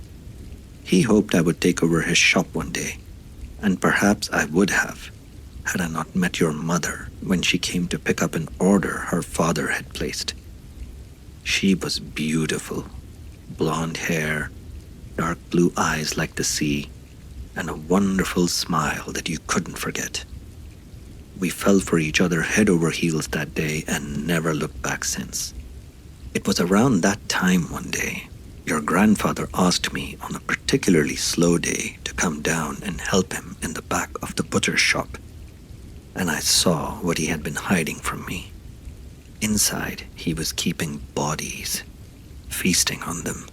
He hoped I would take over his shop one day, and perhaps I would have, had I not met your mother when she came to pick up an order her father had placed. She was beautiful, blonde hair, dark blue eyes like the sea, and a wonderful smile that you couldn't forget. We fell for each other head over heels that day and never looked back since. It was around that time one day, your grandfather asked me on a particularly slow day to come down and help him in the back of the butcher's shop, and I saw what he had been hiding from me. Inside, he was keeping bodies, feasting on them.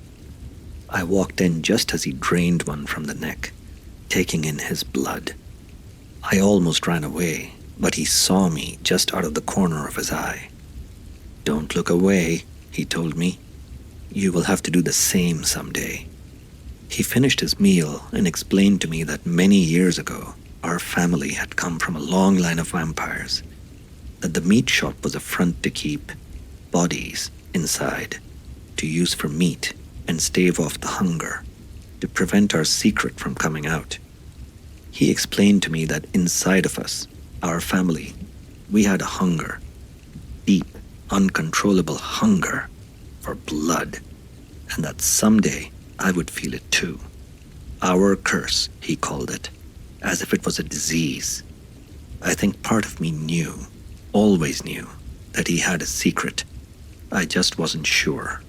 I walked in just as he drained one from the neck, taking in his blood. I almost ran away, but he saw me just out of the corner of his eye. "Don't look away," he told me. "You will have to do the same someday." He finished his meal and explained to me that many years ago, our family had come from a long line of vampires, that the meat shop was a front to keep bodies inside, to use for meat and stave off the hunger, to prevent our secret from coming out. He explained to me that inside of us, our family, we had a hunger, deep, uncontrollable hunger for blood, and that someday I would feel it too. Our curse, he called it, as if it was a disease. I think part of me knew, always knew, that he had a secret. I just wasn't sure,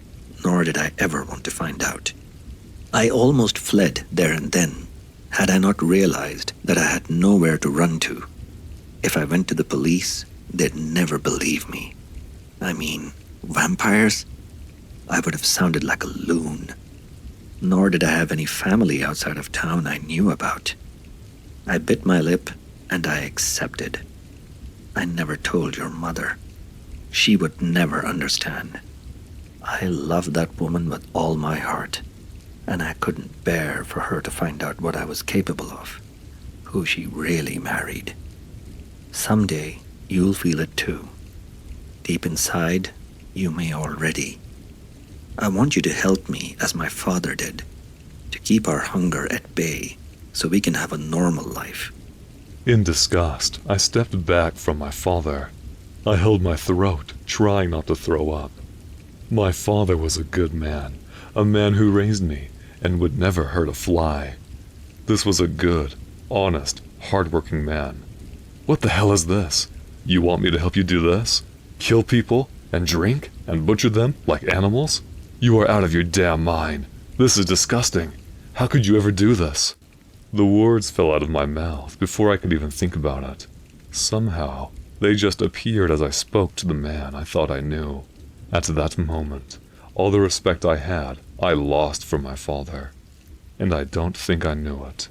nor did I ever want to find out. I almost fled there and then, had I not realized that I had nowhere to run to. If I went to the police, they'd never believe me. I mean, vampires? I would have sounded like a loon. nor did I have any family outside of town I knew about. I bit my lip and I accepted. I never told your mother. She would never understand. I loved that woman with all my heart, and I couldn't bear for her to find out what I was capable of, who she really married. Someday, you'll feel it too. Deep inside, you may already. I want you to help me as my father did, to keep our hunger at bay so we can have a normal life. In disgust, I stepped back from my father. I held my throat, trying not to throw up. My father was a good man, a man who raised me and would never hurt a fly. This was a good, honest, hard-working man. What the hell is this? You want me to help you do this? Kill people and drink and butcher them like animals? You are out of your damn mind. This is disgusting. How could you ever do this? The words fell out of my mouth before I could even think about it. Somehow, they just appeared as I spoke to the man I thought I knew. At that moment, all the respect I had, I lost for my father. And I don't think I knew it.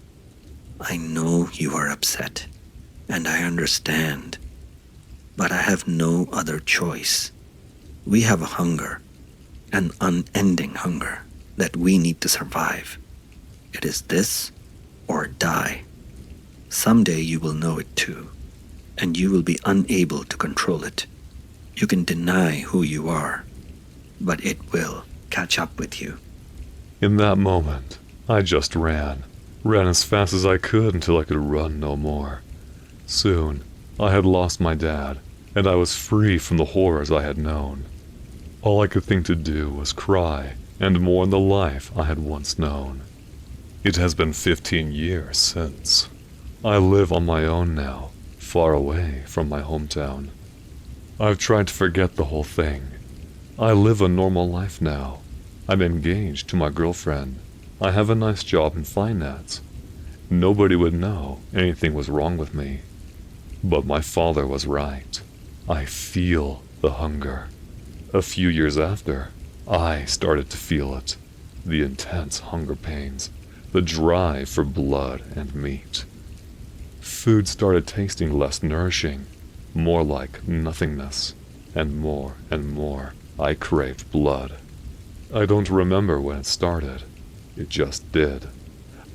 I know you are upset, and I understand. But I have no other choice. We have a hunger, an unending hunger, that we need to survive. It is this or die. Someday you will know it too, and you will be unable to control it. You can deny who you are, but it will catch up with you. In that moment, I just ran as fast as I could until I could run no more. Soon, I had lost my dad, and I was free from the horrors I had known. All I could think to do was cry and mourn the life I had once known. It has been 15 years since. I live on my own now, far away from my hometown. I've tried to forget the whole thing. I live a normal life now. I'm engaged to my girlfriend. I have a nice job in finance. Nobody would know anything was wrong with me. But my father was right. I feel the hunger. A few years after, I started to feel it. The intense hunger pains. The drive for blood and meat. Food started tasting less nourishing, more like nothingness, and more I craved blood. I don't remember when it started. It just did.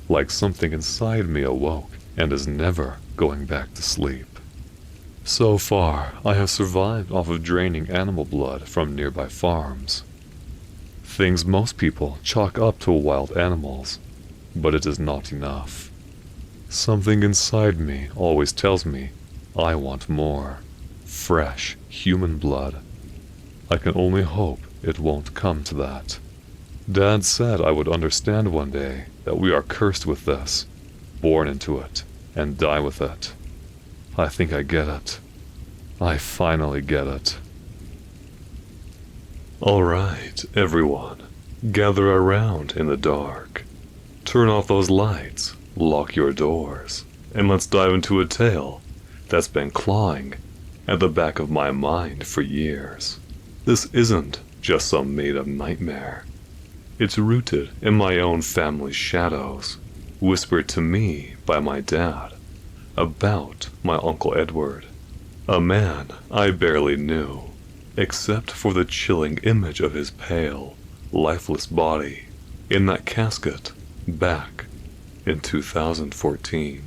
Like something inside me awoke and is never going back to sleep. So far, I have survived off of draining animal blood from nearby farms. Things most people chalk up to wild animals, but it is not enough. Something inside me always tells me I want more. Fresh, human blood. I can only hope it won't come to that. Dad said I would understand one day that we are cursed with this, born into it, and die with it. I think I get it. I finally get it. Alright, everyone. Gather around in the dark. Turn off those lights, lock your doors, and let's dive into a tale that's been clawing at the back of my mind for years. This isn't just some made-up nightmare. It's rooted in my own family's shadows, whispered to me by my dad, about my Uncle Edward, a man I barely knew, except for the chilling image of his pale, lifeless body in that casket back in 2014.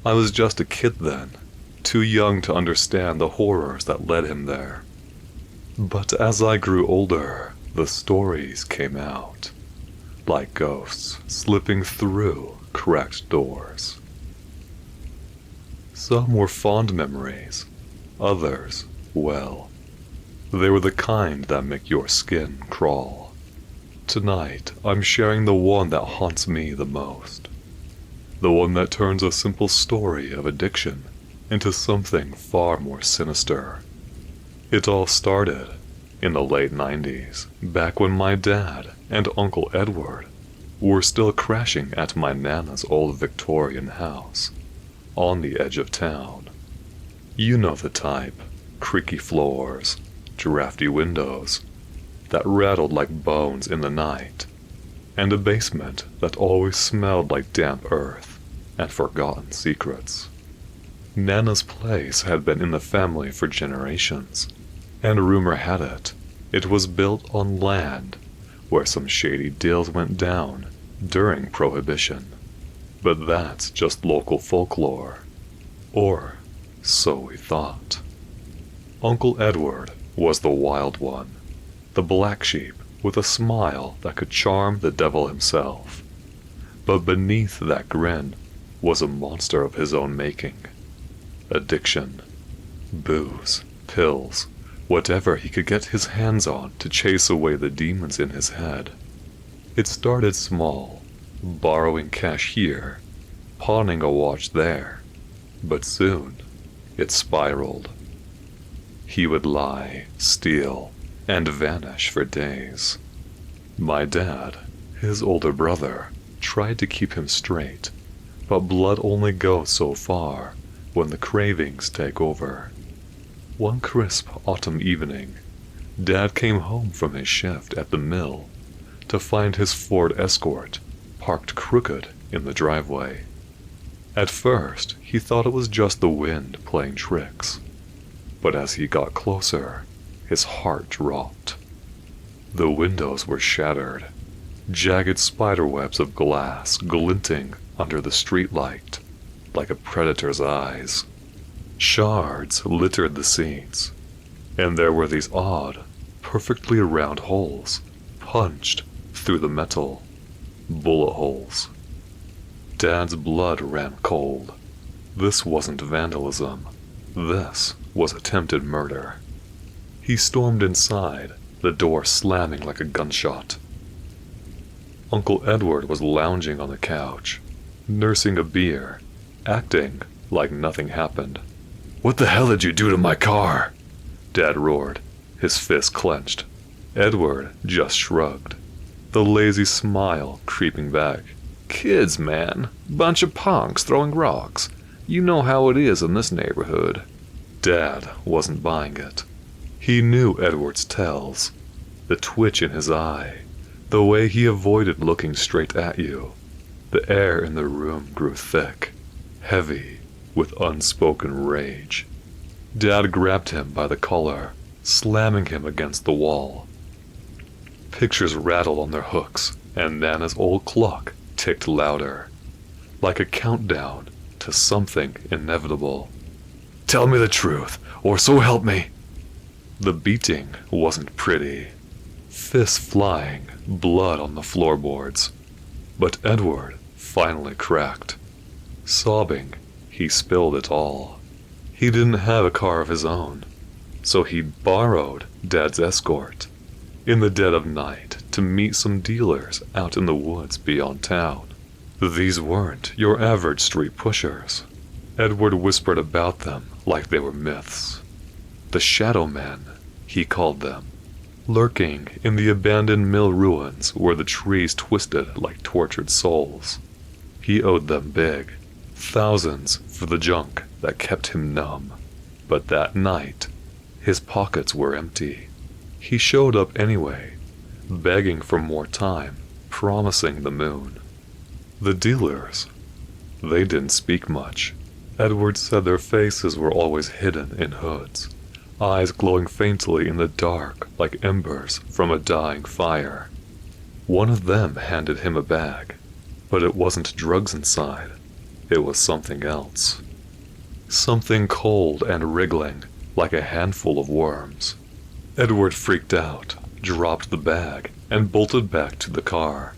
I was just a kid then, too young to understand the horrors that led him there. But as I grew older, the stories came out, like ghosts slipping through cracked doors. Some were fond memories, others, well, they were the kind that make your skin crawl. Tonight, I'm sharing the one that haunts me the most. The one that turns a simple story of addiction into something far more sinister. It all started in the late 90s, back when my dad and Uncle Edward were still crashing at my Nana's old Victorian house, on the edge of town. You know the type, creaky floors, drafty windows, that rattled like bones in the night. and a basement that always smelled like damp earth and forgotten secrets. Nana's place had been in the family for generations, and rumor had it was built on land where some shady deals went down during Prohibition. But that's just local folklore. Or so we thought. Uncle Edward was the wild one, the black sheep with a smile that could charm the devil himself. But beneath that grin was a monster of his own making. Addiction. Booze, pills, whatever he could get his hands on to chase away the demons in his head. It started small, borrowing cash here, pawning a watch there, but soon it spiraled. He would lie, steal, and vanish for days. My dad, his older brother, tried to keep him straight, but blood only goes so far when the cravings take over. One crisp autumn evening, Dad came home from his shift at the mill to find his Ford Escort parked crooked in the driveway. At first, he thought it was just the wind playing tricks, but as he got closer, his heart dropped. The windows were shattered, jagged spiderwebs of glass glinting under the streetlight like a predator's eyes. Shards littered the seats, and there were these odd, perfectly round holes punched through the metal. Bullet holes. Dad's blood ran cold. This wasn't vandalism. This was attempted murder. He stormed inside, the door slamming like a gunshot. Uncle Edward was lounging on the couch, nursing a beer, acting like nothing happened. What the hell did you do to my car? Dad roared, his fist clenched. Edward just shrugged, the lazy smile creeping back. Kids, man. Bunch of punks throwing rocks. You know how it is in this neighborhood. Dad wasn't buying it. He knew Edward's tells. The twitch in his eye, the way he avoided looking straight at you. The air in the room grew thick, heavy, with unspoken rage. Dad grabbed him by the collar, slamming him against the wall. Pictures rattled on their hooks, and Nana's old clock ticked louder, like a countdown to something inevitable. Tell me the truth, or so help me. The beating wasn't pretty. Fists flying, blood on the floorboards. But Edward finally cracked. Sobbing, he spilled it all. He didn't have a car of his own, so he borrowed Dad's Escort in the dead of night to meet some dealers out in the woods beyond town. These weren't your average street pushers. Edward whispered about them like they were myths. The Shadow Men, he called them, lurking in the abandoned mill ruins where the trees twisted like tortured souls. He owed them big, thousands for the junk that kept him numb. But that night, his pockets were empty. He showed up anyway, begging for more time, promising the moon. The dealers, they didn't speak much. Edward said their faces were always hidden in hoods, eyes glowing faintly in the dark like embers from a dying fire. One of them handed him a bag, but it wasn't drugs inside. It was something else. Something cold and wriggling like a handful of worms. Edward freaked out, dropped the bag, and bolted back to the car.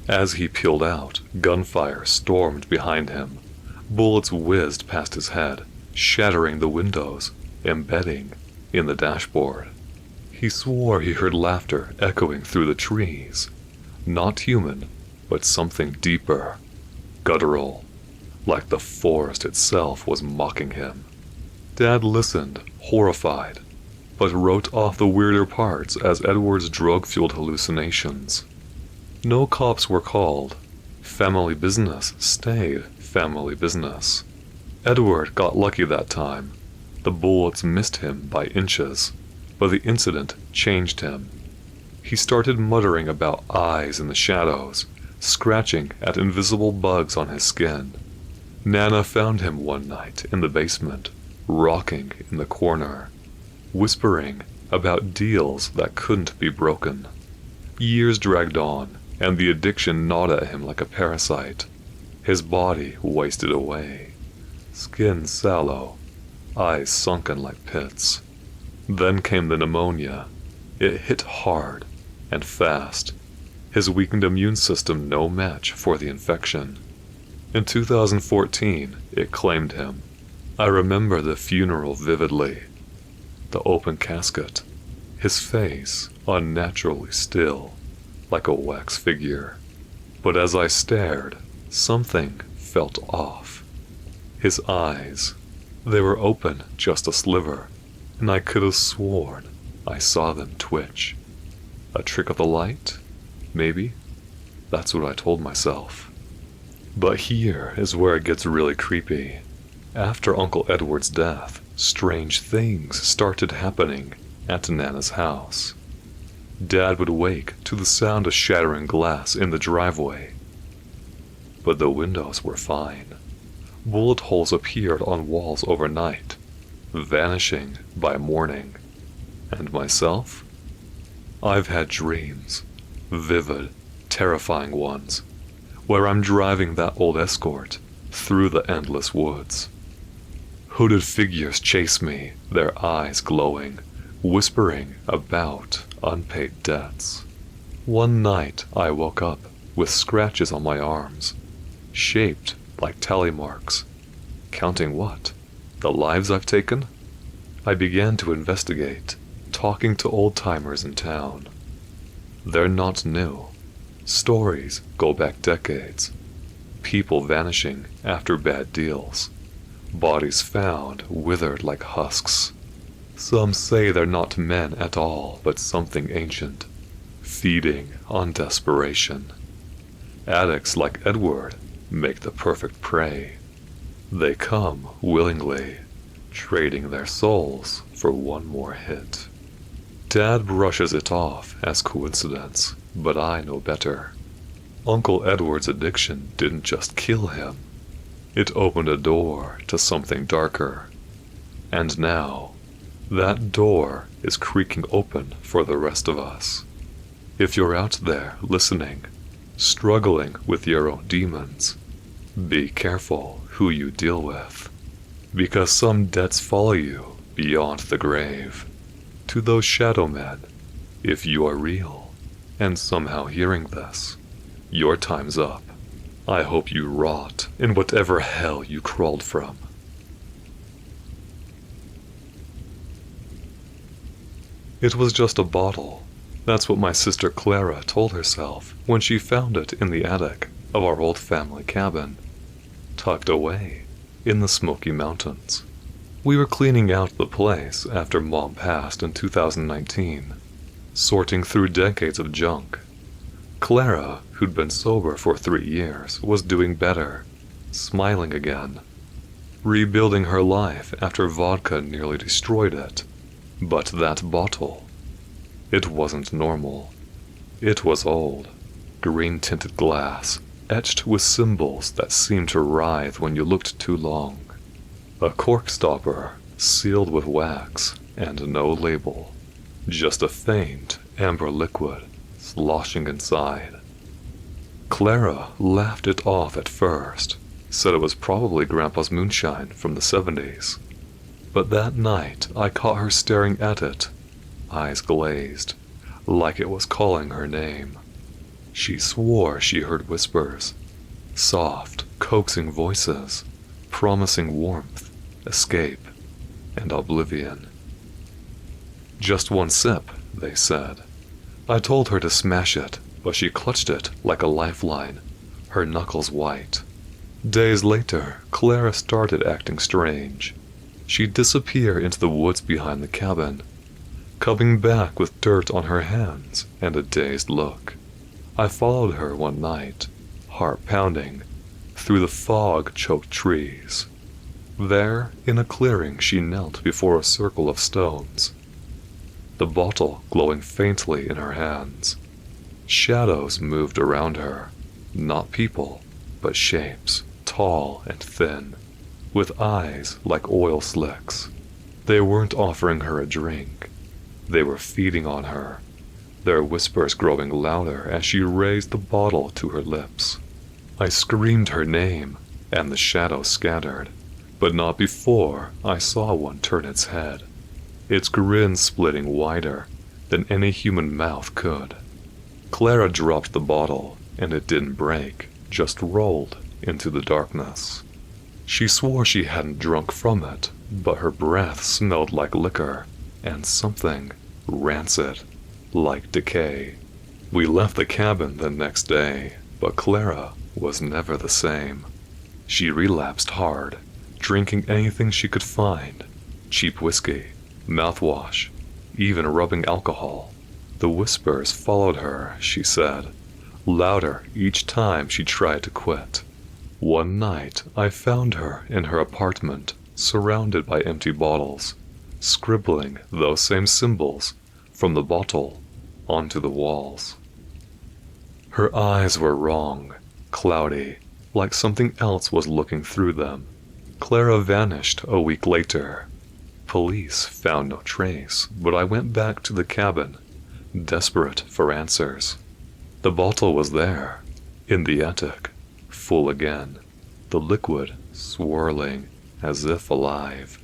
As he peeled out, gunfire stormed behind him. Bullets whizzed past his head, shattering the windows, embedding in the dashboard. He swore he heard laughter echoing through the trees. Not human, but something deeper, guttural, like the forest itself was mocking him. Dad listened, horrified, but wrote off the weirder parts as Edward's drug-fueled hallucinations. No cops were called. Family business stayed family business. Edward got lucky that time. The bullets missed him by inches, but the incident changed him. He started muttering about eyes in the shadows, scratching at invisible bugs on his skin. Nana found him one night in the basement, rocking in the corner, whispering about deals that couldn't be broken. Years dragged on, and the addiction gnawed at him like a parasite. His body wasted away, skin sallow, eyes sunken like pits. Then came the pneumonia. It hit hard and fast, his weakened immune system no match for the infection. In 2014, it claimed him. I remember the funeral vividly. The open casket, his face unnaturally still, like a wax figure. But as I stared, something felt off. His eyes, they were open just a sliver, and I could have sworn I saw them twitch. A trick of the light? Maybe? That's what I told myself. But here is where it gets really creepy. After Uncle Edward's death, strange things started happening at Nana's house. Dad would wake to the sound of shattering glass in the driveway. But the windows were fine. Bullet holes appeared on walls overnight, vanishing by morning. And myself? I've had dreams, vivid, terrifying ones, where I'm driving that old Escort through the endless woods. Hooded figures chase me, their eyes glowing, whispering about unpaid debts. One night I woke up with scratches on my arms, shaped like tally marks. Counting what? The lives I've taken? I began to investigate, talking to old-timers in town. They're not new. Stories go back decades. People vanishing after bad deals. Bodies found withered like husks. Some say they're not men at all, but something ancient, feeding on desperation. Addicts like Edward make the perfect prey. They come willingly, trading their souls for one more hit. Dad brushes it off as coincidence, but I know better. Uncle Edward's addiction didn't just kill him. It opened a door to something darker. And now, that door is creaking open for the rest of us. If you're out there listening, struggling with your own demons, be careful who you deal with, because some debts follow you beyond the grave. To those shadow men, if you are real and somehow hearing this, your time's up. I hope you rot in whatever hell you crawled from. It was just a bottle. That's what my sister Clara told herself when she found it in the attic of our old family cabin, tucked away in the Smoky Mountains. We were cleaning out the place after Mom passed in 2019, sorting through decades of junk. Clara, who'd been sober for 3 years, was doing better, smiling again, rebuilding her life after vodka nearly destroyed it. But that bottle, it wasn't normal. It was old, green-tinted glass, etched with symbols that seemed to writhe when you looked too long. A cork stopper, sealed with wax, and no label. Just a faint amber liquid sloshing inside. Clara laughed it off at first, said it was probably Grandpa's moonshine from the 70s. But that night I caught her staring at it, eyes glazed, like it was calling her name. She swore she heard whispers, soft, coaxing voices, promising warmth, escape, and oblivion. Just one sip, they said. I told her to smash it, but she clutched it like a lifeline, her knuckles white. Days later, Clara started acting strange. She'd disappear into the woods behind the cabin, coming back with dirt on her hands and a dazed look. I followed her one night, heart pounding, through the fog-choked trees. There, in a clearing, she knelt before a circle of stones. the bottle glowing faintly in her hands. Shadows moved around her, not people, but shapes, tall and thin, with eyes like oil slicks. They weren't offering her a drink. They were feeding on her, their whispers growing louder as she raised the bottle to her lips. I screamed her name, and the shadows scattered, but not before I saw one turn its head, its grin splitting wider than any human mouth could. Clara dropped the bottle, and it didn't break, just rolled into the darkness. She swore she hadn't drunk from it, but her breath smelled like liquor, and something rancid, like decay. We left the cabin the next day, but Clara was never the same. She relapsed hard, drinking anything she could find. Cheap whiskey, mouthwash, even rubbing alcohol. The whispers followed her, she said, louder each time she tried to quit. One night, I found her in her apartment, surrounded by empty bottles, scribbling those same symbols from the bottle onto the walls. Her eyes were wrong, cloudy, like something else was looking through them. Clara vanished a week later. Police found no trace, but I went back to the cabin, desperate for answers. The bottle was there, in the attic, full again, the liquid swirling as if alive.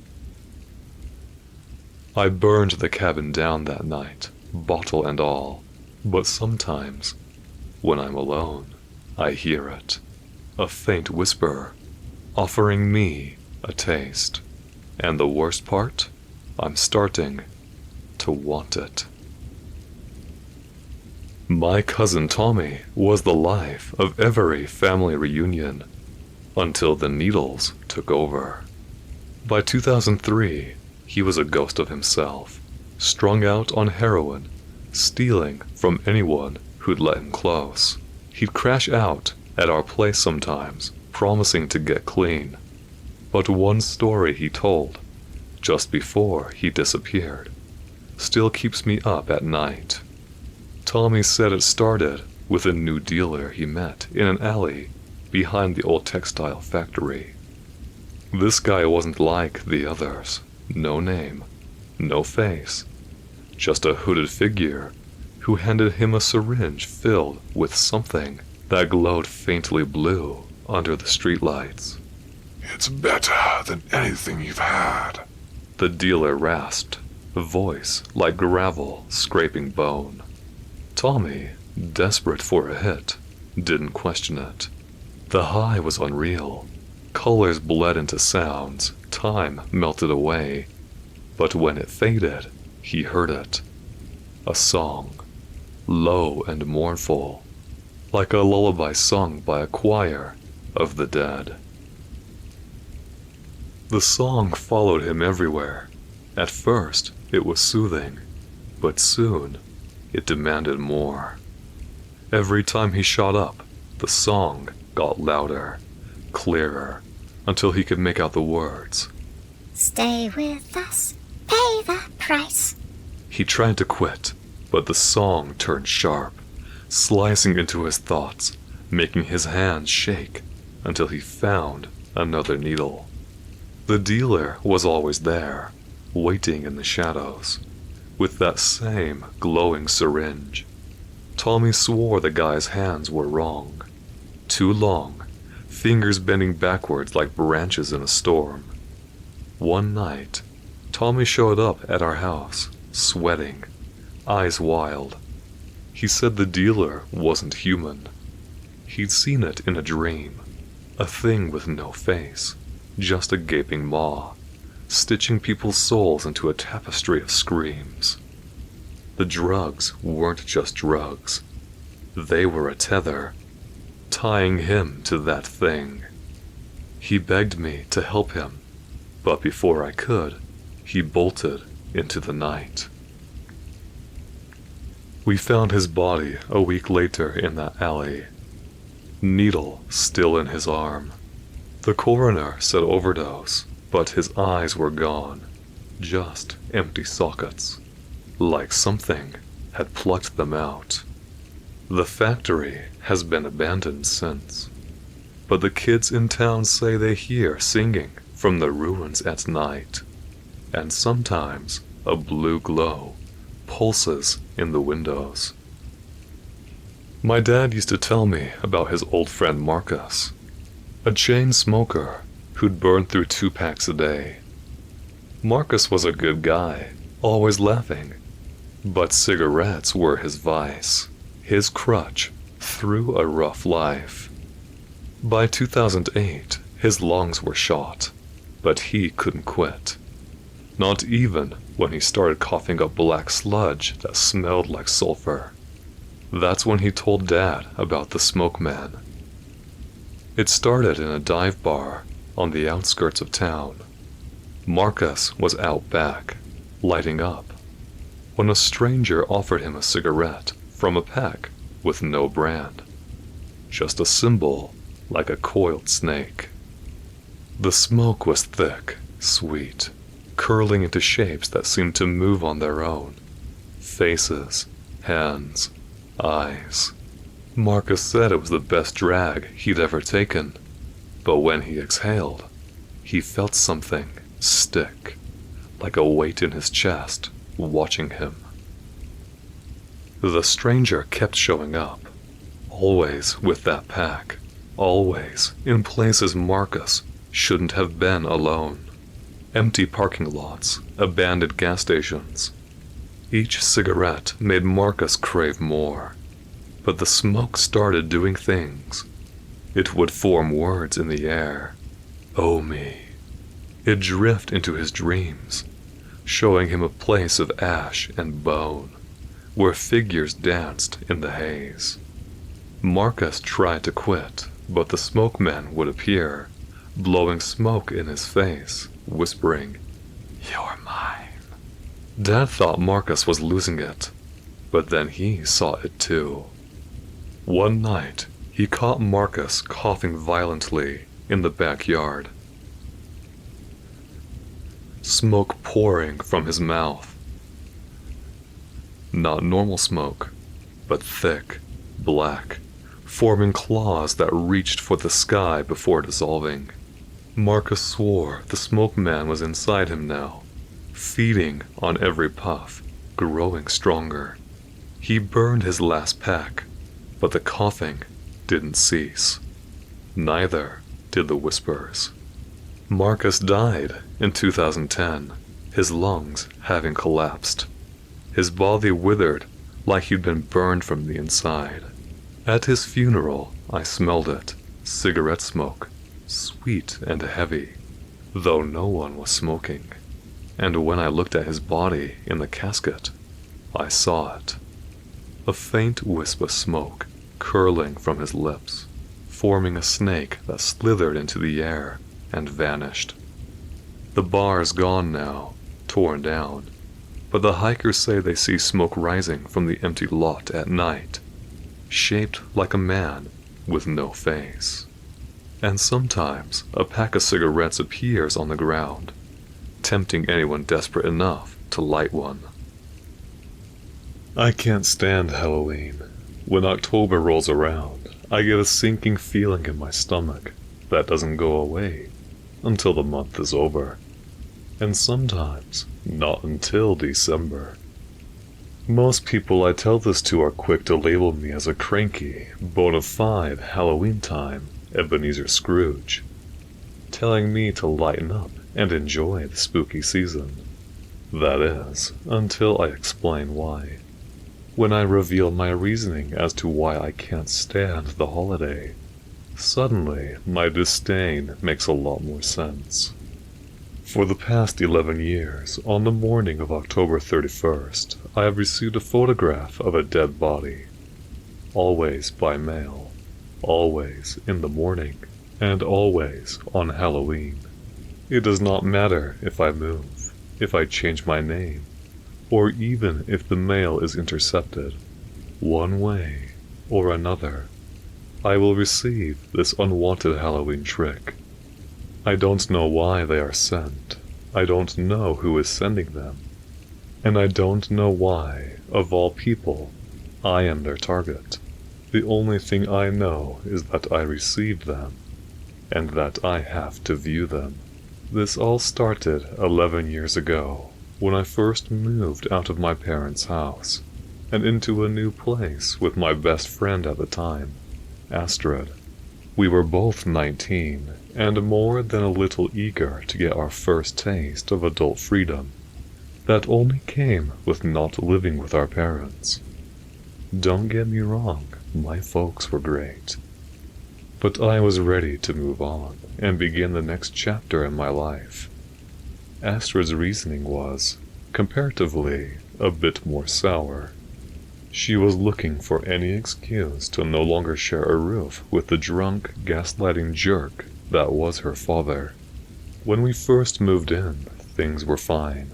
I burned the cabin down that night, bottle and all, but sometimes, when I'm alone, I hear it, a faint whisper, offering me a taste. And the worst part, I'm starting to want it. My cousin Tommy was the life of every family reunion, until the needles took over. By 2003, he was a ghost of himself, strung out on heroin, stealing from anyone who'd let him close. He'd crash out at our place sometimes, promising to get clean. But one story he told, just before he disappeared, still keeps me up at night. Tommy said it started with a new dealer he met in an alley behind the old textile factory. This guy wasn't like the others. No name, no face, just a hooded figure who handed him a syringe filled with something that glowed faintly blue under the streetlights. It's better than anything you've had, the dealer rasped, a voice like gravel scraping bone. Tommy, desperate for a hit, didn't question it. The high was unreal. Colors bled into sounds, time melted away. But when it faded, he heard it. A song, low and mournful, like a lullaby sung by a choir of the dead. The song followed him everywhere. At first, it was soothing, but soon, it demanded more. Every time he shot up, the song got louder, clearer, until he could make out the words. Stay with us, pay the price. He tried to quit, but the song turned sharp, slicing into his thoughts, making his hands shake until he found another needle. The dealer was always there, waiting in the shadows, with that same glowing syringe. Tommy swore the guy's hands were wrong. Too long, fingers bending backwards like branches in a storm. One night, Tommy showed up at our house, sweating, eyes wild. He said the dealer wasn't human. He'd seen it in a dream, a thing with no face, just a gaping maw, stitching people's souls into a tapestry of screams. The drugs weren't just drugs. They were a tether, tying him to that thing. He begged me to help him, but before I could, he bolted into the night. We found his body a week later in that alley, needle still in his arm. The coroner said overdose, but his eyes were gone, just empty sockets. like something had plucked them out. The factory has been abandoned since, but the kids in town say they hear singing from the ruins at night, and sometimes a blue glow pulses in the windows. My dad used to tell me about his old friend Marcus, a chain smoker who'd burn through 2 packs a day. Marcus was a good guy, always laughing, but cigarettes were his vice, his crutch through a rough life. By 2008, his lungs were shot, but he couldn't quit. Not even when he started coughing up black sludge that smelled like sulfur. That's when he told Dad about the Smoke Man. It started in a dive bar on the outskirts of town. Marcus was out back, lighting up, when a stranger offered him a cigarette from a pack with no brand. Just a symbol like a coiled snake. The smoke was thick, sweet, curling into shapes that seemed to move on their own. Faces, hands, eyes. Marcus said it was the best drag he'd ever taken, but when he exhaled, he felt something stick, like a weight in his chest, watching him. The stranger kept showing up, always with that pack, always in places Marcus shouldn't have been alone. Empty parking lots, abandoned gas stations. Each cigarette made Marcus crave more, but the smoke started doing things. It would form words in the air. Oh me. It'd drift into his dreams, showing him a place of ash and bone, where figures danced in the haze. Marcus tried to quit, but the smoke man would appear, blowing smoke in his face, whispering, "You're mine." Dad thought Marcus was losing it, but then he saw it too. One night, he caught Marcus coughing violently in the backyard. Smoke pouring from his mouth. Not normal smoke, but thick, black, forming claws that reached for the sky before dissolving. Marcus swore the smoke man was inside him now, feeding on every puff, growing stronger. He burned his last pack, but the coughing didn't cease. Neither did the whispers. Marcus died in 2010, his lungs having collapsed. His body withered like he'd been burned from the inside. At his funeral, I smelled it, cigarette smoke, sweet and heavy, though no one was smoking. And when I looked at his body in the casket, I saw it. A faint wisp of smoke curling from his lips, forming a snake that slithered into the air and vanished. The bar's gone now, torn down, but the hikers say they see smoke rising from the empty lot at night, shaped like a man with no face. And sometimes a pack of cigarettes appears on the ground, tempting anyone desperate enough to light one. I can't stand Halloween. When October rolls around, I get a sinking feeling in my stomach that doesn't go away until the month is over, and sometimes not until December. Most people I tell this to are quick to label me as a cranky, bona fide Halloween time Ebenezer Scrooge, telling me to lighten up and enjoy the spooky season. That is, until I explain why. When I reveal my reasoning as to why I can't stand the holiday, suddenly my disdain makes a lot more sense. For the past 11 years, on the morning of October 31st, I have received a photograph of a dead body. Always by mail, always in the morning, and always on Halloween. It does not matter if I move, if I change my name, or even if the mail is intercepted. One way or another, I will receive this unwanted Halloween trick. I don't know why they are sent. I don't know who is sending them. And I don't know why, of all people, I am their target. The only thing I know is that I received them, and that I have to view them. This all started 11 years ago, when I first moved out of my parents' house, and into a new place with my best friend at the time, Astrid. We were both 19, and more than a little eager to get our first taste of adult freedom. That only came with not living with our parents. Don't get me wrong, my folks were great. But I was ready to move on and begin the next chapter in my life. Astrid's reasoning was, comparatively, a bit more sour. She was looking for any excuse to no longer share a roof with the drunk, gaslighting jerk that was her father. When we first moved in, things were fine.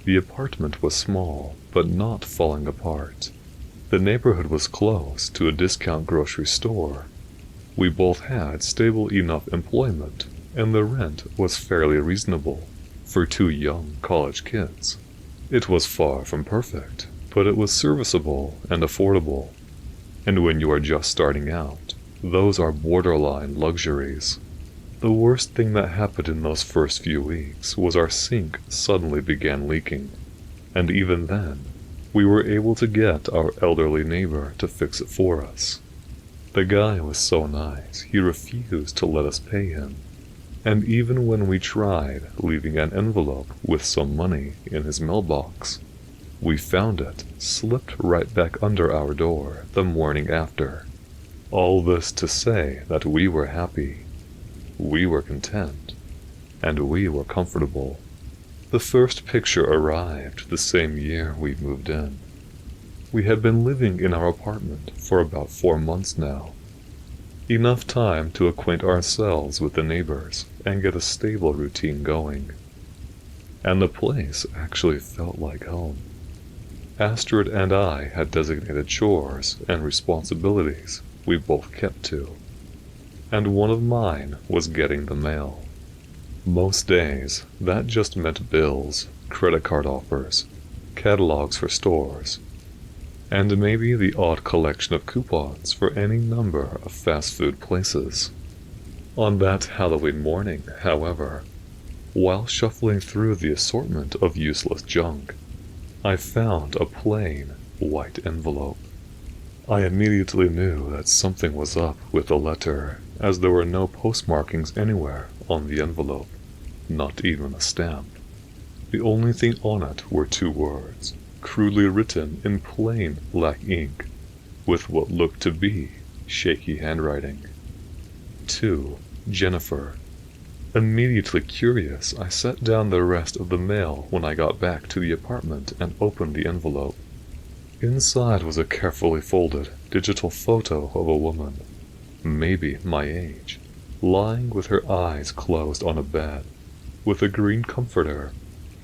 The apartment was small, but not falling apart. The neighborhood was close to a discount grocery store. We both had stable enough employment, and the rent was fairly reasonable for two young college kids. It was far from perfect, but it was serviceable and affordable. And when you are just starting out, those are borderline luxuries. The worst thing that happened in those first few weeks was our sink suddenly began leaking, and even then, we were able to get our elderly neighbor to fix it for us. The guy was so nice, he refused to let us pay him, and even when we tried leaving an envelope with some money in his mailbox, we found it slipped right back under our door the morning after. All this to say that we were happy, we were content, and we were comfortable. The first picture arrived the same year we moved in. We had been living in our apartment for about 4 months now. Enough time to acquaint ourselves with the neighbors and get a stable routine going. And the place actually felt like home. Astrid and I had designated chores and responsibilities we both kept to, and one of mine was getting the mail. Most days, that just meant bills, credit card offers, catalogs for stores, and maybe the odd collection of coupons for any number of fast food places. On that Halloween morning, however, while shuffling through the assortment of useless junk, I found a plain, white envelope. I immediately knew that something was up with the letter, as there were no postmarkings anywhere on the envelope, not even a stamp. The only thing on it were 2 words, crudely written in plain black ink, with what looked to be shaky handwriting. To Jennifer. Immediately curious, I set down the rest of the mail when I got back to the apartment and opened the envelope. Inside was a carefully folded digital photo of a woman, maybe my age, lying with her eyes closed on a bed, with a green comforter,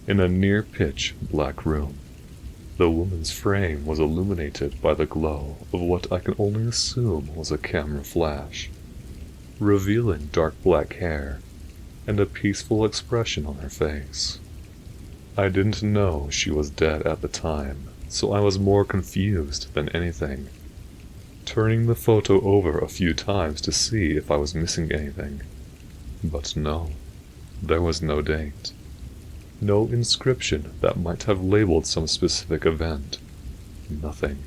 in a near-pitch black room. The woman's frame was illuminated by the glow of what I can only assume was a camera flash, revealing dark black hair and a peaceful expression on her face. I didn't know she was dead at the time, so I was more confused than anything, turning the photo over a few times to see if I was missing anything. But no, there was no date. No inscription that might have labeled some specific event. Nothing.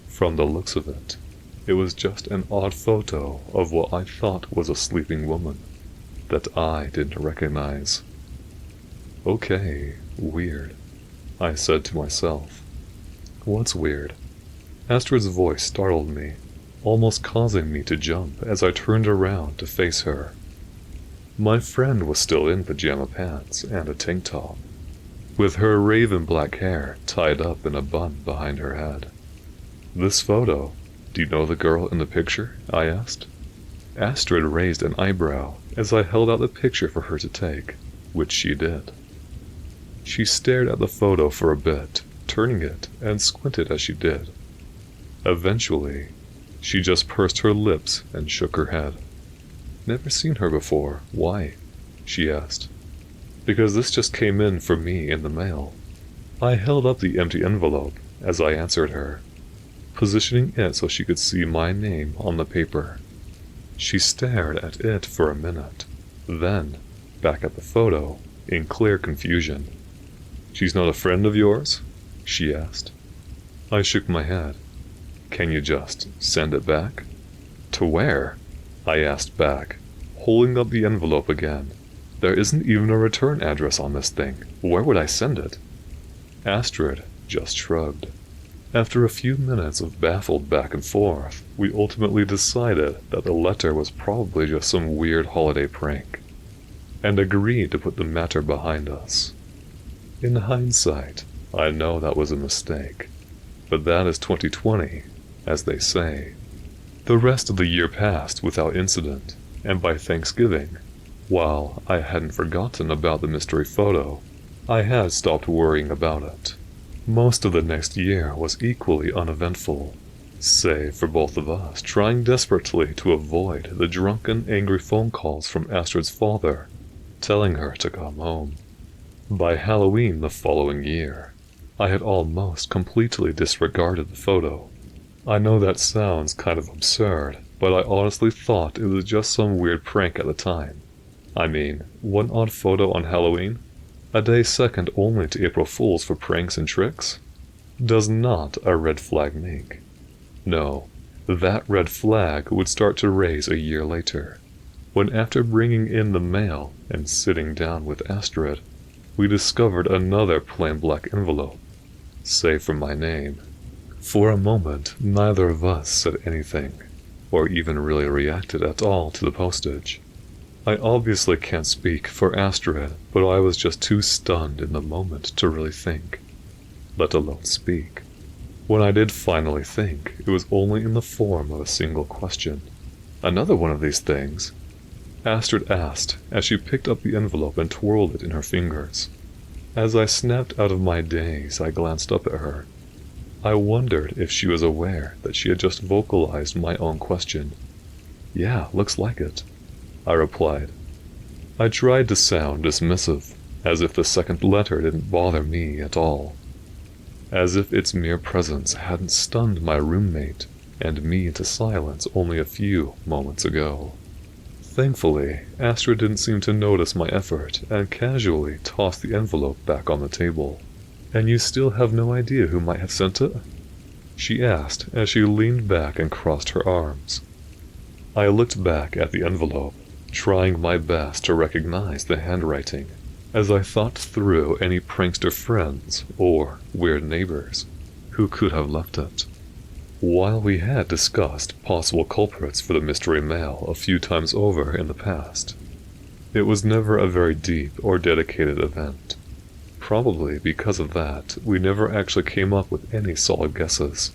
From the looks of it, it was just an odd photo of what I thought was a sleeping woman that I didn't recognize. Okay, weird, I said to myself. What's weird? Astrid's voice startled me, almost causing me to jump as I turned around to face her. My friend was still in pajama pants and a tank top, with her raven black hair tied up in a bun behind her head. This photo, do you know the girl in the picture? I asked. Astrid raised an eyebrow as I held out the picture for her to take, which she did. She stared at the photo for a bit, turning it and squinted as she did. Eventually, she just pursed her lips and shook her head. Never seen her before. Why? She asked. Because this just came in for me in the mail. I held up the empty envelope as I answered her, positioning it so she could see my name on the paper. She stared at it for a minute, then back at the photo in clear confusion. "She's not a friend of yours?" she asked. I shook my head. "Can you just send it back?" "To where?" I asked back, holding up the envelope again. "There isn't even a return address on this thing. Where would I send it?" Astrid just shrugged. After a few minutes of baffled back and forth, we ultimately decided that the letter was probably just some weird holiday prank, and agreed to put the matter behind us. In hindsight, I know that was a mistake, but that is 2020, as they say. The rest of the year passed without incident, and by Thanksgiving, while I hadn't forgotten about the mystery photo, I had stopped worrying about it. Most of the next year was equally uneventful, save for both of us trying desperately to avoid the drunken, angry phone calls from Astrid's father, telling her to come home. By Halloween the following year, I had almost completely disregarded the photo. I know that sounds kind of absurd, but I honestly thought it was just some weird prank at the time. I mean, one odd photo on Halloween? A day second only to April Fools for pranks and tricks? Does not a red flag make? No, that red flag would start to raise a year later, when after bringing in the mail and sitting down with Astrid, we discovered another plain black envelope, save for my name. For a moment, neither of us said anything, or even really reacted at all to the postage. I obviously can't speak for Astrid, but I was just too stunned in the moment to really think, let alone speak. When I did finally think, it was only in the form of a single question. "Another one of these things?" Astrid asked as she picked up the envelope and twirled it in her fingers. As I snapped out of my daze, I glanced up at her. I wondered if she was aware that she had just vocalized my own question. "Yeah, looks like it," I replied. I tried to sound dismissive, as if the second letter didn't bother me at all. As if its mere presence hadn't stunned my roommate and me into silence only a few moments ago. Thankfully, Astrid didn't seem to notice my effort and casually tossed the envelope back on the table. "And you still have no idea who might have sent it?" she asked as she leaned back and crossed her arms. I looked back at the envelope, trying my best to recognize the handwriting, as I thought through any prankster friends or weird neighbors who could have left it. While we had discussed possible culprits for the mystery mail a few times over in the past, it was never a very deep or dedicated event. Probably because of that, we never actually came up with any solid guesses.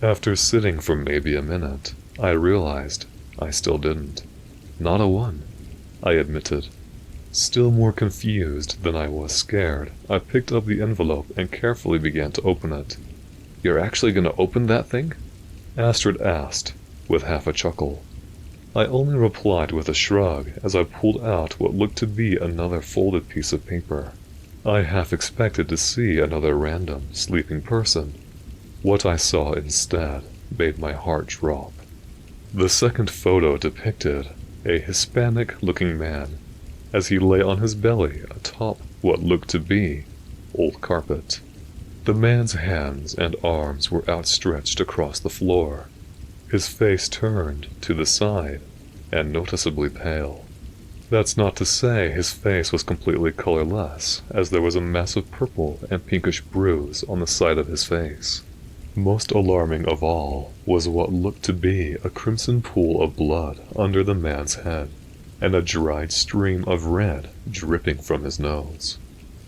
After sitting for maybe a minute, I realized I still didn't. "Not a one," I admitted. Still more confused than I was scared, I picked up the envelope and carefully began to open it. "You're actually going to open that thing?" Astrid asked, with half a chuckle. I only replied with a shrug as I pulled out what looked to be another folded piece of paper. I half expected to see another random, sleeping person. What I saw instead made my heart drop. The second photo depicted a Hispanic-looking man as he lay on his belly atop what looked to be old carpet. The man's hands and arms were outstretched across the floor, his face turned to the side and noticeably pale. That's not to say his face was completely colorless, as there was a massive purple and pinkish bruise on the side of his face. Most alarming of all was what looked to be a crimson pool of blood under the man's head, and a dried stream of red dripping from his nose.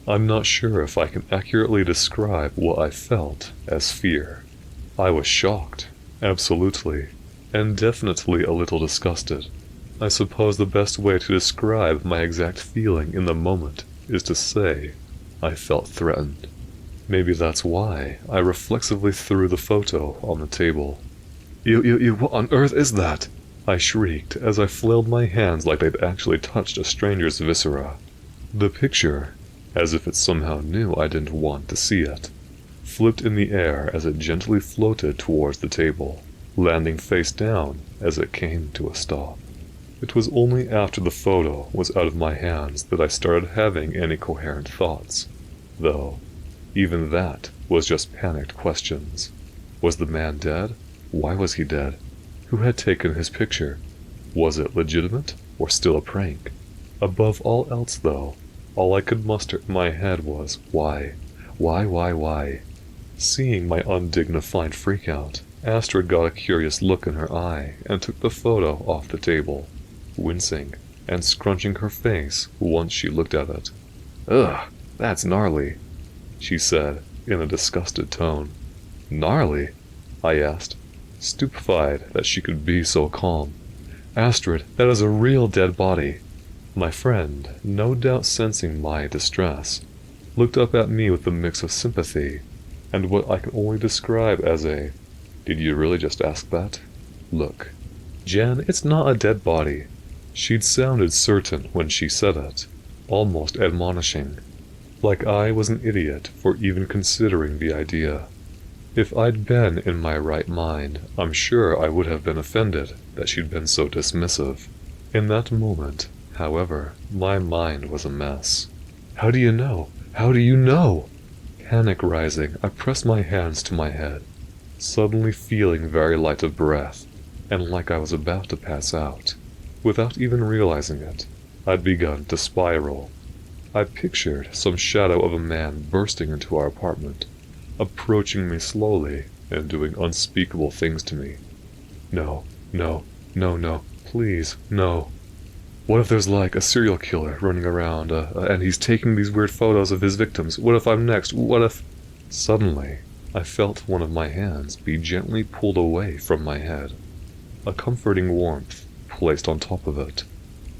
I'm not sure if I can accurately describe what I felt as fear. I was shocked, absolutely, and definitely a little disgusted. I suppose the best way to describe my exact feeling in the moment is to say I felt threatened. Maybe that's why I reflexively threw the photo on the table. What on earth is that?" I shrieked as I flailed my hands like they'd actually touched a stranger's viscera. The picture, as if it somehow knew I didn't want to see it, flipped in the air as it gently floated towards the table, landing face down as it came to a stop. It was only after the photo was out of my hands that I started having any coherent thoughts, though even that was just panicked questions. Was the man dead? Why was he dead? Who had taken his picture? Was it legitimate or still a prank? Above all else, though, all I could muster in my head was, why? Why? Seeing my undignified freakout, Astrid got a curious look in her eye and took the photo off the table, wincing and scrunching her face once she looked at it. "Ugh, that's gnarly," she said in a disgusted tone. "Gnarly?" I asked, stupefied that she could be so calm. "Astrid, that is a real dead body." My friend, no doubt sensing my distress, looked up at me with a mix of sympathy and what I can only describe as a, "Did you really just ask that?" look. "Jen, it's not a dead body." She'd sounded certain when she said it, almost admonishing, like I was an idiot for even considering the idea. If I'd been in my right mind, I'm sure I would have been offended that she'd been so dismissive. In that moment, however, my mind was a mess. "How do you know? How do you know?" Panic rising, I pressed my hands to my head, suddenly feeling very light of breath, and like I was about to pass out. Without even realizing it, I'd begun to spiral. I pictured some shadow of a man bursting into our apartment, approaching me slowly and doing unspeakable things to me. No, please, no. What if there's like a serial killer running around, and he's taking these weird photos of his victims? What if I'm next? What if... Suddenly, I felt one of my hands be gently pulled away from my head, a comforting warmth placed on top of it.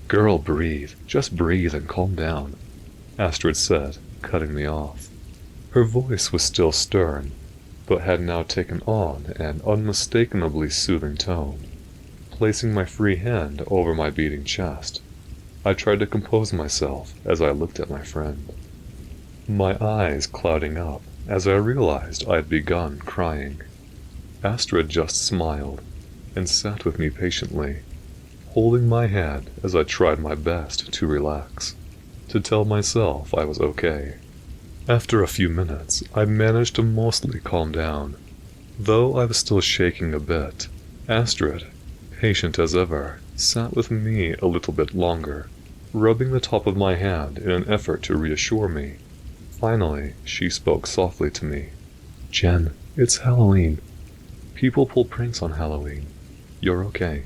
"Girl, breathe. Just breathe and calm down," Astrid said, cutting me off. Her voice was still stern, but had now taken on an unmistakably soothing tone. Placing my free hand over my beating chest, I tried to compose myself as I looked at my friend, my eyes clouding up as I realized I'd begun crying. Astrid just smiled and sat with me patiently, holding my hand as I tried my best to relax, to tell myself I was okay. After a few minutes, I managed to mostly calm down. Though I was still shaking a bit, Astrid, patient as ever, sat with me a little bit longer, rubbing the top of my hand in an effort to reassure me. Finally, she spoke softly to me. "Jen, it's Halloween. People pull pranks on Halloween. You're okay."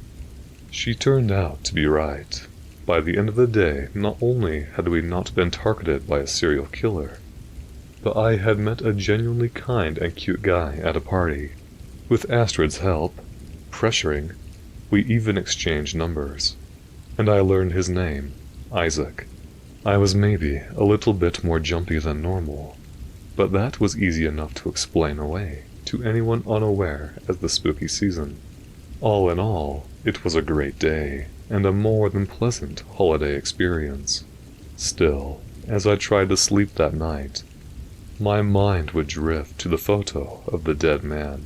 She turned out to be right. By the end of the day, not only had we not been targeted by a serial killer, but I had met a genuinely kind and cute guy at a party. With Astrid's help, pressuring, we even exchanged numbers, and I learned his name, Isaac. I was maybe a little bit more jumpy than normal, but that was easy enough to explain away to anyone unaware as the spooky season. All in all, it was a great day, and a more than pleasant holiday experience. Still, as I tried to sleep that night, my mind would drift to the photo of the dead man.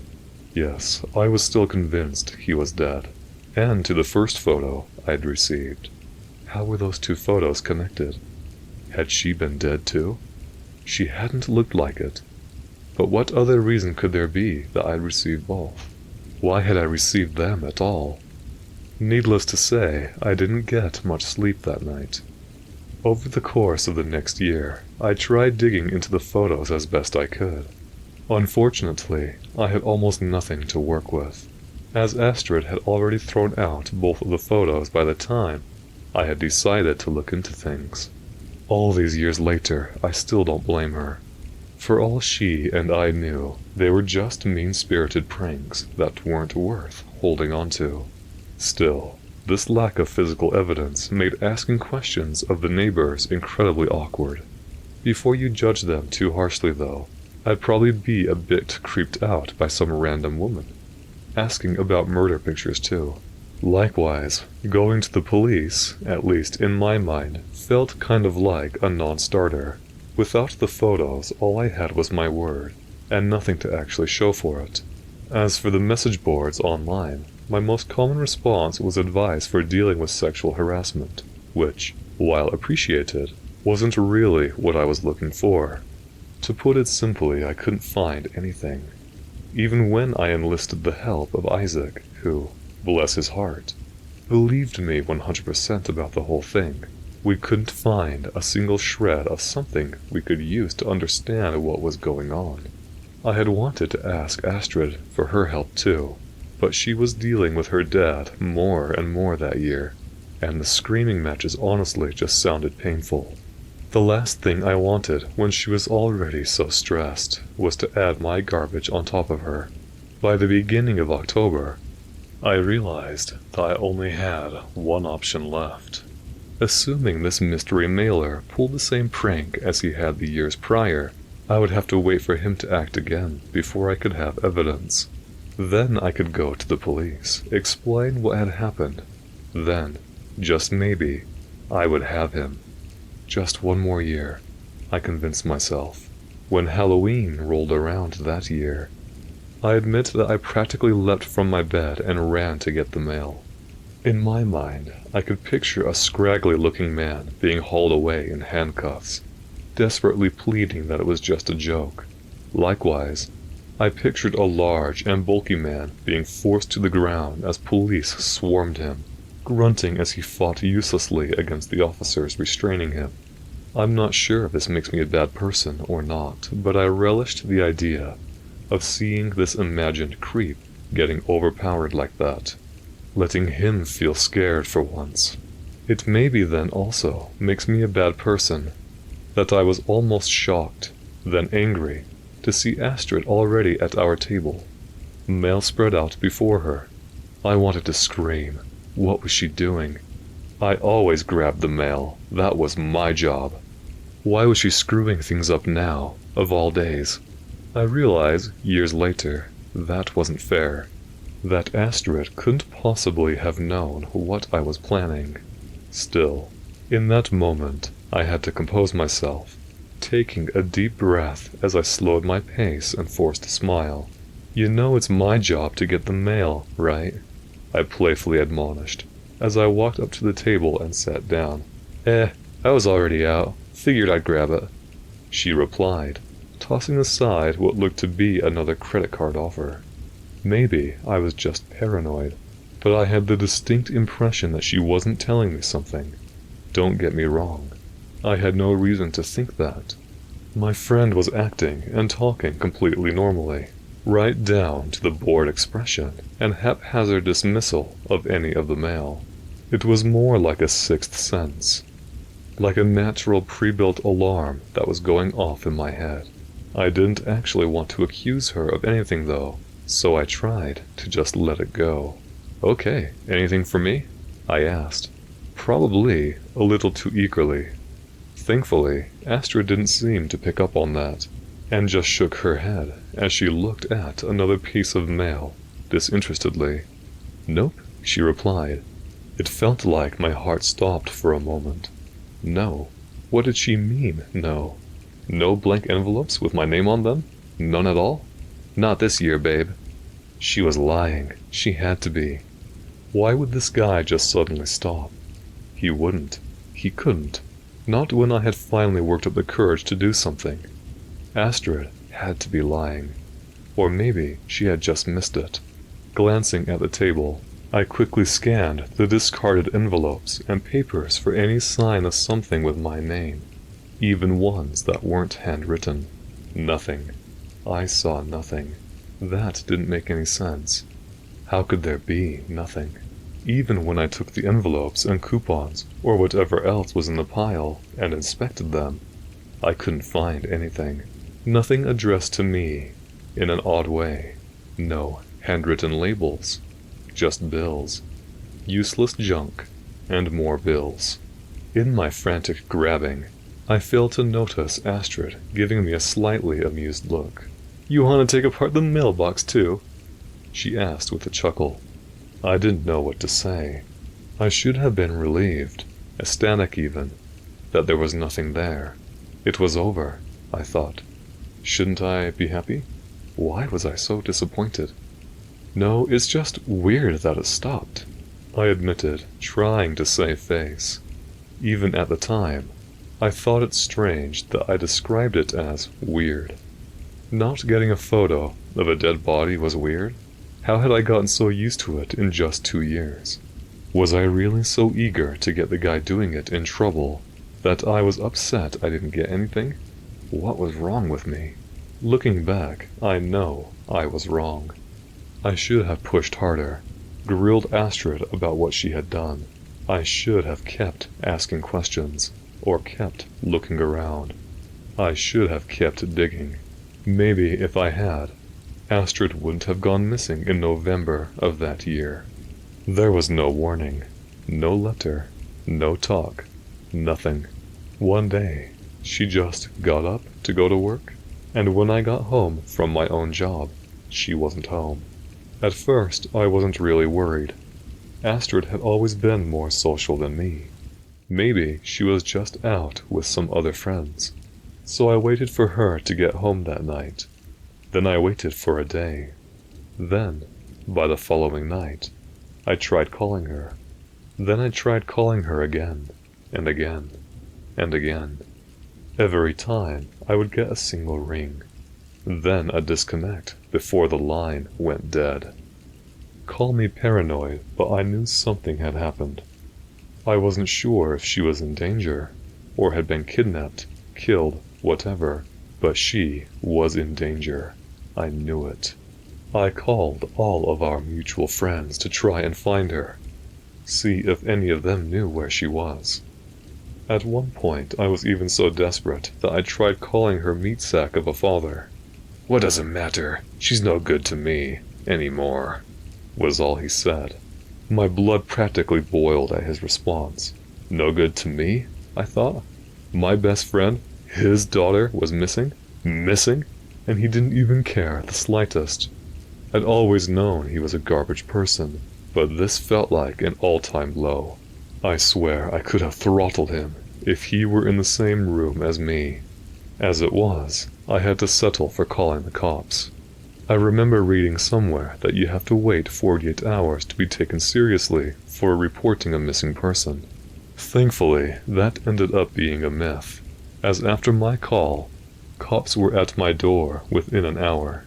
Yes, I was still convinced he was dead, and to the first photo I'd received. How were those two photos connected? Had she been dead too? She hadn't looked like it. But what other reason could there be that I'd received both? Why had I received them at all? Needless to say, I didn't get much sleep that night. Over the course of the next year, I tried digging into the photos as best I could. Unfortunately, I had almost nothing to work with, as Astrid had already thrown out both of the photos by the time I had decided to look into things. All these years later, I still don't blame her. For all she and I knew, they were just mean-spirited pranks that weren't worth holding on to. Still, this lack of physical evidence made asking questions of the neighbors incredibly awkward. Before you judge them too harshly, though, I'd probably be a bit creeped out by some random woman asking about murder pictures too. Likewise, going to the police, at least in my mind, felt kind of like a non-starter. Without the photos, all I had was my word, and nothing to actually show for it. As for the message boards online, my most common response was advice for dealing with sexual harassment, which, while appreciated, wasn't really what I was looking for. To put it simply, I couldn't find anything. Even when I enlisted the help of Isaac, who, bless his heart, believed me 100% about the whole thing, we couldn't find a single shred of something we could use to understand what was going on. I had wanted to ask Astrid for her help too, but she was dealing with her dad more and more that year, and the screaming matches honestly just sounded painful. The last thing I wanted when she was already so stressed was to add my garbage on top of her. By the beginning of October, I realized that I only had one option left. Assuming this mystery mailer pulled the same prank as he had the years prior, I would have to wait for him to act again before I could have evidence. Then I could go to the police, explain what had happened. Then, just maybe, I would have him. Just one more year, I convinced myself. When Halloween rolled around that year, I admit that I practically leapt from my bed and ran to get the mail. In my mind, I could picture a scraggly-looking man being hauled away in handcuffs, desperately pleading that it was just a joke. Likewise, I pictured a large and bulky man being forced to the ground as police swarmed him, grunting as he fought uselessly against the officers restraining him. I'm not sure if this makes me a bad person or not, but I relished the idea of seeing this imagined creep getting overpowered like that, letting him feel scared for once. It maybe then also makes me a bad person that I was almost shocked, then angry, to see Astrid already at our table, mail spread out before her. I wanted to scream. What was she doing? I always grabbed the mail. That was my job. Why was she screwing things up now, of all days? I realize, years later, that wasn't fair. That Astrid couldn't possibly have known what I was planning. Still, in that moment, I had to compose myself, taking a deep breath as I slowed my pace and forced a smile. You know it's my job to get the mail, right? I playfully admonished, as I walked up to the table and sat down. I was already out. Figured I'd grab it. She replied, tossing aside what looked to be another credit card offer. Maybe I was just paranoid, but I had the distinct impression that she wasn't telling me something. Don't get me wrong. I had no reason to think that. My friend was acting and talking completely normally, right down to the bored expression and haphazard dismissal of any of the mail. It was more like a sixth sense, like a natural pre-built alarm that was going off in my head. I didn't actually want to accuse her of anything though, so I tried to just let it go. Okay, anything for me? I asked, probably a little too eagerly. Thankfully, Astrid didn't seem to pick up on that, and just shook her head as she looked at another piece of mail, disinterestedly. Nope, she replied. It felt like my heart stopped for a moment. No. What did she mean, no? No blank envelopes with my name on them? None at all? Not this year, babe. She was lying. She had to be. Why would this guy just suddenly stop? He wouldn't. He couldn't. Not when I had finally worked up the courage to do something. Astrid had to be lying. Or maybe she had just missed it. Glancing at the table, I quickly scanned the discarded envelopes and papers for any sign of something with my name, even ones that weren't handwritten. Nothing. I saw nothing. That didn't make any sense. How could there be nothing? Even when I took the envelopes and coupons, or whatever else was in the pile, and inspected them, I couldn't find anything. Nothing addressed to me, in an odd way. No handwritten labels. Just bills. Useless junk, and more bills. In my frantic grabbing, I failed to notice Astrid giving me a slightly amused look. "You want to take apart the mailbox too?" she asked with a chuckle. I didn't know what to say. I should have been relieved, ecstatic even, that there was nothing there. It was over, I thought. Shouldn't I be happy? Why was I so disappointed? No, it's just weird that it stopped, I admitted, trying to save face. Even at the time, I thought it strange that I described it as weird. Not getting a photo of a dead body was weird? How had I gotten so used to it in just 2 years? Was I really so eager to get the guy doing it in trouble that I was upset I didn't get anything? What was wrong with me? Looking back, I know I was wrong. I should have pushed harder, grilled Astrid about what she had done. I should have kept asking questions, or kept looking around. I should have kept digging. Maybe if I had, Astrid wouldn't have gone missing in November of that year. There was no warning, no letter, no talk, nothing. One day, she just got up to go to work, and when I got home from my own job, she wasn't home. At first, I wasn't really worried. Astrid had always been more social than me. Maybe she was just out with some other friends. So I waited for her to get home that night. Then I waited for a day. Then, by the following night, I tried calling her. Then I tried calling her again, and again, and again. Every time, I would get a single ring. Then a disconnect before the line went dead. Call me paranoid, but I knew something had happened. I wasn't sure if she was in danger, or had been kidnapped, killed, whatever, but she was in danger. I knew it. I called all of our mutual friends to try and find her, see if any of them knew where she was. At one point, I was even so desperate that I tried calling her meat sack of a father. "What does it matter? She's no good to me anymore," was all he said. My blood practically boiled at his response. No good to me? I thought. My best friend, his daughter, was missing? Missing? And he didn't even care the slightest. I'd always known he was a garbage person, but this felt like an all-time low. I swear I could have throttled him if he were in the same room as me. As it was, I had to settle for calling the cops. I remember reading somewhere that you have to wait 48 hours to be taken seriously for reporting a missing person. Thankfully, that ended up being a myth, as after my call, cops were at my door within an hour.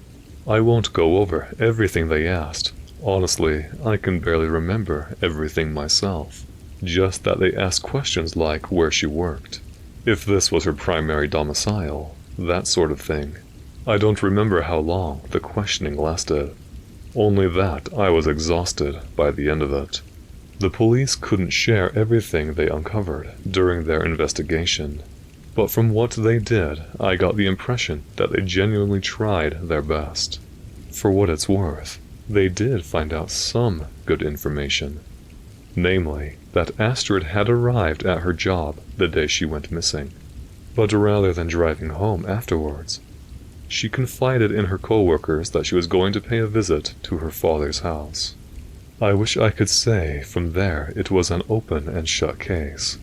I won't go over everything they asked. Honestly, I can barely remember everything myself. Just that they asked questions like where she worked, if this was her primary domicile, that sort of thing. I don't remember how long the questioning lasted. Only that I was exhausted by the end of it. The police couldn't share everything they uncovered during their investigation, but from what they did, I got the impression that they genuinely tried their best. For what it's worth, they did find out some good information. Namely, that Astrid had arrived at her job the day she went missing. But rather than driving home afterwards, she confided in her coworkers that she was going to pay a visit to her father's house. I wish I could say from there it was an open and shut case.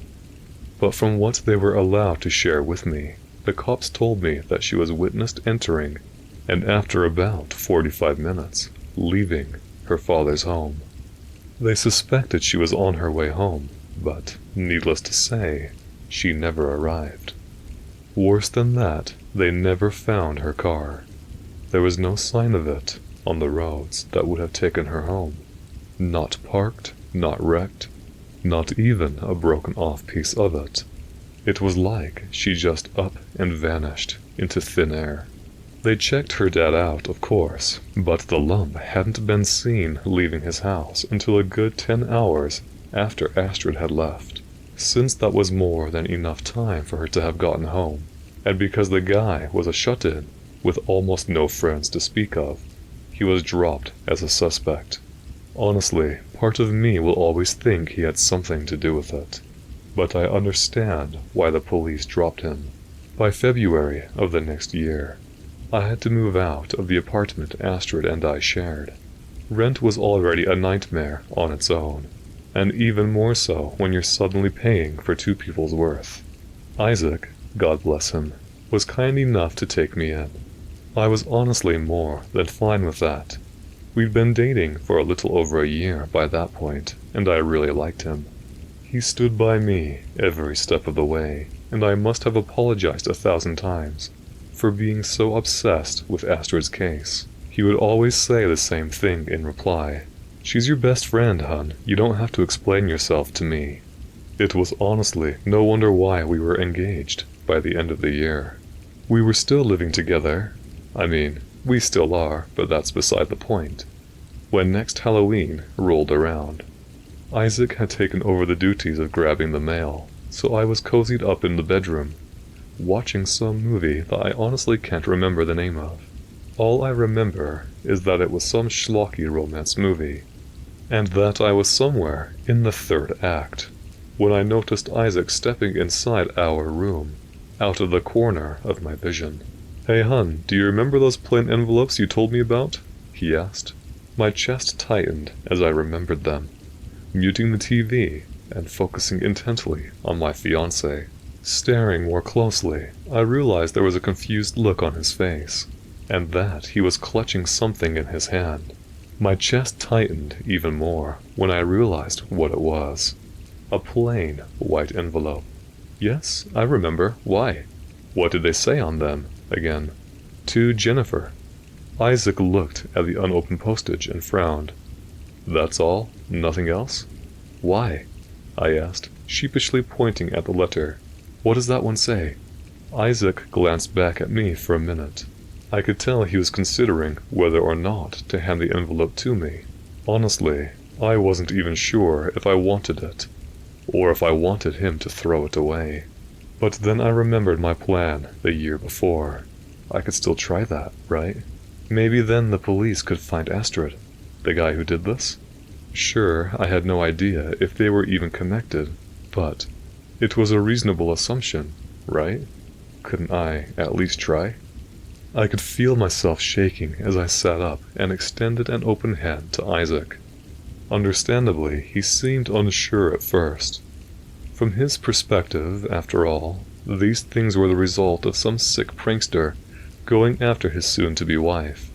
But from what they were allowed to share with me, the cops told me that she was witnessed entering, and after about 45 minutes, leaving her father's home. They suspected she was on her way home, but, needless to say, she never arrived. Worse than that, they never found her car. There was no sign of it on the roads that would have taken her home. Not parked, not wrecked, not even a broken off piece of it. It was like she just up and vanished into thin air. They checked her dad out, of course, but the lump hadn't been seen leaving his house until a good 10 hours after Astrid had left. Since that was more than enough time for her to have gotten home, and because the guy was a shut-in with almost no friends to speak of, he was dropped as a suspect. Honestly, part of me will always think he had something to do with it, but I understand why the police dropped him. By February of the next year, I had to move out of the apartment Astrid and I shared. Rent was already a nightmare on its own, and even more so when you're suddenly paying for 2 people's worth. Isaac, God bless him, was kind enough to take me in. I was honestly more than fine with that. We'd been dating for a little over a year by that point, and I really liked him. He stood by me every step of the way, and I must have apologized 1,000 times for being so obsessed with Astrid's case. He would always say the same thing in reply. "She's your best friend, hun. You don't have to explain yourself to me." It was honestly no wonder why we were engaged by the end of the year. We were still living together. I mean, we still are, but that's beside the point. When next Halloween rolled around, Isaac had taken over the duties of grabbing the mail, so I was cozied up in the bedroom, watching some movie that I honestly can't remember the name of. All I remember is that it was some schlocky romance movie, and that I was somewhere in the 3rd act, when I noticed Isaac stepping inside our room, out of the corner of my vision. "Hey hun, do you remember those plain envelopes you told me about?" he asked. My chest tightened as I remembered them, muting the TV and focusing intently on my fiancé. Staring more closely, I realized there was a confused look on his face, and that he was clutching something in his hand. My chest tightened even more when I realized what it was. A plain white envelope. Yes, I remember. Why? What did they say on them? Again. "To Jennifer." Isaac looked at the unopened postage and frowned. "That's all? Nothing else?" "Why?" I asked, sheepishly pointing at the letter. "What does that one say?" Isaac glanced back at me for a minute. I could tell he was considering whether or not to hand the envelope to me. Honestly, I wasn't even sure if I wanted it, or if I wanted him to throw it away. But then I remembered my plan the year before. I could still try that, right? Maybe then the police could find Astrid, the guy who did this. Sure, I had no idea if they were even connected, but it was a reasonable assumption, right? Couldn't I at least try? I could feel myself shaking as I sat up and extended an open hand to Isaac. Understandably, he seemed unsure at first. From his perspective, after all, these things were the result of some sick prankster going after his soon-to-be wife.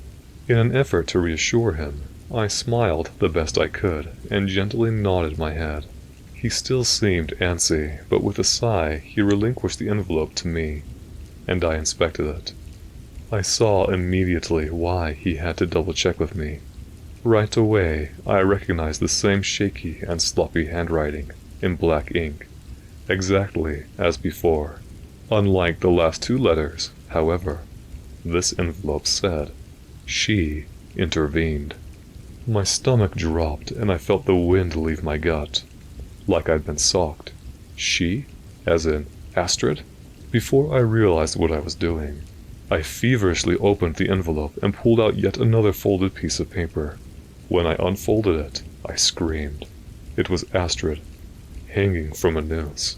In an effort to reassure him, I smiled the best I could and gently nodded my head. He still seemed antsy, but with a sigh he relinquished the envelope to me, and I inspected it. I saw immediately why he had to double-check with me. Right away, I recognized the same shaky and sloppy handwriting in black ink, exactly as before. Unlike the last 2 letters, however, this envelope said, "She intervened." My stomach dropped and I felt the wind leave my gut, like I'd been socked. She? As in Astrid? Before I realized what I was doing, I feverishly opened the envelope and pulled out yet another folded piece of paper. When I unfolded it, I screamed. It was Astrid, hanging from a noose,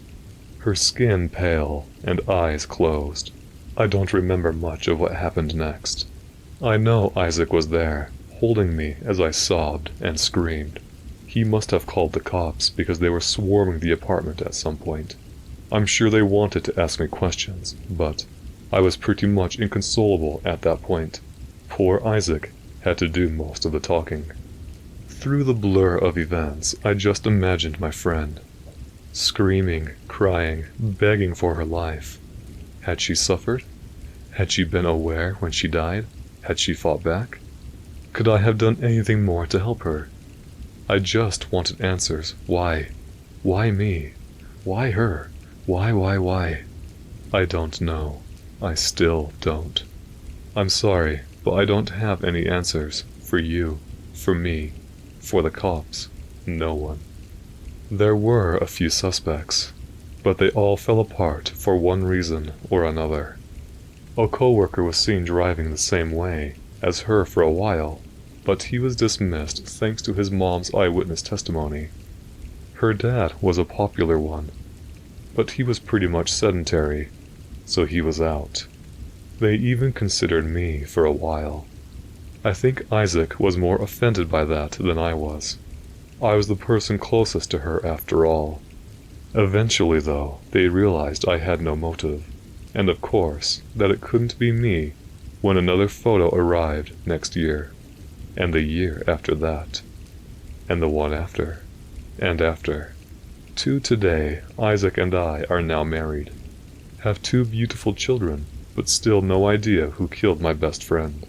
her skin pale and eyes closed. I don't remember much of what happened next. I know Isaac was there, holding me as I sobbed and screamed. He must have called the cops because they were swarming the apartment at some point. I'm sure they wanted to ask me questions, but I was pretty much inconsolable at that point. Poor Isaac had to do most of the talking. Through the blur of events, I just imagined my friend, screaming, crying, begging for her life. Had she suffered? Had she been aware when she died? Had she fought back? Could I have done anything more to help her? I just wanted answers. Why? Why me? Why her? Why? I don't know. I still don't. I'm sorry, but I don't have any answers. For you. For me. For the cops. No one. There were a few suspects, but they all fell apart for one reason or another. A coworker was seen driving the same way as her for a while, but he was dismissed thanks to his mom's eyewitness testimony. Her dad was a popular one, but he was pretty much sedentary, so he was out. They even considered me for a while. I think Isaac was more offended by that than I was. I was the person closest to her after all. Eventually, though, they realized I had no motive. and of course that it couldn't be me when another photo arrived next year, and the year after that, and the one after, and after. To today, Isaac and I are now married, have 2 beautiful children, but still no idea who killed my best friend.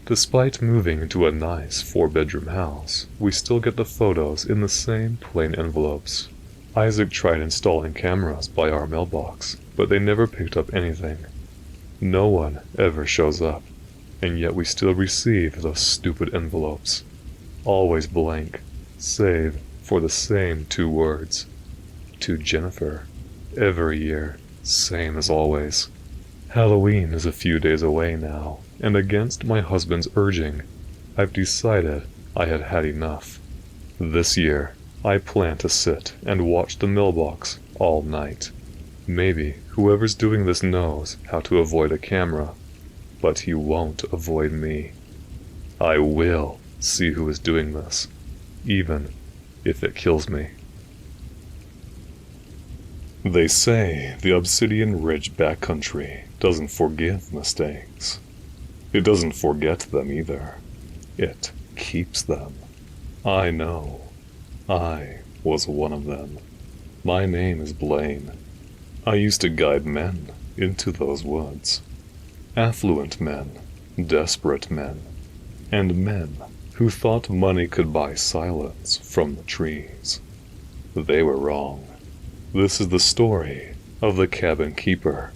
Despite moving into a nice 4-bedroom house, we still get the photos in the same plain envelopes. Isaac tried installing cameras by our mailbox, but they never picked up anything. No one ever shows up, and yet we still receive those stupid envelopes. Always blank, save for the same 2 words. To Jennifer. Every year, same as always. Halloween is a few days away now, and against my husband's urging, I've decided I had had enough. This year, I plan to sit and watch the mailbox all night. Maybe whoever's doing this knows how to avoid a camera, but he won't avoid me. I will see who is doing this, even if it kills me. They say the Obsidian Ridge backcountry doesn't forgive mistakes. It doesn't forget them either. It keeps them. I know. I was one of them. My name is Blaine. I used to guide men into those woods. Affluent men, desperate men, and men who thought money could buy silence from the trees. They were wrong. This is the story of the cabin keeper,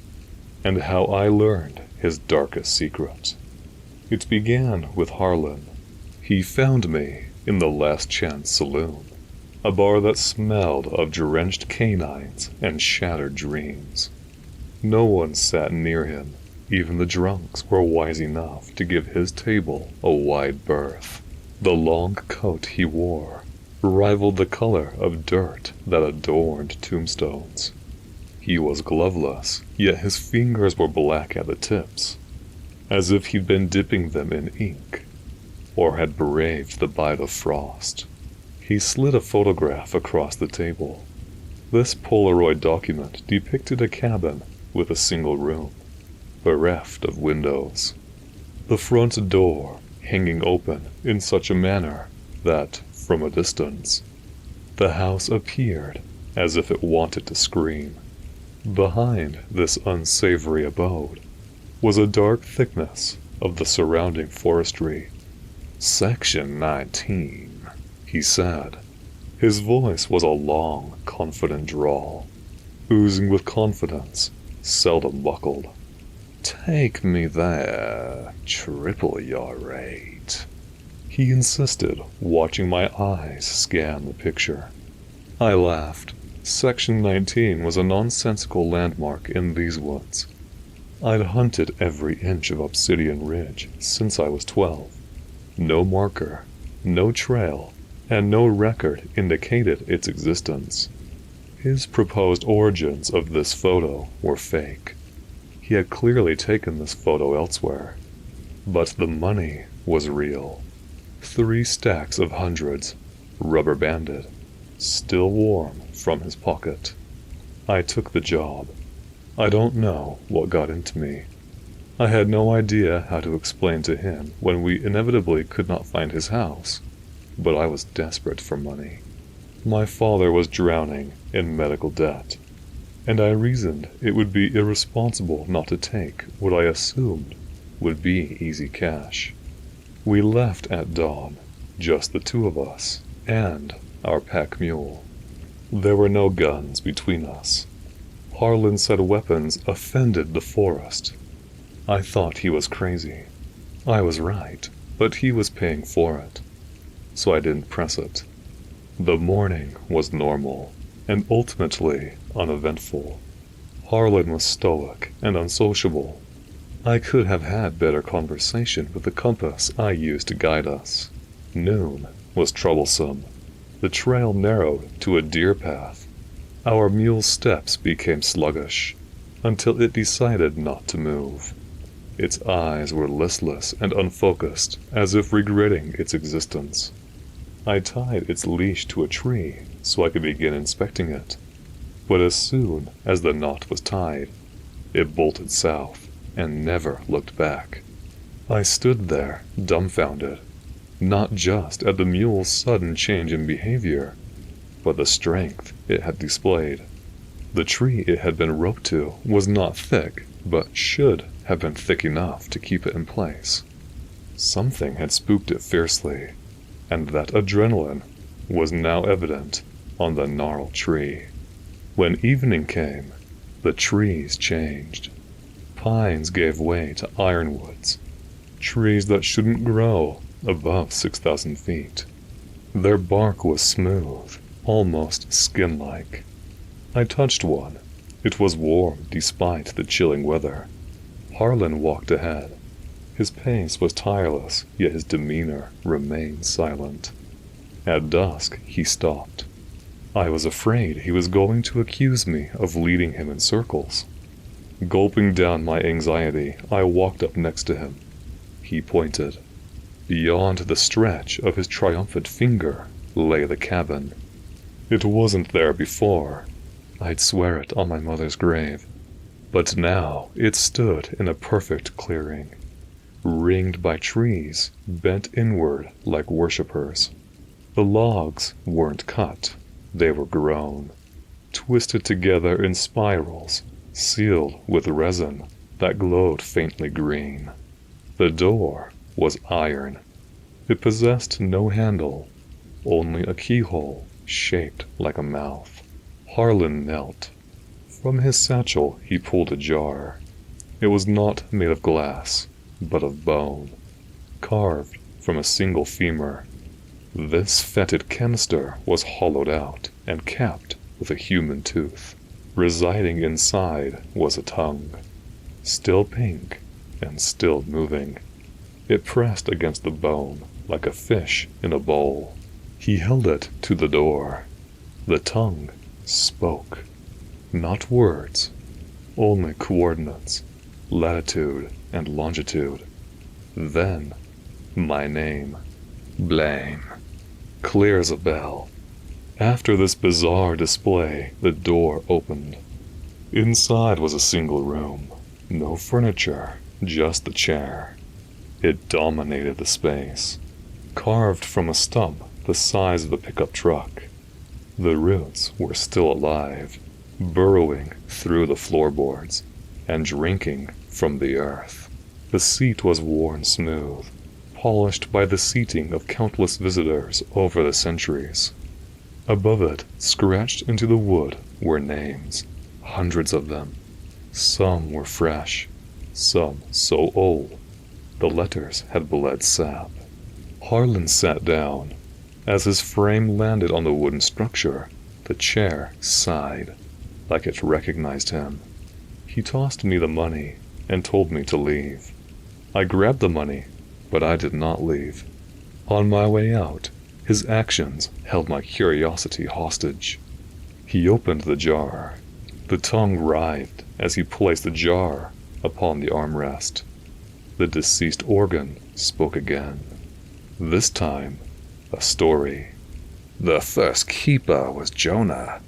and how I learned his darkest secret. It began with Harlan. He found me in the Last Chance Saloon, a bar that smelled of drenched canines and shattered dreams. No one sat near him. Even the drunks were wise enough to give his table a wide berth. The long coat he wore rivaled the color of dirt that adorned tombstones. He was gloveless, yet his fingers were black at the tips, as if he'd been dipping them in ink, or had braved the bite of frost. He slid a photograph across the table. This Polaroid document depicted a cabin with a single room, bereft of windows. The front door hanging open in such a manner that, from a distance, the house appeared as if it wanted to scream. Behind this unsavory abode was a dark thickness of the surrounding forestry. "Section 19, he said. His voice was a long, confident drawl, oozing with confidence, seldom buckled. "Take me there, triple your rate," he insisted, watching my eyes scan the picture. I laughed. Section 19 was a nonsensical landmark in these woods. I'd hunted every inch of Obsidian Ridge since I was 12. No marker, no trail, and no record indicated its existence. His proposed origins of this photo were fake. He had clearly taken this photo elsewhere. But the money was real. 3 stacks of hundreds, rubber banded, still warm from his pocket. I took the job. I don't know what got into me. I had no idea how to explain to him when we inevitably could not find his house, but I was desperate for money. My father was drowning in medical debt, and I reasoned it would be irresponsible not to take what I assumed would be easy cash. We left at dawn, just the 2 of us, and our pack mule. There were no guns between us. Harlan said weapons offended the forest. I thought he was crazy. I was right, but he was paying for it, so I didn't press it. The morning was normal, and ultimately uneventful. Harlan was stoic and unsociable. I could have had better conversation with the compass I used to guide us. Noon was troublesome. The trail narrowed to a deer path. Our mule's steps became sluggish, until it decided not to move. Its eyes were listless and unfocused, as if regretting its existence. I tied its leash to a tree so I could begin inspecting it, but as soon as the knot was tied, It bolted south and never looked back. I stood there, dumbfounded, not just at the mule's sudden change in behavior, but the strength it had displayed. The tree it had been roped to was not thick, but should have been thick enough to keep it in place. Something had spooked it fiercely, and that adrenaline was now evident on the gnarled tree. When evening came, the trees changed. Pines gave way to ironwoods, trees that shouldn't grow above 6,000 feet. Their bark was smooth, almost skin-like. I touched one. It was warm despite the chilling weather. Harlan walked ahead. His pace was tireless, yet his demeanor remained silent. At dusk, he stopped. I was afraid he was going to accuse me of leading him in circles. Gulping down my anxiety, I walked up next to him. He pointed. Beyond the stretch of his triumphant finger lay the cabin. It wasn't there before. I'd swear it on my mother's grave. But now it stood in a perfect clearing, ringed by trees bent inward like worshippers. The logs weren't cut, they were grown, twisted together in spirals, sealed with resin that glowed faintly green. The door was iron. It possessed no handle, only a keyhole shaped like a mouth. Harlan knelt. From his satchel he pulled a jar. It was not made of glass, but of bone, carved from a single femur. This fetid canister was hollowed out and capped with a human tooth. Residing inside was a tongue, still pink and still moving. It pressed against the bone like a fish in a bowl. He held it to the door. The tongue spoke. Not words, only coordinates, latitude and longitude. Then, my name. Blame. Clear as a bell. After this bizarre display, the door opened. Inside was a single room. No furniture, just the chair. It dominated the space, carved from a stump the size of a pickup truck. The roots were still alive, burrowing through the floorboards and drinking from the earth. The seat was worn smooth, polished by the seating of countless visitors over the centuries. Above it, scratched into the wood, were names, hundreds of them. Some were fresh, some so old the letters had bled sap. Harlan sat down. As his frame landed on the wooden structure, the chair sighed, like it recognized him. He tossed me the money and told me to leave. I grabbed the money, but I did not leave. On my way out, his actions held my curiosity hostage. He opened the jar. The tongue writhed as he placed the jar upon the armrest. The deceased organ spoke again. This time, a story. The first keeper was Jonah.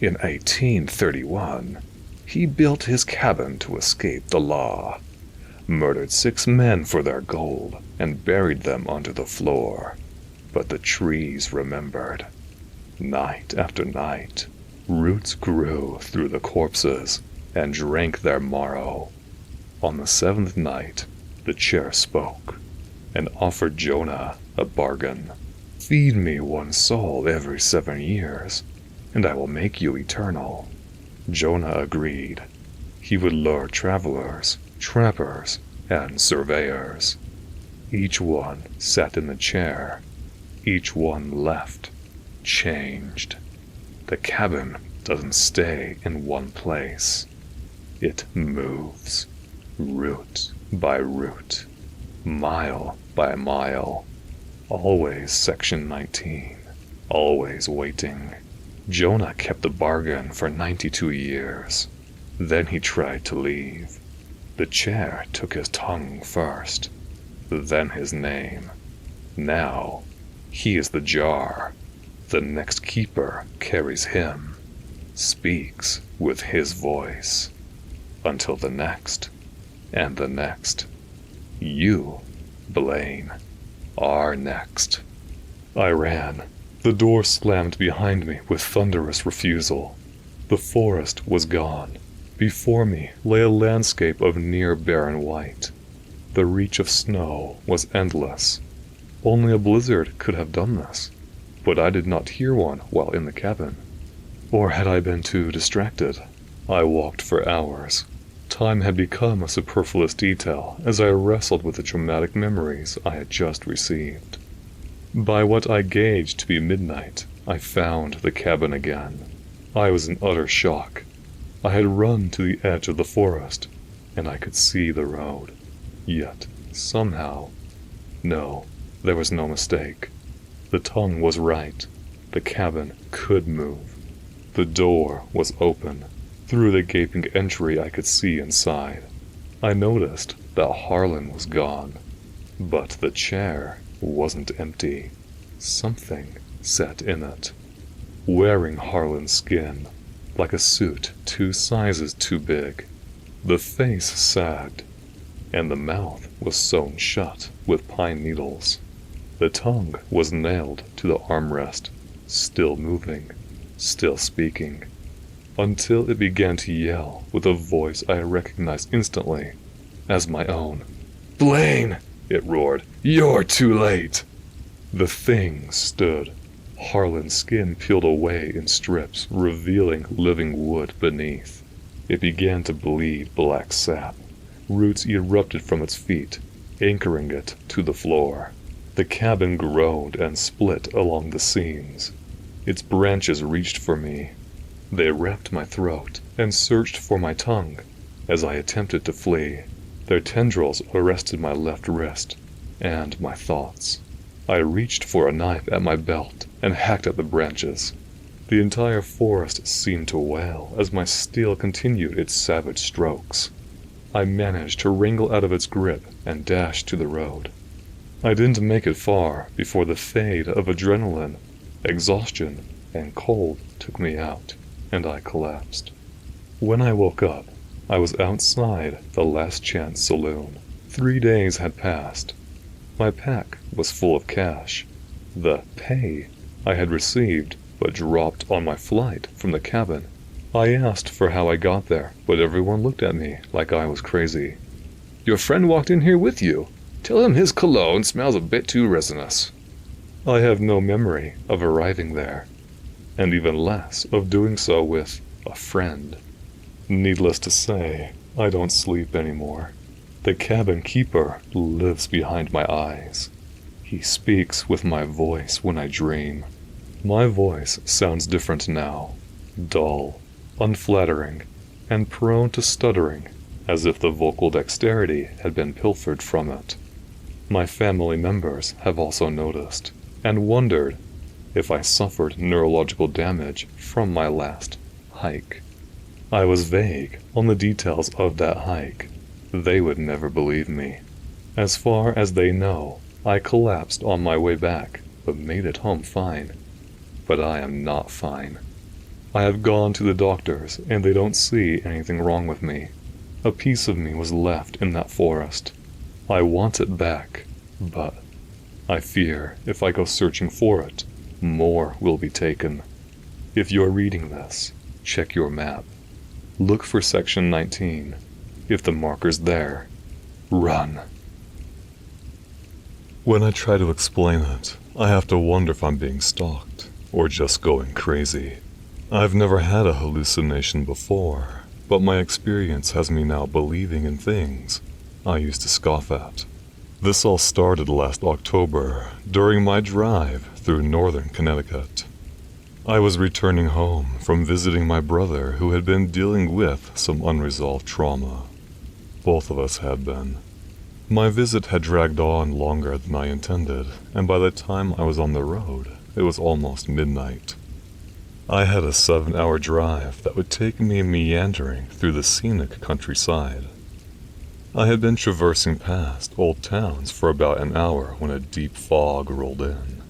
In 1831, he built his cabin to escape the law, murdered 6 men for their gold, and buried them under the floor. But the trees remembered. Night after night, roots grew through the corpses and drank their marrow. On the 7th night, the chair spoke and offered Jonah a bargain. Feed me 1 soul every 7 years, and I will make you eternal. Jonah agreed. He would lure travelers, trappers, and surveyors. Each one sat in the chair. Each one left, changed. The cabin doesn't stay in one place. It moves, root by root, mile by mile. Always Section 19, always waiting. Jonah kept the bargain for 92 years. Then he tried to leave. The chair took his tongue first, then his name. Now, he is the jar. The next keeper carries him, speaks with his voice. until the next, and the next. You, Blaine, are next. I ran. The door slammed behind me with thunderous refusal. The forest was gone. Before me lay a landscape of near barren white. The reach of snow was endless. Only a blizzard could have done this, but I did not hear one while in the cabin. Or had I been too distracted? I walked for hours. Time had become a superfluous detail as I wrestled with the traumatic memories I had just received. By what I gauged to be midnight, I found the cabin again. I was in utter shock. I had run to the edge of the forest, and I could see the road. Yet, somehow... No, there was no mistake. The tongue was right. The cabin could move. The door was open. Through the gaping entry I could see inside. I noticed that Harlan was gone. But the chair wasn't empty. Something sat in it, wearing Harlan's skin, like a suit 2 sizes too big. The face sagged, and the mouth was sewn shut with pine needles. The tongue was nailed to the armrest, still moving, still speaking, until it began to yell with a voice I recognized instantly as my own. "Blaine!" it roared. "You're too late!" The thing stood. Harlan's skin peeled away in strips, revealing living wood beneath. It began to bleed black sap. Roots erupted from its feet, anchoring it to the floor. The cabin groaned and split along the seams. Its branches reached for me. They wrapped my throat and searched for my tongue as I attempted to flee. Their tendrils arrested my left wrist and my thoughts. I reached for a knife at my belt and hacked at the branches. The entire forest seemed to wail as my steel continued its savage strokes. I managed to wriggle out of its grip and dash to the road. I didn't make it far before the fade of adrenaline, exhaustion, and cold took me out, and I collapsed. When I woke up, I was outside the Last Chance Saloon. 3 days had passed. My pack was full of cash. The pay I had received but dropped on my flight from the cabin. I asked for how I got there, but everyone looked at me like I was crazy. "Your friend walked in here with you. Tell him his cologne smells a bit too resinous." I have no memory of arriving there, and even less of doing so with a friend. Needless to say, I don't sleep anymore. The cabin keeper lives behind my eyes. He speaks with my voice when I dream. My voice sounds different now, dull, unflattering, and prone to stuttering, as if the vocal dexterity had been pilfered from it. My family members have also noticed, and wondered if I suffered neurological damage from my last hike. I was vague on the details of that hike. They would never believe me. As far as they know, I collapsed on my way back, but made it home fine. But I am not fine. I have gone to the doctors, and they don't see anything wrong with me. A piece of me was left in that forest. I want it back, but I fear if I go searching for it, more will be taken. If you're reading this, check your map. Look for Section 19. If the marker's there, run. When I try to explain it, I have to wonder if I'm being stalked, or just going crazy. I've never had a hallucination before, but my experience has me now believing in things I used to scoff at. This all started last October, during my drive through northern Connecticut. I was returning home from visiting my brother who had been dealing with some unresolved trauma. Both of us had been. My visit had dragged on longer than I intended, and by the time I was on the road, it was almost midnight. I had a 7-hour drive that would take me meandering through the scenic countryside. I had been traversing past old towns for about an hour when a deep fog rolled in.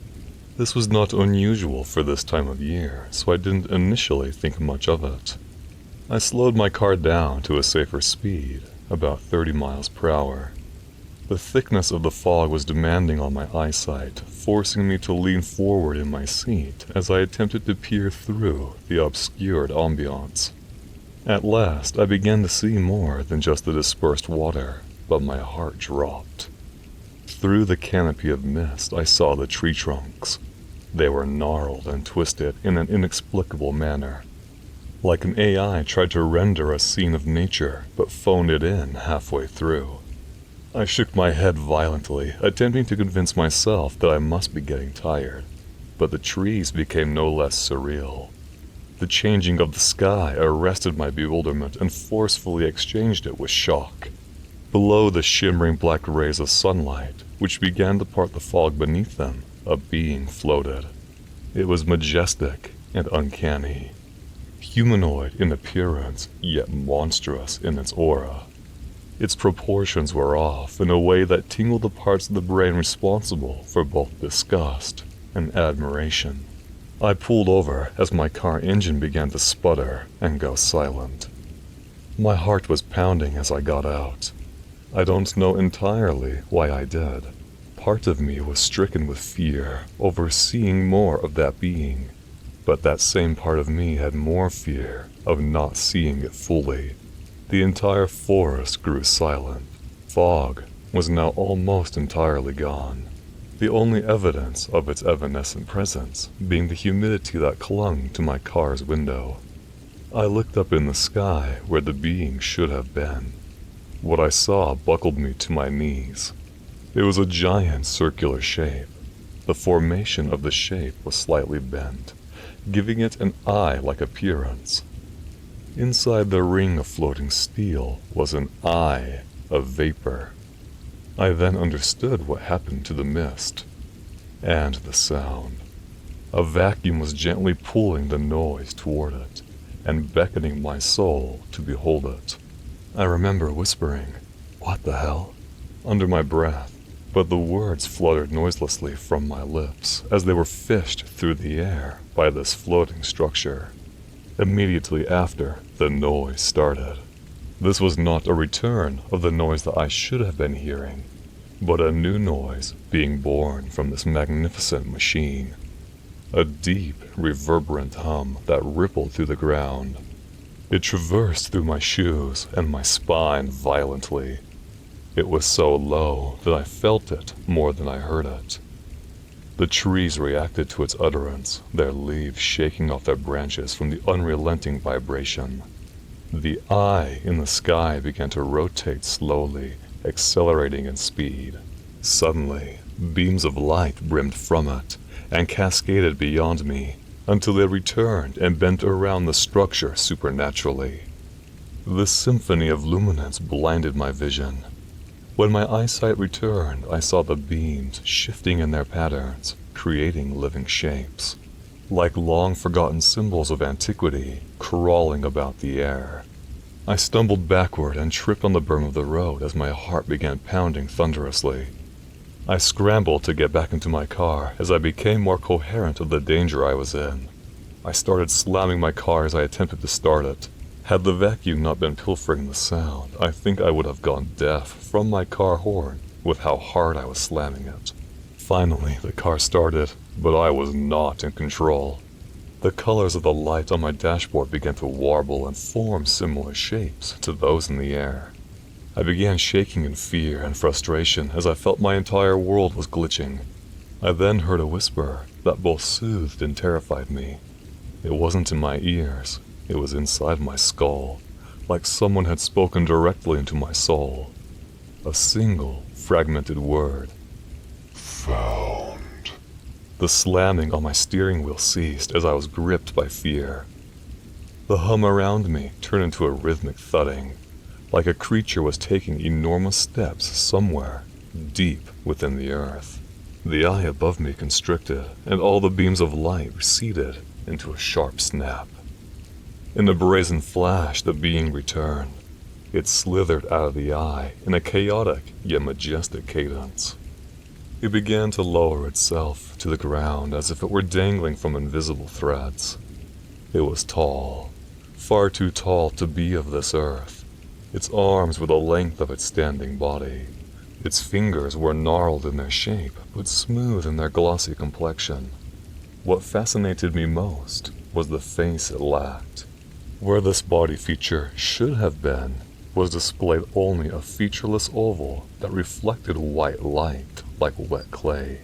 This was not unusual for this time of year, so I didn't initially think much of it. I slowed my car down to a safer speed, about 30 miles per hour. The thickness of the fog was demanding on my eyesight, forcing me to lean forward in my seat as I attempted to peer through the obscured ambiance. At last, I began to see more than just the dispersed water, but my heart dropped. Through the canopy of mist, I saw the tree trunks. They were gnarled and twisted in an inexplicable manner. Like an AI tried to render a scene of nature, but phoned it in halfway through. I shook my head violently, attempting to convince myself that I must be getting tired, but the trees became no less surreal. The changing of the sky arrested my bewilderment and forcefully exchanged it with shock. Below the shimmering black rays of sunlight, which began to part the fog beneath them, a being floated. It was majestic and uncanny. Humanoid in appearance, yet monstrous in its aura. Its proportions were off in a way that tingled the parts of the brain responsible for both disgust and admiration. I pulled over as my car engine began to sputter and go silent. My heart was pounding as I got out. I don't know entirely why I did. Part of me was stricken with fear over seeing more of that being, but that same part of me had more fear of not seeing it fully. The entire forest grew silent. Fog was now almost entirely gone, the only evidence of its evanescent presence being the humidity that clung to my car's window. I looked up in the sky where the being should have been. What I saw buckled me to my knees. It was a giant circular shape. The formation of the shape was slightly bent, giving it an eye-like appearance. Inside the ring of floating steel was an eye of vapor. I then understood what happened to the mist. And the sound. A vacuum was gently pulling the noise toward it, and beckoning my soul to behold it. I remember whispering, "What the hell?" under my breath, but the words fluttered noiselessly from my lips as they were fished through the air by this floating structure. Immediately after, the noise started. This was not a return of the noise that I should have been hearing, but a new noise being born from this magnificent machine. A deep, reverberant hum that rippled through the ground. It traversed through my shoes and my spine violently. It was so low that I felt it more than I heard it. The trees reacted to its utterance, their leaves shaking off their branches from the unrelenting vibration. The eye in the sky began to rotate slowly, accelerating in speed. Suddenly, beams of light brimmed from it and cascaded beyond me until they returned and bent around the structure supernaturally. The symphony of luminance blinded my vision. When my eyesight returned, I saw the beams shifting in their patterns, creating living shapes, like long-forgotten symbols of antiquity crawling about the air. I stumbled backward and tripped on the berm of the road as my heart began pounding thunderously. I scrambled to get back into my car as I became more coherent of the danger I was in. I started slamming my car as I attempted to start it. Had the vacuum not been pilfering the sound, I think I would have gone deaf from my car horn with how hard I was slamming it. Finally, the car started, but I was not in control. The colors of the light on my dashboard began to warble and form similar shapes to those in the air. I began shaking in fear and frustration as I felt my entire world was glitching. I then heard a whisper that both soothed and terrified me. It wasn't in my ears. It was inside my skull, like someone had spoken directly into my soul. A single, fragmented word. Found. The slamming on my steering wheel ceased as I was gripped by fear. The hum around me turned into a rhythmic thudding, like a creature was taking enormous steps somewhere deep within the earth. The eye above me constricted, and all the beams of light receded into a sharp snap. In a brazen flash, the being returned. It slithered out of the eye in a chaotic yet majestic cadence. It began to lower itself to the ground as if it were dangling from invisible threads. It was tall, far too tall to be of this earth. Its arms were the length of its standing body. Its fingers were gnarled in their shape, but smooth in their glossy complexion. What fascinated me most was the face it lacked. Where this body feature should have been was displayed only a featureless oval that reflected white light like wet clay.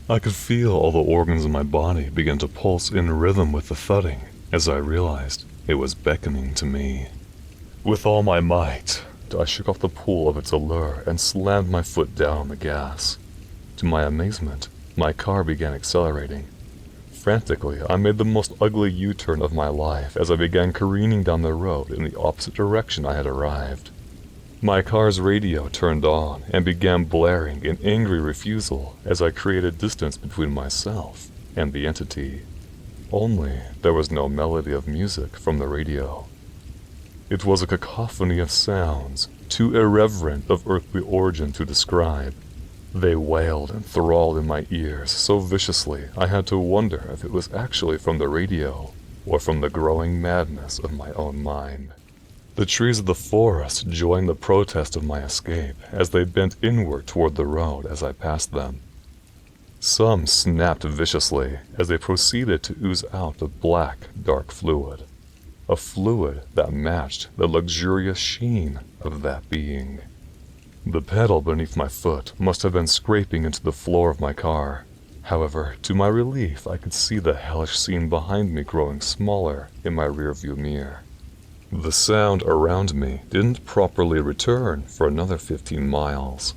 I could feel all the organs in my body begin to pulse in rhythm with the thudding as I realized it was beckoning to me. With all my might, I shook off the pull of its allure and slammed my foot down on the gas. To my amazement, my car began accelerating. Frantically, I made the most ugly U-turn of my life as I began careening down the road in the opposite direction I had arrived. My car's radio turned on and began blaring in angry refusal as I created distance between myself and the entity. Only there was no melody of music from the radio. It was a cacophony of sounds, too irreverent of earthly origin to describe. They wailed and thralled in my ears so viciously I had to wonder if it was actually from the radio or from the growing madness of my own mind. The trees of the forest joined the protest of my escape as they bent inward toward the road as I passed them. Some snapped viciously as they proceeded to ooze out a black, dark fluid. A fluid that matched the luxurious sheen of that being. The pedal beneath my foot must have been scraping into the floor of my car. However, to my relief, I could see the hellish scene behind me growing smaller in my rearview mirror. The sound around me didn't properly return for another 15 miles.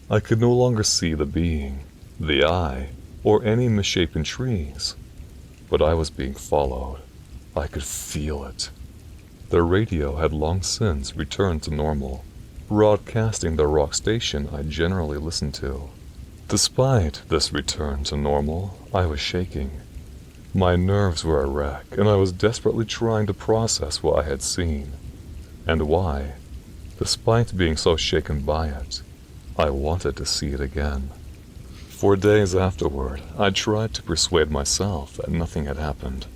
I could no longer see the being, the eye, or any misshapen trees. But I was being followed. I could feel it. The radio had long since returned to normal, broadcasting the rock station I generally listened to. Despite this return to normal, I was shaking. My nerves were a wreck, and I was desperately trying to process what I had seen, and why, despite being so shaken by it, I wanted to see it again. For days afterward, I tried to persuade myself that nothing had happened,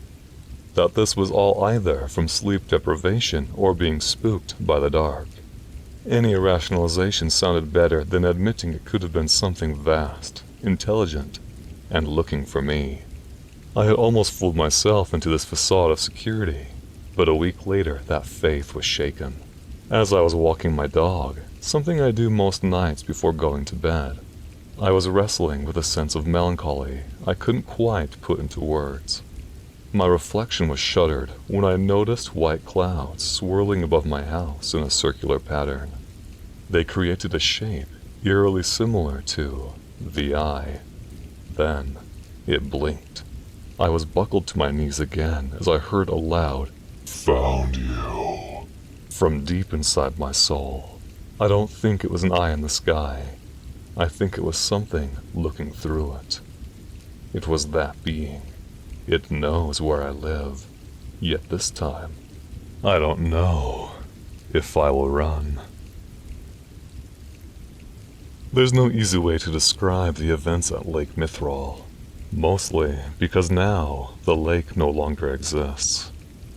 that this was all either from sleep deprivation or being spooked by the dark. Any rationalization sounded better than admitting it could have been something vast, intelligent, and looking for me. I had almost fooled myself into this facade of security, but a week later that faith was shaken. As I was walking my dog, something I do most nights before going to bed, I was wrestling with a sense of melancholy I couldn't quite put into words. My reflection was shuttered when I noticed white clouds swirling above my house in a circular pattern. They created a shape eerily similar to the eye. Then it blinked. I was buckled to my knees again as I heard a loud, "Found you," from deep inside my soul. I don't think it was an eye in the sky. I think it was something looking through it. It was that being. It knows where I live, yet this time, I don't know if I will run. There's no easy way to describe the events at Lake Mithril, mostly because now the lake no longer exists.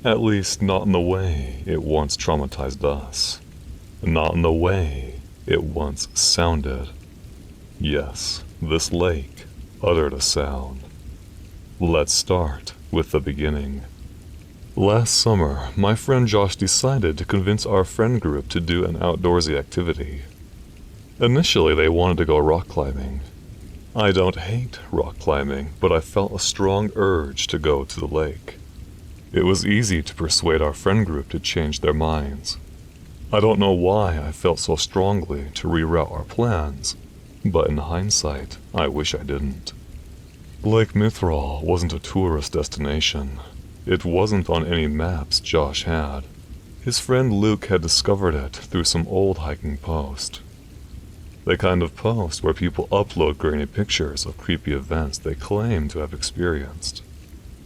At least not in the way it once traumatized us. Not in the way it once sounded. Yes, this lake uttered a sound. Let's start with the beginning. Last summer, my friend Josh decided to convince our friend group to do an outdoorsy activity. Initially, they wanted to go rock climbing. I don't hate rock climbing, but I felt a strong urge to go to the lake. It was easy to persuade our friend group to change their minds. I don't know why I felt so strongly to reroute our plans, but in hindsight, I wish I didn't. Lake Mithril wasn't a tourist destination. It wasn't on any maps Josh had. His friend Luke had discovered it through some old hiking post. The kind of post where people upload grainy pictures of creepy events they claim to have experienced.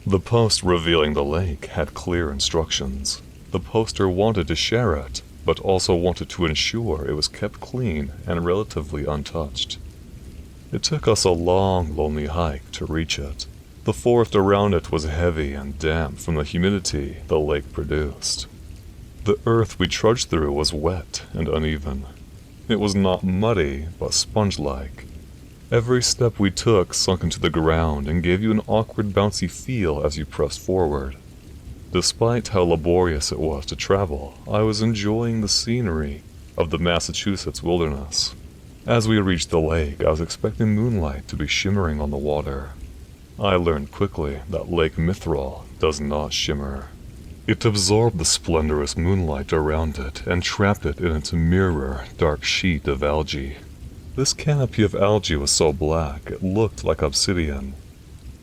The post revealing the lake had clear instructions. The poster wanted to share it, but also wanted to ensure it was kept clean and relatively untouched. It took us a long, lonely hike to reach it. The The forest around it was heavy and damp from the humidity the lake produced. The earth we trudged through was wet and uneven. It was not muddy, but sponge-like. Every step we took sunk into the ground and gave you an awkward bouncy feel as you pressed forward. Despite how laborious it was to travel, I was enjoying the scenery of the Massachusetts wilderness. As we reached the lake, I was expecting moonlight to be shimmering on the water. I learned quickly that Lake Mithril does not shimmer. It absorbed the splendorous moonlight around it and trapped it in its mirror, dark sheet of algae. This canopy of algae was so black it looked like obsidian.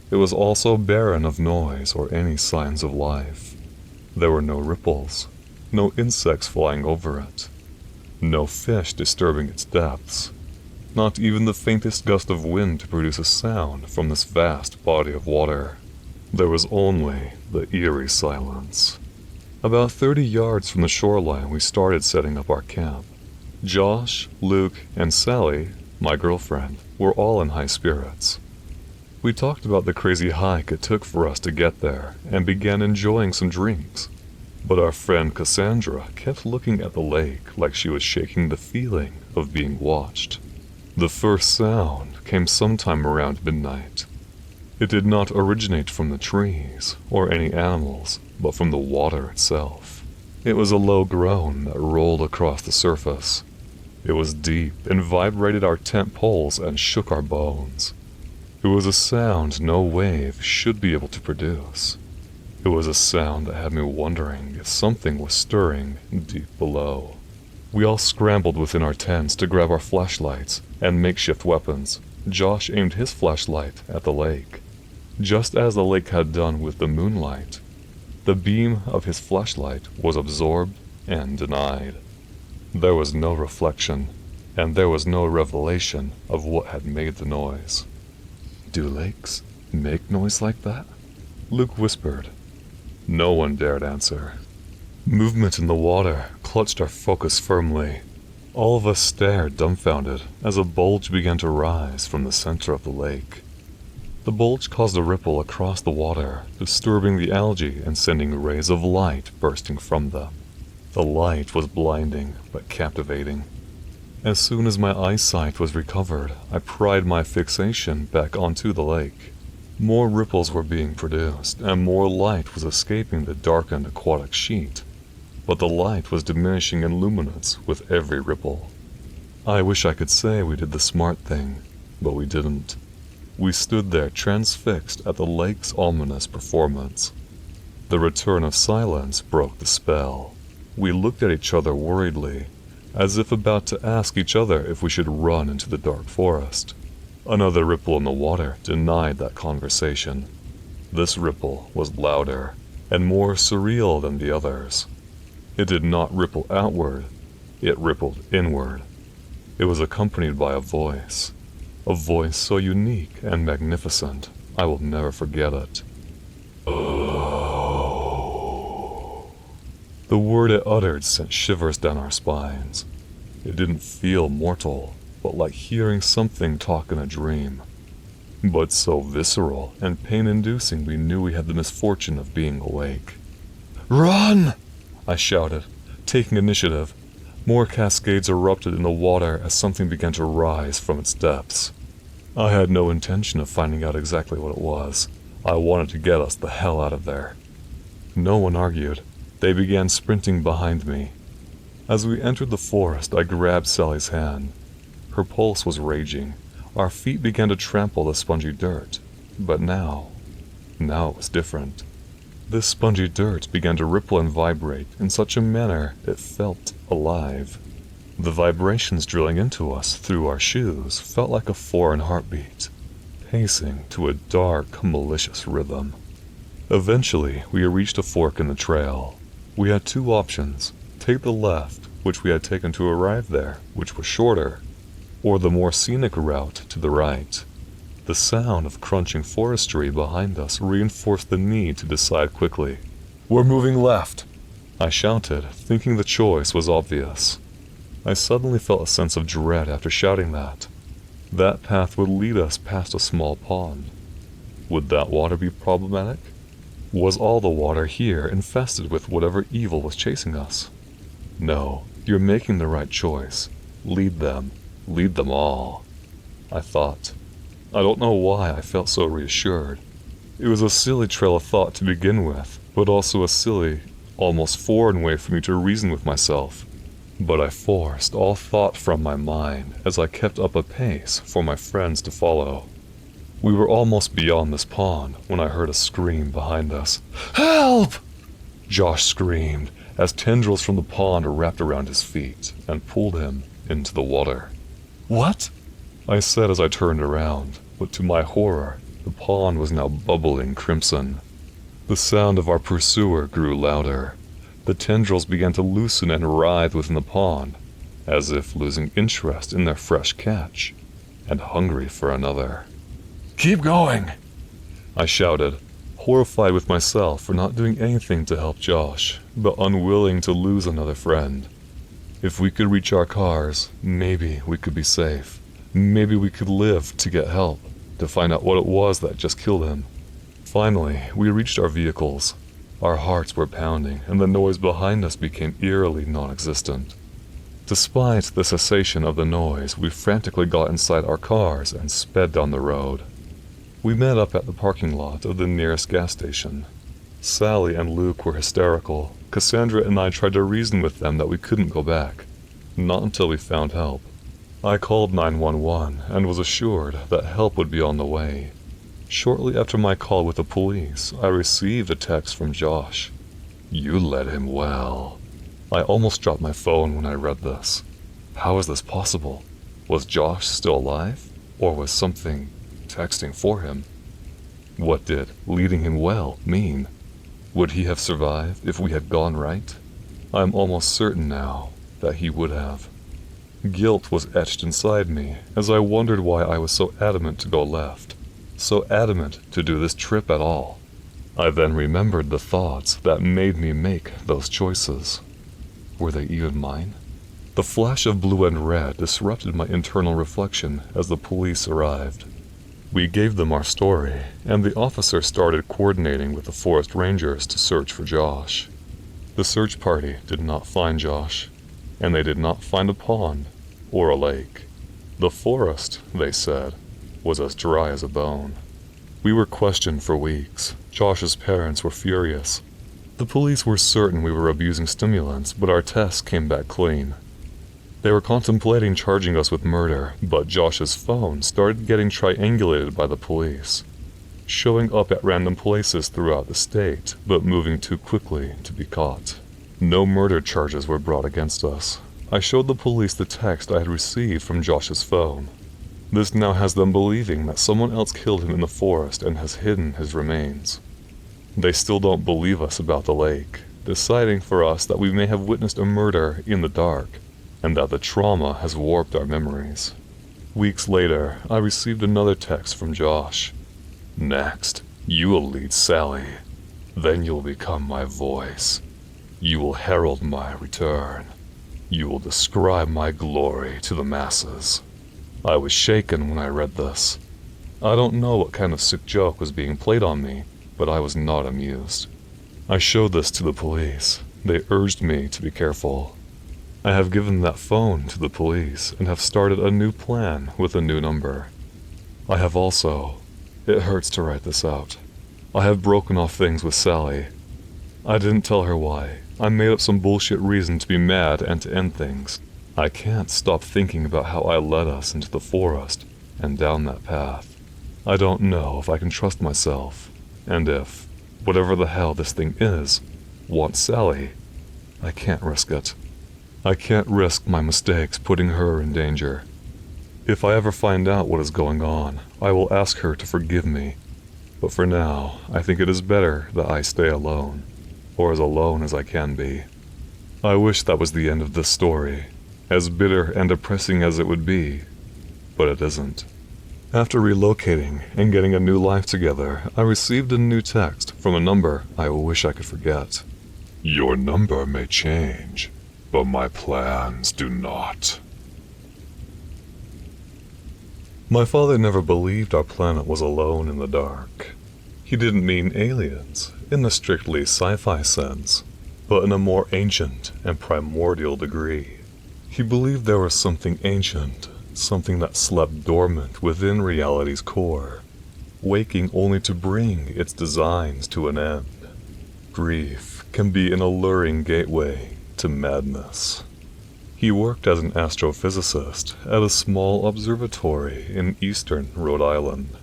It was also barren of noise or any signs of life. There were no ripples, no insects flying over it, no fish disturbing its depths, not even the faintest gust of wind to produce a sound from this vast body of water. There was only the eerie silence. About 30 yards from the shoreline, we started setting up our camp. Josh, Luke, and Sally, my girlfriend, were all in high spirits. We talked about the crazy hike it took for us to get there and began enjoying some drinks. But our friend Cassandra kept looking at the lake like she was shaking the feeling of being watched. The first sound came sometime around midnight. It did not originate from the trees or any animals, but from the water itself. It was a low groan that rolled across the surface. It was deep and vibrated our tent poles and shook our bones. It was a sound no wave should be able to produce. It was a sound that had me wondering if something was stirring deep below. We all scrambled within our tents to grab our flashlights and makeshift weapons. Josh aimed his flashlight at the lake. Just as the lake had done with the moonlight, the beam of his flashlight was absorbed and denied. There was no reflection, and there was no revelation of what had made the noise. "Do lakes make noise like that?" Luke whispered. No one dared answer. Movement in the water clutched our focus firmly. All of us stared dumbfounded as a bulge began to rise from the center of the lake. The bulge caused a ripple across the water, disturbing the algae and sending rays of light bursting from them. The light was blinding but captivating. As soon as my eyesight was recovered, I pried my fixation back onto the lake. More ripples were being produced, and more light was escaping the darkened aquatic sheet. But the light was diminishing in luminance with every ripple. I wish I could say we did the smart thing, but we didn't. We stood there transfixed at the lake's ominous performance. The return of silence broke the spell. We looked at each other worriedly, as if about to ask each other if we should run into the dark forest. Another ripple in the water denied that conversation. This ripple was louder and more surreal than the others. It did not ripple outward, it rippled inward. It was accompanied by a voice so unique and magnificent, I will never forget it. Oh. The word it uttered sent shivers down our spines. It didn't feel mortal, but like hearing something talk in a dream. But so visceral and pain-inducing we knew we had the misfortune of being awake. "Run!" I shouted, taking initiative. More cascades erupted in the water as something began to rise from its depths. I had no intention of finding out exactly what it was. I wanted to get us the hell out of there. No one argued. They began sprinting behind me. As we entered the forest, I grabbed Sally's hand. Her pulse was raging. Our feet began to trample the spongy dirt. But now it was different. This spongy dirt began to ripple and vibrate in such a manner it felt alive. The vibrations drilling into us through our shoes felt like a foreign heartbeat, pacing to a dark, malicious rhythm. Eventually, we reached a fork in the trail. We had two options: take the left, which we had taken to arrive there, which was shorter, or the more scenic route to the right. The sound of crunching forestry behind us reinforced the need to decide quickly. "We're moving left," I shouted, thinking the choice was obvious. I suddenly felt a sense of dread after shouting that. That path would lead us past a small pond. Would that water be problematic? Was all the water here infested with whatever evil was chasing us? No, you're making the right choice. Lead them. Lead them all. I thought. I don't know why I felt so reassured. It was a silly trail of thought to begin with, but also a silly, almost foreign way for me to reason with myself. But I forced all thought from my mind as I kept up a pace for my friends to follow. We were almost beyond this pond when I heard a scream behind us. "Help!" Josh screamed as tendrils from the pond wrapped around his feet and pulled him into the water. "What?" I said as I turned around, but to my horror, the pond was now bubbling crimson. The sound of our pursuer grew louder. The tendrils began to loosen and writhe within the pond, as if losing interest in their fresh catch, and hungry for another. "Keep going!" I shouted, horrified with myself for not doing anything to help Josh, but unwilling to lose another friend. If we could reach our cars, maybe we could be safe. Maybe we could live to get help, to find out what it was that just killed him. Finally, we reached our vehicles. Our hearts were pounding, and the noise behind us became eerily non-existent. Despite the cessation of the noise, we frantically got inside our cars and sped down the road. We met up at the parking lot of the nearest gas station. Sally and Luke were hysterical. Cassandra and I tried to reason with them that we couldn't go back. Not until we found help. I called 911 and was assured that help would be on the way. Shortly after my call with the police, I received a text from Josh. "You led him well." I almost dropped my phone when I read this. How is this possible? Was Josh still alive? Or was something texting for him? What did leading him well mean? Would he have survived if we had gone right? I'm almost certain now that he would have. Guilt was etched inside me as I wondered why I was so adamant to go left, so adamant to do this trip at all. I then remembered the thoughts that made me make those choices. Were they even mine? The flash of blue and red disrupted my internal reflection as the police arrived. We gave them our story, and the officer started coordinating with the forest rangers to search for Josh. The search party did not find Josh, and they did not find a pond or a lake. The forest, they said, was as dry as a bone. We were questioned for weeks. Josh's parents were furious. The police were certain we were abusing stimulants, but our tests came back clean. They were contemplating charging us with murder, but Josh's phone started getting triangulated by the police, showing up at random places throughout the state, but moving too quickly to be caught. No murder charges were brought against us. I showed the police the text I had received from Josh's phone. This now has them believing that someone else killed him in the forest and has hidden his remains. They still don't believe us about the lake, deciding for us that we may have witnessed a murder in the dark, and that the trauma has warped our memories. Weeks later, I received another text from Josh. "Next, you will lead Sally. Then you'll become my voice. You will herald my return. You will describe my glory to the masses." I was shaken when I read this. I don't know what kind of sick joke was being played on me, but I was not amused. I showed this to the police. They urged me to be careful. I have given that phone to the police and have started a new plan with a new number. I have also, it hurts to write this out, I have broken off things with Sally. I didn't tell her why. I made up some bullshit reason to be mad and to end things. I can't stop thinking about how I led us into the forest and down that path. I don't know if I can trust myself, and if, whatever the hell this thing is, wants Sally, I can't risk it. I can't risk my mistakes putting her in danger. If I ever find out what is going on, I will ask her to forgive me. But for now, I think it is better that I stay alone, or as alone as I can be. I wish that was the end of this story, as bitter and depressing as it would be, but it isn't. After relocating and getting a new life together, I received a new text from a number I wish I could forget. "Your number may change, but my plans do not." My father never believed our planet was alone in the dark. He didn't mean aliens, in the strictly sci-fi sense, but in a more ancient and primordial degree. He believed there was something ancient, something that slept dormant within reality's core, waking only to bring its designs to an end. Grief can be an alluring gateway to madness. He worked as an astrophysicist at a small observatory in eastern Rhode Island.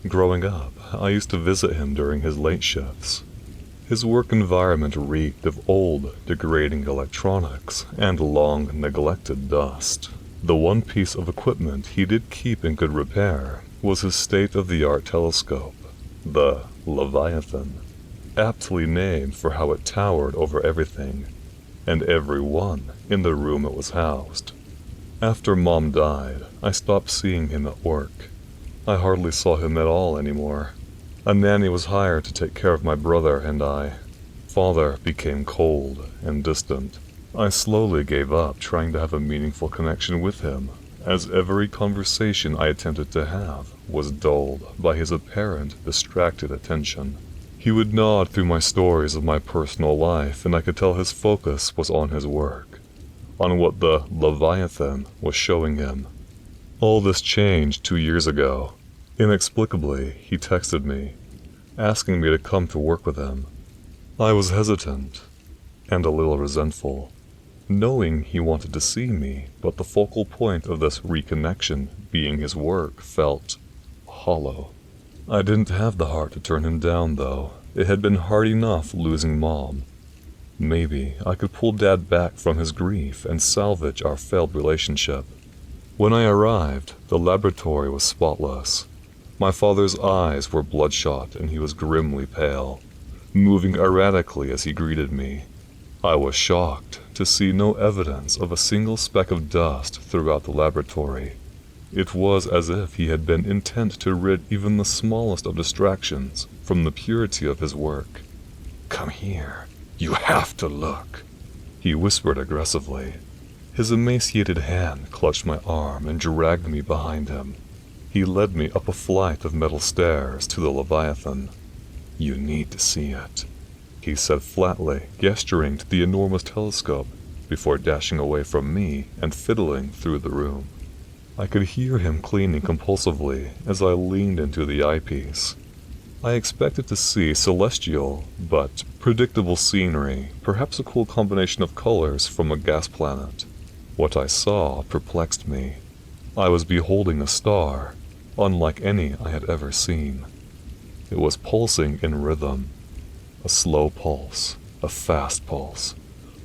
Growing up, I used to visit him during his late shifts. His work environment reeked of old, degrading electronics and long-neglected dust. The one piece of equipment he did keep in good repair was his state-of-the-art telescope, the Leviathan, aptly named for how it towered over everything, and everyone in the room it was housed. After Mom died, I stopped seeing him at work. I hardly saw him at all anymore. A nanny was hired to take care of my brother and I. Father became cold and distant. I slowly gave up trying to have a meaningful connection with him, as every conversation I attempted to have was dulled by his apparent distracted attention. He would nod through my stories of my personal life, and I could tell his focus was on his work, on what the Leviathan was showing him. All this changed 2 years ago. Inexplicably, he texted me, asking me to come to work with him. I was hesitant, and a little resentful, knowing he wanted to see me, but the focal point of this reconnection being his work felt hollow. I didn't have the heart to turn him down, though. It had been hard enough losing Mom. Maybe I could pull Dad back from his grief and salvage our failed relationship. When I arrived, the laboratory was spotless. My father's eyes were bloodshot and he was grimly pale, moving erratically as he greeted me. I was shocked to see no evidence of a single speck of dust throughout the laboratory. It was as if he had been intent to rid even the smallest of distractions from the purity of his work. "Come here. You have to look," he whispered aggressively. His emaciated hand clutched my arm and dragged me behind him. He led me up a flight of metal stairs to the Leviathan. "You need to see it," he said flatly, gesturing to the enormous telescope before dashing away from me and fiddling through the room. I could hear him cleaning compulsively as I leaned into the eyepiece. I expected to see celestial, but predictable scenery, perhaps a cool combination of colors from a gas planet. What I saw perplexed me. I was beholding a star, unlike any I had ever seen. It was pulsing in rhythm. A slow pulse, a fast pulse,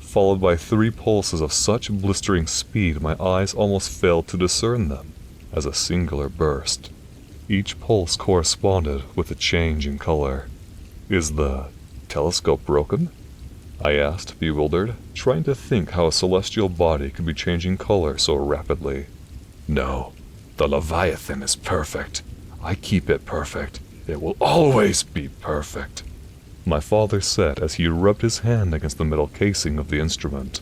followed by 3 pulses of such blistering speed my eyes almost failed to discern them as a singular burst. Each pulse corresponded with a change in color. "Is the telescope broken?" I asked, bewildered, trying to think how a celestial body could be changing color so rapidly. "No, the Leviathan is perfect. I keep it perfect. It will always be perfect," my father said as he rubbed his hand against the metal casing of the instrument.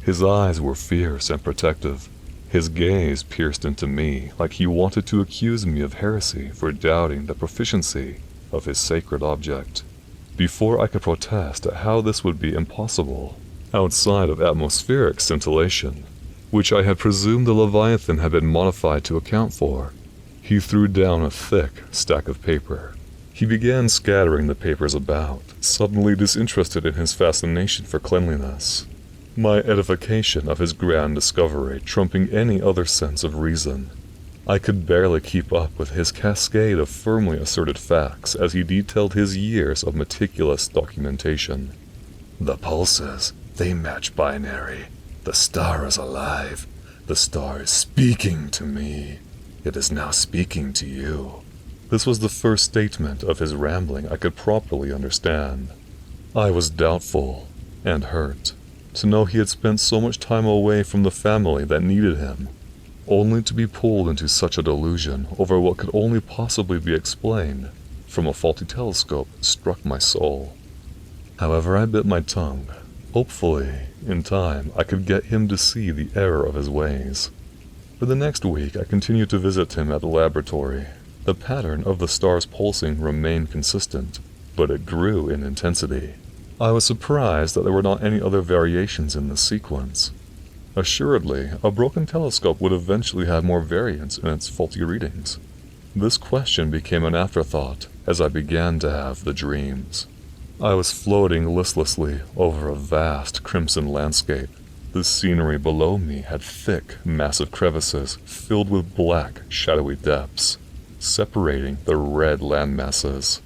His eyes were fierce and protective. His gaze pierced into me like he wanted to accuse me of heresy for doubting the proficiency of his sacred object. Before I could protest at how this would be impossible, outside of atmospheric scintillation, which I had presumed the Leviathan had been modified to account for, he threw down a thick stack of paper. He began scattering the papers about, suddenly disinterested in his fascination for cleanliness. My edification of his grand discovery trumping any other sense of reason. I could barely keep up with his cascade of firmly asserted facts as he detailed his years of meticulous documentation. "The pulses, they match binary. The star is alive. The star is speaking to me. It is now speaking to you." This was the first statement of his rambling I could properly understand. I was doubtful and hurt to know he had spent so much time away from the family that needed him, only to be pulled into such a delusion over what could only possibly be explained from a faulty telescope struck my soul. However, I bit my tongue. Hopefully, in time, I could get him to see the error of his ways. For the next week, I continued to visit him at the laboratory. The pattern of the star's pulsing remained consistent, but it grew in intensity. I was surprised that there were not any other variations in this sequence. Assuredly, a broken telescope would eventually have more variance in its faulty readings. This question became an afterthought as I began to have the dreams. I was floating listlessly over a vast crimson landscape. The scenery below me had thick, massive crevices filled with black, shadowy depths, separating the red landmasses.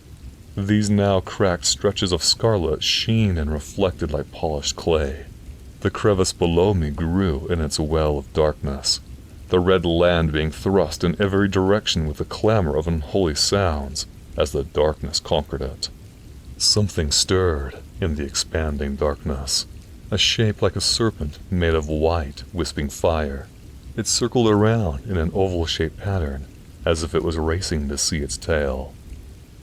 These now cracked stretches of scarlet sheen and reflected like polished clay. The crevice below me grew in its well of darkness, the red land being thrust in every direction with the clamor of unholy sounds as the darkness conquered it. Something stirred in the expanding darkness, a shape like a serpent made of white, wisping fire. It circled around in an oval-shaped pattern, as if it was racing to see its tail.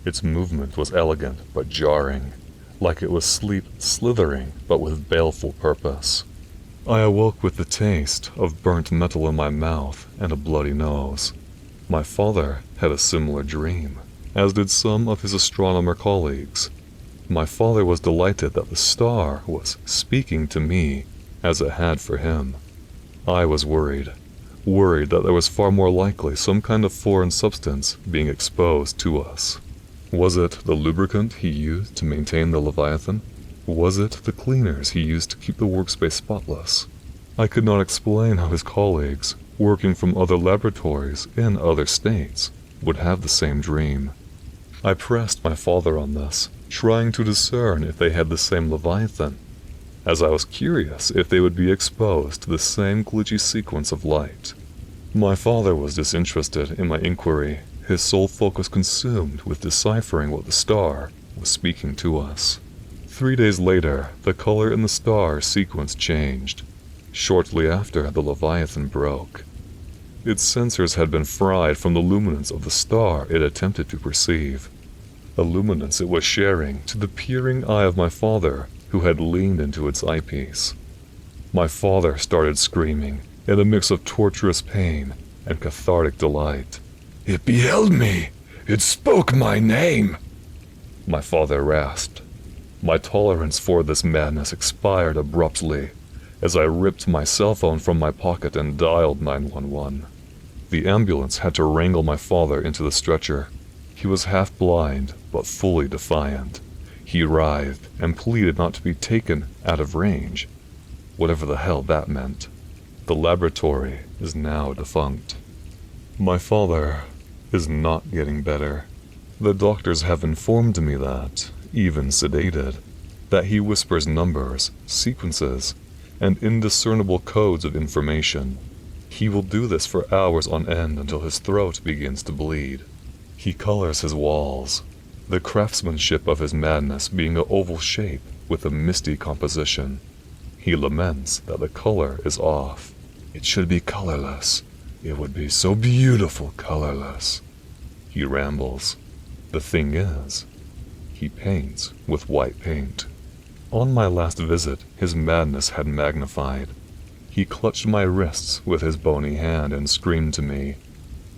Its movement was elegant but jarring, like it was sleep slithering but with baleful purpose. I awoke with the taste of burnt metal in my mouth and a bloody nose. My father had a similar dream, as did some of his astronomer colleagues. My father was delighted that the star was speaking to me as it had for him. I was worried that there was far more likely some kind of foreign substance being exposed to us. Was it the lubricant he used to maintain the Leviathan? Was it the cleaners he used to keep the workspace spotless? I could not explain how his colleagues, working from other laboratories in other states, would have the same dream. I pressed my father on this, trying to discern if they had the same Leviathan, as I was curious if they would be exposed to the same glitchy sequence of light. My father was disinterested in my inquiry, his sole focus consumed with deciphering what the star was speaking to us. 3 days later, the color in the star sequence changed. Shortly after, the Leviathan broke. Its sensors had been fried from the luminance of the star it attempted to perceive, a luminance it was sharing to the peering eye of my father, who had leaned into its eyepiece. My father started screaming, in a mix of torturous pain and cathartic delight. It beheld me! It spoke my name! My father rasped. My tolerance for this madness expired abruptly, as I ripped my cell phone from my pocket and dialed 911. The ambulance had to wrangle my father into the stretcher. He was half blind, but fully defiant. He writhed and pleaded not to be taken out of range, whatever the hell that meant. The laboratory is now defunct. My father is not getting better. The doctors have informed me that, even sedated, that he whispers numbers, sequences, and indiscernible codes of information. He will do this for hours on end until his throat begins to bleed. He colors his walls, the craftsmanship of his madness being an oval shape with a misty composition. He laments that the color is off. It should be colorless. It would be so beautiful colorless. He rambles. The thing is, he paints with white paint. On my last visit, his madness had magnified. He clutched my wrists with his bony hand and screamed to me,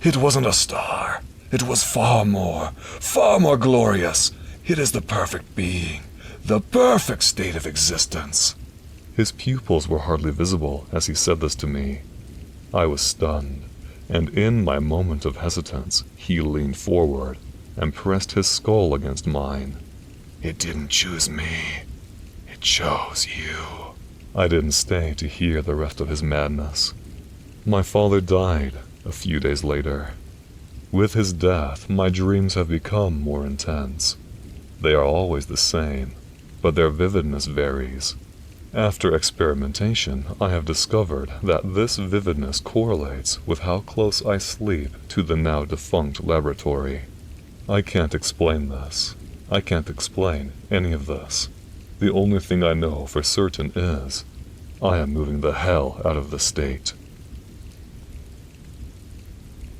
"It wasn't a star. It was far more glorious. It is the perfect being, the perfect state of existence." His pupils were hardly visible as he said this to me. I was stunned, and in my moment of hesitance, he leaned forward and pressed his skull against mine. "It didn't choose me. It chose you." I didn't stay to hear the rest of his madness. My father died a few days later. With his death, my dreams have become more intense. They are always the same, but their vividness varies. After experimentation, I have discovered that this vividness correlates with how close I sleep to the now defunct laboratory. I can't explain this. I can't explain any of this. The only thing I know for certain is, I am moving the hell out of the state.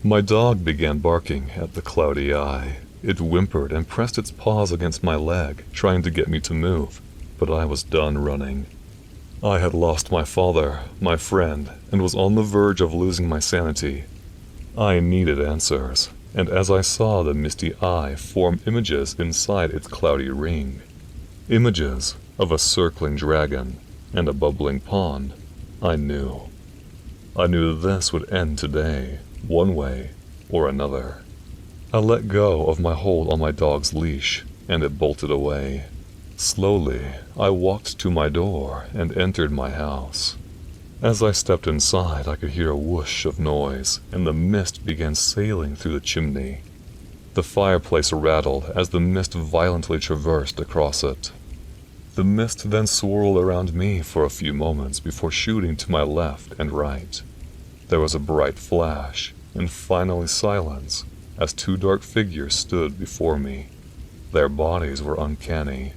My dog began barking at the cloudy eye. It whimpered and pressed its paws against my leg, trying to get me to move, but I was done running. I had lost my father, my friend, and was on the verge of losing my sanity. I needed answers. and as I saw the misty eye form images inside its cloudy ring, images of a circling dragon and a bubbling pond, I knew. I knew this would end today, one way or another. I let go of my hold on my dog's leash, and it bolted away. Slowly, I walked to my door and entered my house. As I stepped inside, I could hear a whoosh of noise, and the mist began sailing through the chimney. The fireplace rattled as the mist violently traversed across it. The mist then swirled around me for a few moments before shooting to my left and right. There was a bright flash, and finally silence, as two dark figures stood before me. Their bodies were uncanny,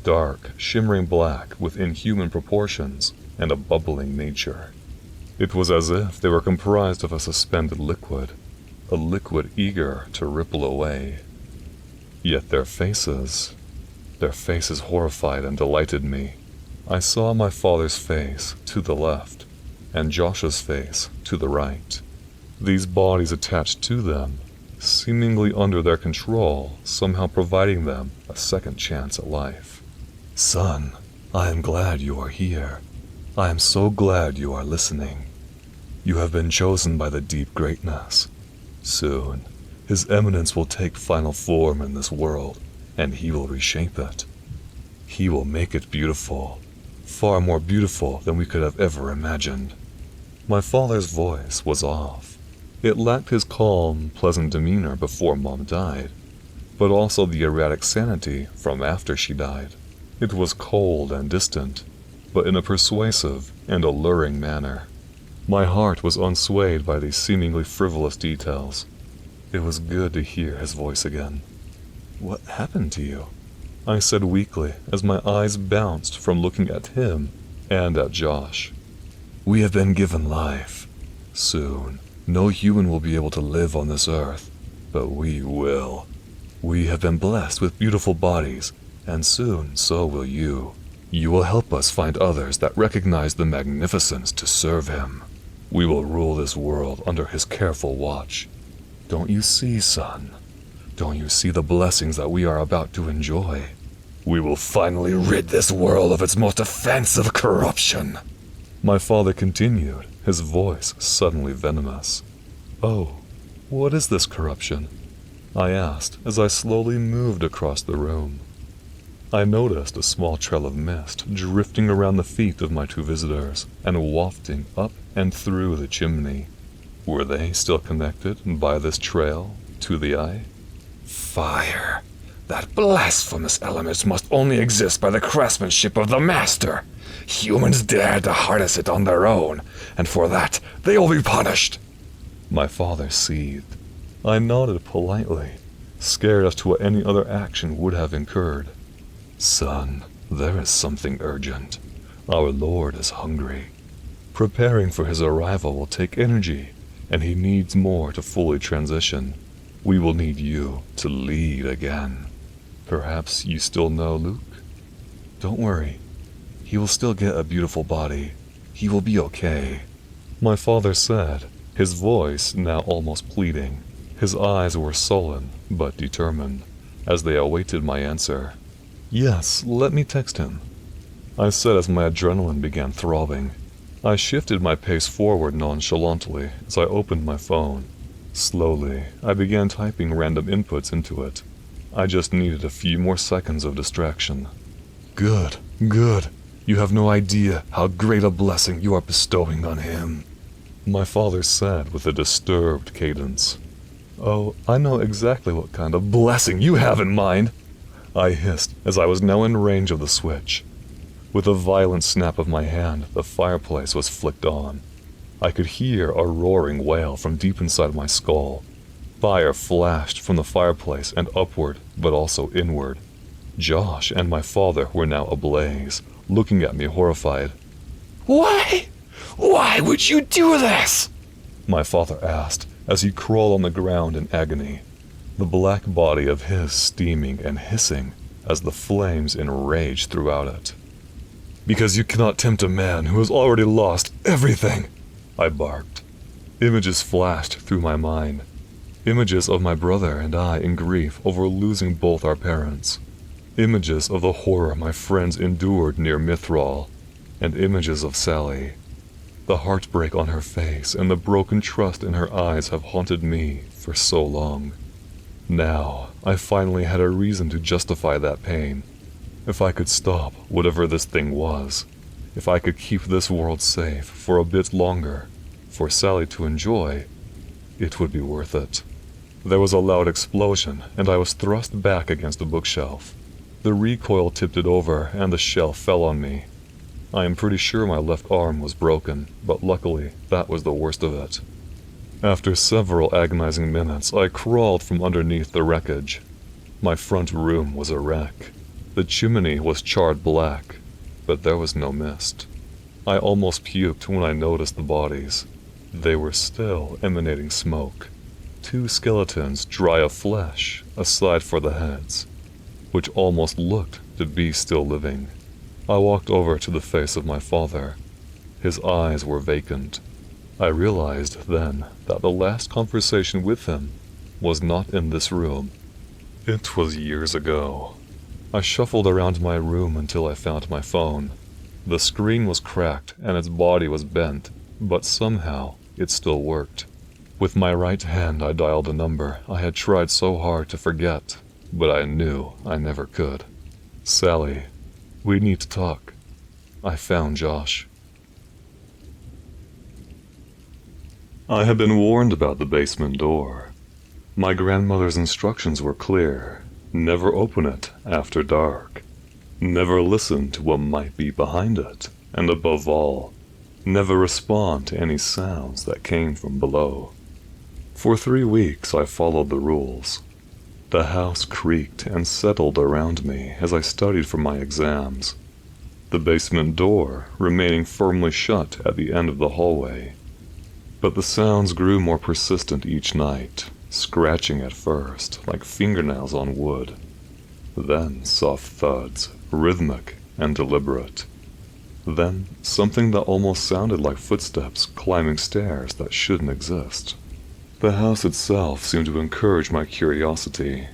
dark, shimmering black with inhuman proportions and a bubbling nature. It was as if they were comprised of a suspended liquid, a liquid eager to ripple away. Yet their faces horrified and delighted me. I saw my father's face to the left, and Josh's face to the right. These bodies attached to them, seemingly under their control, somehow providing them a second chance at life. "Son, I am glad you are here. I am so glad you are listening. You have been chosen by the deep greatness. Soon, His Eminence will take final form in this world, and He will reshape it. He will make it beautiful, far more beautiful than we could have ever imagined." My father's voice was off. It lacked his calm, pleasant demeanor before Mom died, but also the erratic sanity from after she died. It was cold and distant, but in a persuasive and alluring manner. My heart was unswayed by these seemingly frivolous details. It was good to hear his voice again. "What happened to you?" I said weakly as my eyes bounced from looking at him and at Josh. "We have been given life. Soon, no human will be able to live on this earth, but we will. We have been blessed with beautiful bodies, and soon so will you. You will help us find others that recognize the magnificence to serve Him. We will rule this world under His careful watch. Don't you see, son? Don't you see the blessings that we are about to enjoy? We will finally rid this world of its most offensive corruption." My father continued, his voice suddenly venomous. "Oh, what is this corruption?" I asked as I slowly moved across the room. I noticed a small trail of mist drifting around the feet of my two visitors and wafting up and through the chimney. Were they still connected by this trail to the eye? Fire. That blasphemous element must only exist by the craftsmanship of the Master. Humans dare to harness it on their own, and for that they will be punished. My father seethed. I nodded politely, scared as to what any other action would have incurred. "Son, there is something urgent. Our Lord is hungry. Preparing for His arrival will take energy, and He needs more to fully transition. We will need you to lead again. Perhaps you still know Luke? Don't worry. He will still get a beautiful body. He will be okay," my father said, his voice now almost pleading. His eyes were sullen but determined, as they awaited my answer. "Yes, let me text him," I said as my adrenaline began throbbing. I shifted my pace forward nonchalantly as I opened my phone. Slowly, I began typing random inputs into it. I just needed a few more seconds of distraction. Good. You have no idea how great a blessing you are bestowing on him," my father said with a disturbed cadence. "Oh, I know exactly what kind of blessing you have in mind," I hissed as I was now in range of the switch. With a violent snap of my hand, the fireplace was flicked on. I could hear a roaring wail from deep inside my skull. Fire flashed from the fireplace and upward, but also inward. Josh and my father were now ablaze, looking at me horrified. Why? Why would you do this? My father asked as he crawled on the ground in agony, the black body of his steaming and hissing as the flames enraged throughout it. "Because you cannot tempt a man who has already lost everything," I barked. Images flashed through my mind. Images of my brother and I in grief over losing both our parents. Images of the horror my friends endured near Mithril, and images of Sally. The heartbreak on her face and the broken trust in her eyes have haunted me for so long. Now, I finally had a reason to justify that pain. If I could stop whatever this thing was, if I could keep this world safe for a bit longer, for Sally to enjoy, it would be worth it. There was a loud explosion, and I was thrust back against a bookshelf. The recoil tipped it over, and the shelf fell on me. I am pretty sure my left arm was broken, but luckily that was the worst of it. After several agonizing minutes, I crawled from underneath the wreckage. My front room was a wreck. The chimney was charred black, but there was no mist. I almost puked when I noticed the bodies. They were still emanating smoke. 2 skeletons dry of flesh, aside for the heads, which almost looked to be still living. I walked over to the face of my father. His eyes were vacant. I realized then that the last conversation with him was not in this room. It was years ago. I shuffled around my room until I found my phone. The screen was cracked and its body was bent, but somehow it still worked. With my right hand I dialed a number I had tried so hard to forget, but I knew I never could. Sally, we need to talk. I found Josh. I had been warned about the basement door. My grandmother's instructions were clear. Never open it after dark. Never listen to what might be behind it, and above all, never respond to any sounds that came from below. For 3 weeks I followed the rules. The house creaked and settled around me as I studied for my exams, the basement door remaining firmly shut at the end of the hallway. But the sounds grew more persistent each night, scratching at first, like fingernails on wood. Then soft thuds, rhythmic and deliberate. Then something that almost sounded like footsteps climbing stairs that shouldn't exist. The house itself seemed to encourage my curiosity.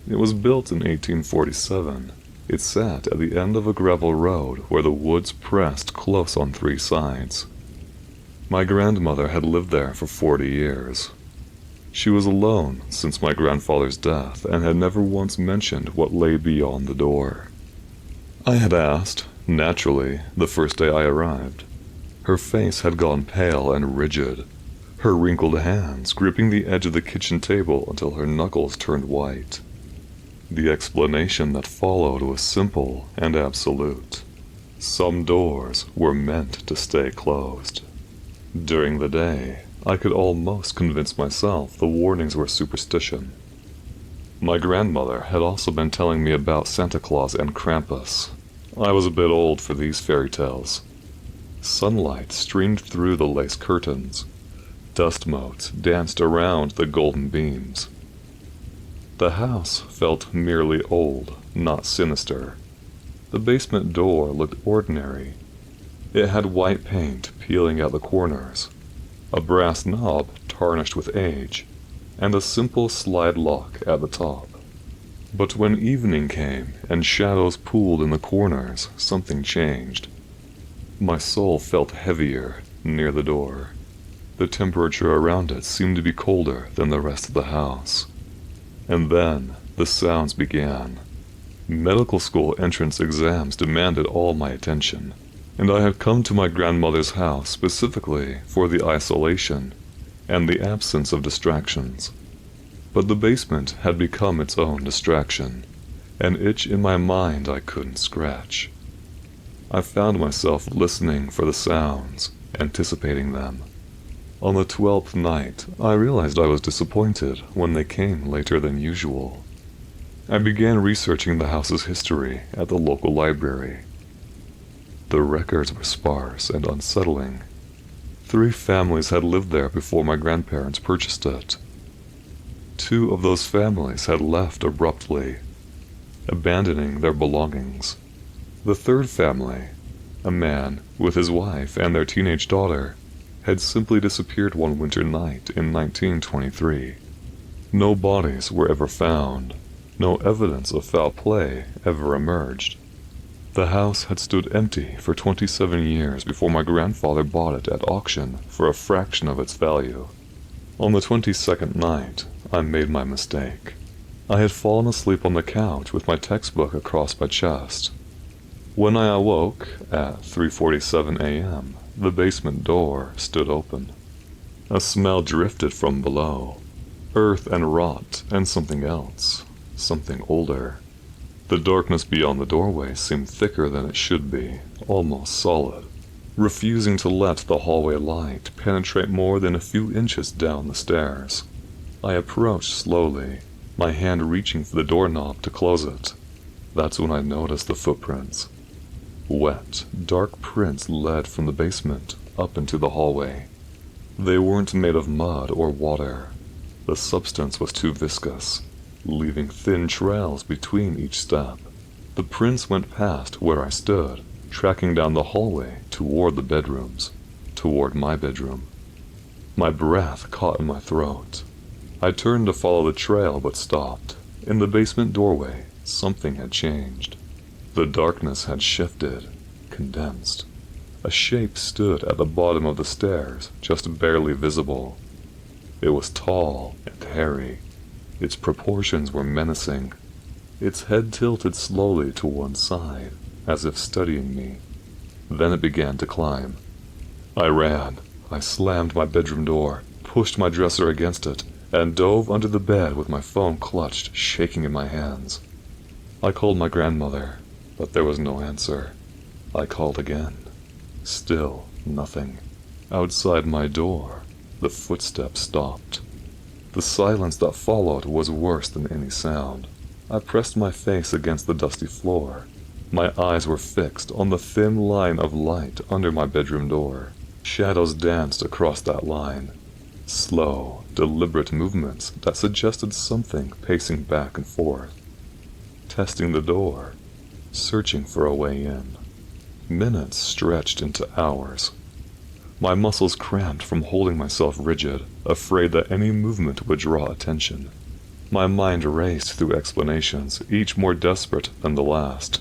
It was built in 1847. It sat at the end of a gravel road where the woods pressed close on 3 sides. My grandmother had lived there for 40 years. She was alone since my grandfather's death and had never once mentioned what lay beyond the door. I had asked, naturally, the first day I arrived. Her face had gone pale and rigid, her wrinkled hands gripping the edge of the kitchen table until her knuckles turned white. The explanation that followed was simple and absolute. Some doors were meant to stay closed. During the day, I could almost convince myself the warnings were superstition. My grandmother had also been telling me about Santa Claus and Krampus. I was a bit old for these fairy tales. Sunlight streamed through the lace curtains. Dust motes danced around the golden beams. The house felt merely old, not sinister. The basement door looked ordinary. It had white paint peeling at the corners, a brass knob tarnished with age, and a simple slide lock at the top. But when evening came and shadows pooled in the corners, something changed. My soul felt heavier near the door. The temperature around it seemed to be colder than the rest of the house. And then the sounds began. Medical school entrance exams demanded all my attention, and I had come to my grandmother's house specifically for the isolation and the absence of distractions. But the basement had become its own distraction, an itch in my mind I couldn't scratch. I found myself listening for the sounds, anticipating them. On the 12th night, I realized I was disappointed when they came later than usual. I began researching the house's history at the local library. The records were sparse and unsettling. 3 families had lived there before my grandparents purchased it. 2 of those families had left abruptly, abandoning their belongings. The 3rd family, a man with his wife and their teenage daughter, had simply disappeared one winter night in 1923. No bodies were ever found. No evidence of foul play ever emerged. The house had stood empty for 27 years before my grandfather bought it at auction for a fraction of its value. On the 22nd night, I made my mistake. I had fallen asleep on the couch with my textbook across my chest. When I awoke at 3:47 a.m., the basement door stood open. A smell drifted from below. Earth and rot and something else. Something older. The darkness beyond the doorway seemed thicker than it should be, almost solid, refusing to let the hallway light penetrate more than a few inches down the stairs. I approached slowly, my hand reaching for the doorknob to close it. That's when I noticed the footprints. Wet, dark prints led from the basement up into the hallway. They weren't made of mud or water. The substance was too viscous, leaving thin trails between each step. The prints went past where I stood, tracking down the hallway toward the bedrooms, toward my bedroom. My breath caught in my throat. I turned to follow the trail but stopped. In the basement doorway, something had changed. The darkness had shifted, condensed. A shape stood at the bottom of the stairs, just barely visible. It was tall and hairy. Its proportions were menacing. Its head tilted slowly to one side, as if studying me. Then it began to climb. I ran. I slammed my bedroom door, pushed my dresser against it, and dove under the bed with my phone clutched, shaking in my hands. I called my grandmother, but there was no answer. I called again. Still nothing. Outside my door, the footsteps stopped. The silence that followed was worse than any sound. I pressed my face against the dusty floor. My eyes were fixed on the thin line of light under my bedroom door. Shadows danced across that line. Slow, deliberate movements that suggested something pacing back and forth. Testing the door. Searching for a way in. Minutes stretched into hours. My muscles cramped from holding myself rigid, afraid that any movement would draw attention. My mind raced through explanations, each more desperate than the last.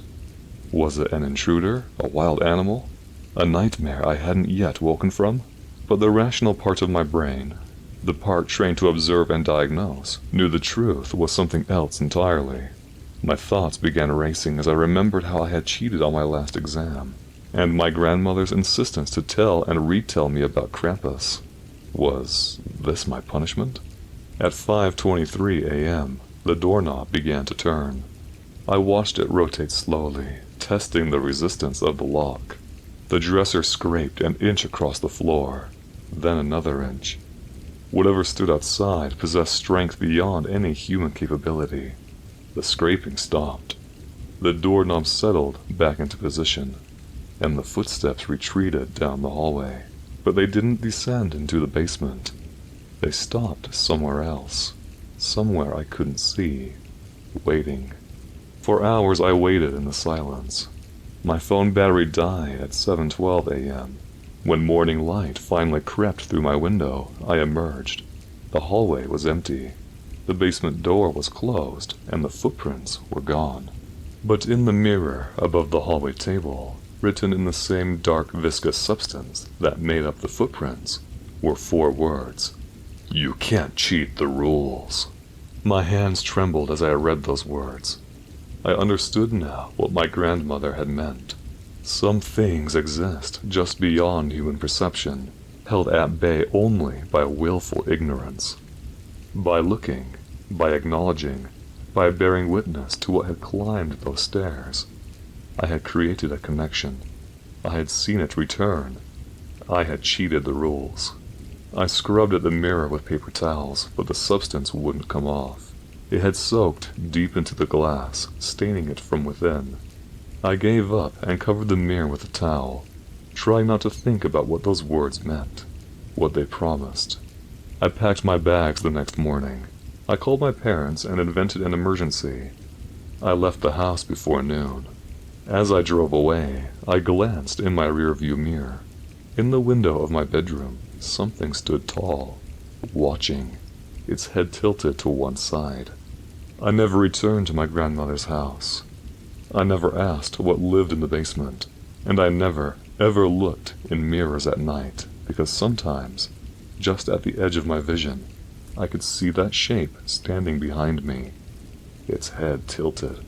Was it an intruder, a wild animal, a nightmare I hadn't yet woken from? But the rational part of my brain, the part trained to observe and diagnose, knew the truth was something else entirely. My thoughts began racing as I remembered how I had cheated on my last exam, and my grandmother's insistence to tell and retell me about Krampus. Was this my punishment? At 5:23 a.m., the doorknob began to turn. I watched it rotate slowly, testing the resistance of the lock. The dresser scraped an inch across the floor, then another inch. Whatever stood outside possessed strength beyond any human capability. The scraping stopped. The doorknob settled back into position, and the footsteps retreated down the hallway. But they didn't descend into the basement. They stopped somewhere else, somewhere I couldn't see, waiting. For hours I waited in the silence. My phone battery died at 7:12 a.m. When morning light finally crept through my window, I emerged. The hallway was empty. The basement door was closed, and the footprints were gone. But in the mirror above the hallway table, written in the same dark viscous substance that made up the footprints, were 4 words. "You can't cheat the rules." My hands trembled as I read those words. I understood now what my grandmother had meant. Some things exist just beyond human perception, held at bay only by willful ignorance. By looking, by acknowledging, by bearing witness to what had climbed those stairs, I had created a connection. I had seen it return. I had cheated the rules. I scrubbed at the mirror with paper towels, but the substance wouldn't come off. It had soaked deep into the glass, staining it from within. I gave up and covered the mirror with a towel, trying not to think about what those words meant, what they promised. I packed my bags the next morning. I called my parents and invented an emergency. I left the house before noon. As I drove away, I glanced in my rearview mirror. In the window of my bedroom, something stood tall, watching. its head tilted to one side. I never returned to my grandmother's house. I never asked what lived in the basement, and I never, ever looked in mirrors at night, because sometimes, just at the edge of my vision, I could see that shape standing behind me, its head tilted,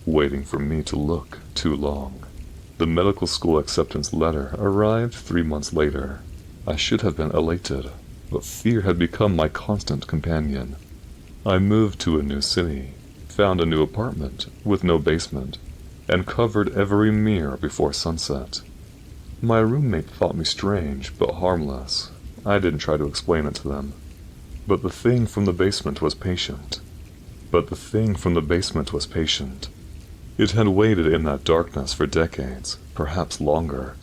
waiting for me to look too long. The medical school acceptance letter arrived 3 months later. I should have been elated, but fear had become my constant companion. I moved to a new city, found a new apartment with no basement, and covered every mirror before sunset. My roommate thought me strange but harmless. I didn't try to explain it to them. But the thing from the basement was patient. It had waited in that darkness for decades, perhaps longer.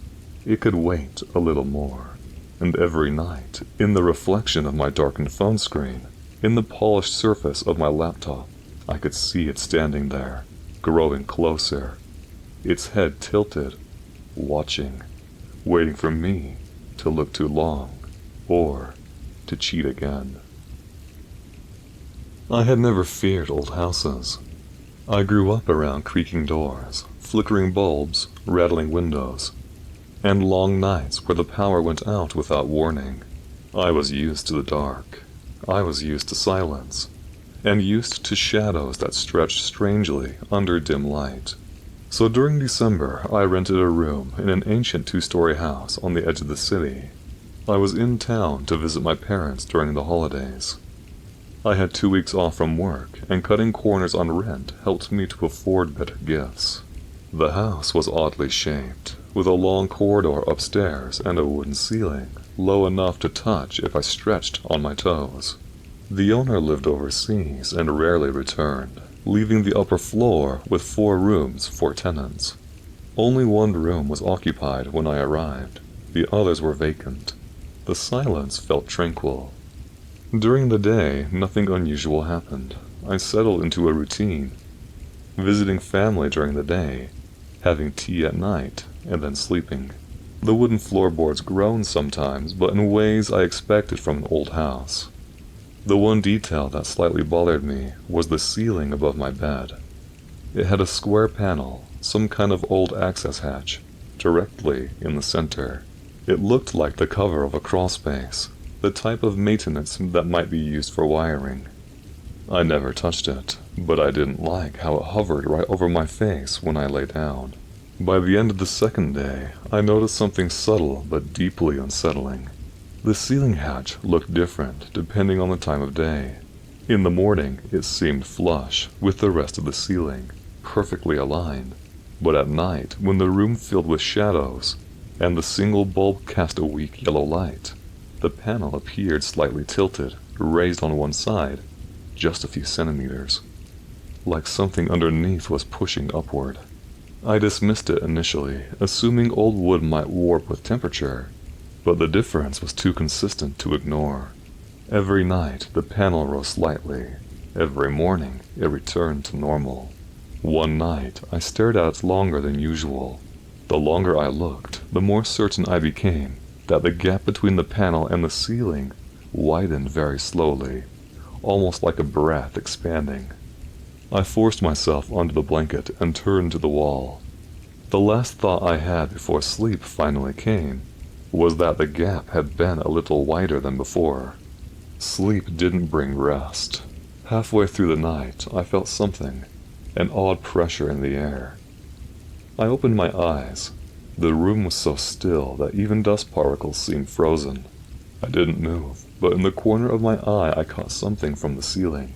It could wait a little more. And every night, in the reflection of my darkened phone screen, in the polished surface of my laptop, I could see it standing there, growing closer, its head tilted, watching, waiting for me to look too long, or to cheat again. I had never feared old houses. I grew up around creaking doors, flickering bulbs, rattling windows, and long nights where the power went out without warning. I was used to the dark. I was used to silence, and used to shadows that stretched strangely under dim light. So during December, I rented a room in an ancient 2-story house on the edge of the city. I was in town to visit my parents during the holidays. I had 2 weeks off from work, and cutting corners on rent helped me to afford better gifts. The house was oddly shaped, with a long corridor upstairs and a wooden ceiling, low enough to touch if I stretched on my toes. The owner lived overseas and rarely returned, leaving the upper floor with 4 rooms for tenants. Only one room was occupied when I arrived. The others were vacant. The silence felt tranquil. During the day, nothing unusual happened. I settled into a routine, visiting family during the day, having tea at night, and then sleeping. The wooden floorboards groaned sometimes, but in ways I expected from an old house. The one detail that slightly bothered me was the ceiling above my bed. It had a square panel, some kind of old access hatch, directly in the center. It looked like the cover of a crawlspace, the type of maintenance that might be used for wiring. I never touched it, but I didn't like how it hovered right over my face when I lay down. By the end of the second day, I noticed something subtle but deeply unsettling. The ceiling hatch looked different depending on the time of day. In the morning, it seemed flush with the rest of the ceiling, perfectly aligned. But at night, when the room filled with shadows, and the single bulb cast a weak yellow light, the panel appeared slightly tilted, raised on one side, just a few centimeters, like something underneath was pushing upward. I dismissed it initially, assuming old wood might warp with temperature, but the difference was too consistent to ignore. Every night, the panel rose slightly. Every morning, it returned to normal. One night, I stared at it longer than usual. The longer I looked, the more certain I became that the gap between the panel and the ceiling widened very slowly, almost like a breath expanding. I forced myself onto the blanket and turned to the wall. The last thought I had before sleep finally came was that the gap had been a little wider than before. Sleep didn't bring rest. Halfway through the night, I felt something, an odd pressure in the air. I opened my eyes. The room was so still that even dust particles seemed frozen. I didn't move, but in the corner of my eye I caught something from the ceiling,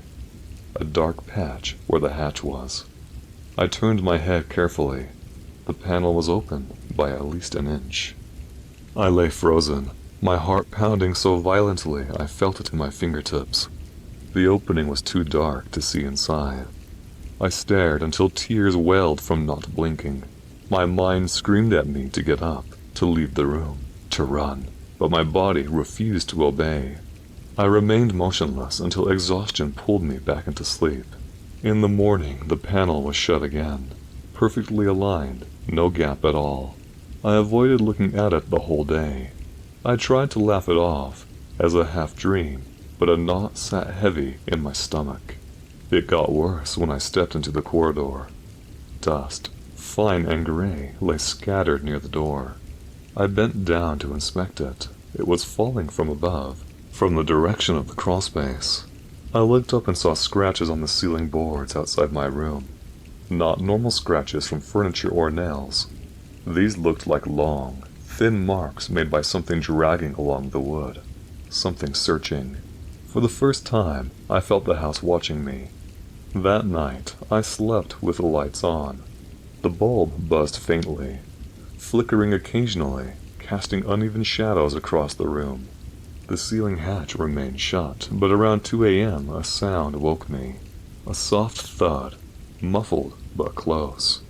a dark patch where the hatch was. I turned my head carefully. The panel was open by at least an inch. I lay frozen, my heart pounding so violently I felt it in my fingertips. The opening was too dark to see inside. I stared until tears welled from not blinking. My mind screamed at me to get up, to leave the room, to run, but my body refused to obey. I remained motionless until exhaustion pulled me back into sleep. In the morning, the panel was shut again, perfectly aligned, no gap at all. I avoided looking at it the whole day. I tried to laugh it off, as a half-dream, but a knot sat heavy in my stomach. It got worse when I stepped into the corridor. Dust, fine and gray, lay scattered near the door. I bent down to inspect it. It was falling from above, from the direction of the crawlspace. I looked up and saw scratches on the ceiling boards outside my room. Not normal scratches from furniture or nails. These looked like long, thin marks made by something dragging along the wood. Something searching. For the first time, I felt the house watching me. That night, I slept with the lights on. The bulb buzzed faintly, flickering occasionally, casting uneven shadows across the room. The ceiling hatch remained shut, but around 2 a.m. a sound woke me. A soft thud, muffled but close.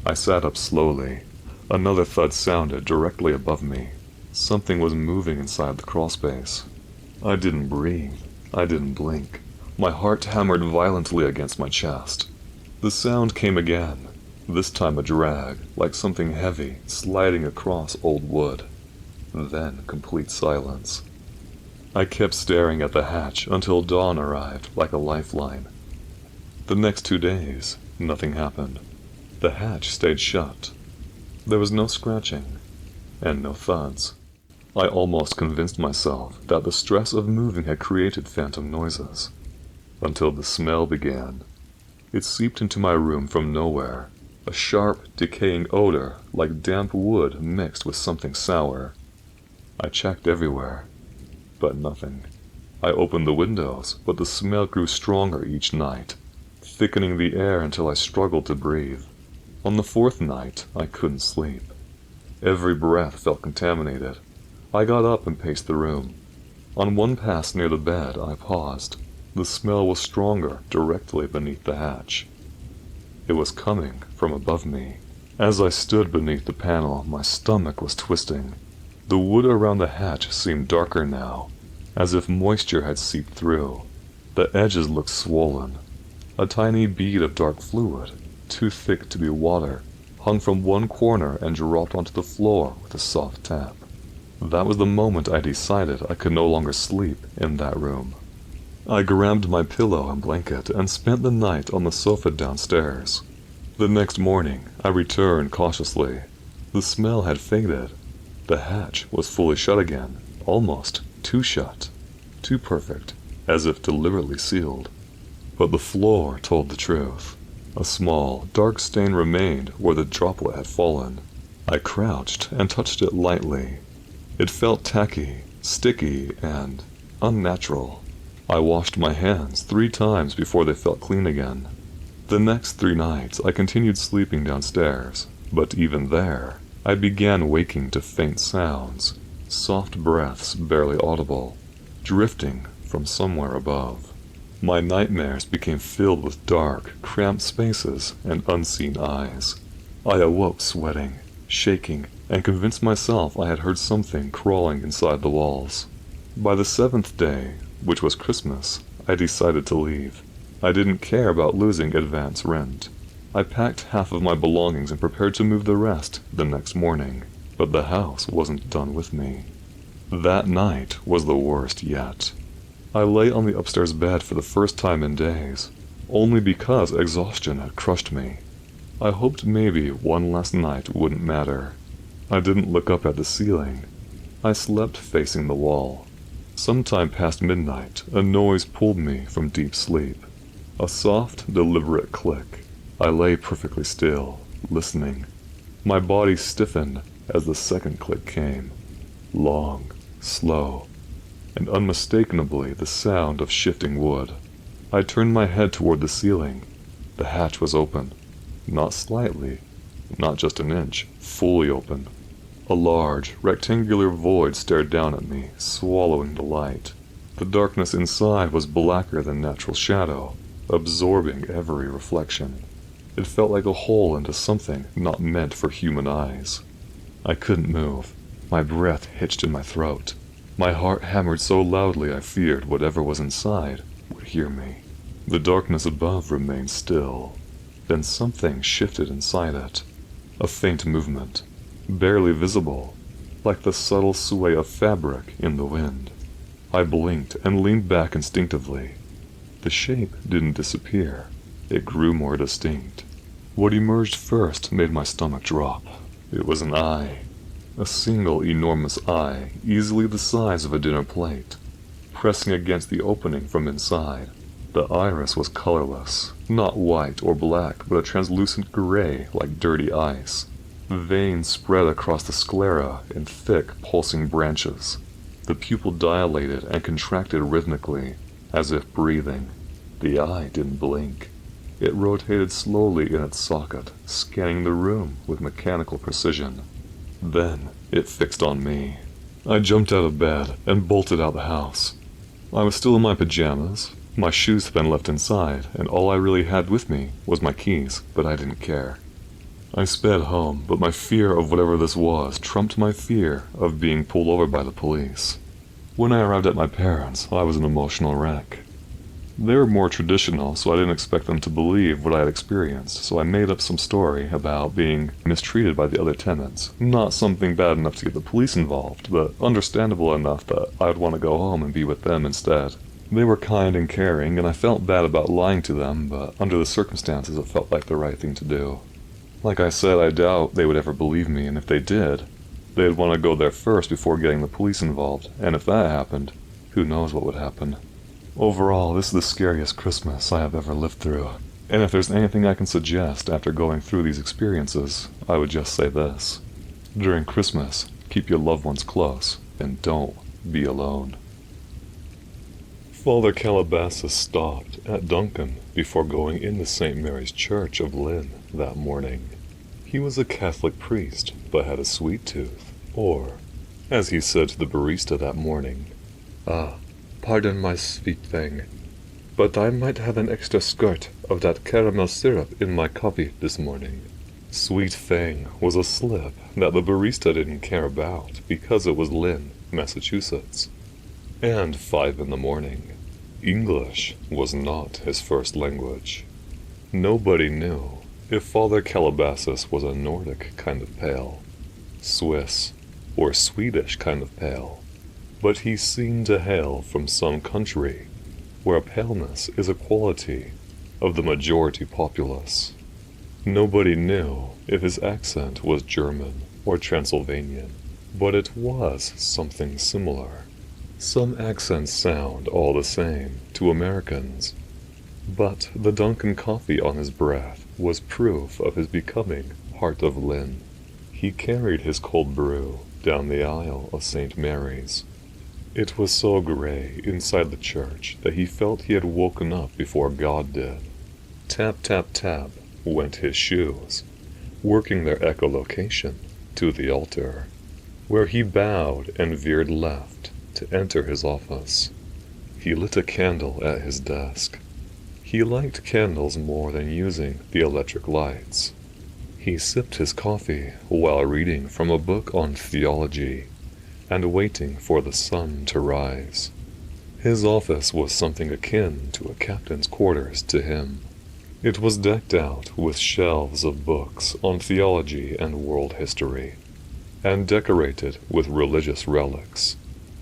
I sat up slowly. Another thud sounded directly above me. Something was moving inside the crawlspace. I didn't breathe. I didn't blink. My heart hammered violently against my chest. The sound came again, this time a drag, like something heavy sliding across old wood. Then complete silence. I kept staring at the hatch until dawn arrived like a lifeline. The next 2 days, nothing happened. The hatch stayed shut. There was no scratching, and no thuds. I almost convinced myself that the stress of moving had created phantom noises. Until the smell began. It seeped into my room from nowhere, a sharp, decaying odor like damp wood mixed with something sour. I checked everywhere, but nothing. I opened the windows, but the smell grew stronger each night, thickening the air until I struggled to breathe. On the 4th night, I couldn't sleep. Every breath felt contaminated. I got up and paced the room. On one pass near the bed, I paused. The smell was stronger directly beneath the hatch. It was coming from above me. As I stood beneath the panel, my stomach was twisting. The wood around the hatch seemed darker now, as if moisture had seeped through. The edges looked swollen. A tiny bead of dark fluid, too thick to be water, hung from one corner and dropped onto the floor with a soft tap. That was the moment I decided I could no longer sleep in that room. I grabbed my pillow and blanket and spent the night on the sofa downstairs. The next morning, I returned cautiously. The smell had faded. The hatch was fully shut again, almost too shut, too perfect, as if deliberately sealed. But the floor told the truth. A small, dark stain remained where the droplet had fallen. I crouched and touched it lightly. It felt tacky, sticky, and unnatural. I washed my hands 3 times before they felt clean again. The next 3 nights I continued sleeping downstairs, but even there, I began waking to faint sounds, soft breaths barely audible, drifting from somewhere above. My nightmares became filled with dark, cramped spaces and unseen eyes. I awoke sweating, shaking, and convinced myself I had heard something crawling inside the walls. By the 7th day, which was Christmas, I decided to leave. I didn't care about losing advance rent. I packed half of my belongings and prepared to move the rest the next morning, but the house wasn't done with me. That night was the worst yet. I lay on the upstairs bed for the first time in days, only because exhaustion had crushed me. I hoped maybe one last night wouldn't matter. I didn't look up at the ceiling. I slept facing the wall. Sometime past midnight, a noise pulled me from deep sleep. A soft, deliberate click. I lay perfectly still, listening. My body stiffened as the second click came. Long, slow, and unmistakably the sound of shifting wood. I turned my head toward the ceiling. The hatch was open. Not slightly, not just an inch, fully open. A large, rectangular void stared down at me, swallowing the light. The darkness inside was blacker than natural shadow, absorbing every reflection. It felt like a hole into something not meant for human eyes. I couldn't move. My breath hitched in my throat. My heart hammered so loudly I feared whatever was inside would hear me. The darkness above remained still. Then something shifted inside it. A faint movement, barely visible, like the subtle sway of fabric in the wind. I blinked and leaned back instinctively. The shape didn't disappear. It grew more distinct. What emerged first made my stomach drop. It was an eye. A single enormous eye, easily the size of a dinner plate. Pressing against the opening from inside, the iris was colorless, not white or black, but a translucent gray like dirty ice. Veins spread across the sclera in thick, pulsing branches. The pupil dilated and contracted rhythmically, as if breathing. The eye didn't blink. It rotated slowly in its socket, scanning the room with mechanical precision. Then it fixed on me. I jumped out of bed and bolted out the house. I was still in my pajamas. My shoes had been left inside, and all I really had with me was my keys, but I didn't care. I sped home, but my fear of whatever this was trumped my fear of being pulled over by the police. When I arrived at my parents', I was an emotional wreck. They were more traditional, so I didn't expect them to believe what I had experienced, so I made up some story about being mistreated by the other tenants. Not something bad enough to get the police involved, but understandable enough that I would want to go home and be with them instead. They were kind and caring, and I felt bad about lying to them, but under the circumstances it felt like the right thing to do. Like I said, I doubt they would ever believe me, and if they did, they'd want to go there first before getting the police involved, and if that happened, who knows what would happen. Overall, this is the scariest Christmas I have ever lived through, and if there's anything I can suggest after going through these experiences, I would just say this. During Christmas, keep your loved ones close, and don't be alone. Father Calabasas stopped at Duncan before going into St. Mary's Church of Lynn that morning. He was a Catholic priest, but had a sweet tooth, or, as he said to the barista that morning, "Pardon my sweet thing, but I might have an extra squirt of that caramel syrup in my coffee this morning." Sweet thing was a slip that the barista didn't care about because it was Lynn, Massachusetts. And 5 in the morning. English was not his first language. Nobody knew if Father Calabasas was a Nordic kind of pale, Swiss, or Swedish kind of pale, but he seemed to hail from some country where paleness is a quality of the majority populace. Nobody knew if his accent was German or Transylvanian, but it was something similar. Some accents sound all the same to Americans, but the Dunkin' coffee on his breath was proof of his becoming Heart of Lynn. He carried his cold brew down the aisle of St. Mary's. It was so gray inside the church that he felt he had woken up before God did. Tap, tap, tap went his shoes, working their echolocation to the altar, where he bowed and veered left to enter his office. He lit a candle at his desk. He liked candles more than using the electric lights. He sipped his coffee while reading from a book on theology and waiting for the sun to rise. His office was something akin to a captain's quarters to him. It was decked out with shelves of books on theology and world history, and decorated with religious relics,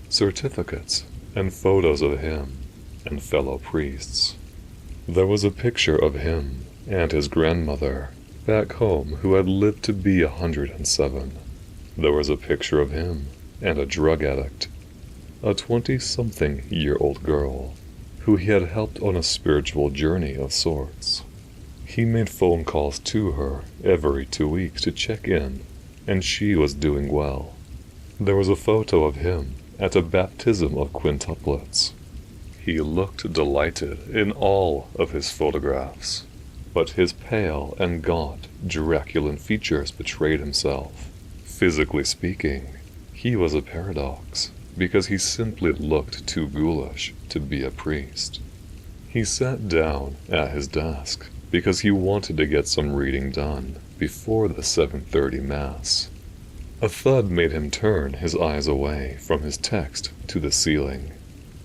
certificates, and photos of him and fellow priests. There was a picture of him and his grandmother back home who had lived to be 107. There was a picture of him and a drug addict, a 20-something-year-old girl who he had helped on a spiritual journey of sorts. He made phone calls to her every 2 weeks to check in, and she was doing well. There was a photo of him at a baptism of quintuplets. He looked delighted in all of his photographs, but his pale and gaunt Draculan features betrayed himself. Physically speaking, he was a paradox, because he simply looked too ghoulish to be a priest. He sat down at his desk because he wanted to get some reading done before the 7:30 Mass. A thud made him turn his eyes away from his text to the ceiling.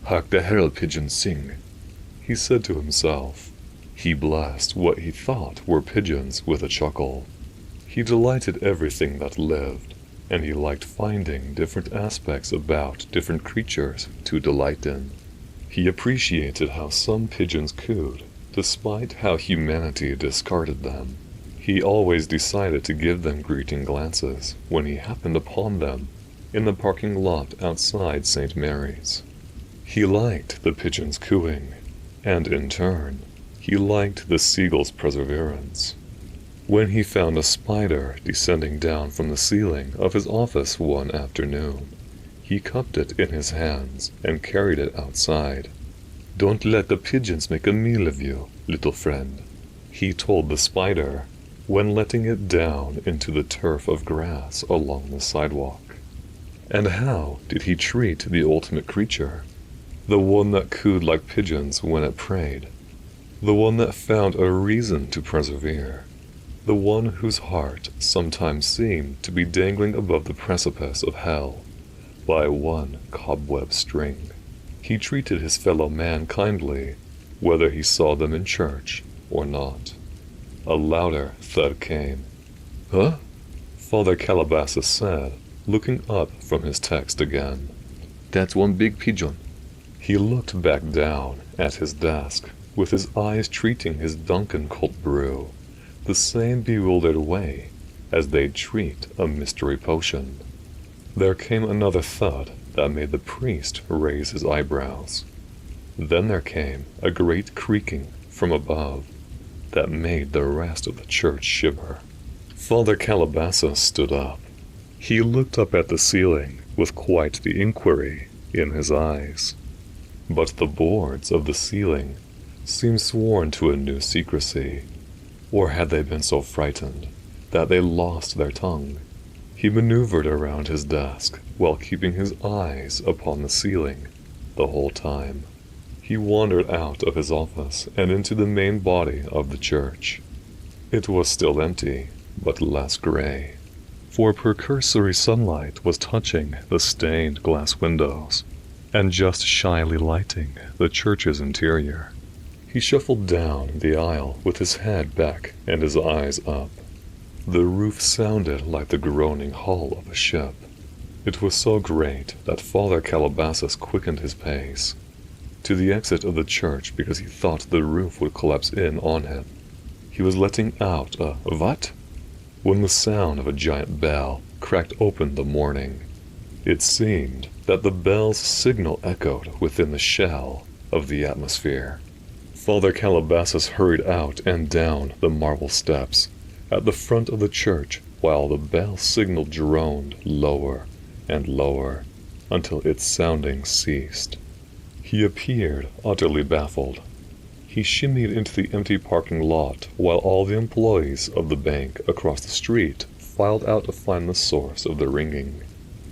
"Hark the herald pigeons sing," he said to himself. He blessed what he thought were pigeons with a chuckle. He delighted everything that lived, and he liked finding different aspects about different creatures to delight in. He appreciated how some pigeons cooed, despite how humanity discarded them. He always decided to give them greeting glances when he happened upon them in the parking lot outside St. Mary's. He liked the pigeons cooing, and in turn, he liked the seagull's perseverance. When he found a spider descending down from the ceiling of his office one afternoon, he cupped it in his hands and carried it outside. "Don't let the pigeons make a meal of you, little friend," he told the spider when letting it down into the turf of grass along the sidewalk. And how did he treat the ultimate creature? The one that cooed like pigeons when it prayed. The one that found a reason to persevere. The one whose heart sometimes seemed to be dangling above the precipice of hell by one cobweb string. He treated his fellow man kindly, whether he saw them in church or not. A louder thud came. "Huh?" Father Calabasas said, looking up from his text again. "That's one big pigeon." He looked back down at his desk, with his eyes treating his Dunkin' cold brew the same bewildered way as they'd treat a mystery potion. There came another thud that made the priest raise his eyebrows. Then there came a great creaking from above that made the rest of the church shiver. Father Calabasas stood up. He looked up at the ceiling with quite the inquiry in his eyes. But the boards of the ceiling seemed sworn to a new secrecy. Or had they been so frightened that they lost their tongue? He maneuvered around his desk while keeping his eyes upon the ceiling the whole time. He wandered out of his office and into the main body of the church. It was still empty, but less gray, for precursory sunlight was touching the stained glass windows and just shyly lighting the church's interior. He shuffled down the aisle with his head back and his eyes up. The roof sounded like the groaning hull of a ship. It was so great that Father Calabasas quickened his pace to the exit of the church because he thought the roof would collapse in on him. He was letting out a "What?" when the sound of a giant bell cracked open the morning. It seemed that the bell's signal echoed within the shell of the atmosphere. Father Calabasas hurried out and down the marble steps at the front of the church while the bell signal droned lower and lower until its sounding ceased. He appeared utterly baffled. He shimmied into the empty parking lot while all the employees of the bank across the street filed out to find the source of the ringing.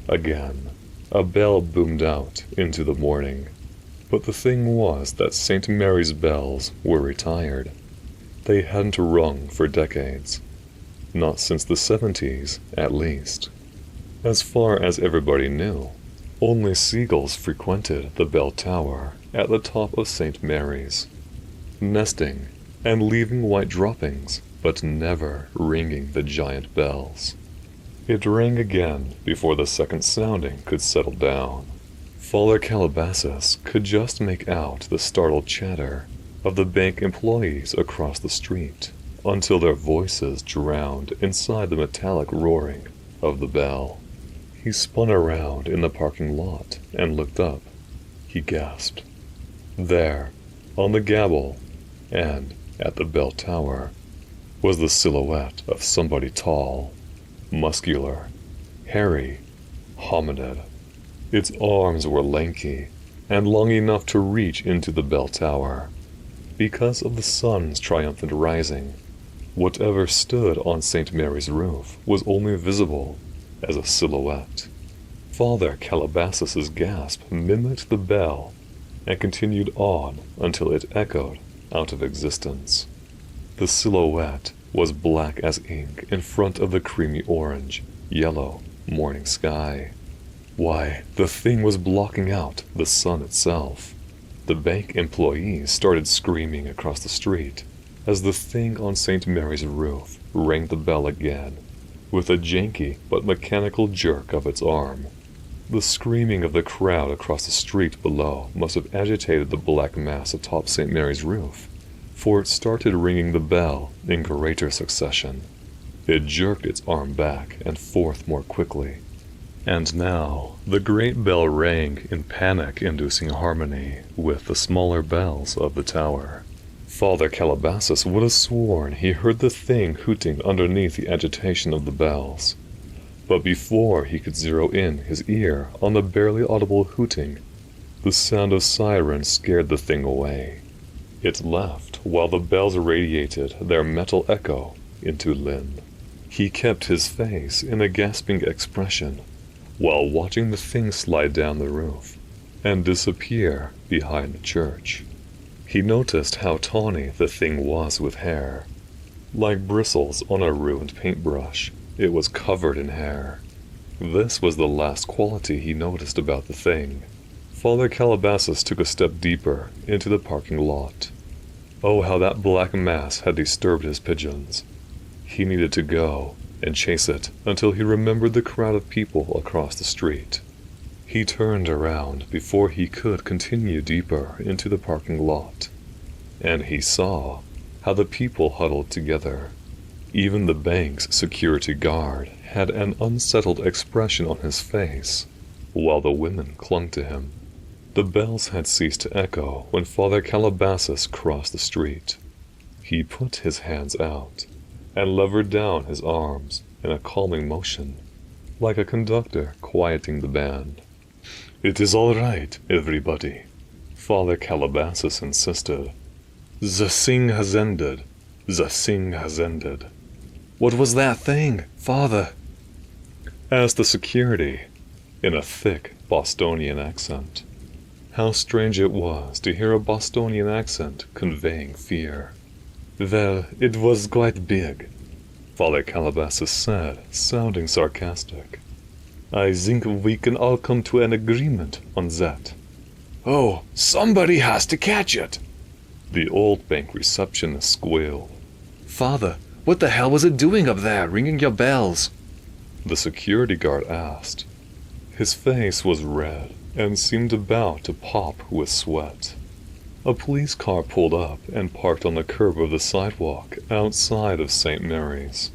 Again, a bell boomed out into the morning. But the thing was that St. Mary's bells were retired. They hadn't rung for decades. Not since the 70s, at least. As far as everybody knew, only seagulls frequented the bell tower at the top of St. Mary's, nesting and leaving white droppings, but never ringing the giant bells. It rang again before the second sounding could settle down. Father Calabasas could just make out the startled chatter of the bank employees across the street until their voices drowned inside the metallic roaring of the bell. He spun around in the parking lot and looked up. He gasped. There, on the gable and at the bell tower, was the silhouette of somebody tall, muscular, hairy, hominid. Its arms were lanky and long enough to reach into the bell tower. Because of the sun's triumphant rising, whatever stood on St. Mary's roof was only visible as a silhouette. Father Calabasas's gasp mimicked the bell and continued on until it echoed out of existence. The silhouette was black as ink in front of the creamy orange, yellow morning sky. Why, the thing was blocking out the sun itself. The bank employees started screaming across the street as the thing on St. Mary's roof rang the bell again with a janky but mechanical jerk of its arm. The screaming of the crowd across the street below must have agitated the black mass atop St. Mary's roof, for it started ringing the bell in greater succession. It jerked its arm back and forth more quickly, and now the great bell rang in panic-inducing harmony with the smaller bells of the tower. Father Calabasas would have sworn he heard the thing hooting underneath the agitation of the bells. But before he could zero in his ear on the barely audible hooting, the sound of sirens scared the thing away. It left while the bells radiated their metal echo into Lynn. He kept his face in a gasping expression while watching the thing slide down the roof and disappear behind the church. He noticed how tawny the thing was with hair. Like bristles on a ruined paintbrush, it was covered in hair. This was the last quality he noticed about the thing. Father Calabasas took a step deeper into the parking lot. Oh, how that black mass had disturbed his pigeons. He needed to go and chase it until he remembered the crowd of people across the street. He turned around before he could continue deeper into the parking lot, and he saw how the people huddled together. Even the bank's security guard had an unsettled expression on his face, while the women clung to him. The bells had ceased to echo when Father Calabasas crossed the street. He put his hands out and levered down his arms in a calming motion, like a conductor quieting the band. "It is all right, everybody," Father Calabasas insisted. "The thing has ended. The thing has ended." What was that thing, Father? Asked the security, in a thick Bostonian accent. How strange it was to hear a Bostonian accent conveying fear. "Well, it was quite big," Father Calabasas said, sounding sarcastic. "I think we can all come to an agreement on that." Oh, somebody has to catch it. The old bank receptionist squealed. Father, what the hell was it doing up there, ringing your bells? The security guard asked. His face was red and seemed about to pop with sweat. A police car pulled up and parked on the curb of the sidewalk outside of St. Mary's.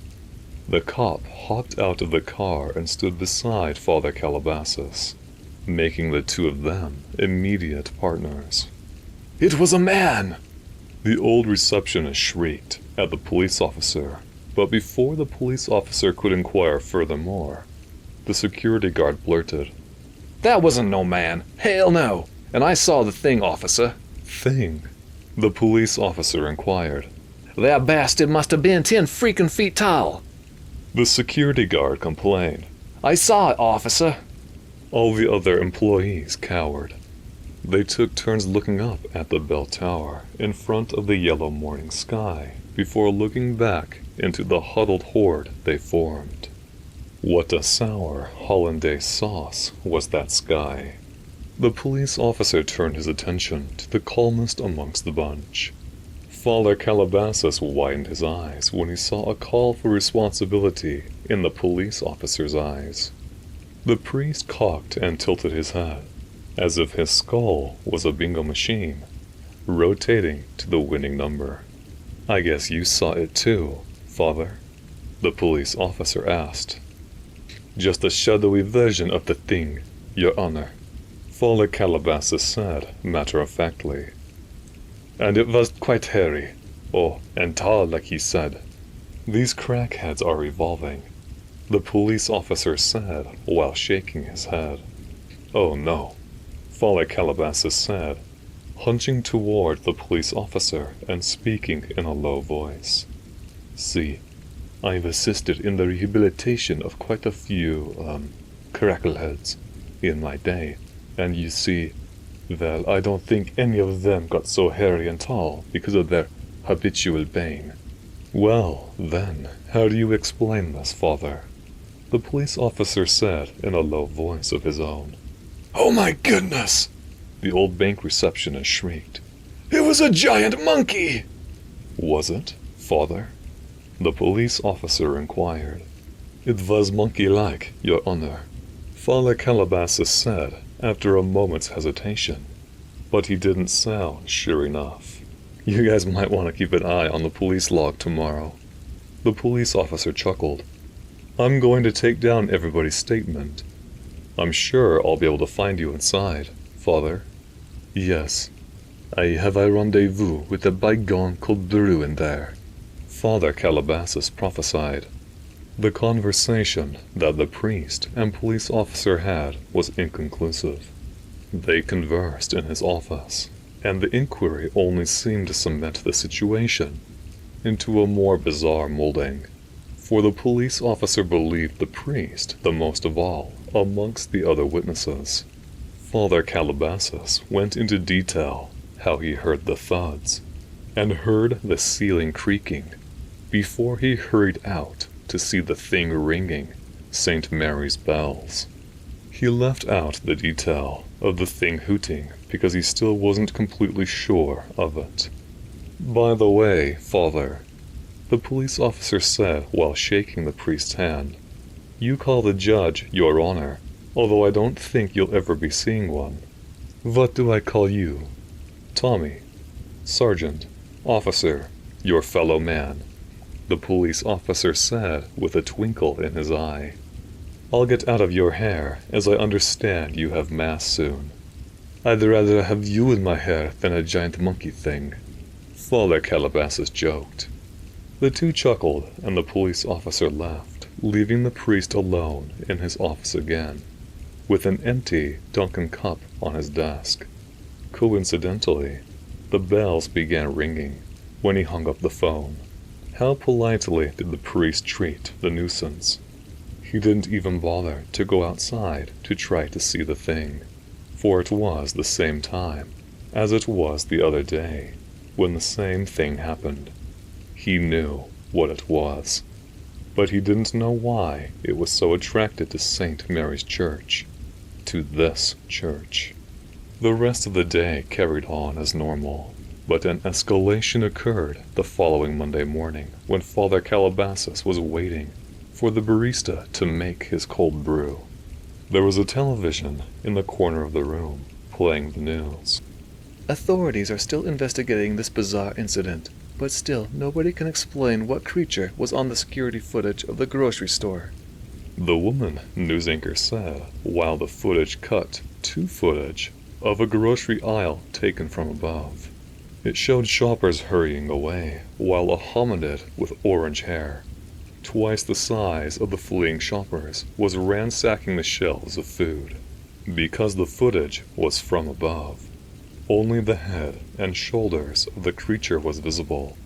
The cop hopped out of the car and stood beside Father Calabasas, making the two of them immediate partners. It was a man! The old receptionist shrieked at the police officer, but before the police officer could inquire furthermore, the security guard blurted, "That wasn't no man. Hell no. And I saw the thing, officer." "Thing?" the police officer inquired. "That bastard must have been 10 freaking feet tall." The security guard complained. "I saw it, officer." All the other employees cowered. They took turns looking up at the bell tower in front of the yellow morning sky before looking back into the huddled horde they formed. What a sour hollandaise sauce was that sky. The police officer turned his attention to the calmest amongst the bunch. Father Calabasas widened his eyes when he saw a call for responsibility in the police officer's eyes. The priest cocked and tilted his head, as if his skull was a bingo machine, rotating to the winning number. "I guess you saw it too, Father?" the police officer asked. "Just a shadowy version of the thing, Your Honor," Father Calabasas said matter-of-factly. "And it was quite hairy. Oh, and tall like he said." "These crackheads are evolving," the police officer said while shaking his head. "Oh no," Father Calabasas said, hunching toward the police officer and speaking in a low voice. "See, I've assisted in the rehabilitation of quite a few, crackleheads in my day, and you see, well, I don't think any of them got so hairy and tall because of their habitual bane." "Well, then, how do you explain this, Father?" the police officer said in a low voice of his own. "Oh my goodness!" the old bank receptionist shrieked. "It was a giant monkey!" "Was it, Father?" the police officer inquired. It was monkey-like, Your Honor, Father Calabasas said after a moment's hesitation. But he didn't sound sure enough. You guys might want to keep an eye on the police log tomorrow. The police officer chuckled. I'm going to take down everybody's statement. I'm sure I'll be able to find you inside, Father. Yes, I have a rendezvous with a bygone called Brew in there, Father Calabasas prophesied. The conversation that the priest and police officer had was inconclusive. They conversed in his office, and the inquiry only seemed to cement the situation into a more bizarre molding, for the police officer believed the priest the most of all amongst the other witnesses. Father Calabasas went into detail how he heard the thuds, and heard the ceiling creaking, before he hurried out to see the thing ringing St. Mary's bells. He left out the detail of the thing hooting because he still wasn't completely sure of it. By the way, Father, the police officer said while shaking the priest's hand, you call the judge Your Honor, although I don't think you'll ever be seeing one. What do I call you? Tommy, Sergeant, Officer, your fellow man, the police officer said with a twinkle in his eye. I'll get out of your hair, as I understand you have mass soon. I'd rather have you in my hair than a giant monkey thing, Father Calabasas joked. The two chuckled, and the police officer left, leaving the priest alone in his office again, with an empty Dunkin' cup on his desk. Coincidentally, the bells began ringing when he hung up the phone. How politely did the priest treat the nuisance? He didn't even bother to go outside to try to see the thing, for it was the same time as it was the other day when the same thing happened. He knew what it was, but he didn't know why it was so attracted to St. Mary's Church, to this church. The rest of the day carried on as normal, but an escalation occurred the following Monday morning when Father Calabasas was waiting for the barista to make his cold brew. There was a television in the corner of the room, playing the news. Authorities are still investigating this bizarre incident, but still nobody can explain what creature was on the security footage of the grocery store. The woman news anchor said, while the footage cut to footage of a grocery aisle taken from above. It showed shoppers hurrying away, while a hominid with orange hair, twice the size of the fleeing shoppers, was ransacking the shelves of food. Because the footage was from above, only the head and shoulders of the creature was visible,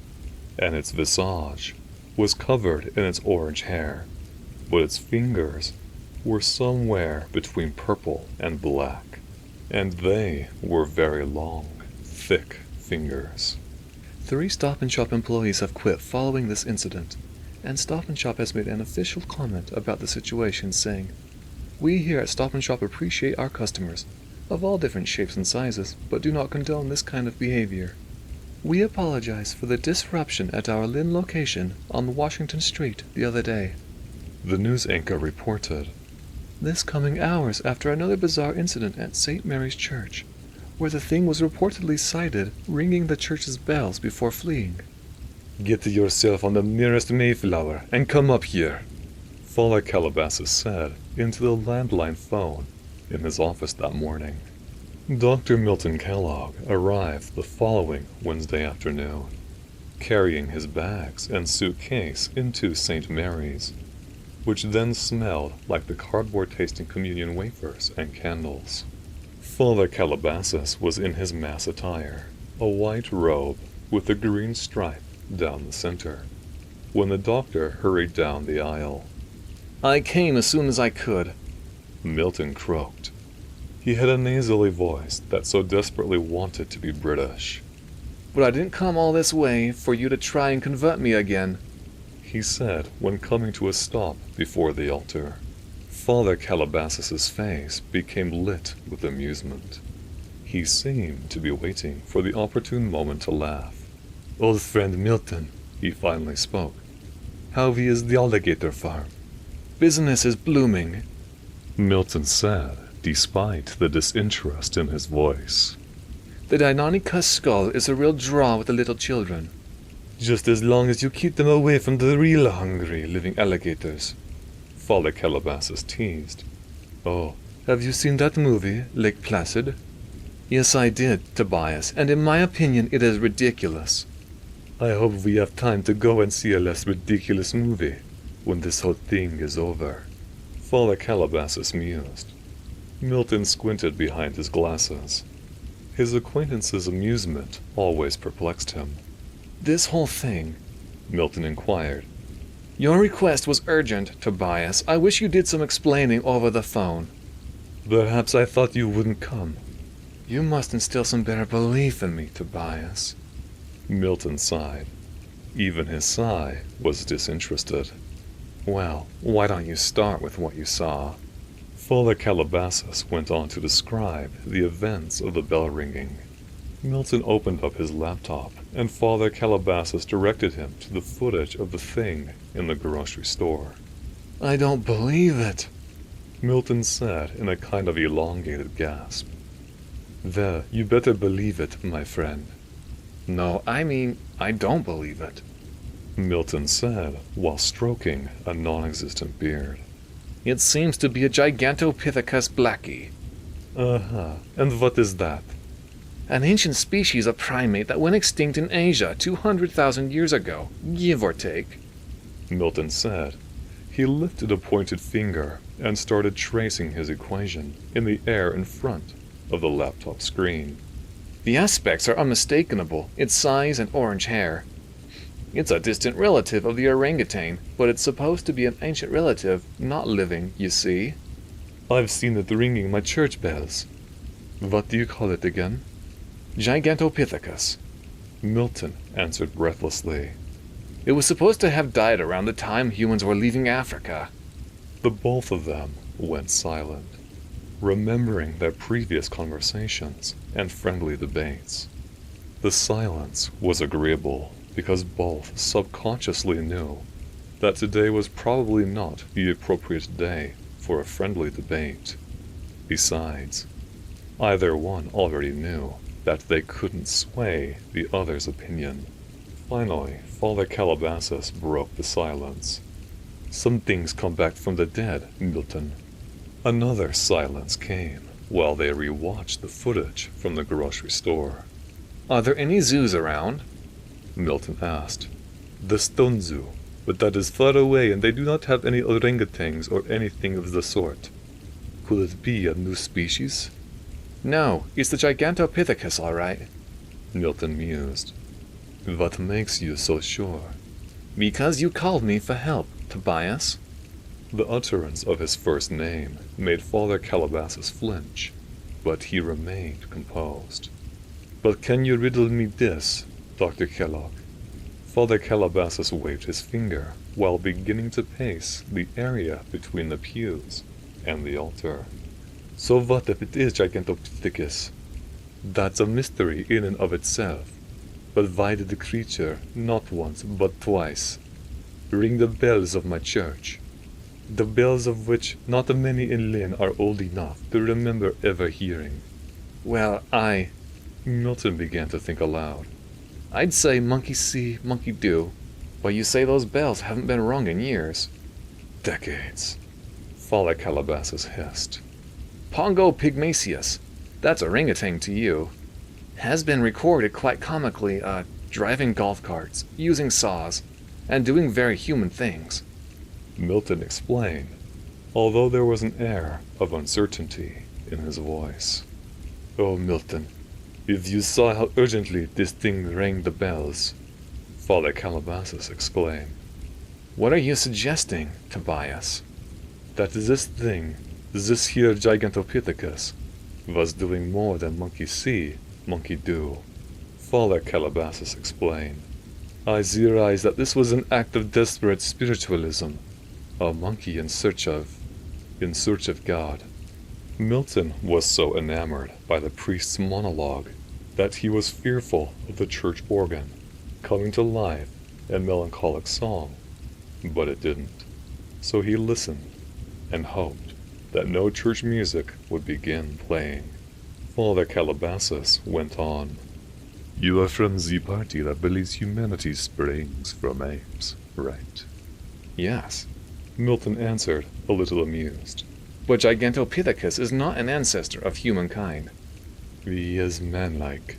and its visage was covered in its orange hair, but its fingers were somewhere between purple and black, and they were very long, thick fingers. 3 Stop & Shop employees have quit following this incident, and Stop & Shop has made an official comment about the situation saying, "We here at Stop & Shop appreciate our customers, of all different shapes and sizes, but do not condone this kind of behavior. We apologize for the disruption at our Lynn location on Washington Street the other day." The news anchor reported, "This coming hours after another bizarre incident at St. Mary's Church, where the thing was reportedly sighted ringing the church's bells before fleeing." "Get yourself on the nearest Mayflower and come up here," Father Calabasas said into the landline phone in his office that morning. Dr. Milton Kellogg arrived the following Wednesday afternoon, carrying his bags and suitcase into St. Mary's, which then smelled like the cardboard-tasting communion wafers and candles. Father Calabasas was in his mass attire, a white robe with a green stripe down the center, when the doctor hurried down the aisle. "I came as soon as I could," Milton croaked. He had a nasally voice that so desperately wanted to be British. "but I didn't come all this way for you to try and convert me again," he said when coming to a stop before the altar. Father Calabasas's face became lit with amusement. He seemed to be waiting for the opportune moment to laugh. "Old friend Milton," he finally spoke. "How is the alligator farm?" business is blooming," Milton said, despite the disinterest in his voice. "The Deinonychus skull is a real draw with the little children. Just as long as you keep them away from the real hungry living alligators," Father Calabasas teased. "Oh, have you seen that movie, Lake Placid?" "Yes, I did, Tobias, and in my opinion it is ridiculous." "I hope we have time to go and see a less ridiculous movie when this whole thing is over," Father Calabasas mused. Milton squinted behind his glasses. His acquaintance's amusement always perplexed him. "This whole thing," Milton inquired. "Your request was urgent, Tobias. I wish you did some explaining over the phone." "Perhaps I thought you wouldn't come." "You must instill some better belief in me, Tobias." Milton sighed. Even his sigh was disinterested. "Well, why don't you start with what you saw?" Father Calabasas went on to describe the events of the bell ringing. Milton opened up his laptop, and Father Calabasas directed him to the footage of the thing in the grocery store. "I don't believe it," Milton said in a kind of elongated gasp. "Well, you better believe it, my friend." "No, I mean, I don't believe it," Milton said while stroking a non-existent beard. "It seems to be a Gigantopithecus blackie." Uh-huh. And what is that? "An ancient species of primate that went extinct in Asia 200,000 years ago, give or take," Milton said. He lifted a pointed finger and started tracing his equation in the air in front of the laptop screen. "The aspects are unmistakable, its size and orange hair. It's a distant relative of the orangutan, but it's supposed to be an ancient relative, not living, you see." "I've seen it ringing my church bells. What do you call it again?" "Gigantopithecus," Milton answered breathlessly. "It was supposed to have died around the time humans were leaving Africa." The both of them went silent, remembering their previous conversations and friendly debates. The silence was agreeable because both subconsciously knew that today was probably not the appropriate day for a friendly debate. Besides, either one already knew that they couldn't sway the other's opinion. Finally, Father Calabasas broke the silence. "Some things come back from the dead, Milton." Another silence came while they rewatched the footage from the grocery store. "Are there any zoos around?" Milton asked. "The Stone Zoo, but that is far away and they do not have any orangutans or anything of the sort. Could it be a new species?" "No, it's the Gigantopithecus, all right." Milton mused. "What makes you so sure?" "Because you called me for help, Tobias." The utterance of his first name made Father Calabasas flinch, but he remained composed. "But can you riddle me this, Dr. Kellogg?" Father Calabasas waved his finger while beginning to pace the area between the pews and the altar. "So what if it is Gigantopithecus? That's a mystery in and of itself. But why did the creature, not once but twice, ring the bells of my church? The bells of which not many in Lynn are old enough to remember ever hearing." "Well, Milton began to think aloud. I'd say monkey see, monkey do. But you say those bells haven't been rung in years." "Decades," Father Calabasas hissed. "Pongo pygmaceus, that's orangutan to you, has been recorded quite comically, driving golf carts, using saws, and doing very human things." Milton explained, although there was an air of uncertainty in his voice. "Oh, Milton, if you saw how urgently this thing rang the bells," Father Calabasas exclaimed. "What are you suggesting, Tobias?" "That this thing, this here Gigantopithecus, was doing more than monkey see, monkey do," Father Calabasas explained. "I theorize that this was an act of desperate spiritualism, a monkey in search of God." Milton was so enamored by the priest's monologue that he was fearful of the church organ coming to life in melancholic song, but it didn't. So he listened and hoped that no church music would begin playing. Father Calabasas went on. You are from the party that believes humanity springs from apes, right? Yes, Milton answered, a little amused. but Gigantopithecus is not an ancestor of humankind. He is manlike.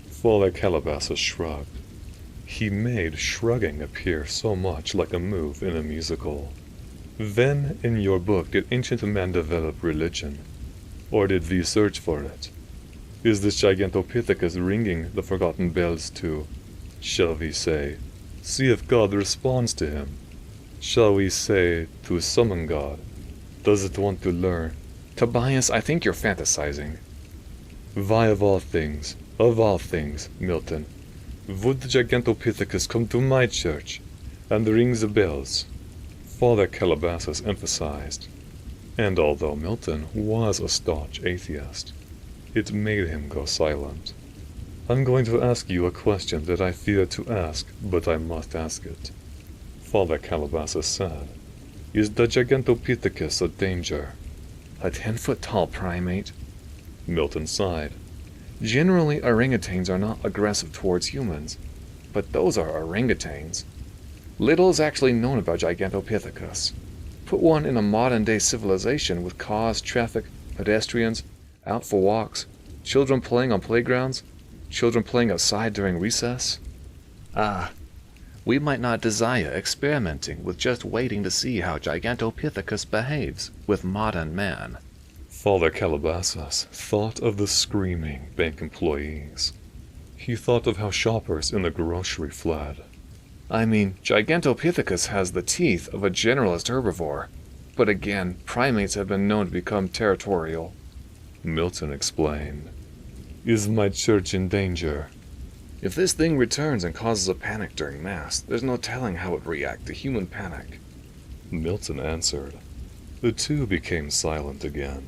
Father Calabasas shrugged. He made shrugging appear so much like a move in a musical. When in your book did ancient man develop religion? Or did we search for it? Is this Gigantopithecus ringing the forgotten bells to, shall we say, see if God responds to him? Shall we say, to summon God? Does it want to learn? Tobias, I think you're fantasizing. Why of all things, Milton, would the Gigantopithecus come to my church and ring the bells? Father Calabasas emphasized. And although Milton was a staunch atheist, it made him go silent. I'm going to ask you a question that I fear to ask, but I must ask it. Father Calabasas said, is the Gigantopithecus a danger? A 10-foot-tall primate? Milton sighed. Generally, orangutans are not aggressive towards humans, but those are orangutans. Little is actually known about Gigantopithecus. Put one in a modern-day civilization with cars, traffic, pedestrians, out for walks, children playing on playgrounds, children playing outside during recess. We might not desire experimenting with just waiting to see how Gigantopithecus behaves with modern man. Father Calabasas thought of the screaming bank employees. He thought of how shoppers in the grocery fled. I mean, Gigantopithecus has the teeth of a generalist herbivore. But again, primates have been known to become territorial. Milton explained. Is my church in danger? If this thing returns and causes a panic during Mass, there's no telling how it would react to human panic. Milton answered. The two became silent again.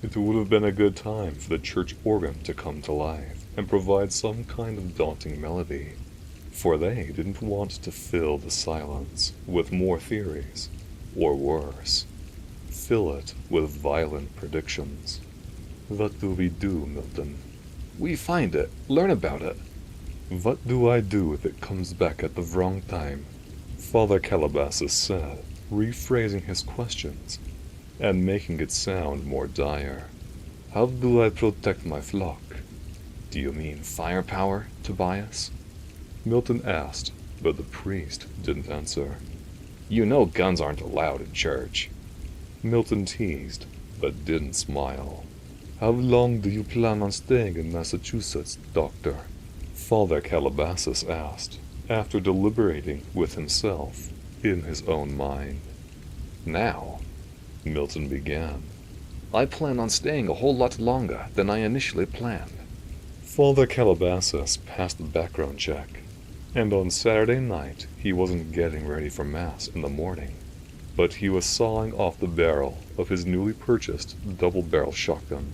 It would have been a good time for the church organ to come to life and provide some kind of daunting melody, for they didn't want to fill the silence with more theories, or worse, fill it with violent predictions. What do we do, Milton? We find it, learn about it. What do I do if it comes back at the wrong time? Father Calabasas said, rephrasing his questions and making it sound more dire. How do I protect my flock? Do you mean firepower, Tobias? Milton asked, but the priest didn't answer. You know guns aren't allowed in church. Milton teased, but didn't smile. How long do you plan on staying in Massachusetts, Doctor? Father Calabasas asked, after deliberating with himself in his own mind. Now, Milton began. I plan on staying a whole lot longer than I initially planned. Father Calabasas passed the background check, and on Saturday night he wasn't getting ready for Mass in the morning, but he was sawing off the barrel of his newly purchased double-barrel shotgun.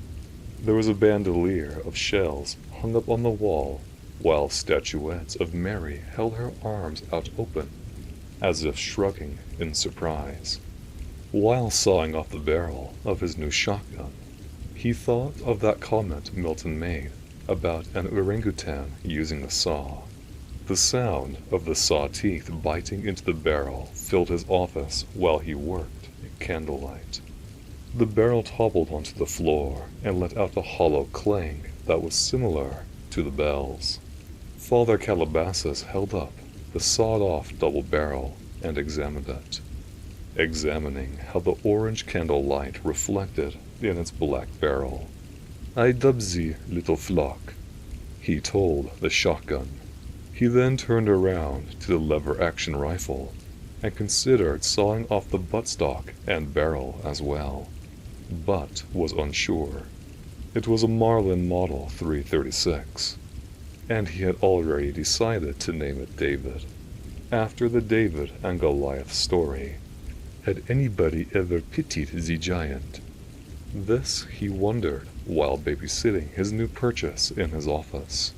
There was a bandolier of shells hung up on the wall, while statuettes of Mary held her arms out open, as if shrugging in surprise. While sawing off the barrel of his new shotgun, he thought of that comment Milton made about an orangutan using a saw. The sound of the saw teeth biting into the barrel filled his office while he worked in candlelight. The barrel toppled onto the floor and let out a hollow clang that was similar to the bells. Father Calabasas held up the sawed-off double barrel and examined it, examining how the orange candle light reflected in its black barrel. I dub thee, little flock, he told the shotgun. He then turned around to the lever-action rifle and considered sawing off the buttstock and barrel as well, but was unsure. It was a Marlin Model 336, and he had already decided to name it David, after the David and Goliath story. Had anybody ever pitied the giant? This he wondered while babysitting his new purchase in his office.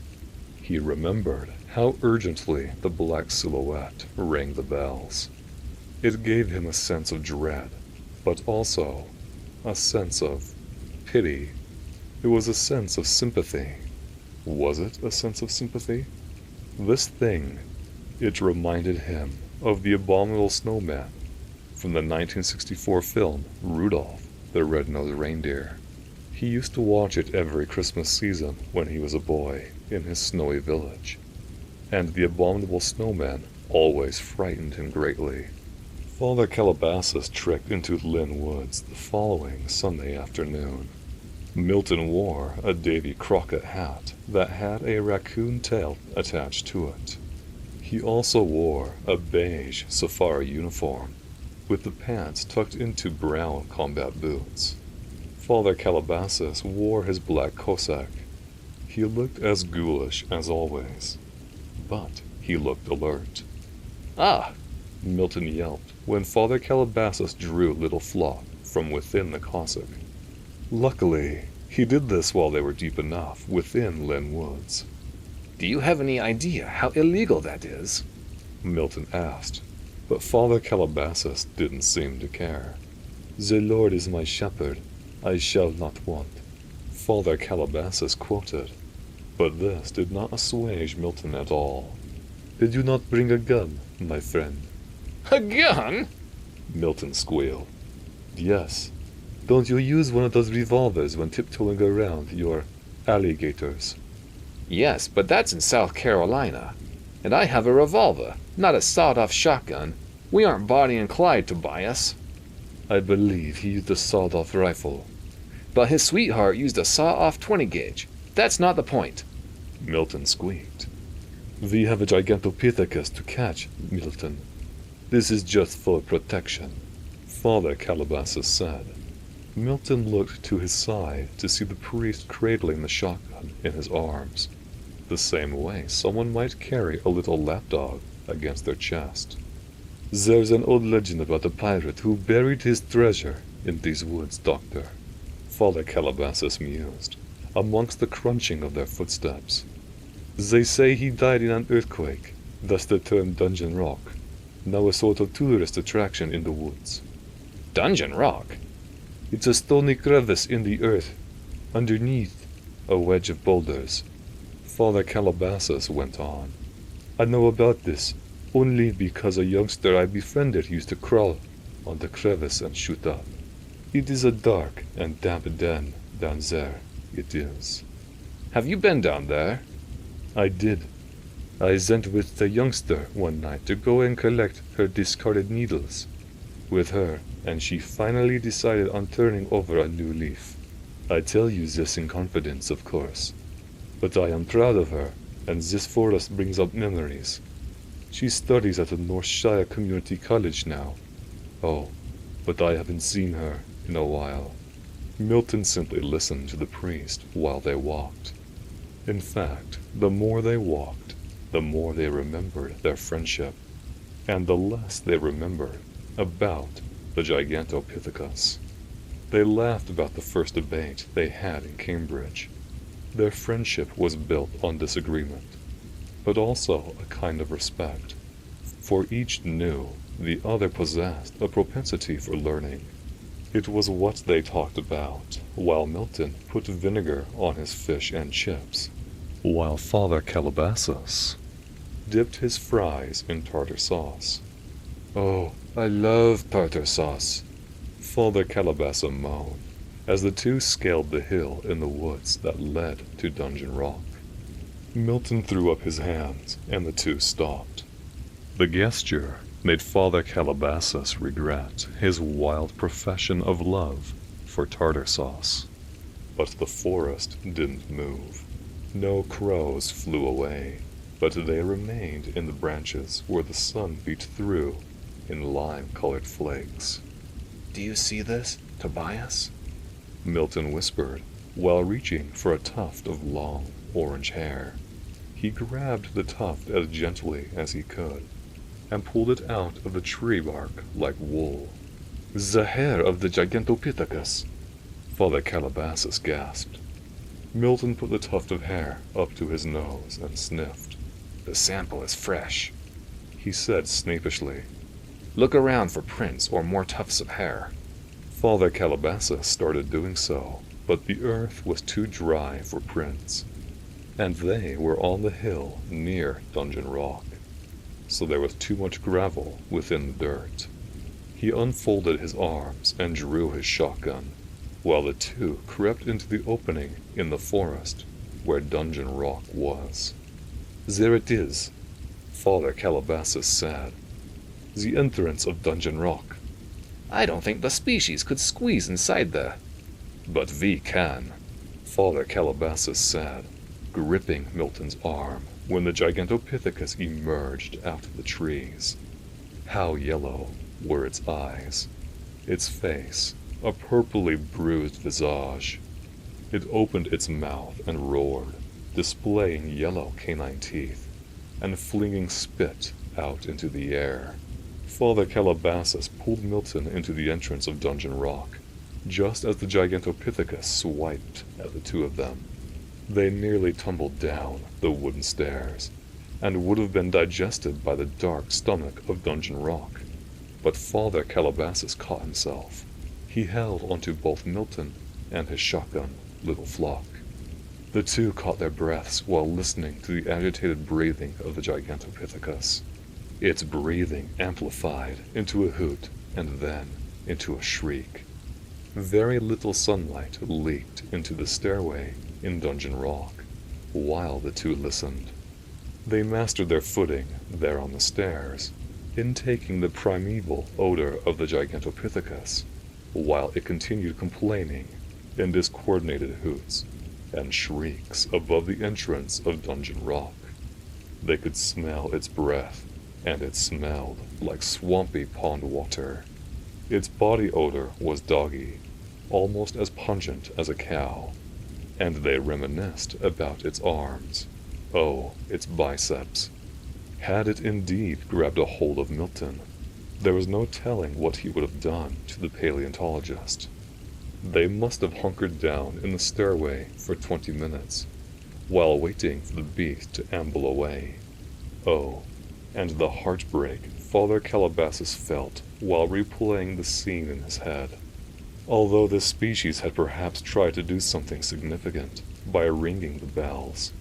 He remembered how urgently the black silhouette rang the bells. It gave him a sense of dread, but also a sense of pity. It was a sense of sympathy. Was it a sense of sympathy? This thing, it reminded him of the abominable snowman from the 1964 film Rudolph the Red-Nosed Reindeer. He used to watch it every Christmas season when he was a boy in his snowy village, and the abominable snowman always frightened him greatly. Father Calabasas trekked into Lynn Woods the following Sunday afternoon. Milton wore a Davy Crockett hat that had a raccoon tail attached to it. He also wore a beige safari uniform, with the pants tucked into brown combat boots. Father Calabasas wore his black Cossack. He looked as ghoulish as always, but he looked alert. "Ah!" Milton yelped when Father Calabasas drew Little Flock from within the Cossack. Luckily, he did this while they were deep enough within Lynn Woods. "Do you have any idea how illegal that is?" Milton asked, but Father Calabasas didn't seem to care. "The Lord is my shepherd, I shall not want," Father Calabasas quoted, but this did not assuage Milton at all. "Did you not bring a gun, my friend?" "A gun?" Milton squealed. "Yes. Don't you use one of those revolvers when tiptoeing around your alligators?" "Yes, but that's in South Carolina. And I have a revolver, not a sawed-off shotgun. We aren't Bonnie and Clyde, Tobias." "I believe he used a sawed-off rifle." "But his sweetheart used a saw-off 20-gauge. That's not the point." Milton squeaked. "We have a Gigantopithecus to catch, Milton. This is just for protection," Father Calabasas said. Milton looked to his side to see the priest cradling the shotgun in his arms, the same way someone might carry a little lapdog against their chest. "There's an old legend about a pirate who buried his treasure in these woods, Doctor," Father Calabasas mused, amongst the crunching of their footsteps. "They say he died in an earthquake, thus the term Dungeon Rock, now a sort of tourist attraction in the woods." "Dungeon Rock?" "It's a stony crevice in the earth, underneath a wedge of boulders," Father Calabasas went on. "I know about this only because a youngster I befriended used to crawl on the crevice and shoot up. It is a dark and damp den down there, it is." "Have you been down there?" "I did. I went with the youngster one night to go and collect her discarded needles. With her, and she finally decided on turning over a new leaf. I tell you this in confidence, of course, but I am proud of her, and this forest brings up memories. She studies at the North Shire Community College now. Oh, but I haven't seen her in a while." Milton simply listened to the priest while they walked. In fact, the more they walked, the more they remembered their friendship, and the less they remembered about the Gigantopithecus. They laughed about the first debate they had in Cambridge. Their friendship was built on disagreement, but also a kind of respect, for each knew the other possessed a propensity for learning. It was what they talked about, while Milton put vinegar on his fish and chips, while Father Calabasas dipped his fries in tartar sauce. "Oh, I love tartar sauce," Father Calabasas moaned, as the two scaled the hill in the woods that led to Dungeon Rock. Milton threw up his hands, and the two stopped. The gesture made Father Calabasas regret his wild profession of love for tartar sauce. But the forest didn't move. No crows flew away, but they remained in the branches where the sun beat through in lime-colored flakes. "Do you see this, Tobias?" Milton whispered, while reaching for a tuft of long orange hair. He grabbed the tuft as gently as he could, and pulled it out of the tree bark like wool. "The hair of the Gigantopithecus!" Father Calabasas gasped. Milton put the tuft of hair up to his nose and sniffed. "The sample is fresh," he said snapishly. Look around for prints or more tufts of hair. Father Calabasas started doing so, but the earth was too dry for prints, and they were on the hill near Dungeon Rock, so there was too much gravel within the dirt. He unfolded his arms and drew his shotgun, while the two crept into the opening in the forest where Dungeon Rock was. "There it is," Father Calabasas said. "The entrance of Dungeon Rock." I don't think the species could squeeze inside there. "But we can," Father Calabasas said, gripping Milton's arm when the Gigantopithecus emerged out of the trees. How yellow were its eyes, its face, a purplely bruised visage. It opened its mouth and roared, displaying yellow canine teeth, and flinging spit out into the air. Father Calabasas pulled Milton into the entrance of Dungeon Rock, just as the Gigantopithecus swiped at the two of them. They nearly tumbled down the wooden stairs, and would have been digested by the dark stomach of Dungeon Rock. But Father Calabasas caught himself. He held onto both Milton and his shotgun, Little Flock. The two caught their breaths while listening to the agitated breathing of the Gigantopithecus. Its breathing amplified into a hoot and then into a shriek. Very little sunlight leaked into the stairway in Dungeon Rock while the two listened. They mastered their footing there on the stairs, intaking the primeval odor of the Gigantopithecus, while it continued complaining in discoordinated hoots and shrieks above the entrance of Dungeon Rock. They could smell its breath, and it smelled like swampy pond water. Its body odor was doggy, almost as pungent as a cow, and they reminisced about its arms. Oh, its biceps. Had it indeed grabbed a hold of Milton, there was no telling what he would have done to the paleontologist. They must have hunkered down in the stairway for 20 minutes, while waiting for the beast to amble away. Oh, and the heartbreak Father Calabasas felt while replaying the scene in his head. Although this species had perhaps tried to do something significant by ringing the bells,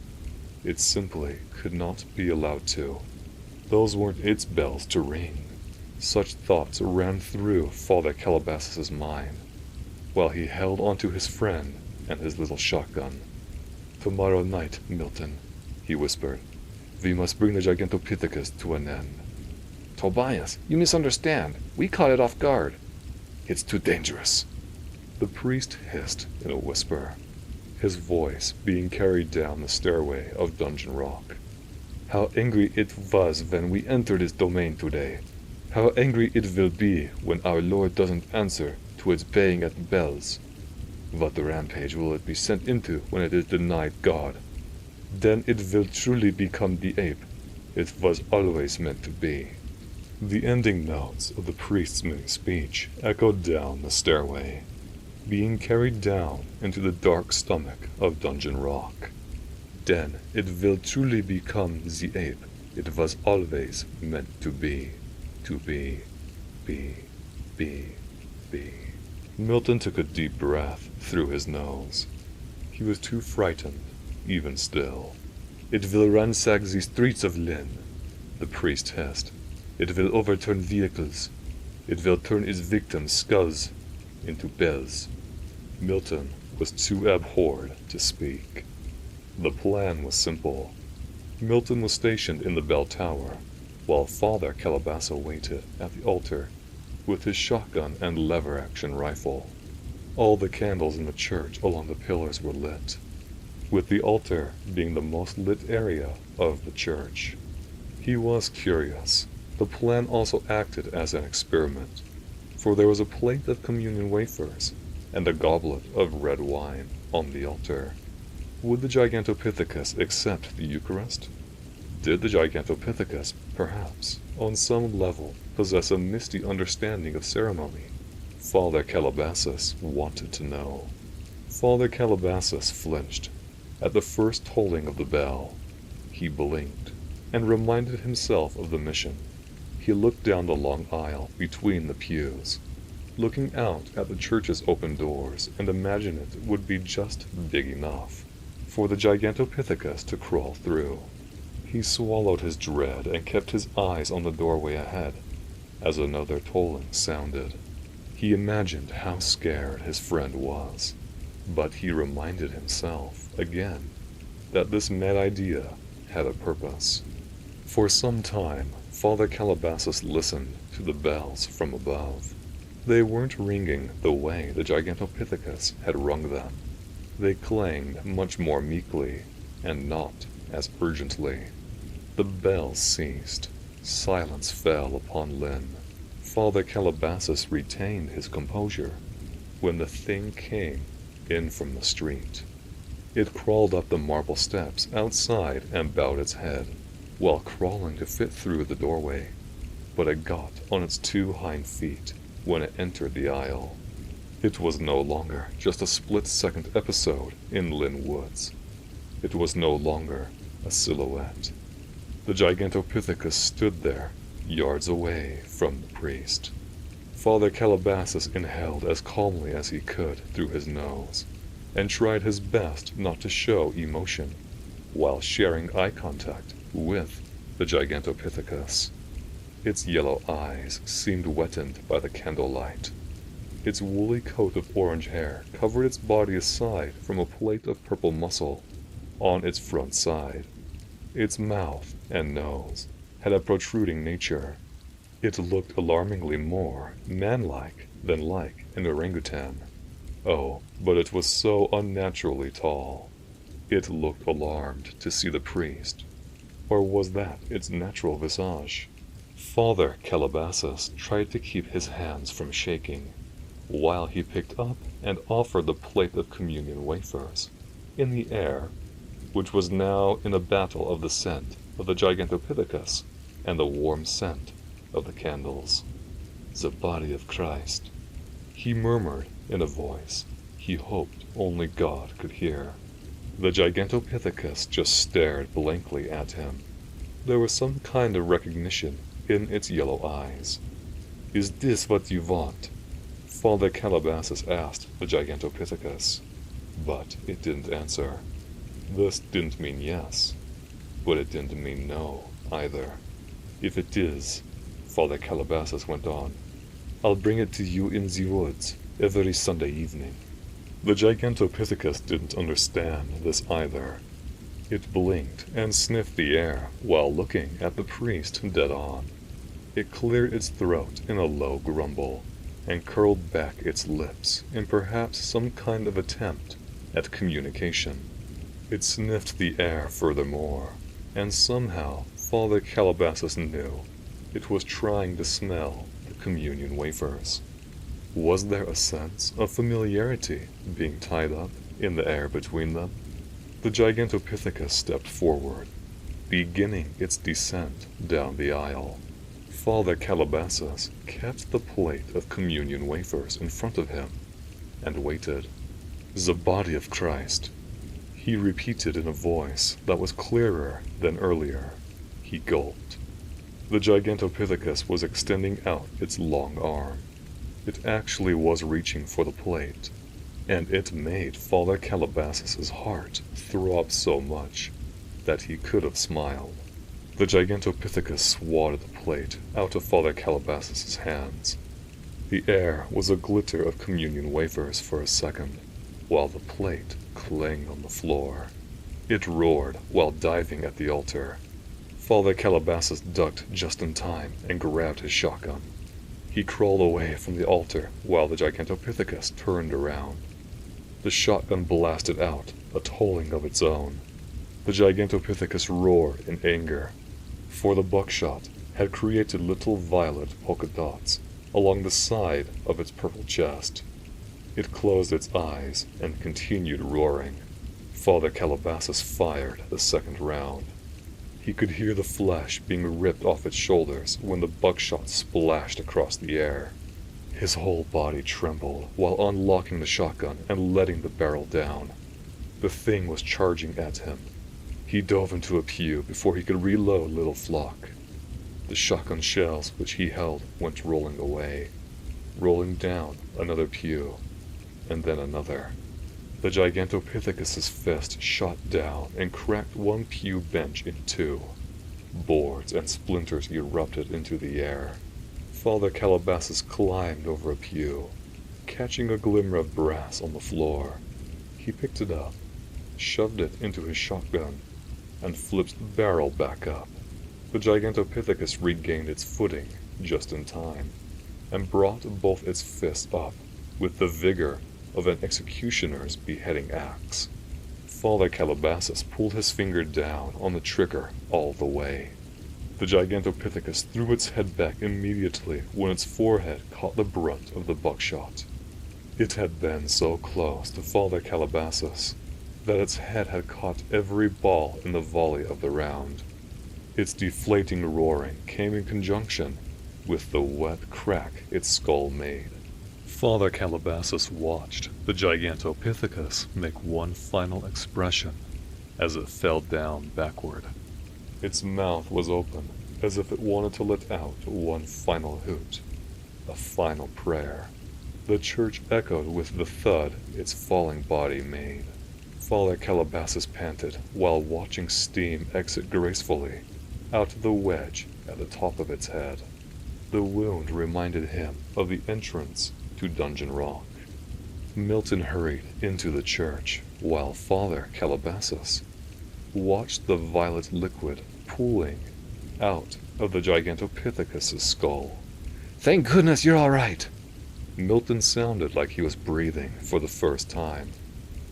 it simply could not be allowed to. Those weren't its bells to ring. Such thoughts ran through Father Calabasas' mind, while he held onto his friend and his little shotgun. "Tomorrow night, Milton," he whispered, "we must bring the Gigantopithecus to an end." Tobias, you misunderstand. We caught it off guard. "It's too dangerous," the priest hissed in a whisper, his voice being carried down the stairway of Dungeon Rock. "How angry it was when we entered its domain today. How angry it will be when our Lord doesn't answer to its baying at the bells. What rampage will it be sent into when it is denied God? Then it will truly become the ape it was always meant to be." The ending notes of the priest's mini speech echoed down the stairway, being carried down into the dark stomach of Dungeon Rock. Then it will truly become the ape it was always meant to be. To be. Milton took a deep breath through his nose. He was too frightened, even still. "It will ransack the streets of Lynn," the priest hissed. "It will overturn vehicles. It will turn its victims' skulls into bells." Milton was too abhorred to speak. The plan was simple. Milton was stationed in the bell tower, while Father Calabasas waited at the altar with his shotgun and lever-action rifle. All the candles in the church along the pillars were lit, with the altar being the most lit area of the church. He was curious. The plan also acted as an experiment, for there was a plate of communion wafers and a goblet of red wine on the altar. Would the Gigantopithecus accept the Eucharist? Did the Gigantopithecus, perhaps, on some level, possess a misty understanding of ceremony? Father Calabasas wanted to know. Father Calabasas flinched at the first tolling of the bell. He blinked and reminded himself of the mission. he looked down the long aisle between the pews, looking out at the church's open doors, and imagined it would be just big enough for the Gigantopithecus to crawl through. He swallowed his dread and kept his eyes on the doorway ahead as another tolling sounded. He imagined how scared his friend was, but he reminded himself again that this mad idea had a purpose. For some time, Father Calabasas listened to the bells from above. They weren't ringing the way the Gigantopithecus had rung them. They clanged much more meekly, and not as urgently. The bells ceased. Silence fell upon Lynn. Father Calabasas retained his composure when the thing came in from the street. It crawled up the marble steps outside and bowed its head, while crawling to fit through the doorway, but it got on its 2 hind feet when it entered the aisle. It was no longer just a split-second episode in Lynn Woods. It was no longer a silhouette. The Gigantopithecus stood there, yards away from the priest. Father Calabasas inhaled as calmly as he could through his nose, and tried his best not to show emotion, while sharing eye contact with the Gigantopithecus. Its yellow eyes seemed wetted by the candlelight. Its woolly coat of orange hair covered its body aside from a plate of purple muscle on its front side. Its mouth and nose had a protruding nature. It looked alarmingly more man-like than like an orangutan. Oh, but it was so unnaturally tall. It looked alarmed to see the priest. Or was that its natural visage? Father Calabasas tried to keep his hands from shaking, while he picked up and offered the plate of communion wafers in the air, which was now in a battle of the scent of the Gigantopithecus and the warm scent of the candles. The body of Christ, he murmured in a voice he hoped only God could hear. The Gigantopithecus just stared blankly at him. There was some kind of recognition in its yellow eyes. "Is this what you want?" Father Calabasas asked the Gigantopithecus, but it didn't answer. This didn't mean yes, but it didn't mean no either. "If it is," Father Calabasas went on, "I'll bring it to you in the woods every Sunday evening." The Gigantopithecus didn't understand this either. It blinked and sniffed the air while looking at the priest dead on. It cleared its throat in a low grumble and curled back its lips in perhaps some kind of attempt at communication. It sniffed the air furthermore, and somehow Father Calabasas knew it was trying to smell the communion wafers. Was there a sense of familiarity being tied up in the air between them? The Gigantopithecus stepped forward, beginning its descent down the aisle. Father Calabasas kept the plate of communion wafers in front of him and waited. "The body of Christ," he repeated in a voice that was clearer than earlier. He gulped. The Gigantopithecus was extending out its long arm. It actually was reaching for the plate, and it made Father Calabasas' heart throb so much that he could have smiled. The Gigantopithecus swatted the plate out of Father Calabasas' hands. The air was a glitter of communion wafers for a second, while the plate clanged on the floor. It roared while diving at the altar. Father Calabasas ducked just in time and grabbed his shotgun. He crawled away from the altar while the Gigantopithecus turned around. The shotgun blasted out a tolling of its own. The Gigantopithecus roared in anger, for the buckshot had created little violet polka dots along the side of its purple chest. It closed its eyes and continued roaring. Father Calabasas fired the second round. He could hear the flesh being ripped off its shoulders when the buckshot splashed across the air. His whole body trembled while unlocking the shotgun and letting the barrel down. The thing was charging at him. He dove into a pew before he could reload Little Flock. The shotgun shells which he held went rolling away, rolling down another pew, and then another. The Gigantopithecus's fist shot down and cracked one pew bench in two. Boards and splinters erupted into the air. Father Calabasas climbed over a pew, catching a glimmer of brass on the floor. He picked it up, shoved it into his shotgun, and flipped the barrel back up. The Gigantopithecus regained its footing just in time, and brought both its fists up with the vigor of an executioner's beheading axe. Father Calabasas pulled his finger down on the trigger all the way. The Gigantopithecus threw its head back immediately when its forehead caught the brunt of the buckshot. It had been so close to Father Calabasas that its head had caught every ball in the volley of the round. Its deflating roaring came in conjunction with the wet crack its skull made. Father Calabasas watched the Gigantopithecus make one final expression as it fell down backward. Its mouth was open, as if it wanted to let out one final hoot, a final prayer. The church echoed with the thud its falling body made. Father Calabasas panted while watching steam exit gracefully out of the wedge at the top of its head. The wound reminded him of the entrance to Dungeon Rock. Milton hurried into the church while Father Calabasas watched the violet liquid pooling out of the Gigantopithecus's skull. Thank goodness you're all right. Milton sounded like he was breathing for the first time.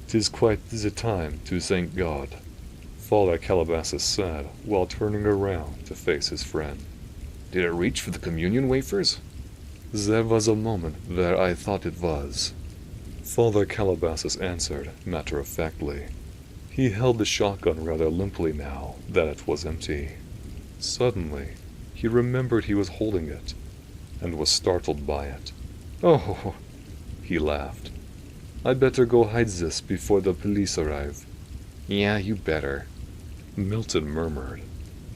"'Tis quite the time to thank God," Father Calabasas said while turning around to face his friend. Did it reach for the communion wafers? "There was a moment where I thought it was," Father Calabasas answered matter-of-factly. He held the shotgun rather limply now that it was empty. Suddenly, he remembered he was holding it, and was startled by it. "Oh," he laughed. "I'd better go hide this before the police arrive." "Yeah, you better," Milton murmured.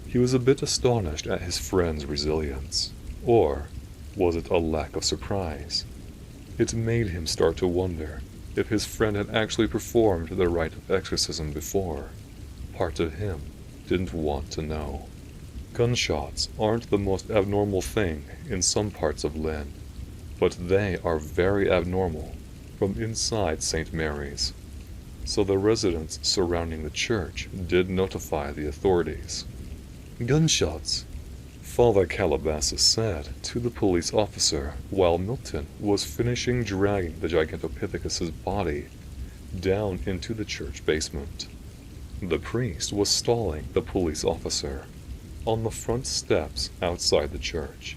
He was a bit astonished at his friend's resilience. Or was it a lack of surprise? It made him start to wonder if his friend had actually performed the rite of exorcism before. Part of him didn't want to know. Gunshots aren't the most abnormal thing in some parts of Lynn, but they are very abnormal from inside St. Mary's. So the residents surrounding the church did notify the authorities. "Gunshots," Father Calabasas said to the police officer while Milton was finishing dragging the Gigantopithecus's body down into the church basement. The priest was stalling the police officer on the front steps outside the church.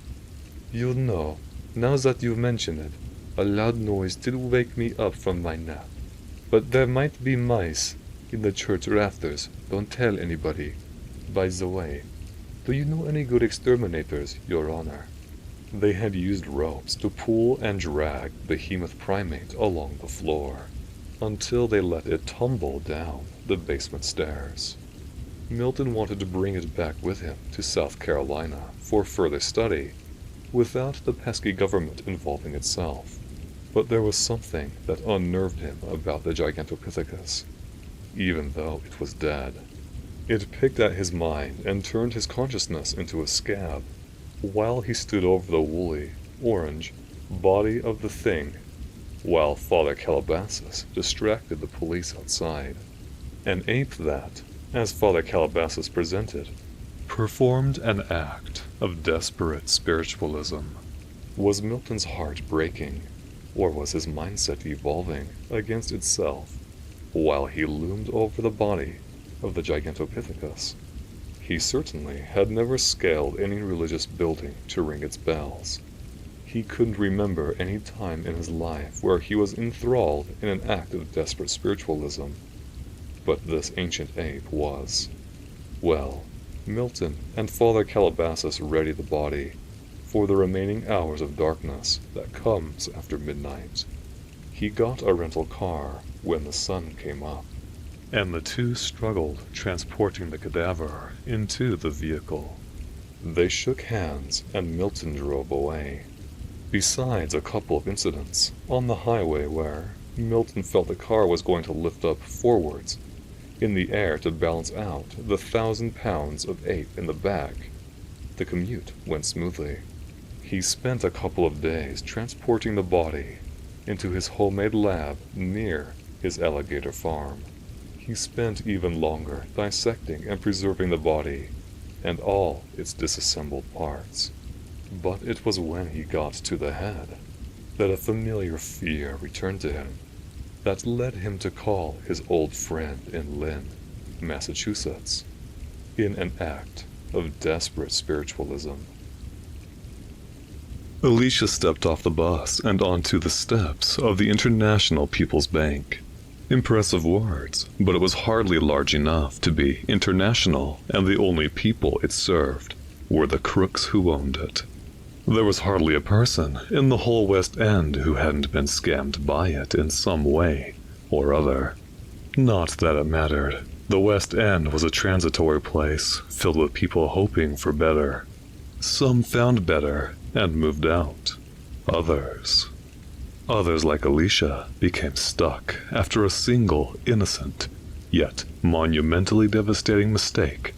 "You know, now that you mention it, a loud noise did wake me up from my nap. But there might be mice in the church rafters. Don't tell anybody. By the way, do you know any good exterminators, Your Honor?" They had used ropes to pull and drag the behemoth primate along the floor, until they let it tumble down the basement stairs. Milton wanted to bring it back with him to South Carolina for further study, without the pesky government involving itself. But there was something that unnerved him about the Gigantopithecus, even though it was dead. It picked at his mind and turned his consciousness into a scab, while he stood over the woolly, orange body of the thing, while Father Calabasas distracted the police outside. An ape that, as Father Calabasas presented, performed an act of desperate spiritualism. Was Milton's heart breaking, or was his mindset evolving against itself, while he loomed over the body of the Gigantopithecus? He certainly had never scaled any religious building to ring its bells. He couldn't remember any time in his life where he was enthralled in an act of desperate spiritualism. But this ancient ape was. Well, Milton and Father Calabasas readied the body for the remaining hours of darkness that comes after midnight. He got a rental car when the sun came up, and the two struggled transporting the cadaver into the vehicle. They shook hands, and Milton drove away. Besides a couple of incidents on the highway where Milton felt the car was going to lift up forwards in the air to balance out the 1,000 pounds of ape in the back, the commute went smoothly. He spent a couple of days transporting the body into his homemade lab near his alligator farm. He spent even longer dissecting and preserving the body and all its disassembled parts. But it was when he got to the head that a familiar fear returned to him that led him to call his old friend in Lynn, Massachusetts, in an act of desperate spiritualism. Alicia stepped off the bus and onto the steps of the International People's Bank. Impressive words, but it was hardly large enough to be international, and the only people it served were the crooks who owned it. There was hardly a person in the whole West End who hadn't been scammed by it in some way or other. Not that it mattered. The West End was a transitory place filled with people hoping for better. Some found better and moved out. Others like Alicia became stuck after a single innocent, yet monumentally devastating mistake,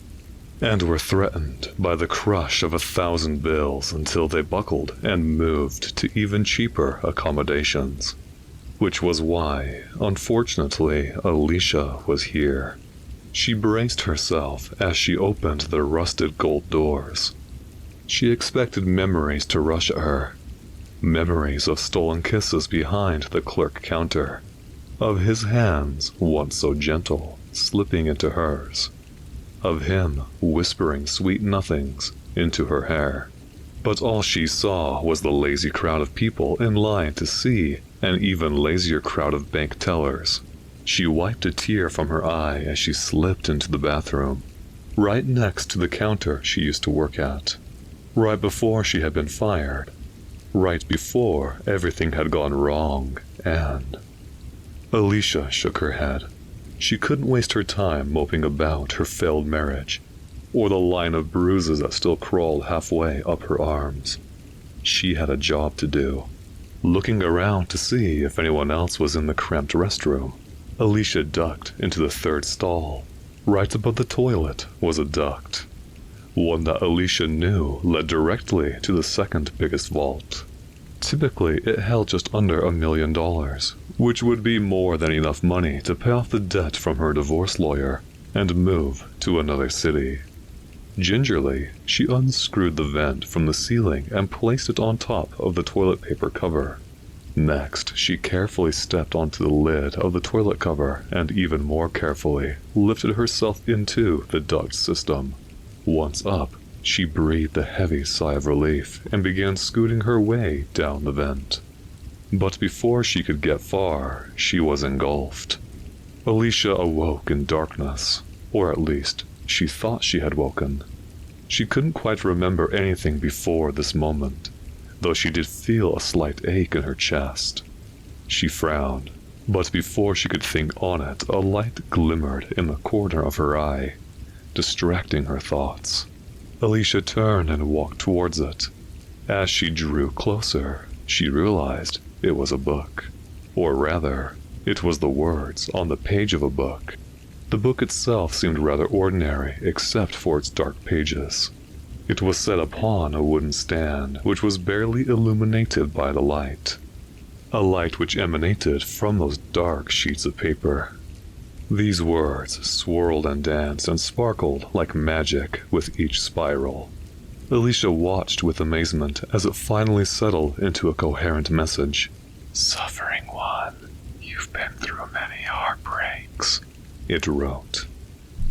and were threatened by the crush of 1,000 bills until they buckled and moved to even cheaper accommodations. Which was why, unfortunately, Alicia was here. She braced herself as she opened the rusted gold doors. She expected memories to rush at her. Memories of stolen kisses behind the clerk counter, of his hands, once so gentle, slipping into hers, of him whispering sweet nothings into her hair. But all she saw was the lazy crowd of people in line to see an even lazier crowd of bank tellers. She wiped a tear from her eye as she slipped into the bathroom, right next to the counter she used to work at, right before she had been fired, right before everything had gone wrong, and... Alicia shook her head. She couldn't waste her time moping about her failed marriage, or the line of bruises that still crawled halfway up her arms. She had a job to do. Looking around to see if anyone else was in the cramped restroom, Alicia ducked into the third stall. Right above the toilet was a duct, one that Alicia knew led directly to the second biggest vault. Typically, it held just under $1 million, which would be more than enough money to pay off the debt from her divorce lawyer and move to another city. Gingerly, she unscrewed the vent from the ceiling and placed it on top of the toilet paper cover. Next, she carefully stepped onto the lid of the toilet cover and even more carefully lifted herself into the duct system. Once up, she breathed a heavy sigh of relief and began scooting her way down the vent. But before she could get far, she was engulfed. Alicia awoke in darkness, or at least, she thought she had woken. She couldn't quite remember anything before this moment, though she did feel a slight ache in her chest. She frowned, but before she could think on it, a light glimmered in the corner of her eye, distracting her thoughts. Alicia turned and walked towards it. As she drew closer, she realized it was a book. Or rather, it was the words on the page of a book. The book itself seemed rather ordinary, except for its dark pages. It was set upon a wooden stand, which was barely illuminated by the light. A light which emanated from those dark sheets of paper. These words swirled and danced and sparkled like magic with each spiral. Alicia watched with amazement as it finally settled into a coherent message. "Suffering one, you've been through many heartbreaks," it wrote.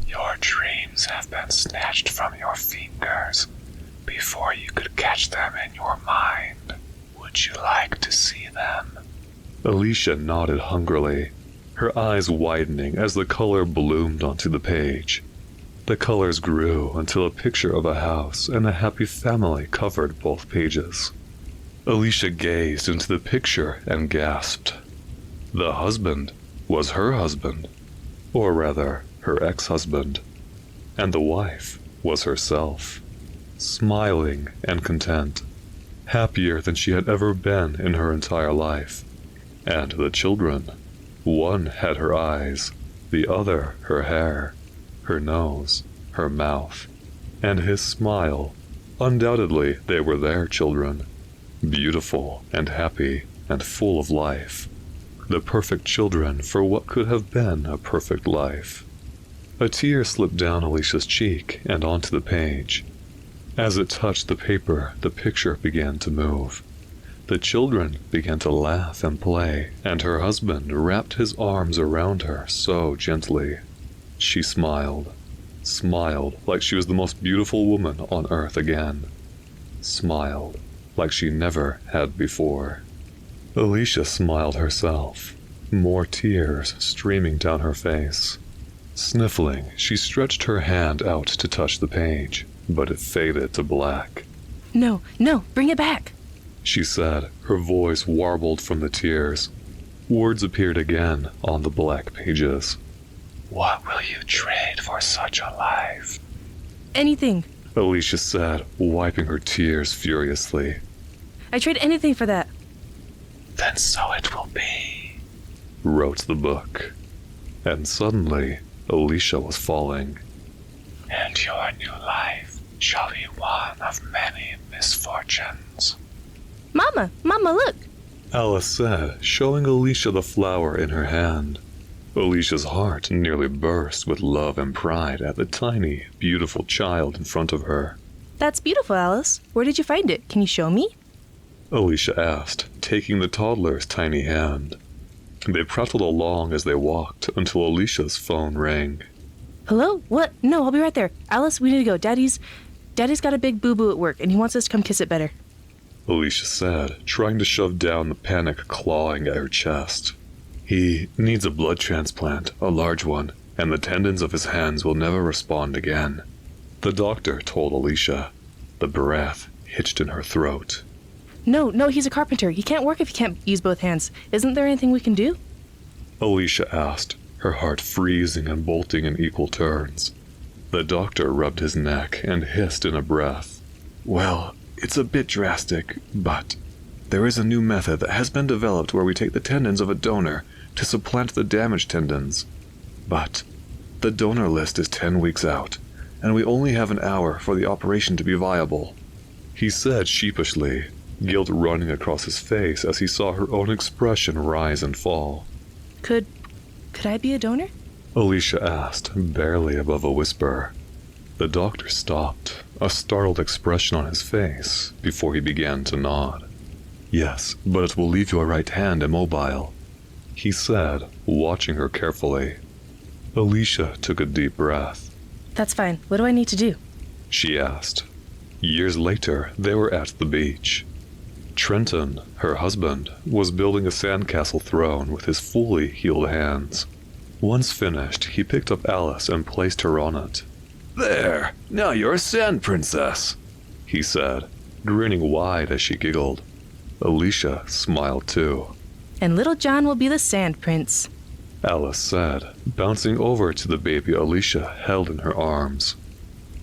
"Your dreams have been snatched from your fingers before you could catch them in your mind. Would you like to see them?" Alicia nodded hungrily, her eyes widening as the color bloomed onto the page. The colors grew until a picture of a house and a happy family covered both pages. Alicia gazed into the picture and gasped. The husband was her husband, or rather, her ex-husband, and the wife was herself. smiling and content, happier than she had ever been in her entire life. And the children, one had her eyes, the other her hair, her nose, her mouth, and his smile. Undoubtedly, they were their children, beautiful and happy and full of life. The perfect children for what could have been a perfect life. A tear slipped down Alicia's cheek and onto the page. As it touched the paper, the picture began to move. The children began to laugh and play, and her husband wrapped his arms around her so gently. She smiled like she was the most beautiful woman on earth again. Smiled like she never had before. Alicia smiled herself, more tears streaming down her face. Sniffling, she stretched her hand out to touch the page, but it faded to black. No, bring it back, she said, her voice warbled from the tears. Words appeared again on the black pages. What will you trade for such a life? Anything. Alicia said, wiping her tears furiously. I trade anything for that. Then so it will be, wrote the book. And suddenly, Alicia was falling. And your new life shall be one of many misfortunes. Mama, look! Alice said, showing Alicia the flower in her hand. Alicia's heart nearly burst with love and pride at the tiny, beautiful child in front of her. That's beautiful, Alice. Where did you find it? Can you show me? Alicia asked, taking the toddler's tiny hand. They prattled along as they walked until Alicia's phone rang. Hello? What? No, I'll be right there. Alice, we need to go. Daddy's got a big boo-boo at work, and he wants us to come kiss it better. Alicia said, trying to shove down the panic clawing at her chest. He needs a blood transplant, a large one, and the tendons of his hands will never respond again. The doctor told Alicia. The breath hitched in her throat. No, he's a carpenter. He can't work if he can't use both hands. Isn't there anything we can do? Alicia asked, her heart freezing and bolting in equal turns. The doctor rubbed his neck and hissed in a breath. Well, it's a bit drastic, but there is a new method that has been developed where we take the tendons of a donor to supplant the damaged tendons. But the donor list is 10 weeks out, and we only have an hour for the operation to be viable, he said sheepishly, guilt running across his face as he saw her own expression rise and fall. Could I be a donor? Alicia asked, barely above a whisper. The doctor stopped, a startled expression on his face, before he began to nod. Yes, but it will leave your right hand immobile, he said, watching her carefully. Alicia took a deep breath. That's fine. What do I need to do? She asked. Years later, they were at the beach. Trenton, her husband, was building a sandcastle throne with his fully healed hands. Once finished, he picked up Alice and placed her on it. There, now you're a sand princess, he said, grinning wide as she giggled. Alicia smiled too. And little John will be the sand prince, Alice said, bouncing over to the baby Alicia held in her arms.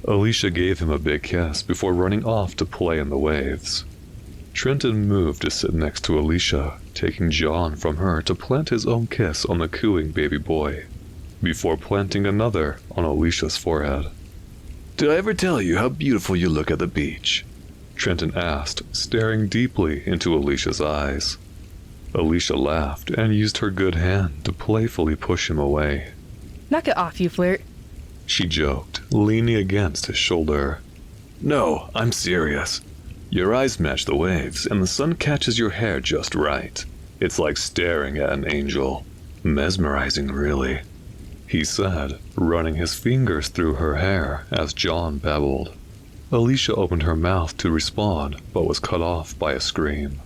Alicia gave him a big kiss before running off to play in the waves. Trenton moved to sit next to Alicia, taking John from her to plant his own kiss on the cooing baby boy, before planting another on Alicia's forehead. Did I ever tell you how beautiful you look at the beach? Trenton asked, staring deeply into Alicia's eyes. Alicia laughed and used her good hand to playfully push him away. Knock it off, you flirt, she joked, leaning against his shoulder. No, I'm serious. Your eyes match the waves, and the sun catches your hair just right. It's like staring at an angel. Mesmerizing, really, he said, running his fingers through her hair as John babbled. Alicia opened her mouth to respond, but was cut off by a scream.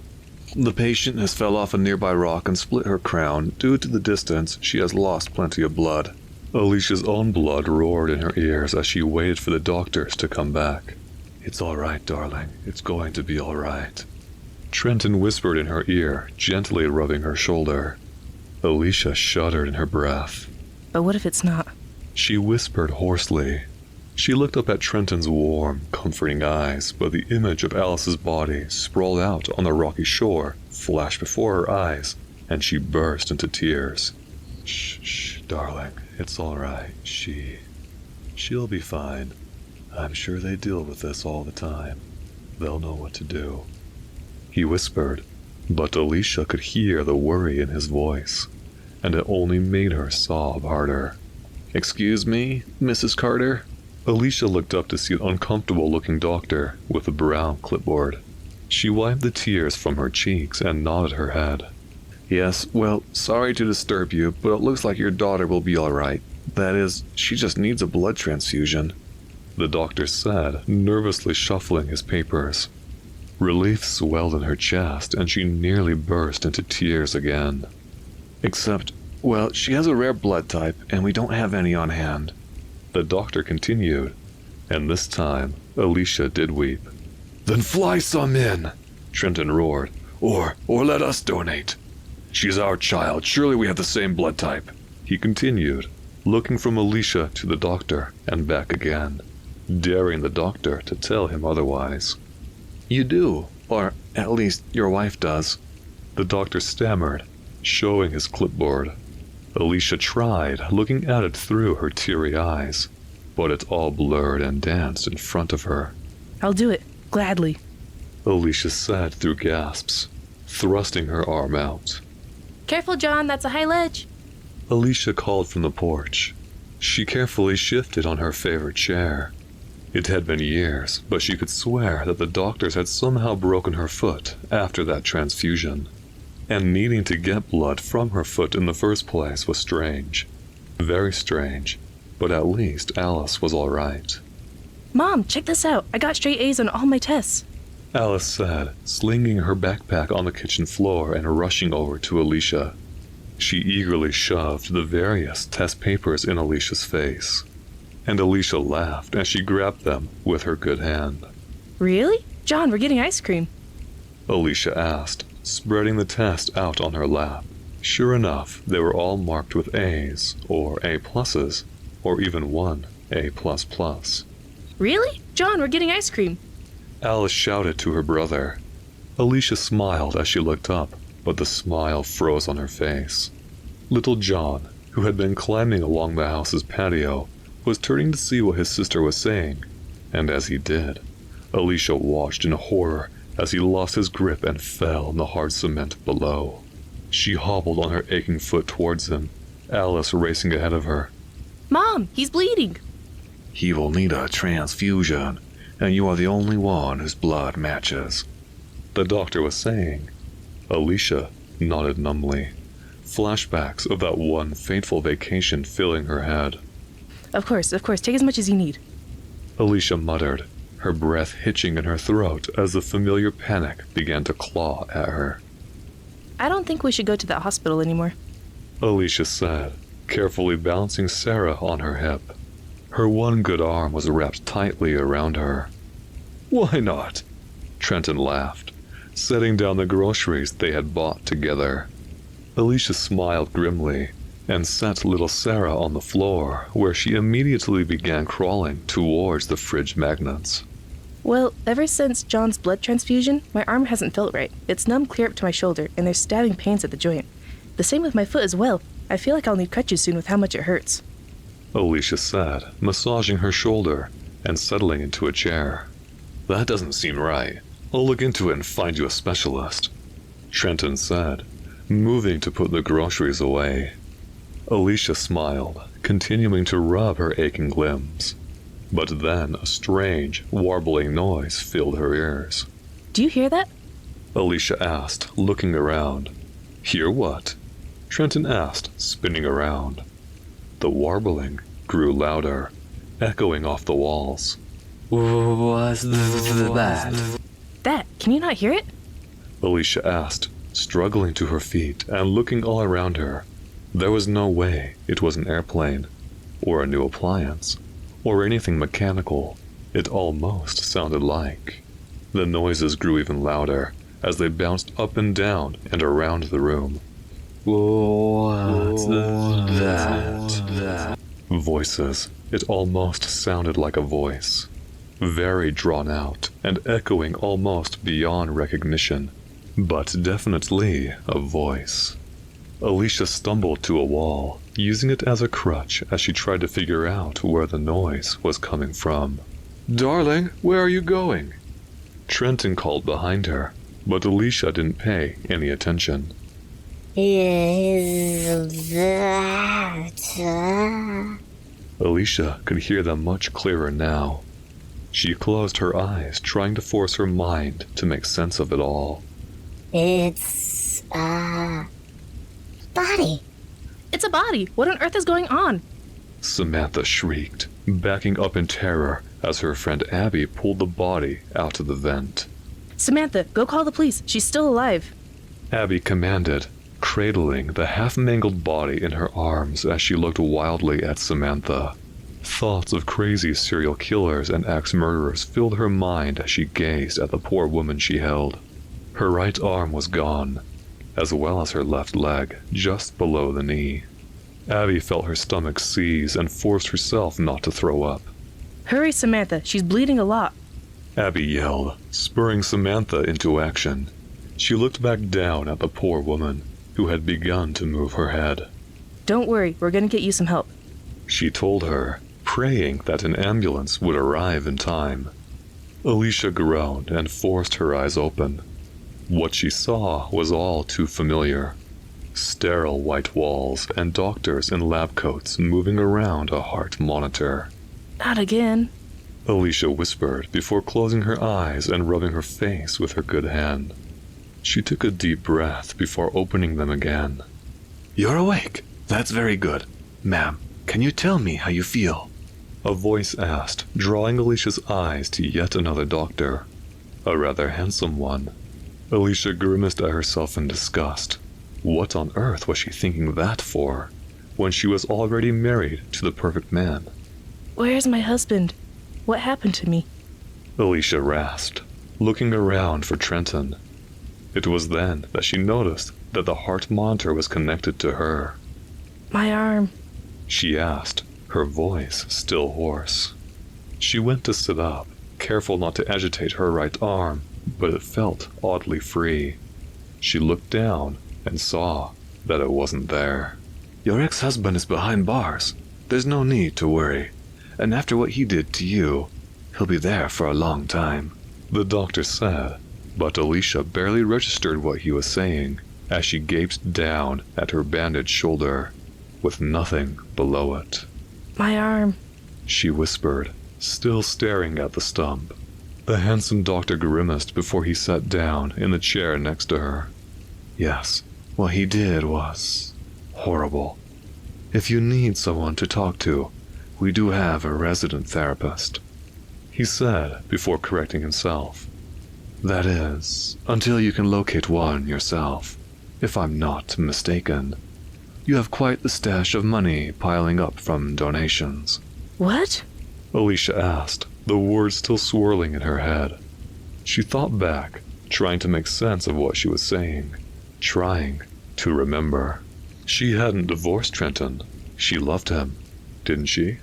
The patient has fell off a nearby rock and split her crown. Due to the distance, she has lost plenty of blood. Alicia's own blood roared in her ears as she waited for the doctors to come back. It's all right, darling. It's going to be all right, Trenton whispered in her ear, gently rubbing her shoulder. Alicia shuddered in her breath. But what if it's not? She whispered hoarsely. She looked up at Trenton's warm, comforting eyes, but the image of Alice's body sprawled out on the rocky shore flashed before her eyes, and she burst into tears. Shh, darling, it's all right. She'll be fine. I'm sure they deal with this all the time. They'll know what to do. He whispered, but Alicia could hear the worry in his voice, and it only made her sob harder. Excuse me, Mrs. Carter? Alicia looked up to see an uncomfortable-looking doctor with a brown clipboard. She wiped the tears from her cheeks and nodded her head. Yes, well, sorry to disturb you, but it looks like your daughter will be all right. That is, she just needs a blood transfusion, the doctor said, nervously shuffling his papers. Relief swelled in her chest, and she nearly burst into tears again. Except, well, she has a rare blood type, and we don't have any on hand. The doctor continued, and this time, Alicia did weep. Then fly some in, Trenton roared. Or let us donate. She's our child. Surely we have the same blood type. He continued, looking from Alicia to the doctor and back again, daring the doctor to tell him otherwise. You do, or at least your wife does, the doctor stammered, showing his clipboard. Alicia tried, looking at it through her teary eyes, but it all blurred and danced in front of her. I'll do it, gladly, Alicia said through gasps, thrusting her arm out. Careful, John, that's a high ledge. Alicia called from the porch. She carefully shifted on her favorite chair. It had been years, but she could swear that the doctors had somehow broken her foot after that transfusion. And needing to get blood from her foot in the first place was strange. Very strange, but at least Alice was all right. Mom, check this out. I got straight A's on all my tests, Alice said, slinging her backpack on the kitchen floor and rushing over to Alicia. She eagerly shoved the various test papers in Alicia's face, and Alicia laughed as she grabbed them with her good hand. Really? John, we're getting ice cream, Alicia asked, spreading the test out on her lap. Sure enough, they were all marked with A's, or A+, or even one A++. Really? John, we're getting ice cream, Alice shouted to her brother. Alicia smiled as she looked up, but the smile froze on her face. Little John, who had been climbing along the house's patio, was turning to see what his sister was saying, and as he did, Alicia watched in horror as he lost his grip and fell in the hard cement below. She hobbled on her aching foot towards him, Alice racing ahead of her. Mom, he's bleeding. He will need a transfusion, and you are the only one whose blood matches, the doctor was saying. Alicia nodded numbly, flashbacks of that one fateful vacation filling her head. Of course, take as much as you need, Alicia muttered, her breath hitching in her throat as the familiar panic began to claw at her. I don't think we should go to that hospital anymore, Alicia said, carefully balancing Sarah on her hip. Her one good arm was wrapped tightly around her. Why not? Trenton laughed, setting down the groceries they had bought together. Alicia smiled grimly and set little Sarah on the floor, where she immediately began crawling towards the fridge magnets. Well, ever since John's blood transfusion, my arm hasn't felt right. It's numb clear up to my shoulder, and there's stabbing pains at the joint. The same with my foot as well. I feel like I'll need crutches soon with how much it hurts, Alicia said, massaging her shoulder and settling into a chair. That doesn't seem right. I'll look into it and find you a specialist, Trenton said, moving to put the groceries away. Alicia smiled, continuing to rub her aching limbs. But then a strange, warbling noise filled her ears. Do you hear that? Alicia asked, looking around. Hear what? Trenton asked, spinning around. The warbling grew louder, echoing off the walls. What's that? That, can you not hear it? Alicia asked, struggling to her feet and looking all around her. There was no way it was an airplane, or a new appliance, or anything mechanical. It almost sounded like. The noises grew even louder as they bounced up and down and around the room. What's that? Voices. It almost sounded like a voice. Very drawn out and echoing almost beyond recognition, but definitely a voice. Alicia stumbled to a wall, using it as a crutch as she tried to figure out where the noise was coming from. Darling, where are you going? Trenton called behind her, but Alicia didn't pay any attention. Is that... Alicia could hear them much clearer now. She closed her eyes, trying to force her mind to make sense of it all. It's a body. It's a body! What on earth is going on? Samantha shrieked, backing up in terror as her friend Abby pulled the body out of the vent. Samantha, go call the police. She's still alive. Abby commanded, cradling the half-mangled body in her arms as she looked wildly at Samantha. Thoughts of crazy serial killers and axe-murderers filled her mind as she gazed at the poor woman she held. Her right arm was gone, as well as her left leg, just below the knee. Abby felt her stomach seize and forced herself not to throw up. Hurry, Samantha. She's bleeding a lot. Abby yelled, spurring Samantha into action. She looked back down at the poor woman, who had begun to move her head. Don't worry, we're gonna get you some help. She told her, praying that an ambulance would arrive in time. Alicia groaned and forced her eyes open. What she saw was all too familiar. Sterile white walls and doctors in lab coats moving around a heart monitor. Not again. Alicia whispered before closing her eyes and rubbing her face with her good hand. She took a deep breath before opening them again. You're awake. That's very good. Ma'am, can you tell me how you feel? A voice asked, drawing Alicia's eyes to yet another doctor. A rather handsome one. Alicia grimaced at herself in disgust. What on earth was she thinking that for, when she was already married to the perfect man? Where's my husband? What happened to me? Alicia rasped, looking around for Trenton. It was then that she noticed that the heart monitor was connected to her. My arm. She asked, her voice still hoarse. She went to sit up, careful not to agitate her right arm, but it felt oddly free. She looked down and saw that it wasn't there. Your ex-husband is behind bars. There's no need to worry. And after what he did to you, he'll be there for a long time. The doctor said, but Alicia barely registered what he was saying as she gaped down at her bandaged shoulder, with nothing below it. My arm. She whispered, still staring at the stump. The handsome doctor grimaced before he sat down in the chair next to her. Yes, what he did was horrible. If you need someone to talk to, we do have a resident therapist, he said before correcting himself. That is, until you can locate one yourself, if I'm not mistaken. You have quite the stash of money piling up from donations. What? Alicia asked, the words still swirling in her head. She thought back, trying to make sense of what she was saying, trying to remember. She hadn't divorced Trenton. She loved him, didn't she?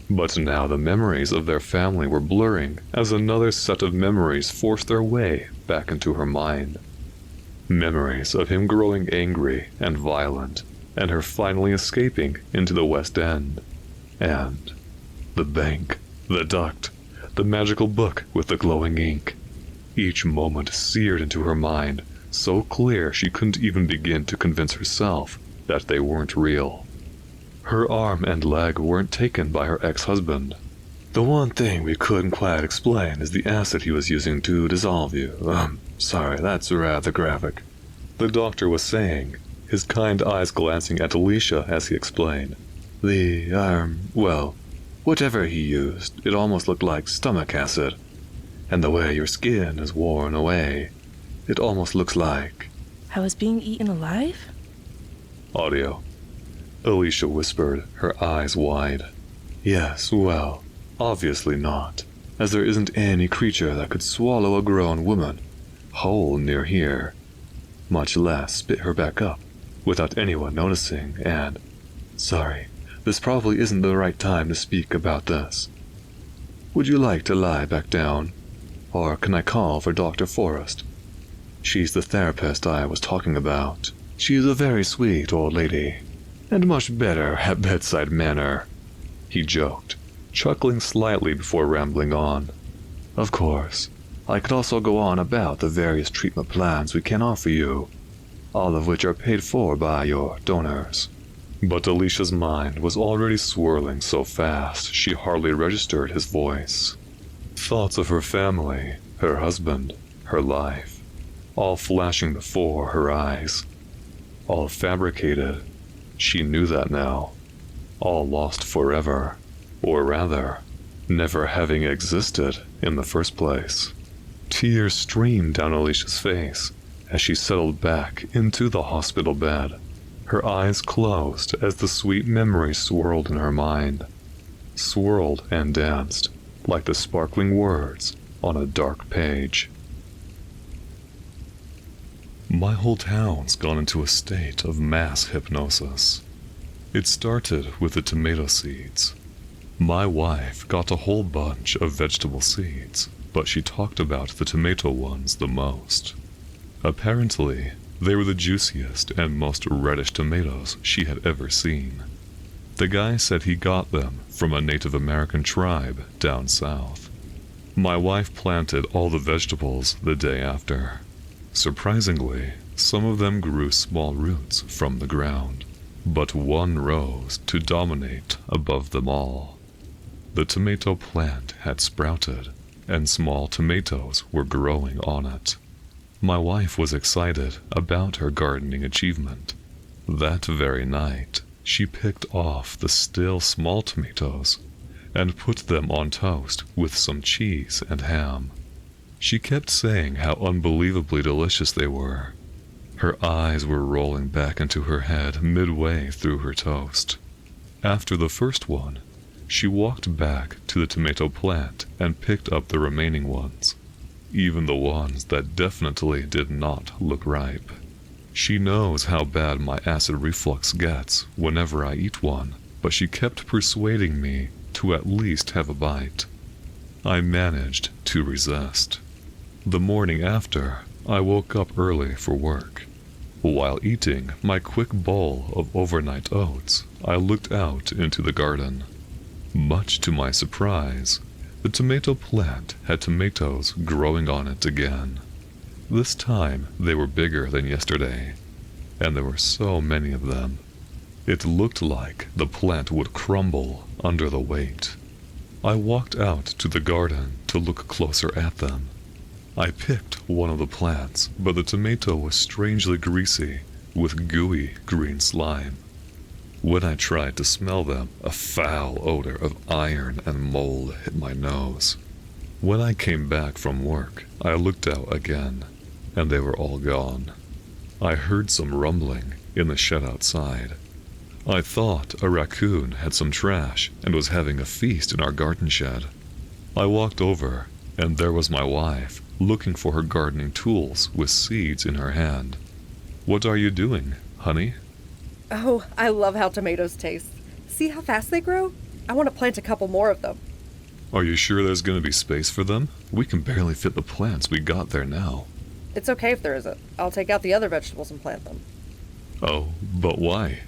But now the memories of their family were blurring as another set of memories forced their way back into her mind. Memories of him growing angry and violent, and her finally escaping into the West End. And the bank, the duct, the magical book with the glowing ink. Each moment seared into her mind, so clear she couldn't even begin to convince herself that they weren't real. Her arm and leg weren't taken by her ex-husband. The one thing we couldn't quite explain is the acid he was using to dissolve you. Sorry, that's rather graphic. The doctor was saying, his kind eyes glancing at Alicia as he explained. Well, whatever he used, it almost looked like stomach acid. And the way your skin is worn away, it almost looks like... I was being eaten alive? Audio. Alicia whispered, her eyes wide. Yes, well, obviously not, as there isn't any creature that could swallow a grown woman whole near here, much less spit her back up without anyone noticing, and... Sorry, this probably isn't the right time to speak about this. Would you like to lie back down? Or can I call for Dr. Forrest? She's the therapist I was talking about. She's a very sweet old lady, and much better at bedside manner," he joked, chuckling slightly before rambling on. "Of course, I could also go on about the various treatment plans we can offer you, all of which are paid for by your donors." But Alicia's mind was already swirling so fast she hardly registered his voice. Thoughts of her family, her husband, her life, all flashing before her eyes. All fabricated. She knew that now. All lost forever. Or rather, never having existed in the first place. Tears streamed down Alicia's face as she settled back into the hospital bed. Her eyes closed as the sweet memory swirled in her mind. Swirled and danced, like the sparkling words on a dark page. My whole town's gone into a state of mass hypnosis. It started with the tomato seeds. My wife got a whole bunch of vegetable seeds, but she talked about the tomato ones the most. Apparently, they were the juiciest and most reddish tomatoes she had ever seen. The guy said he got them from a Native American tribe down south. My wife planted all the vegetables the day after. Surprisingly, some of them grew small roots from the ground, but one rose to dominate above them all. The tomato plant had sprouted, and small tomatoes were growing on it. My wife was excited about her gardening achievement. That very night, she picked off the still small tomatoes and put them on toast with some cheese and ham. She kept saying how unbelievably delicious they were. Her eyes were rolling back into her head midway through her toast. After the first one, she walked back to the tomato plant and picked up the remaining ones, even the ones that definitely did not look ripe. She knows how bad my acid reflux gets whenever I eat one, but she kept persuading me to at least have a bite. I managed to resist. The morning after, I woke up early for work. While eating my quick bowl of overnight oats, I looked out into the garden. Much to my surprise, the tomato plant had tomatoes growing on it again. This time they were bigger than yesterday, and there were so many of them. It looked like the plant would crumble under the weight. I walked out to the garden to look closer at them. I picked one of the plants, but the tomato was strangely greasy, with gooey green slime. When I tried to smell them, a foul odor of iron and mold hit my nose. When I came back from work, I looked out again, and they were all gone. I heard some rumbling in the shed outside. I thought a raccoon had some trash and was having a feast in our garden shed. I walked over, and there was my wife, looking for her gardening tools with seeds in her hand. "What are you doing, honey?" Oh, I love how tomatoes taste. See how fast they grow? I want to plant a couple more of them. "Are you sure there's going to be space for them? We can barely fit the plants we got there now." It's okay if there isn't. I'll take out the other vegetables and plant them. "Oh, but why?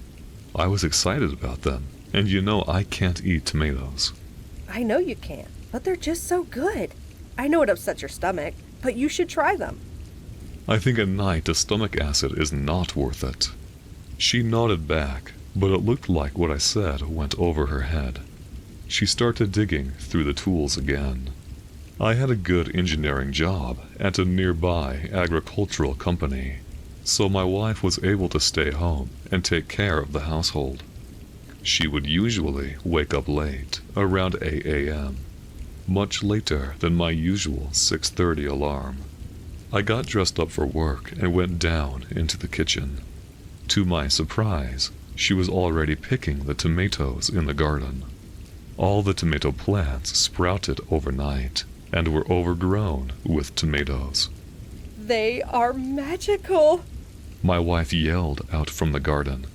I was excited about them, and you know I can't eat tomatoes." I know you can't, but they're just so good. I know it upsets your stomach, but you should try them. "I think a night of stomach acid is not worth it." She nodded back, but it looked like what I said went over her head. She started digging through the tools again. I had a good engineering job at a nearby agricultural company, so my wife was able to stay home and take care of the household. She would usually wake up late, around 8 a.m., much later than my usual 6:30 alarm. I got dressed up for work and went down into the kitchen. To my surprise, she was already picking the tomatoes in the garden. All the tomato plants sprouted overnight and were overgrown with tomatoes. They are magical! My wife yelled out from the garden.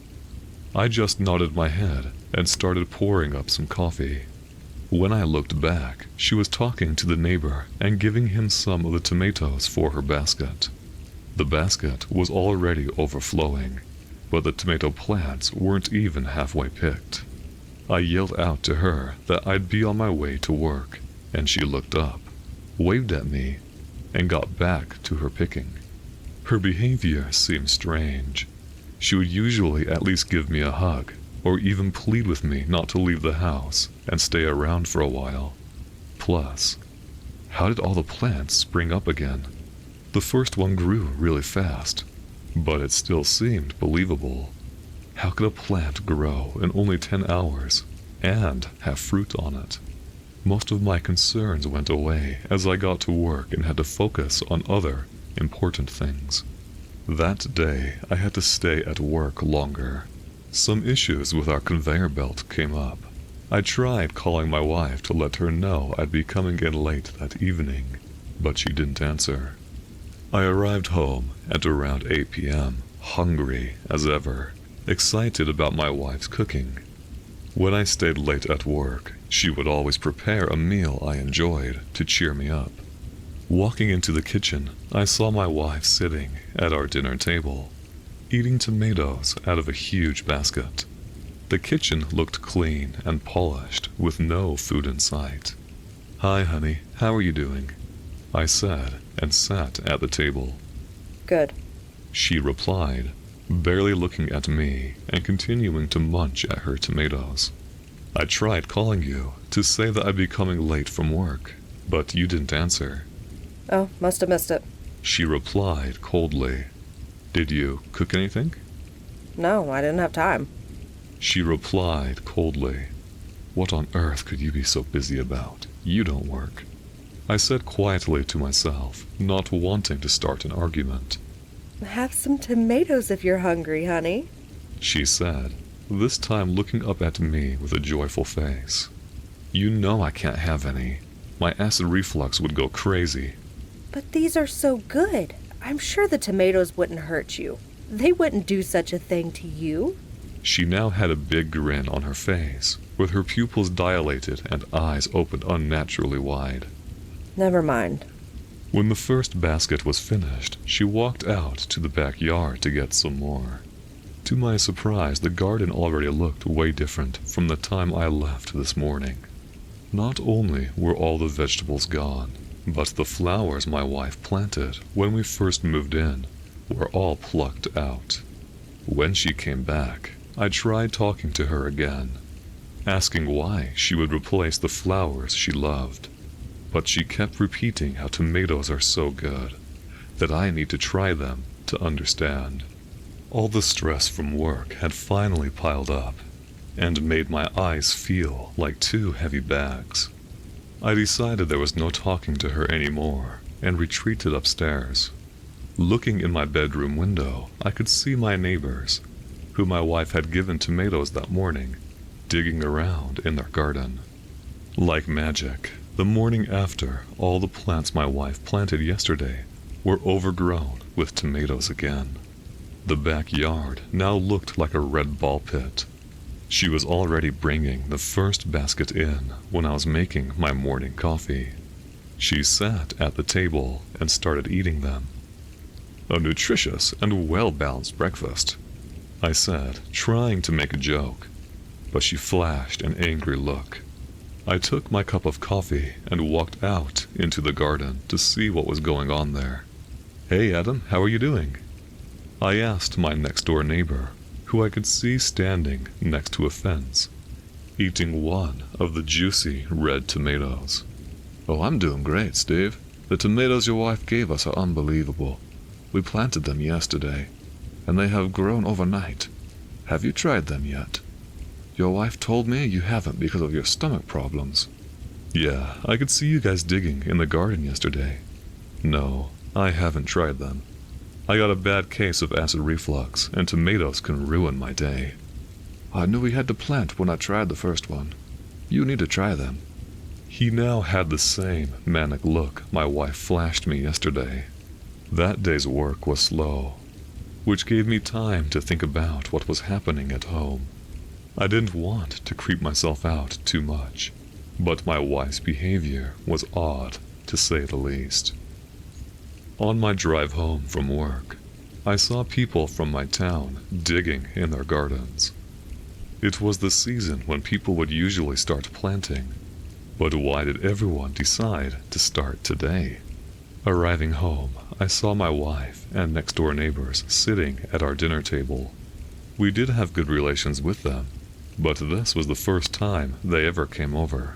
I just nodded my head and started pouring up some coffee. When I looked back, she was talking to the neighbor and giving him some of the tomatoes for her basket. The basket was already overflowing, but the tomato plants weren't even halfway picked. I yelled out to her that I'd be on my way to work, and she looked up, waved at me, and got back to her picking. Her behavior seemed strange. She would usually at least give me a hug, or even plead with me not to leave the house and stay around for a while. Plus, how did all the plants spring up again? The first one grew really fast, but it still seemed believable. How could a plant grow in only 10 hours and have fruit on it? Most of my concerns went away as I got to work and had to focus on other important things. That day, I had to stay at work longer. Some issues with our conveyor belt came up. I tried calling my wife to let her know I'd be coming in late that evening, but she didn't answer. I arrived home at around 8 p.m., hungry as ever, excited about my wife's cooking. When I stayed late at work, she would always prepare a meal I enjoyed to cheer me up. Walking into the kitchen, I saw my wife sitting at our dinner table, eating tomatoes out of a huge basket. The kitchen looked clean and polished with no food in sight. "Hi, honey, how are you doing?" I said and sat at the table. Good. She replied, barely looking at me and continuing to munch at her tomatoes. "I tried calling you to say that I'd be coming late from work, but you didn't answer." Oh, must have missed it. She replied coldly. "Did you cook anything?" No, I didn't have time. She replied coldly. "What on earth could you be so busy about? You don't work." I said quietly to myself, not wanting to start an argument. Have some tomatoes if you're hungry, honey. She said, this time looking up at me with a joyful face. "You know I can't have any. My acid reflux would go crazy." But these are so good. I'm sure the tomatoes wouldn't hurt you. They wouldn't do such a thing to you. She now had a big grin on her face, with her pupils dilated and eyes opened unnaturally wide. Never mind. When the first basket was finished, she walked out to the backyard to get some more. To my surprise, the garden already looked way different from the time I left this morning. Not only were all the vegetables gone, but the flowers my wife planted when we first moved in were all plucked out. When she came back, I tried talking to her again, asking why she would replace the flowers she loved. But she kept repeating how tomatoes are so good, that I need to try them to understand. All the stress from work had finally piled up, and made my eyes feel like 2 heavy bags. I decided there was no talking to her anymore, and retreated upstairs. Looking in my bedroom window, I could see my neighbors, who my wife had given tomatoes that morning, digging around in their garden. Like magic, the morning after, all the plants my wife planted yesterday were overgrown with tomatoes again. The backyard now looked like a red ball pit. She was already bringing the first basket in when I was making my morning coffee. She sat at the table and started eating them. "A nutritious and well-balanced breakfast," I said, trying to make a joke, but she flashed an angry look. I took my cup of coffee and walked out into the garden to see what was going on there. "Hey, Adam, how are you doing?" I asked my next-door neighbor, who I could see standing next to a fence, eating one of the juicy red tomatoes. "Oh, I'm doing great, Steve. The tomatoes your wife gave us are unbelievable. We planted them yesterday, and they have grown overnight. Have you tried them yet? Your wife told me you haven't because of your stomach problems." "Yeah, I could see you guys digging in the garden yesterday." "No, I haven't tried them. I got a bad case of acid reflux, and tomatoes can ruin my day." "I knew we had to plant when I tried the first one. You need to try them." He now had the same manic look my wife flashed me yesterday. That day's work was slow, which gave me time to think about what was happening at home. I didn't want to creep myself out too much, but my wife's behavior was odd, to say the least. On my drive home from work, I saw people from my town digging in their gardens. It was the season when people would usually start planting, but why did everyone decide to start today? Arriving home, I saw my wife and next-door neighbors sitting at our dinner table. We did have good relations with them, but this was the first time they ever came over.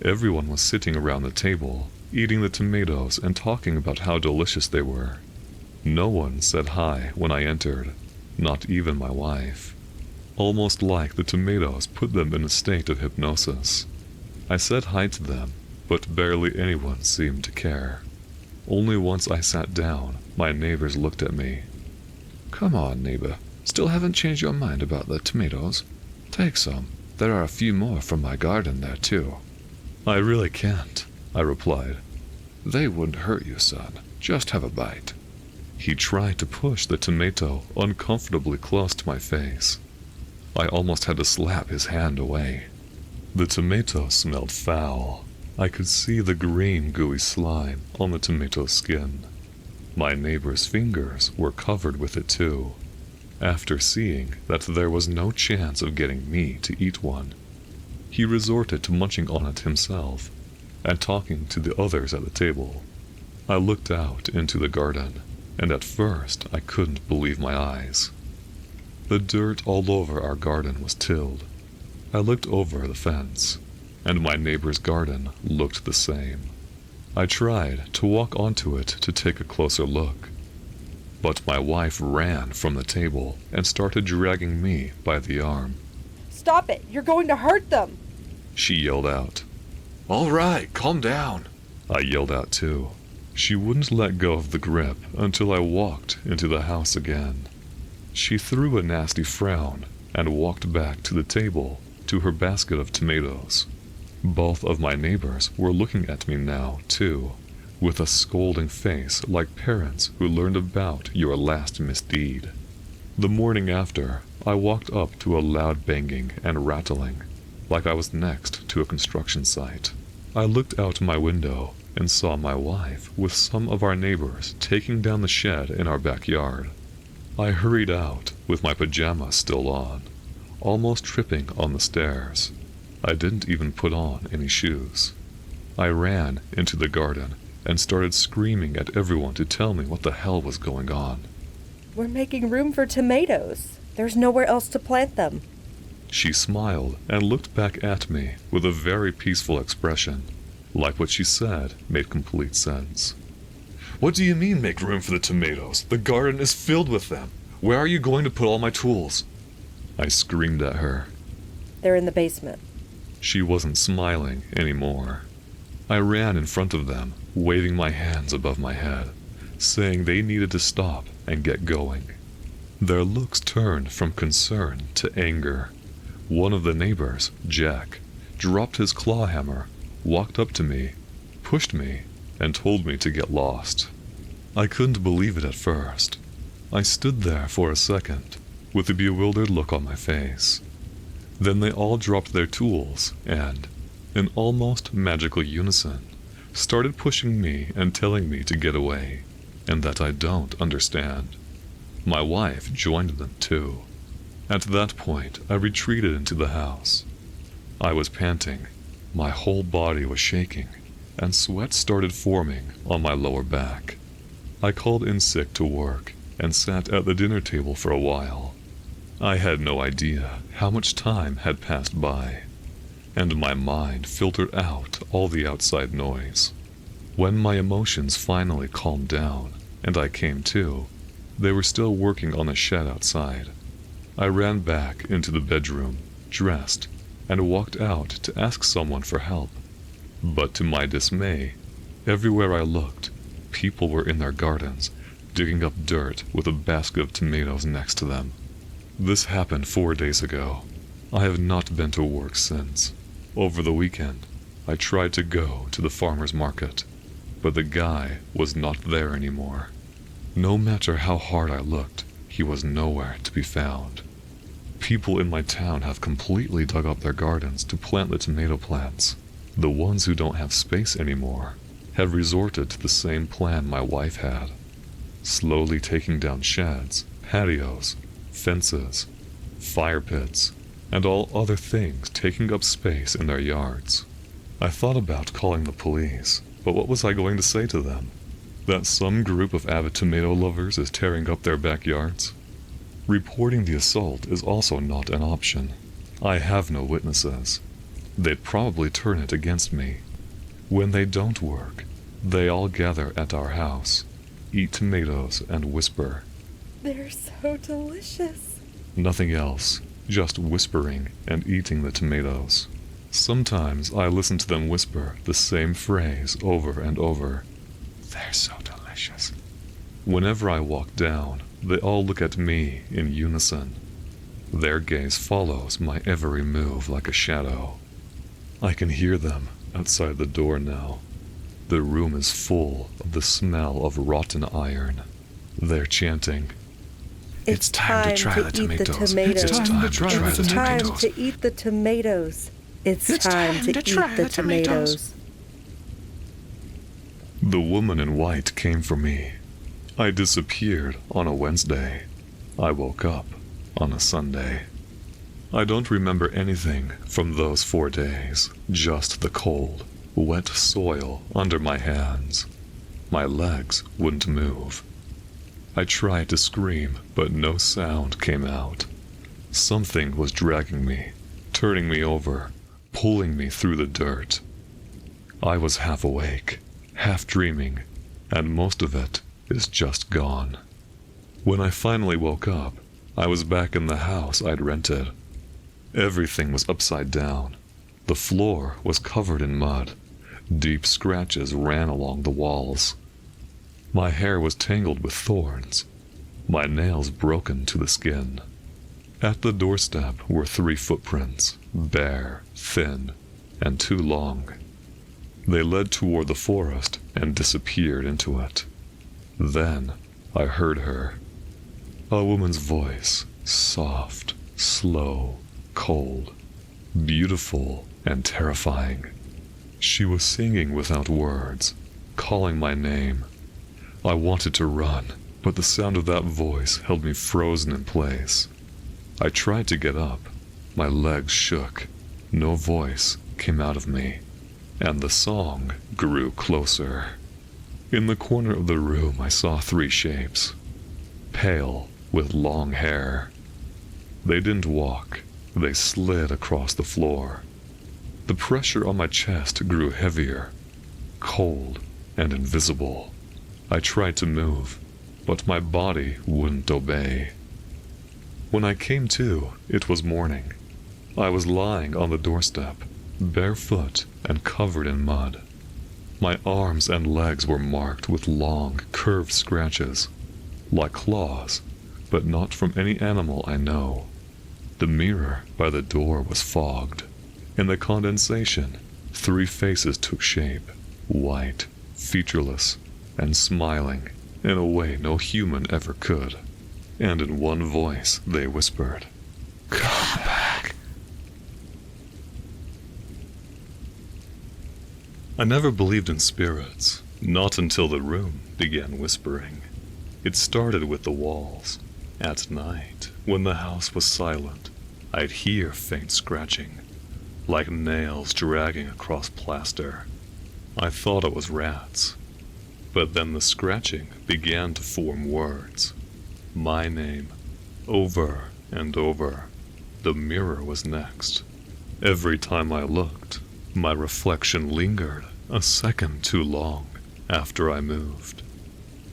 Everyone was sitting around the table, eating the tomatoes and talking about how delicious they were. No one said hi when I entered, not even my wife. Almost like the tomatoes put them in a state of hypnosis. I said hi to them, but barely anyone seemed to care. Only once I sat down, my neighbors looked at me. Come on, neighbor. Still haven't changed your mind about the tomatoes? Take some. There are a few more from my garden there, too. I really can't, I replied. They wouldn't hurt you, son. Just have a bite. He tried to push the tomato uncomfortably close to my face. I almost had to slap his hand away. The tomato smelled foul. I could see the green, gooey slime on the tomato skin. My neighbor's fingers were covered with it too. After seeing that there was no chance of getting me to eat one, he resorted to munching on it himself and talking to the others at the table. I looked out into the garden, and at first I couldn't believe my eyes. The dirt all over our garden was tilled. I looked over the fence, and my neighbor's garden looked the same. I tried to walk onto it to take a closer look, but my wife ran from the table and started dragging me by the arm. Stop it! You're going to hurt them! She yelled out. All right, calm down. I yelled out too. She wouldn't let go of the grip until I walked into the house again. She threw a nasty frown and walked back to the table to her basket of tomatoes. Both of my neighbors were looking at me now, too, with a scolding face like parents who learned about your last misdeed. The morning after, I walked up to a loud banging and rattling, like I was next to a construction site. I looked out my window and saw my wife with some of our neighbors taking down the shed in our backyard. I hurried out with my pajamas still on, almost tripping on the stairs. I didn't even put on any shoes. I ran into the garden and started screaming at everyone to tell me what the hell was going on. We're making room for tomatoes. There's nowhere else to plant them. She smiled and looked back at me with a very peaceful expression, like what she said made complete sense. What do you mean make room for the tomatoes? The garden is filled with them. Where are you going to put all my tools? I screamed at her. They're in the basement. She wasn't smiling anymore. I ran in front of them, waving my hands above my head, saying they needed to stop and get going. Their looks turned from concern to anger. One of the neighbors, Jack, dropped his claw hammer, walked up to me, pushed me, and told me to get lost. I couldn't believe it at first. I stood there for a second, with a bewildered look on my face. Then they all dropped their tools and, in almost magical unison, started pushing me and telling me to get away, and that I don't understand. My wife joined them too. At that point, I retreated into the house. I was panting, my whole body was shaking, and sweat started forming on my lower back. I called in sick to work and sat at the dinner table for a while. I had no idea how much time had passed by, and my mind filtered out all the outside noise. When my emotions finally calmed down and I came to, they were still working on the shed outside. I ran back into the bedroom, dressed, and walked out to ask someone for help. But to my dismay, everywhere I looked, people were in their gardens, digging up dirt with a basket of tomatoes next to them. This happened 4 days ago. I have not been to work since. Over the weekend, I tried to go to the farmer's market, but the guy was not there anymore. No matter how hard I looked, he was nowhere to be found. People in my town have completely dug up their gardens to plant the tomato plants. The ones who don't have space anymore have resorted to the same plan my wife had, slowly taking down sheds, patios, fences, fire pits, and all other things taking up space in their yards. I thought about calling the police, but what was I going to say to them? That some group of avid tomato lovers is tearing up their backyards? Reporting the assault is also not an option. I have no witnesses. They'd probably turn it against me. When they don't work, they all gather at our house, eat tomatoes, and whisper. They're so delicious. Nothing else, just whispering and eating the tomatoes. Sometimes I listen to them whisper the same phrase over and over. They're so delicious. Whenever I walk down, they all look at me in unison. Their gaze follows my every move like a shadow. I can hear them outside the door now. The room is full of the smell of rotten iron. They're chanting, It's time to try the tomatoes. It's time to try the tomatoes. It's time to eat the tomatoes. It's time to eat the tomatoes. The woman in white came for me. I disappeared on a Wednesday. I woke up on a Sunday. I don't remember anything from those 4 days, just the cold, wet soil under my hands. My legs wouldn't move. I tried to scream, but no sound came out. Something was dragging me, turning me over, pulling me through the dirt. I was half awake, half dreaming, and most of it is just gone. When I finally woke up, I was back in the house I'd rented. Everything was upside down. The floor was covered in mud. Deep scratches ran along the walls. My hair was tangled with thorns, my nails broken to the skin. At the doorstep were 3 footprints, bare, thin, and too long. They led toward the forest and disappeared into it. Then I heard her. A woman's voice, soft, slow, cold, beautiful, and terrifying. She was singing without words, calling my name. I wanted to run, but the sound of that voice held me frozen in place. I tried to get up. My legs shook. No voice came out of me, and the song grew closer. In the corner of the room, I saw 3 shapes, pale, with long hair. They didn't walk. They slid across the floor. The pressure on my chest grew heavier, cold, and invisible. I tried to move, but my body wouldn't obey. When I came to, it was morning. I was lying on the doorstep, barefoot and covered in mud. My arms and legs were marked with long, curved scratches, like claws, but not from any animal I know. The mirror by the door was fogged. In the condensation, 3 faces took shape, white, featureless, and smiling in a way no human ever could. And in one voice they whispered, "Come back." I never believed in spirits, not until the room began whispering. It started with the walls. At night, when the house was silent, I'd hear faint scratching, like nails dragging across plaster. I thought it was rats. But then the scratching began to form words. My name, over and over. The mirror was next. Every time I looked, my reflection lingered a second too long after I moved.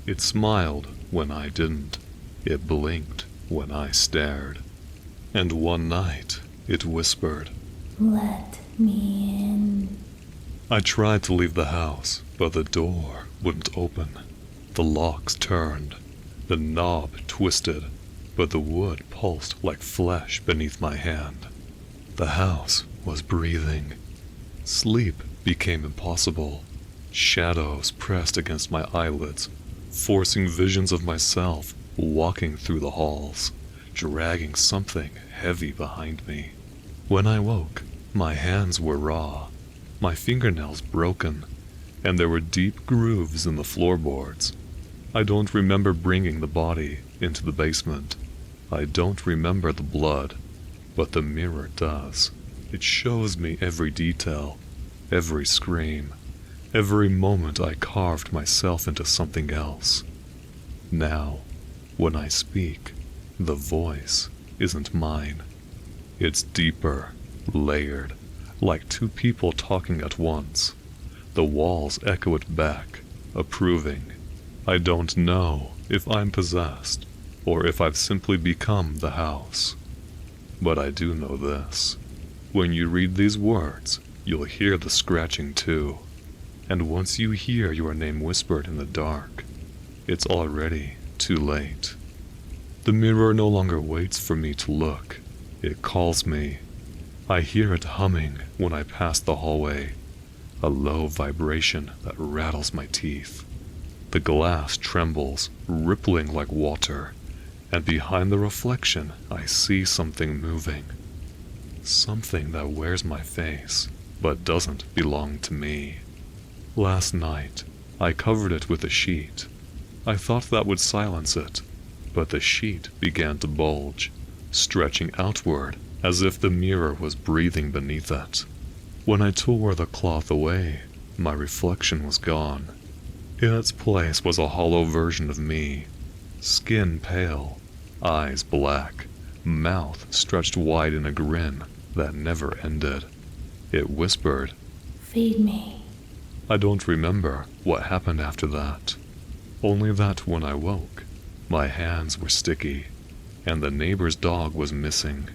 It smiled when I didn't. It blinked when I stared. And one night, it whispered, "Let me in." I tried to leave the house, but the door wouldn't open. The locks turned. The knob twisted, but the wood pulsed like flesh beneath my hand. The house was breathing. Sleep became impossible. Shadows pressed against my eyelids, forcing visions of myself walking through the halls, dragging something heavy behind me. When I woke, my hands were raw, my fingernails broken, and there were deep grooves in the floorboards. I don't remember bringing the body into the basement. I don't remember the blood, but the mirror does. It shows me every detail, every scream, every moment I carved myself into something else. Now, when I speak, the voice isn't mine. It's deeper, layered, like two people talking at once. The walls echo it back, approving. I don't know if I'm possessed, or if I've simply become the house. But I do know this. When you read these words, you'll hear the scratching too. And once you hear your name whispered in the dark, it's already too late. The mirror no longer waits for me to look. It calls me. I hear it humming when I pass the hallway, a low vibration that rattles my teeth. The glass trembles, rippling like water, and behind the reflection I see something moving. Something that wears my face, but doesn't belong to me. Last night, I covered it with a sheet. I thought that would silence it, but the sheet began to bulge, stretching outward as if the mirror was breathing beneath it. When I tore the cloth away, my reflection was gone. In its place was a hollow version of me, skin pale, eyes black, mouth stretched wide in a grin that never ended. It whispered, "Feed me." I don't remember what happened after that, only that when I woke, my hands were sticky, and the neighbor's dog was missing.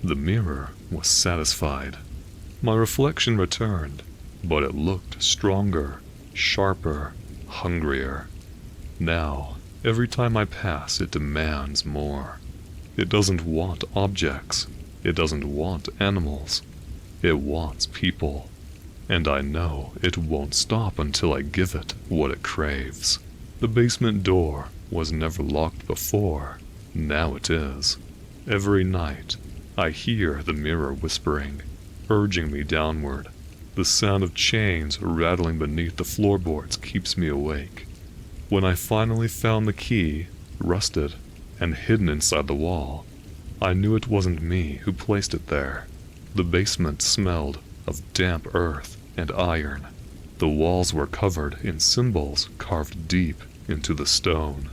The mirror was satisfied. My reflection returned, but it looked stronger, sharper, hungrier. Now, every time I pass, it demands more. It doesn't want objects. It doesn't want animals. It wants people. And I know it won't stop until I give it what it craves. The basement door was never locked before. Now it is. Every night, I hear the mirror whispering, urging me downward. The sound of chains rattling beneath the floorboards keeps me awake. When I finally found the key, rusted, and hidden inside the wall, I knew it wasn't me who placed it there. The basement smelled of damp earth and iron. The walls were covered in symbols carved deep into the stone,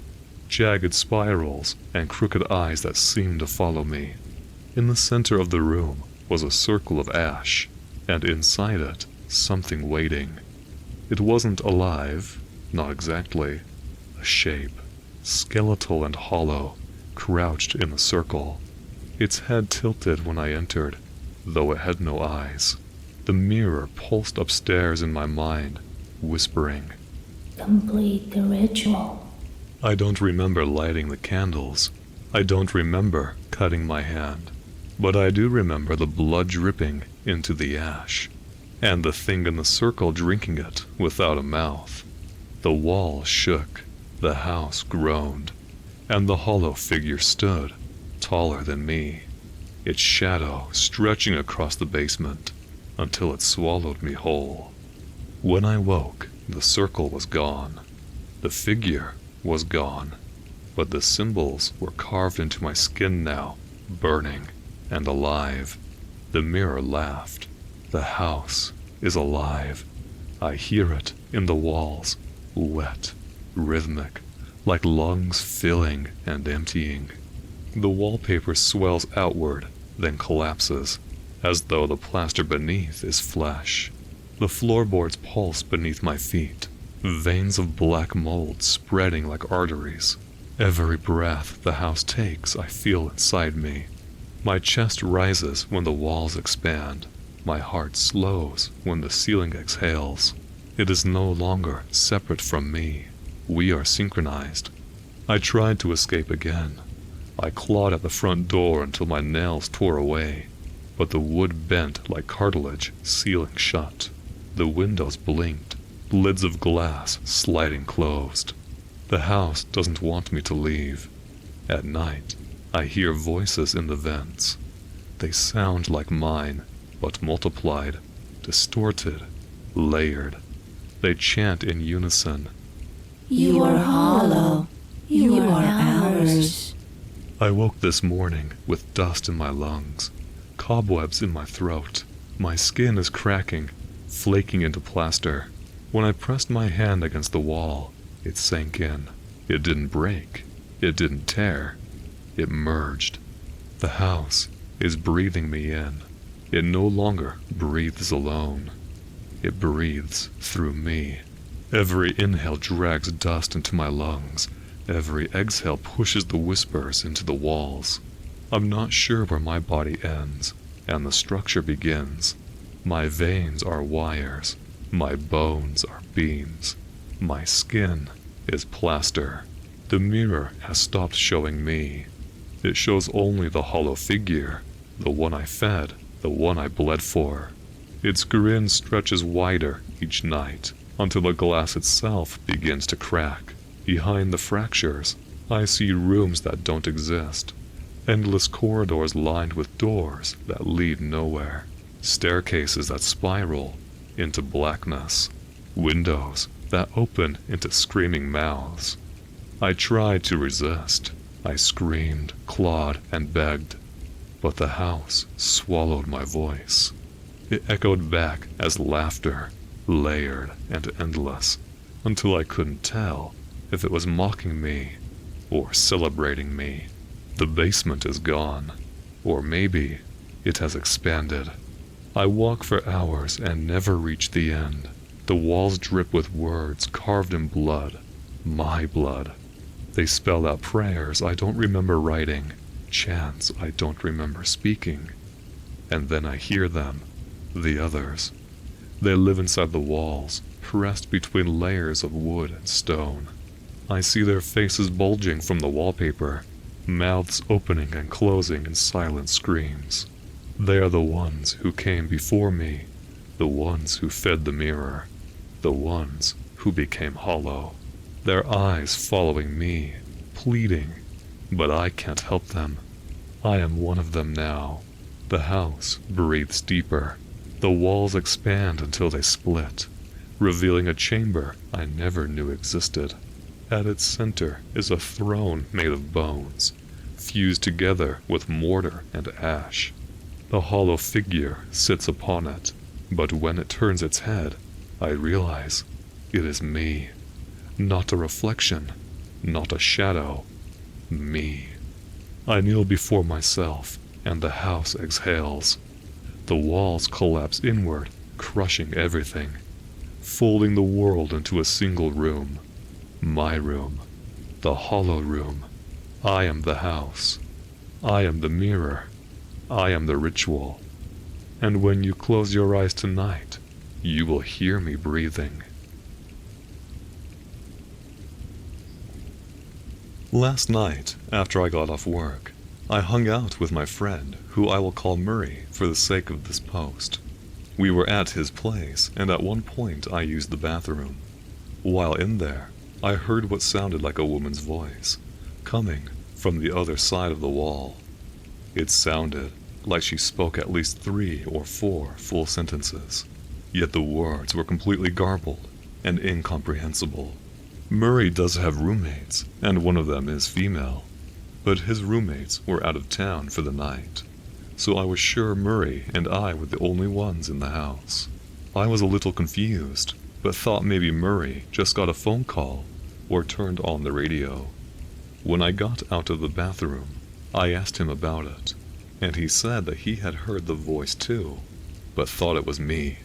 jagged spirals and crooked eyes that seemed to follow me. In the center of the room was a circle of ash, and inside it, something waiting. It wasn't alive, not exactly. A shape, skeletal and hollow, crouched in the circle. Its head tilted when I entered, though it had no eyes. The mirror pulsed upstairs in my mind, whispering, "Complete the ritual." I don't remember lighting the candles. I don't remember cutting my hand. But I do remember the blood dripping into the ash, and the thing in the circle drinking it without a mouth. The wall shook, the house groaned, and the hollow figure stood, taller than me, its shadow stretching across the basement until it swallowed me whole. When I woke, the circle was gone. The figure was gone, but the symbols were carved into my skin now, burning and alive. The mirror laughed. The house is alive. I hear it in the walls, wet, rhythmic, like lungs filling and emptying. The wallpaper swells outward, then collapses, as though the plaster beneath is flesh. The floorboards pulse beneath my feet, veins of black mold spreading like arteries. Every breath the house takes I feel inside me. My chest rises when the walls expand. My heart slows when the ceiling exhales. It is no longer separate from me. We are synchronized. I tried to escape again. I clawed at the front door until my nails tore away, but the wood bent like cartilage, sealing shut. The windows blinked, lids of glass sliding closed. The house doesn't want me to leave. At night, I hear voices in the vents. They sound like mine, but multiplied, distorted, layered. They chant in unison. You are hollow. You are ours. I woke this morning with dust in my lungs, cobwebs in my throat. My skin is cracking, flaking into plaster. When I pressed my hand against the wall, it sank in. It didn't break. It didn't tear. It merged. The house is breathing me in. It no longer breathes alone. It breathes through me. Every inhale drags dust into my lungs. Every exhale pushes the whispers into the walls. I'm not sure where my body ends and the structure begins. My veins are wires. My bones are beams. My skin is plaster. The mirror has stopped showing me. It shows only the hollow figure, the one I fed, the one I bled for. Its grin stretches wider each night until the glass itself begins to crack. Behind the fractures, I see rooms that don't exist. Endless corridors lined with doors that lead nowhere. Staircases that spiral into blackness. Windows that open into screaming mouths. I tried to resist. I screamed, clawed, and begged. But the house swallowed my voice. It echoed back as laughter, layered and endless, until I couldn't tell if it was mocking me or celebrating me. The basement is gone, or maybe it has expanded. I walk for hours and never reach the end. The walls drip with words carved in blood, my blood. They spell out prayers I don't remember writing, chants I don't remember speaking. And then I hear them, the others. They live inside the walls, pressed between layers of wood and stone. I see their faces bulging from the wallpaper, mouths opening and closing in silent screams. They are the ones who came before me, the ones who fed the mirror, the ones who became hollow. Their eyes following me, pleading, but I can't help them. I am one of them now. The house breathes deeper. The walls expand until they split, revealing a chamber I never knew existed. At its center is a throne made of bones, fused together with mortar and ash. The hollow figure sits upon it, but when it turns its head, I realize it is me. Not a reflection, not a shadow, me. I kneel before myself, and the house exhales. The walls collapse inward, crushing everything, folding the world into a single room. My room, the hollow room. I am the house. I am the mirror. I am the ritual. And when you close your eyes tonight, you will hear me breathing. Last night, after I got off work, I hung out with my friend, who I will call Murray for the sake of this post. We were at his place, and at one point I used the bathroom. While in there, I heard what sounded like a woman's voice, coming from the other side of the wall. It sounded like she spoke at least 3 or 4 full sentences, yet the words were completely garbled and incomprehensible. Murray does have roommates, and one of them is female, but his roommates were out of town for the night, so I was sure Murray and I were the only ones in the house. I was a little confused, but thought maybe Murray just got a phone call or turned on the radio. When I got out of the bathroom, I asked him about it, and he said that he had heard the voice too, but thought it was me.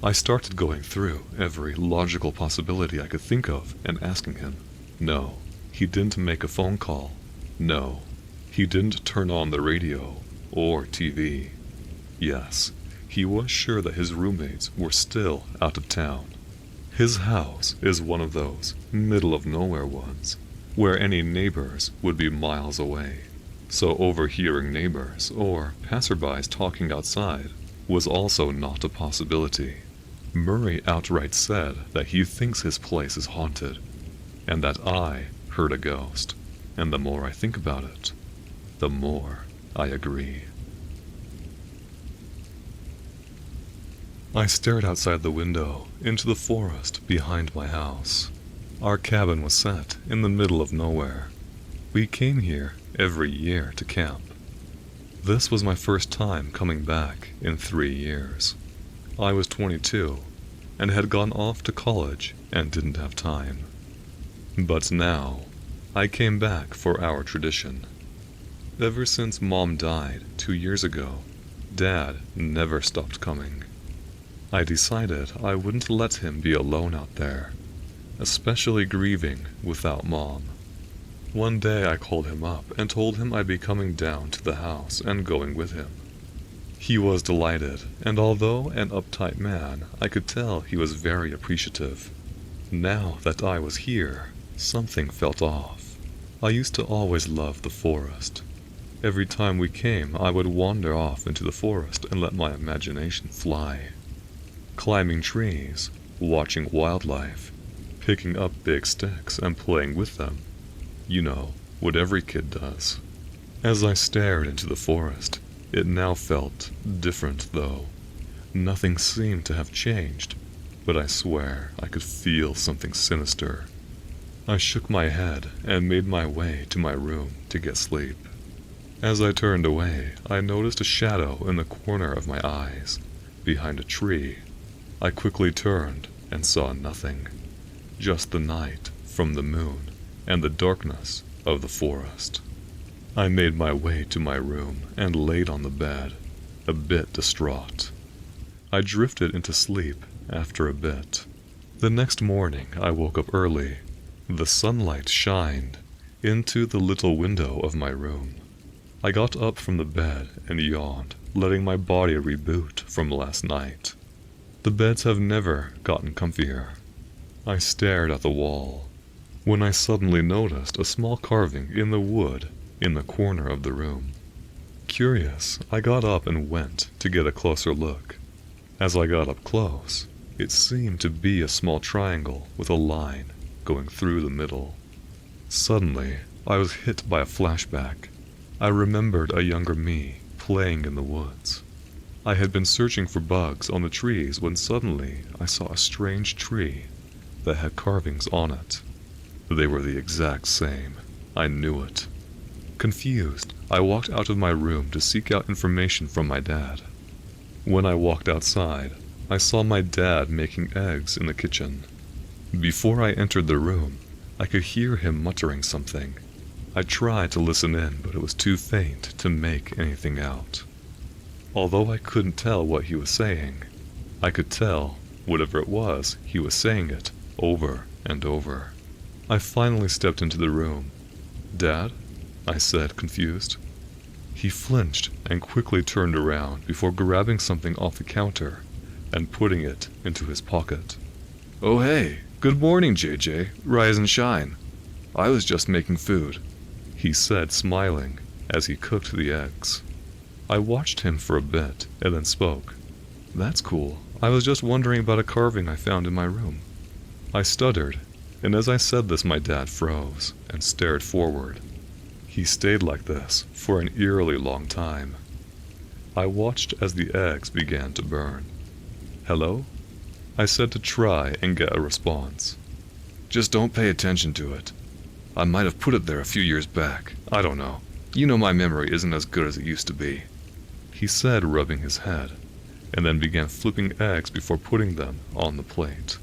I started going through every logical possibility I could think of and asking him. No, he didn't make a phone call. No, he didn't turn on the radio or TV. Yes, he was sure that his roommates were still out of town. His house is one of those middle-of-nowhere ones, where any neighbors would be miles away, so overhearing neighbors or passerbys talking outside was also not a possibility. Murray outright said that he thinks his place is haunted, and that I heard a ghost, and the more I think about it, the more I agree. I stared outside the window into the forest behind my house. Our cabin was set in the middle of nowhere. We came here every year to camp. This was my first time coming back in 3 years. I was 22 and had gone off to college and didn't have time. But now, I came back for our tradition. Ever since Mom died 2 years ago, Dad never stopped coming. I decided I wouldn't let him be alone out there, especially grieving without Mom. One day I called him up and told him I'd be coming down to the house and going with him. He was delighted, and although an uptight man, I could tell he was very appreciative. Now that I was here, something felt off. I used to always love the forest. Every time we came, I would wander off into the forest and let my imagination fly. Climbing trees, watching wildlife, picking up big sticks and playing with them. You know, what every kid does. As I stared into the forest, it now felt different though. Nothing seemed to have changed, but I swear I could feel something sinister. I shook my head and made my way to my room to get sleep. As I turned away, I noticed a shadow in the corner of my eyes, behind a tree. I quickly turned and saw nothing, just the night from the moon and the darkness of the forest. I made my way to my room and laid on the bed, a bit distraught. I drifted into sleep after a bit. The next morning I woke up early. The sunlight shined into the little window of my room. I got up from the bed and yawned, letting my body reboot from last night. The beds have never gotten comfier. I stared at the wall, when I suddenly noticed a small carving in the wood in the corner of the room. Curious, I got up and went to get a closer look. As I got up close, it seemed to be a small triangle with a line going through the middle. Suddenly, I was hit by a flashback. I remembered a younger me playing in the woods. I had been searching for bugs on the trees when suddenly I saw a strange tree that had carvings on it. They were the exact same. I knew it. Confused, I walked out of my room to seek out information from my dad. When I walked outside, I saw my dad making eggs in the kitchen. Before I entered the room, I could hear him muttering something. I tried to listen in, but it was too faint to make anything out. Although I couldn't tell what he was saying, I could tell, whatever it was, he was saying it over and over. I finally stepped into the room. "Dad?" I said, confused. He flinched and quickly turned around before grabbing something off the counter and putting it into his pocket. "Oh hey, good morning, JJ. Rise and shine. I was just making food," he said, smiling as he cooked the eggs. I watched him for a bit and then spoke. "That's cool. I was just wondering about a carving I found in my room." I stuttered, and as I said this my dad froze and stared forward. He stayed like this for an eerily long time. I watched as the eggs began to burn. "Hello?" I said to try and get a response. "Just don't pay attention to it. I might have put it there a few years back. I don't know. You know my memory isn't as good as it used to be," he said, rubbing his head, and then began flipping eggs before putting them on the plate.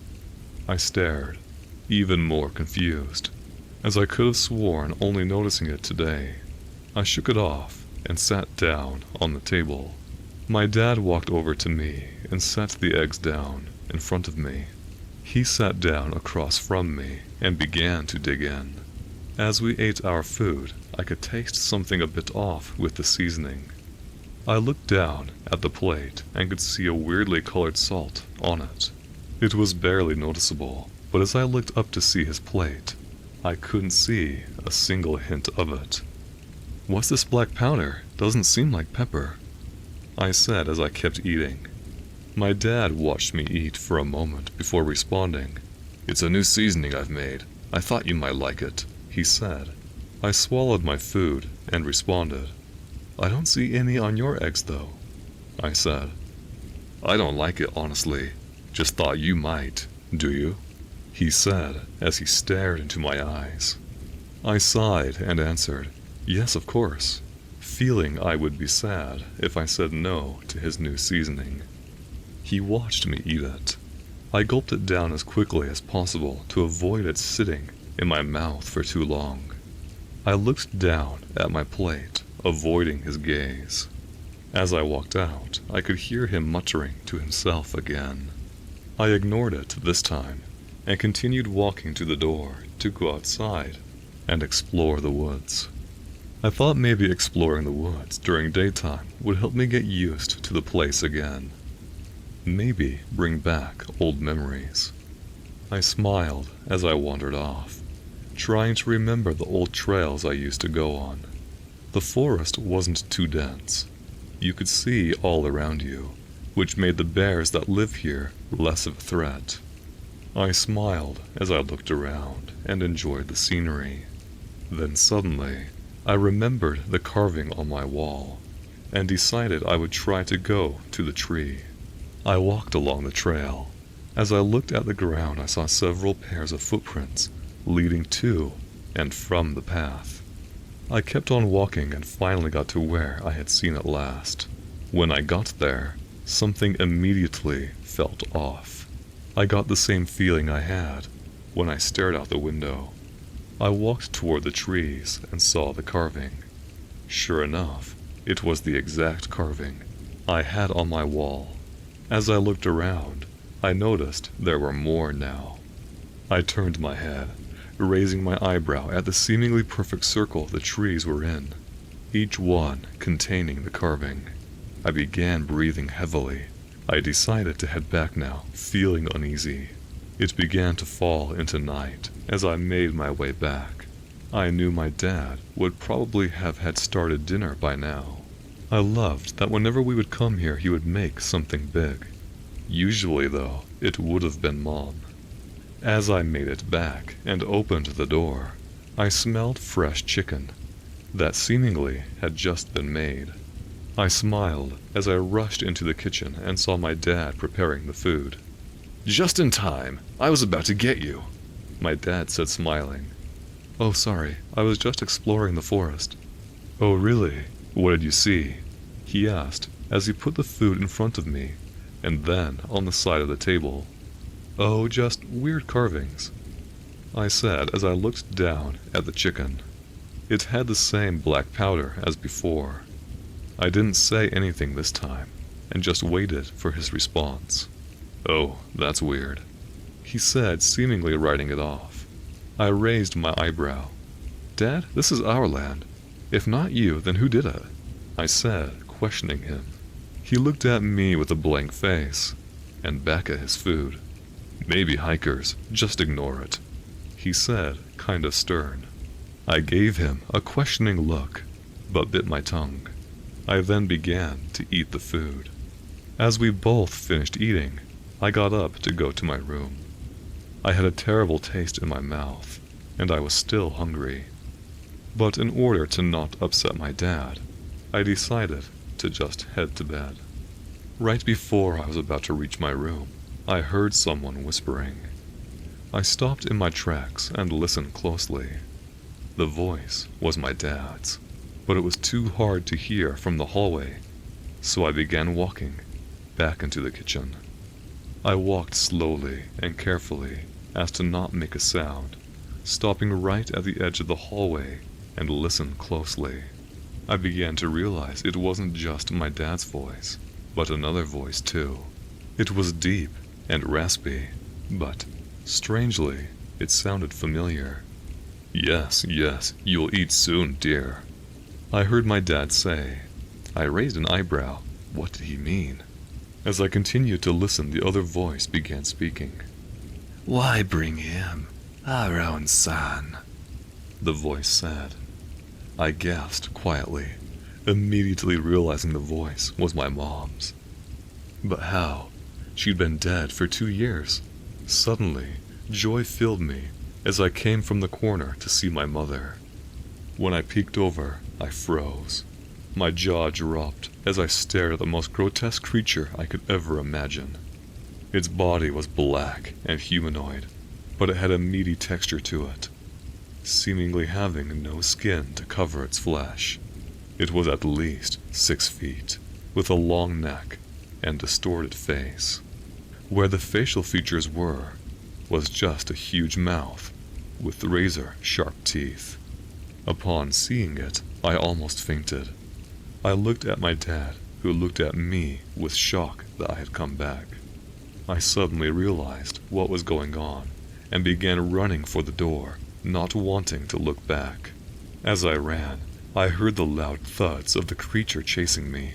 I stared, even more confused, as I could have sworn only noticing it today. I shook it off and sat down on the table. My dad walked over to me and set the eggs down in front of me. He sat down across from me and began to dig in. As we ate our food, I could taste something a bit off with the seasoning. I looked down at the plate and could see a weirdly colored salt on it. It was barely noticeable, but as I looked up to see his plate, I couldn't see a single hint of it. "What's this black powder? Doesn't seem like pepper," I said as I kept eating. My dad watched me eat for a moment before responding. "It's a new seasoning I've made. I thought you might like it," he said. I swallowed my food and responded, "I don't see any on your eggs, though," I said. "I don't like it, honestly. Just thought you might. Do you?" he said as he stared into my eyes. I sighed and answered, "Yes, of course," feeling I would be sad if I said no to his new seasoning. He watched me eat it. I gulped it down as quickly as possible to avoid it sitting in my mouth for too long. I looked down at my plate, avoiding his gaze. As I walked out, I could hear him muttering to himself again. I ignored it this time and continued walking to the door to go outside and explore the woods. I thought maybe exploring the woods during daytime would help me get used to the place again. Maybe bring back old memories. I smiled as I wandered off, trying to remember the old trails I used to go on. The forest wasn't too dense. You could see all around you, which made the bears that live here less of a threat. I smiled as I looked around and enjoyed the scenery. Then suddenly, I remembered the carving on my wall, and decided I would try to go to the tree. I walked along the trail. As I looked at the ground, I saw several pairs of footprints leading to and from the path. I kept on walking and finally got to where I had seen it last. When I got there, something immediately felt off. I got the same feeling I had when I stared out the window. I walked toward the trees and saw the carving. Sure enough, it was the exact carving I had on my wall. As I looked around, I noticed there were more now. I turned my head, raising my eyebrow at the seemingly perfect circle the trees were in, each one containing the carving. I began breathing heavily. I decided to head back now, feeling uneasy. It began to fall into night as I made my way back. I knew my dad would probably have had started dinner by now. I loved that whenever we would come here he would make something big. Usually, though, it would have been Mom. As I made it back and opened the door, I smelled fresh chicken that seemingly had just been made. I smiled as I rushed into the kitchen and saw my dad preparing the food. "Just in time. I was about to get you," my dad said, smiling. "Oh, sorry. I was just exploring the forest." "Oh, really? What did you see?" he asked as he put the food in front of me and then on the side of the table. "Oh, just weird carvings," I said as I looked down at the chicken. It had the same black powder as before. I didn't say anything this time and just waited for his response. "Oh, that's weird," he said, seemingly writing it off. I raised my eyebrow. "Dad, this is our land. If not you, then who did it?" I said, questioning him. He looked at me with a blank face and back at his food. "Maybe hikers, just ignore it," he said, kind of stern. I gave him a questioning look, but bit my tongue. I then began to eat the food. As we both finished eating, I got up to go to my room. I had a terrible taste in my mouth, and I was still hungry. But in order to not upset my dad, I decided to just head to bed. Right before I was about to reach my room, I heard someone whispering. I stopped in my tracks and listened closely. The voice was my dad's, but it was too hard to hear from the hallway, so I began walking back into the kitchen. I walked slowly and carefully as to not make a sound, stopping right at the edge of the hallway and listened closely. I began to realize it wasn't just my dad's voice, but another voice too. It was deep and raspy, but, strangely, it sounded familiar. Yes, you'll eat soon, dear," I heard my dad say. I raised an eyebrow. What did he mean? As I continued to listen, the other voice began speaking. "Why bring him? Our own son," the voice said. I gasped quietly, immediately realizing the voice was my mom's. But how? She'd been dead for 2 years. Suddenly, joy filled me as I came from the corner to see my mother. When I peeked over, I froze. My jaw dropped as I stared at the most grotesque creature I could ever imagine. Its body was black and humanoid, but it had a meaty texture to it, seemingly having no skin to cover its flesh. It was at least 6 feet, with a long neck and distorted face. Where the facial features were was just a huge mouth with razor-sharp teeth. Upon seeing it, I almost fainted. I looked at my dad, who looked at me with shock that I had come back. I suddenly realized what was going on and began running for the door, not wanting to look back. As I ran, I heard the loud thuds of the creature chasing me.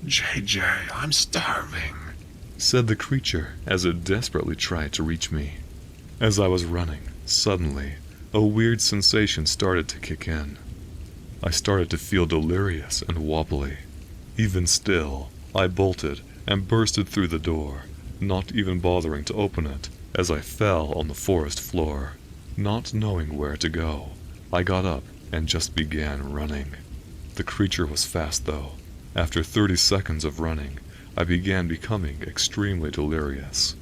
JJ, I'm starving, said the creature as it desperately tried to reach me. As I was running, suddenly, a weird sensation started to kick in. I started to feel delirious and wobbly. Even still, I bolted and bursted through the door, not even bothering to open it, as I fell on the forest floor. Not knowing where to go, I got up and just began running. The creature was fast though. After 30 seconds of running, I began becoming extremely delirious.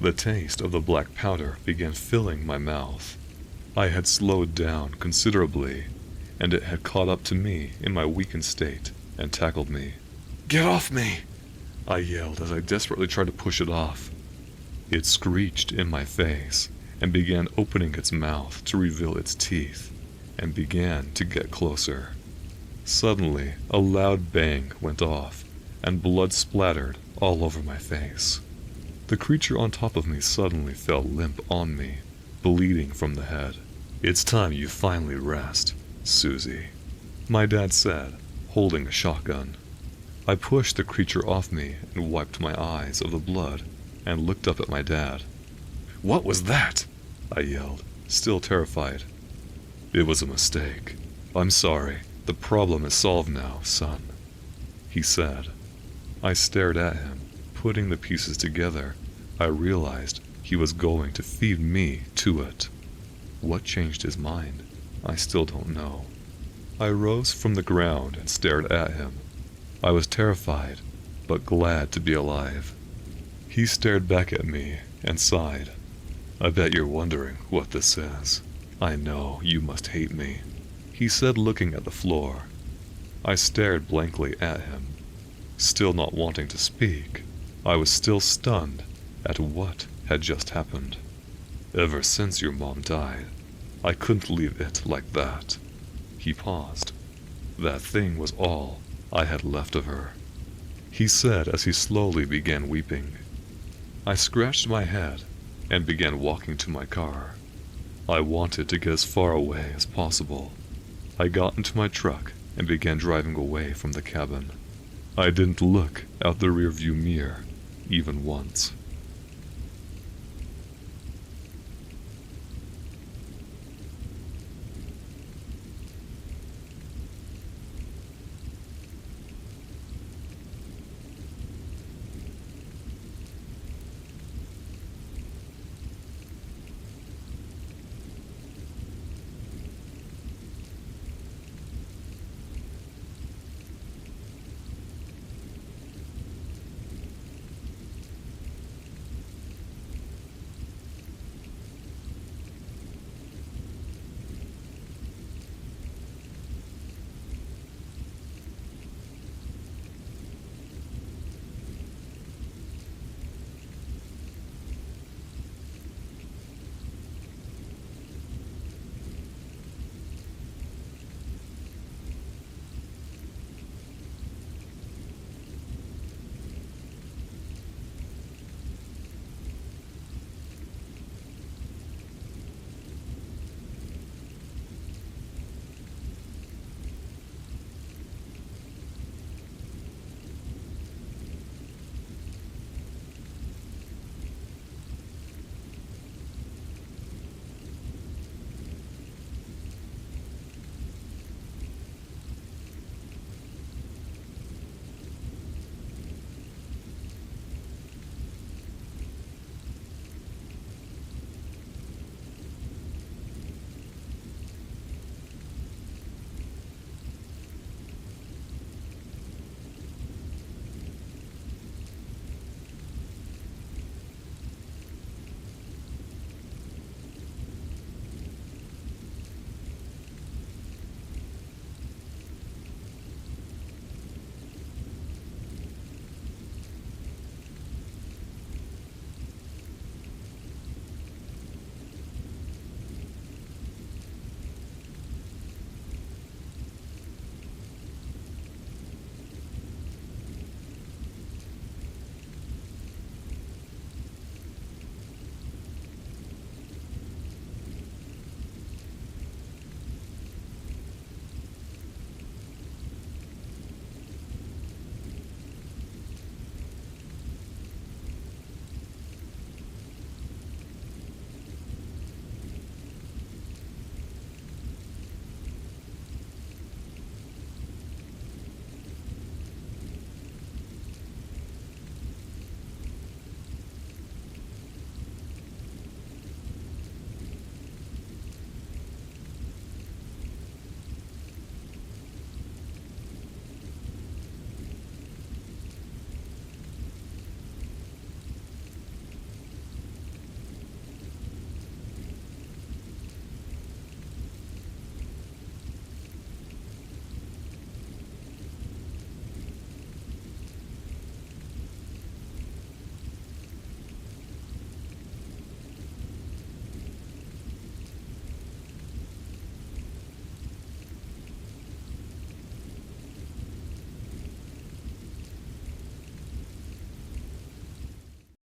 The taste of the black powder began filling my mouth. I had slowed down considerably, and it had caught up to me in my weakened state and tackled me. "Get off me!" I yelled as I desperately tried to push it off. It screeched in my face and began opening its mouth to reveal its teeth and began to get closer. Suddenly, a loud bang went off and blood splattered all over my face. The creature on top of me suddenly fell limp on me, bleeding from the head. "It's time you finally rest, Susie," my dad said, holding a shotgun. I pushed the creature off me and wiped my eyes of the blood and looked up at my dad. "What was that?" I yelled, still terrified. "It was a mistake. I'm sorry. The problem is solved now, son," he said. I stared at him. Putting the pieces together, I realized he was going to feed me to it. What changed his mind? I still don't know. I rose from the ground and stared at him. I was terrified, but glad to be alive. He stared back at me and sighed. "I bet you're wondering what this is. I know you must hate me," he said, looking at the floor. I stared blankly at him. Still not wanting to speak, I was still stunned at what had just happened. "Ever since your mom died, I couldn't leave it like that." He paused. "That thing was all I had left of her," he said as he slowly began weeping. I scratched my head and began walking to my car. I wanted to get as far away as possible. I got into my truck and began driving away from the cabin. I didn't look out the rearview mirror even once.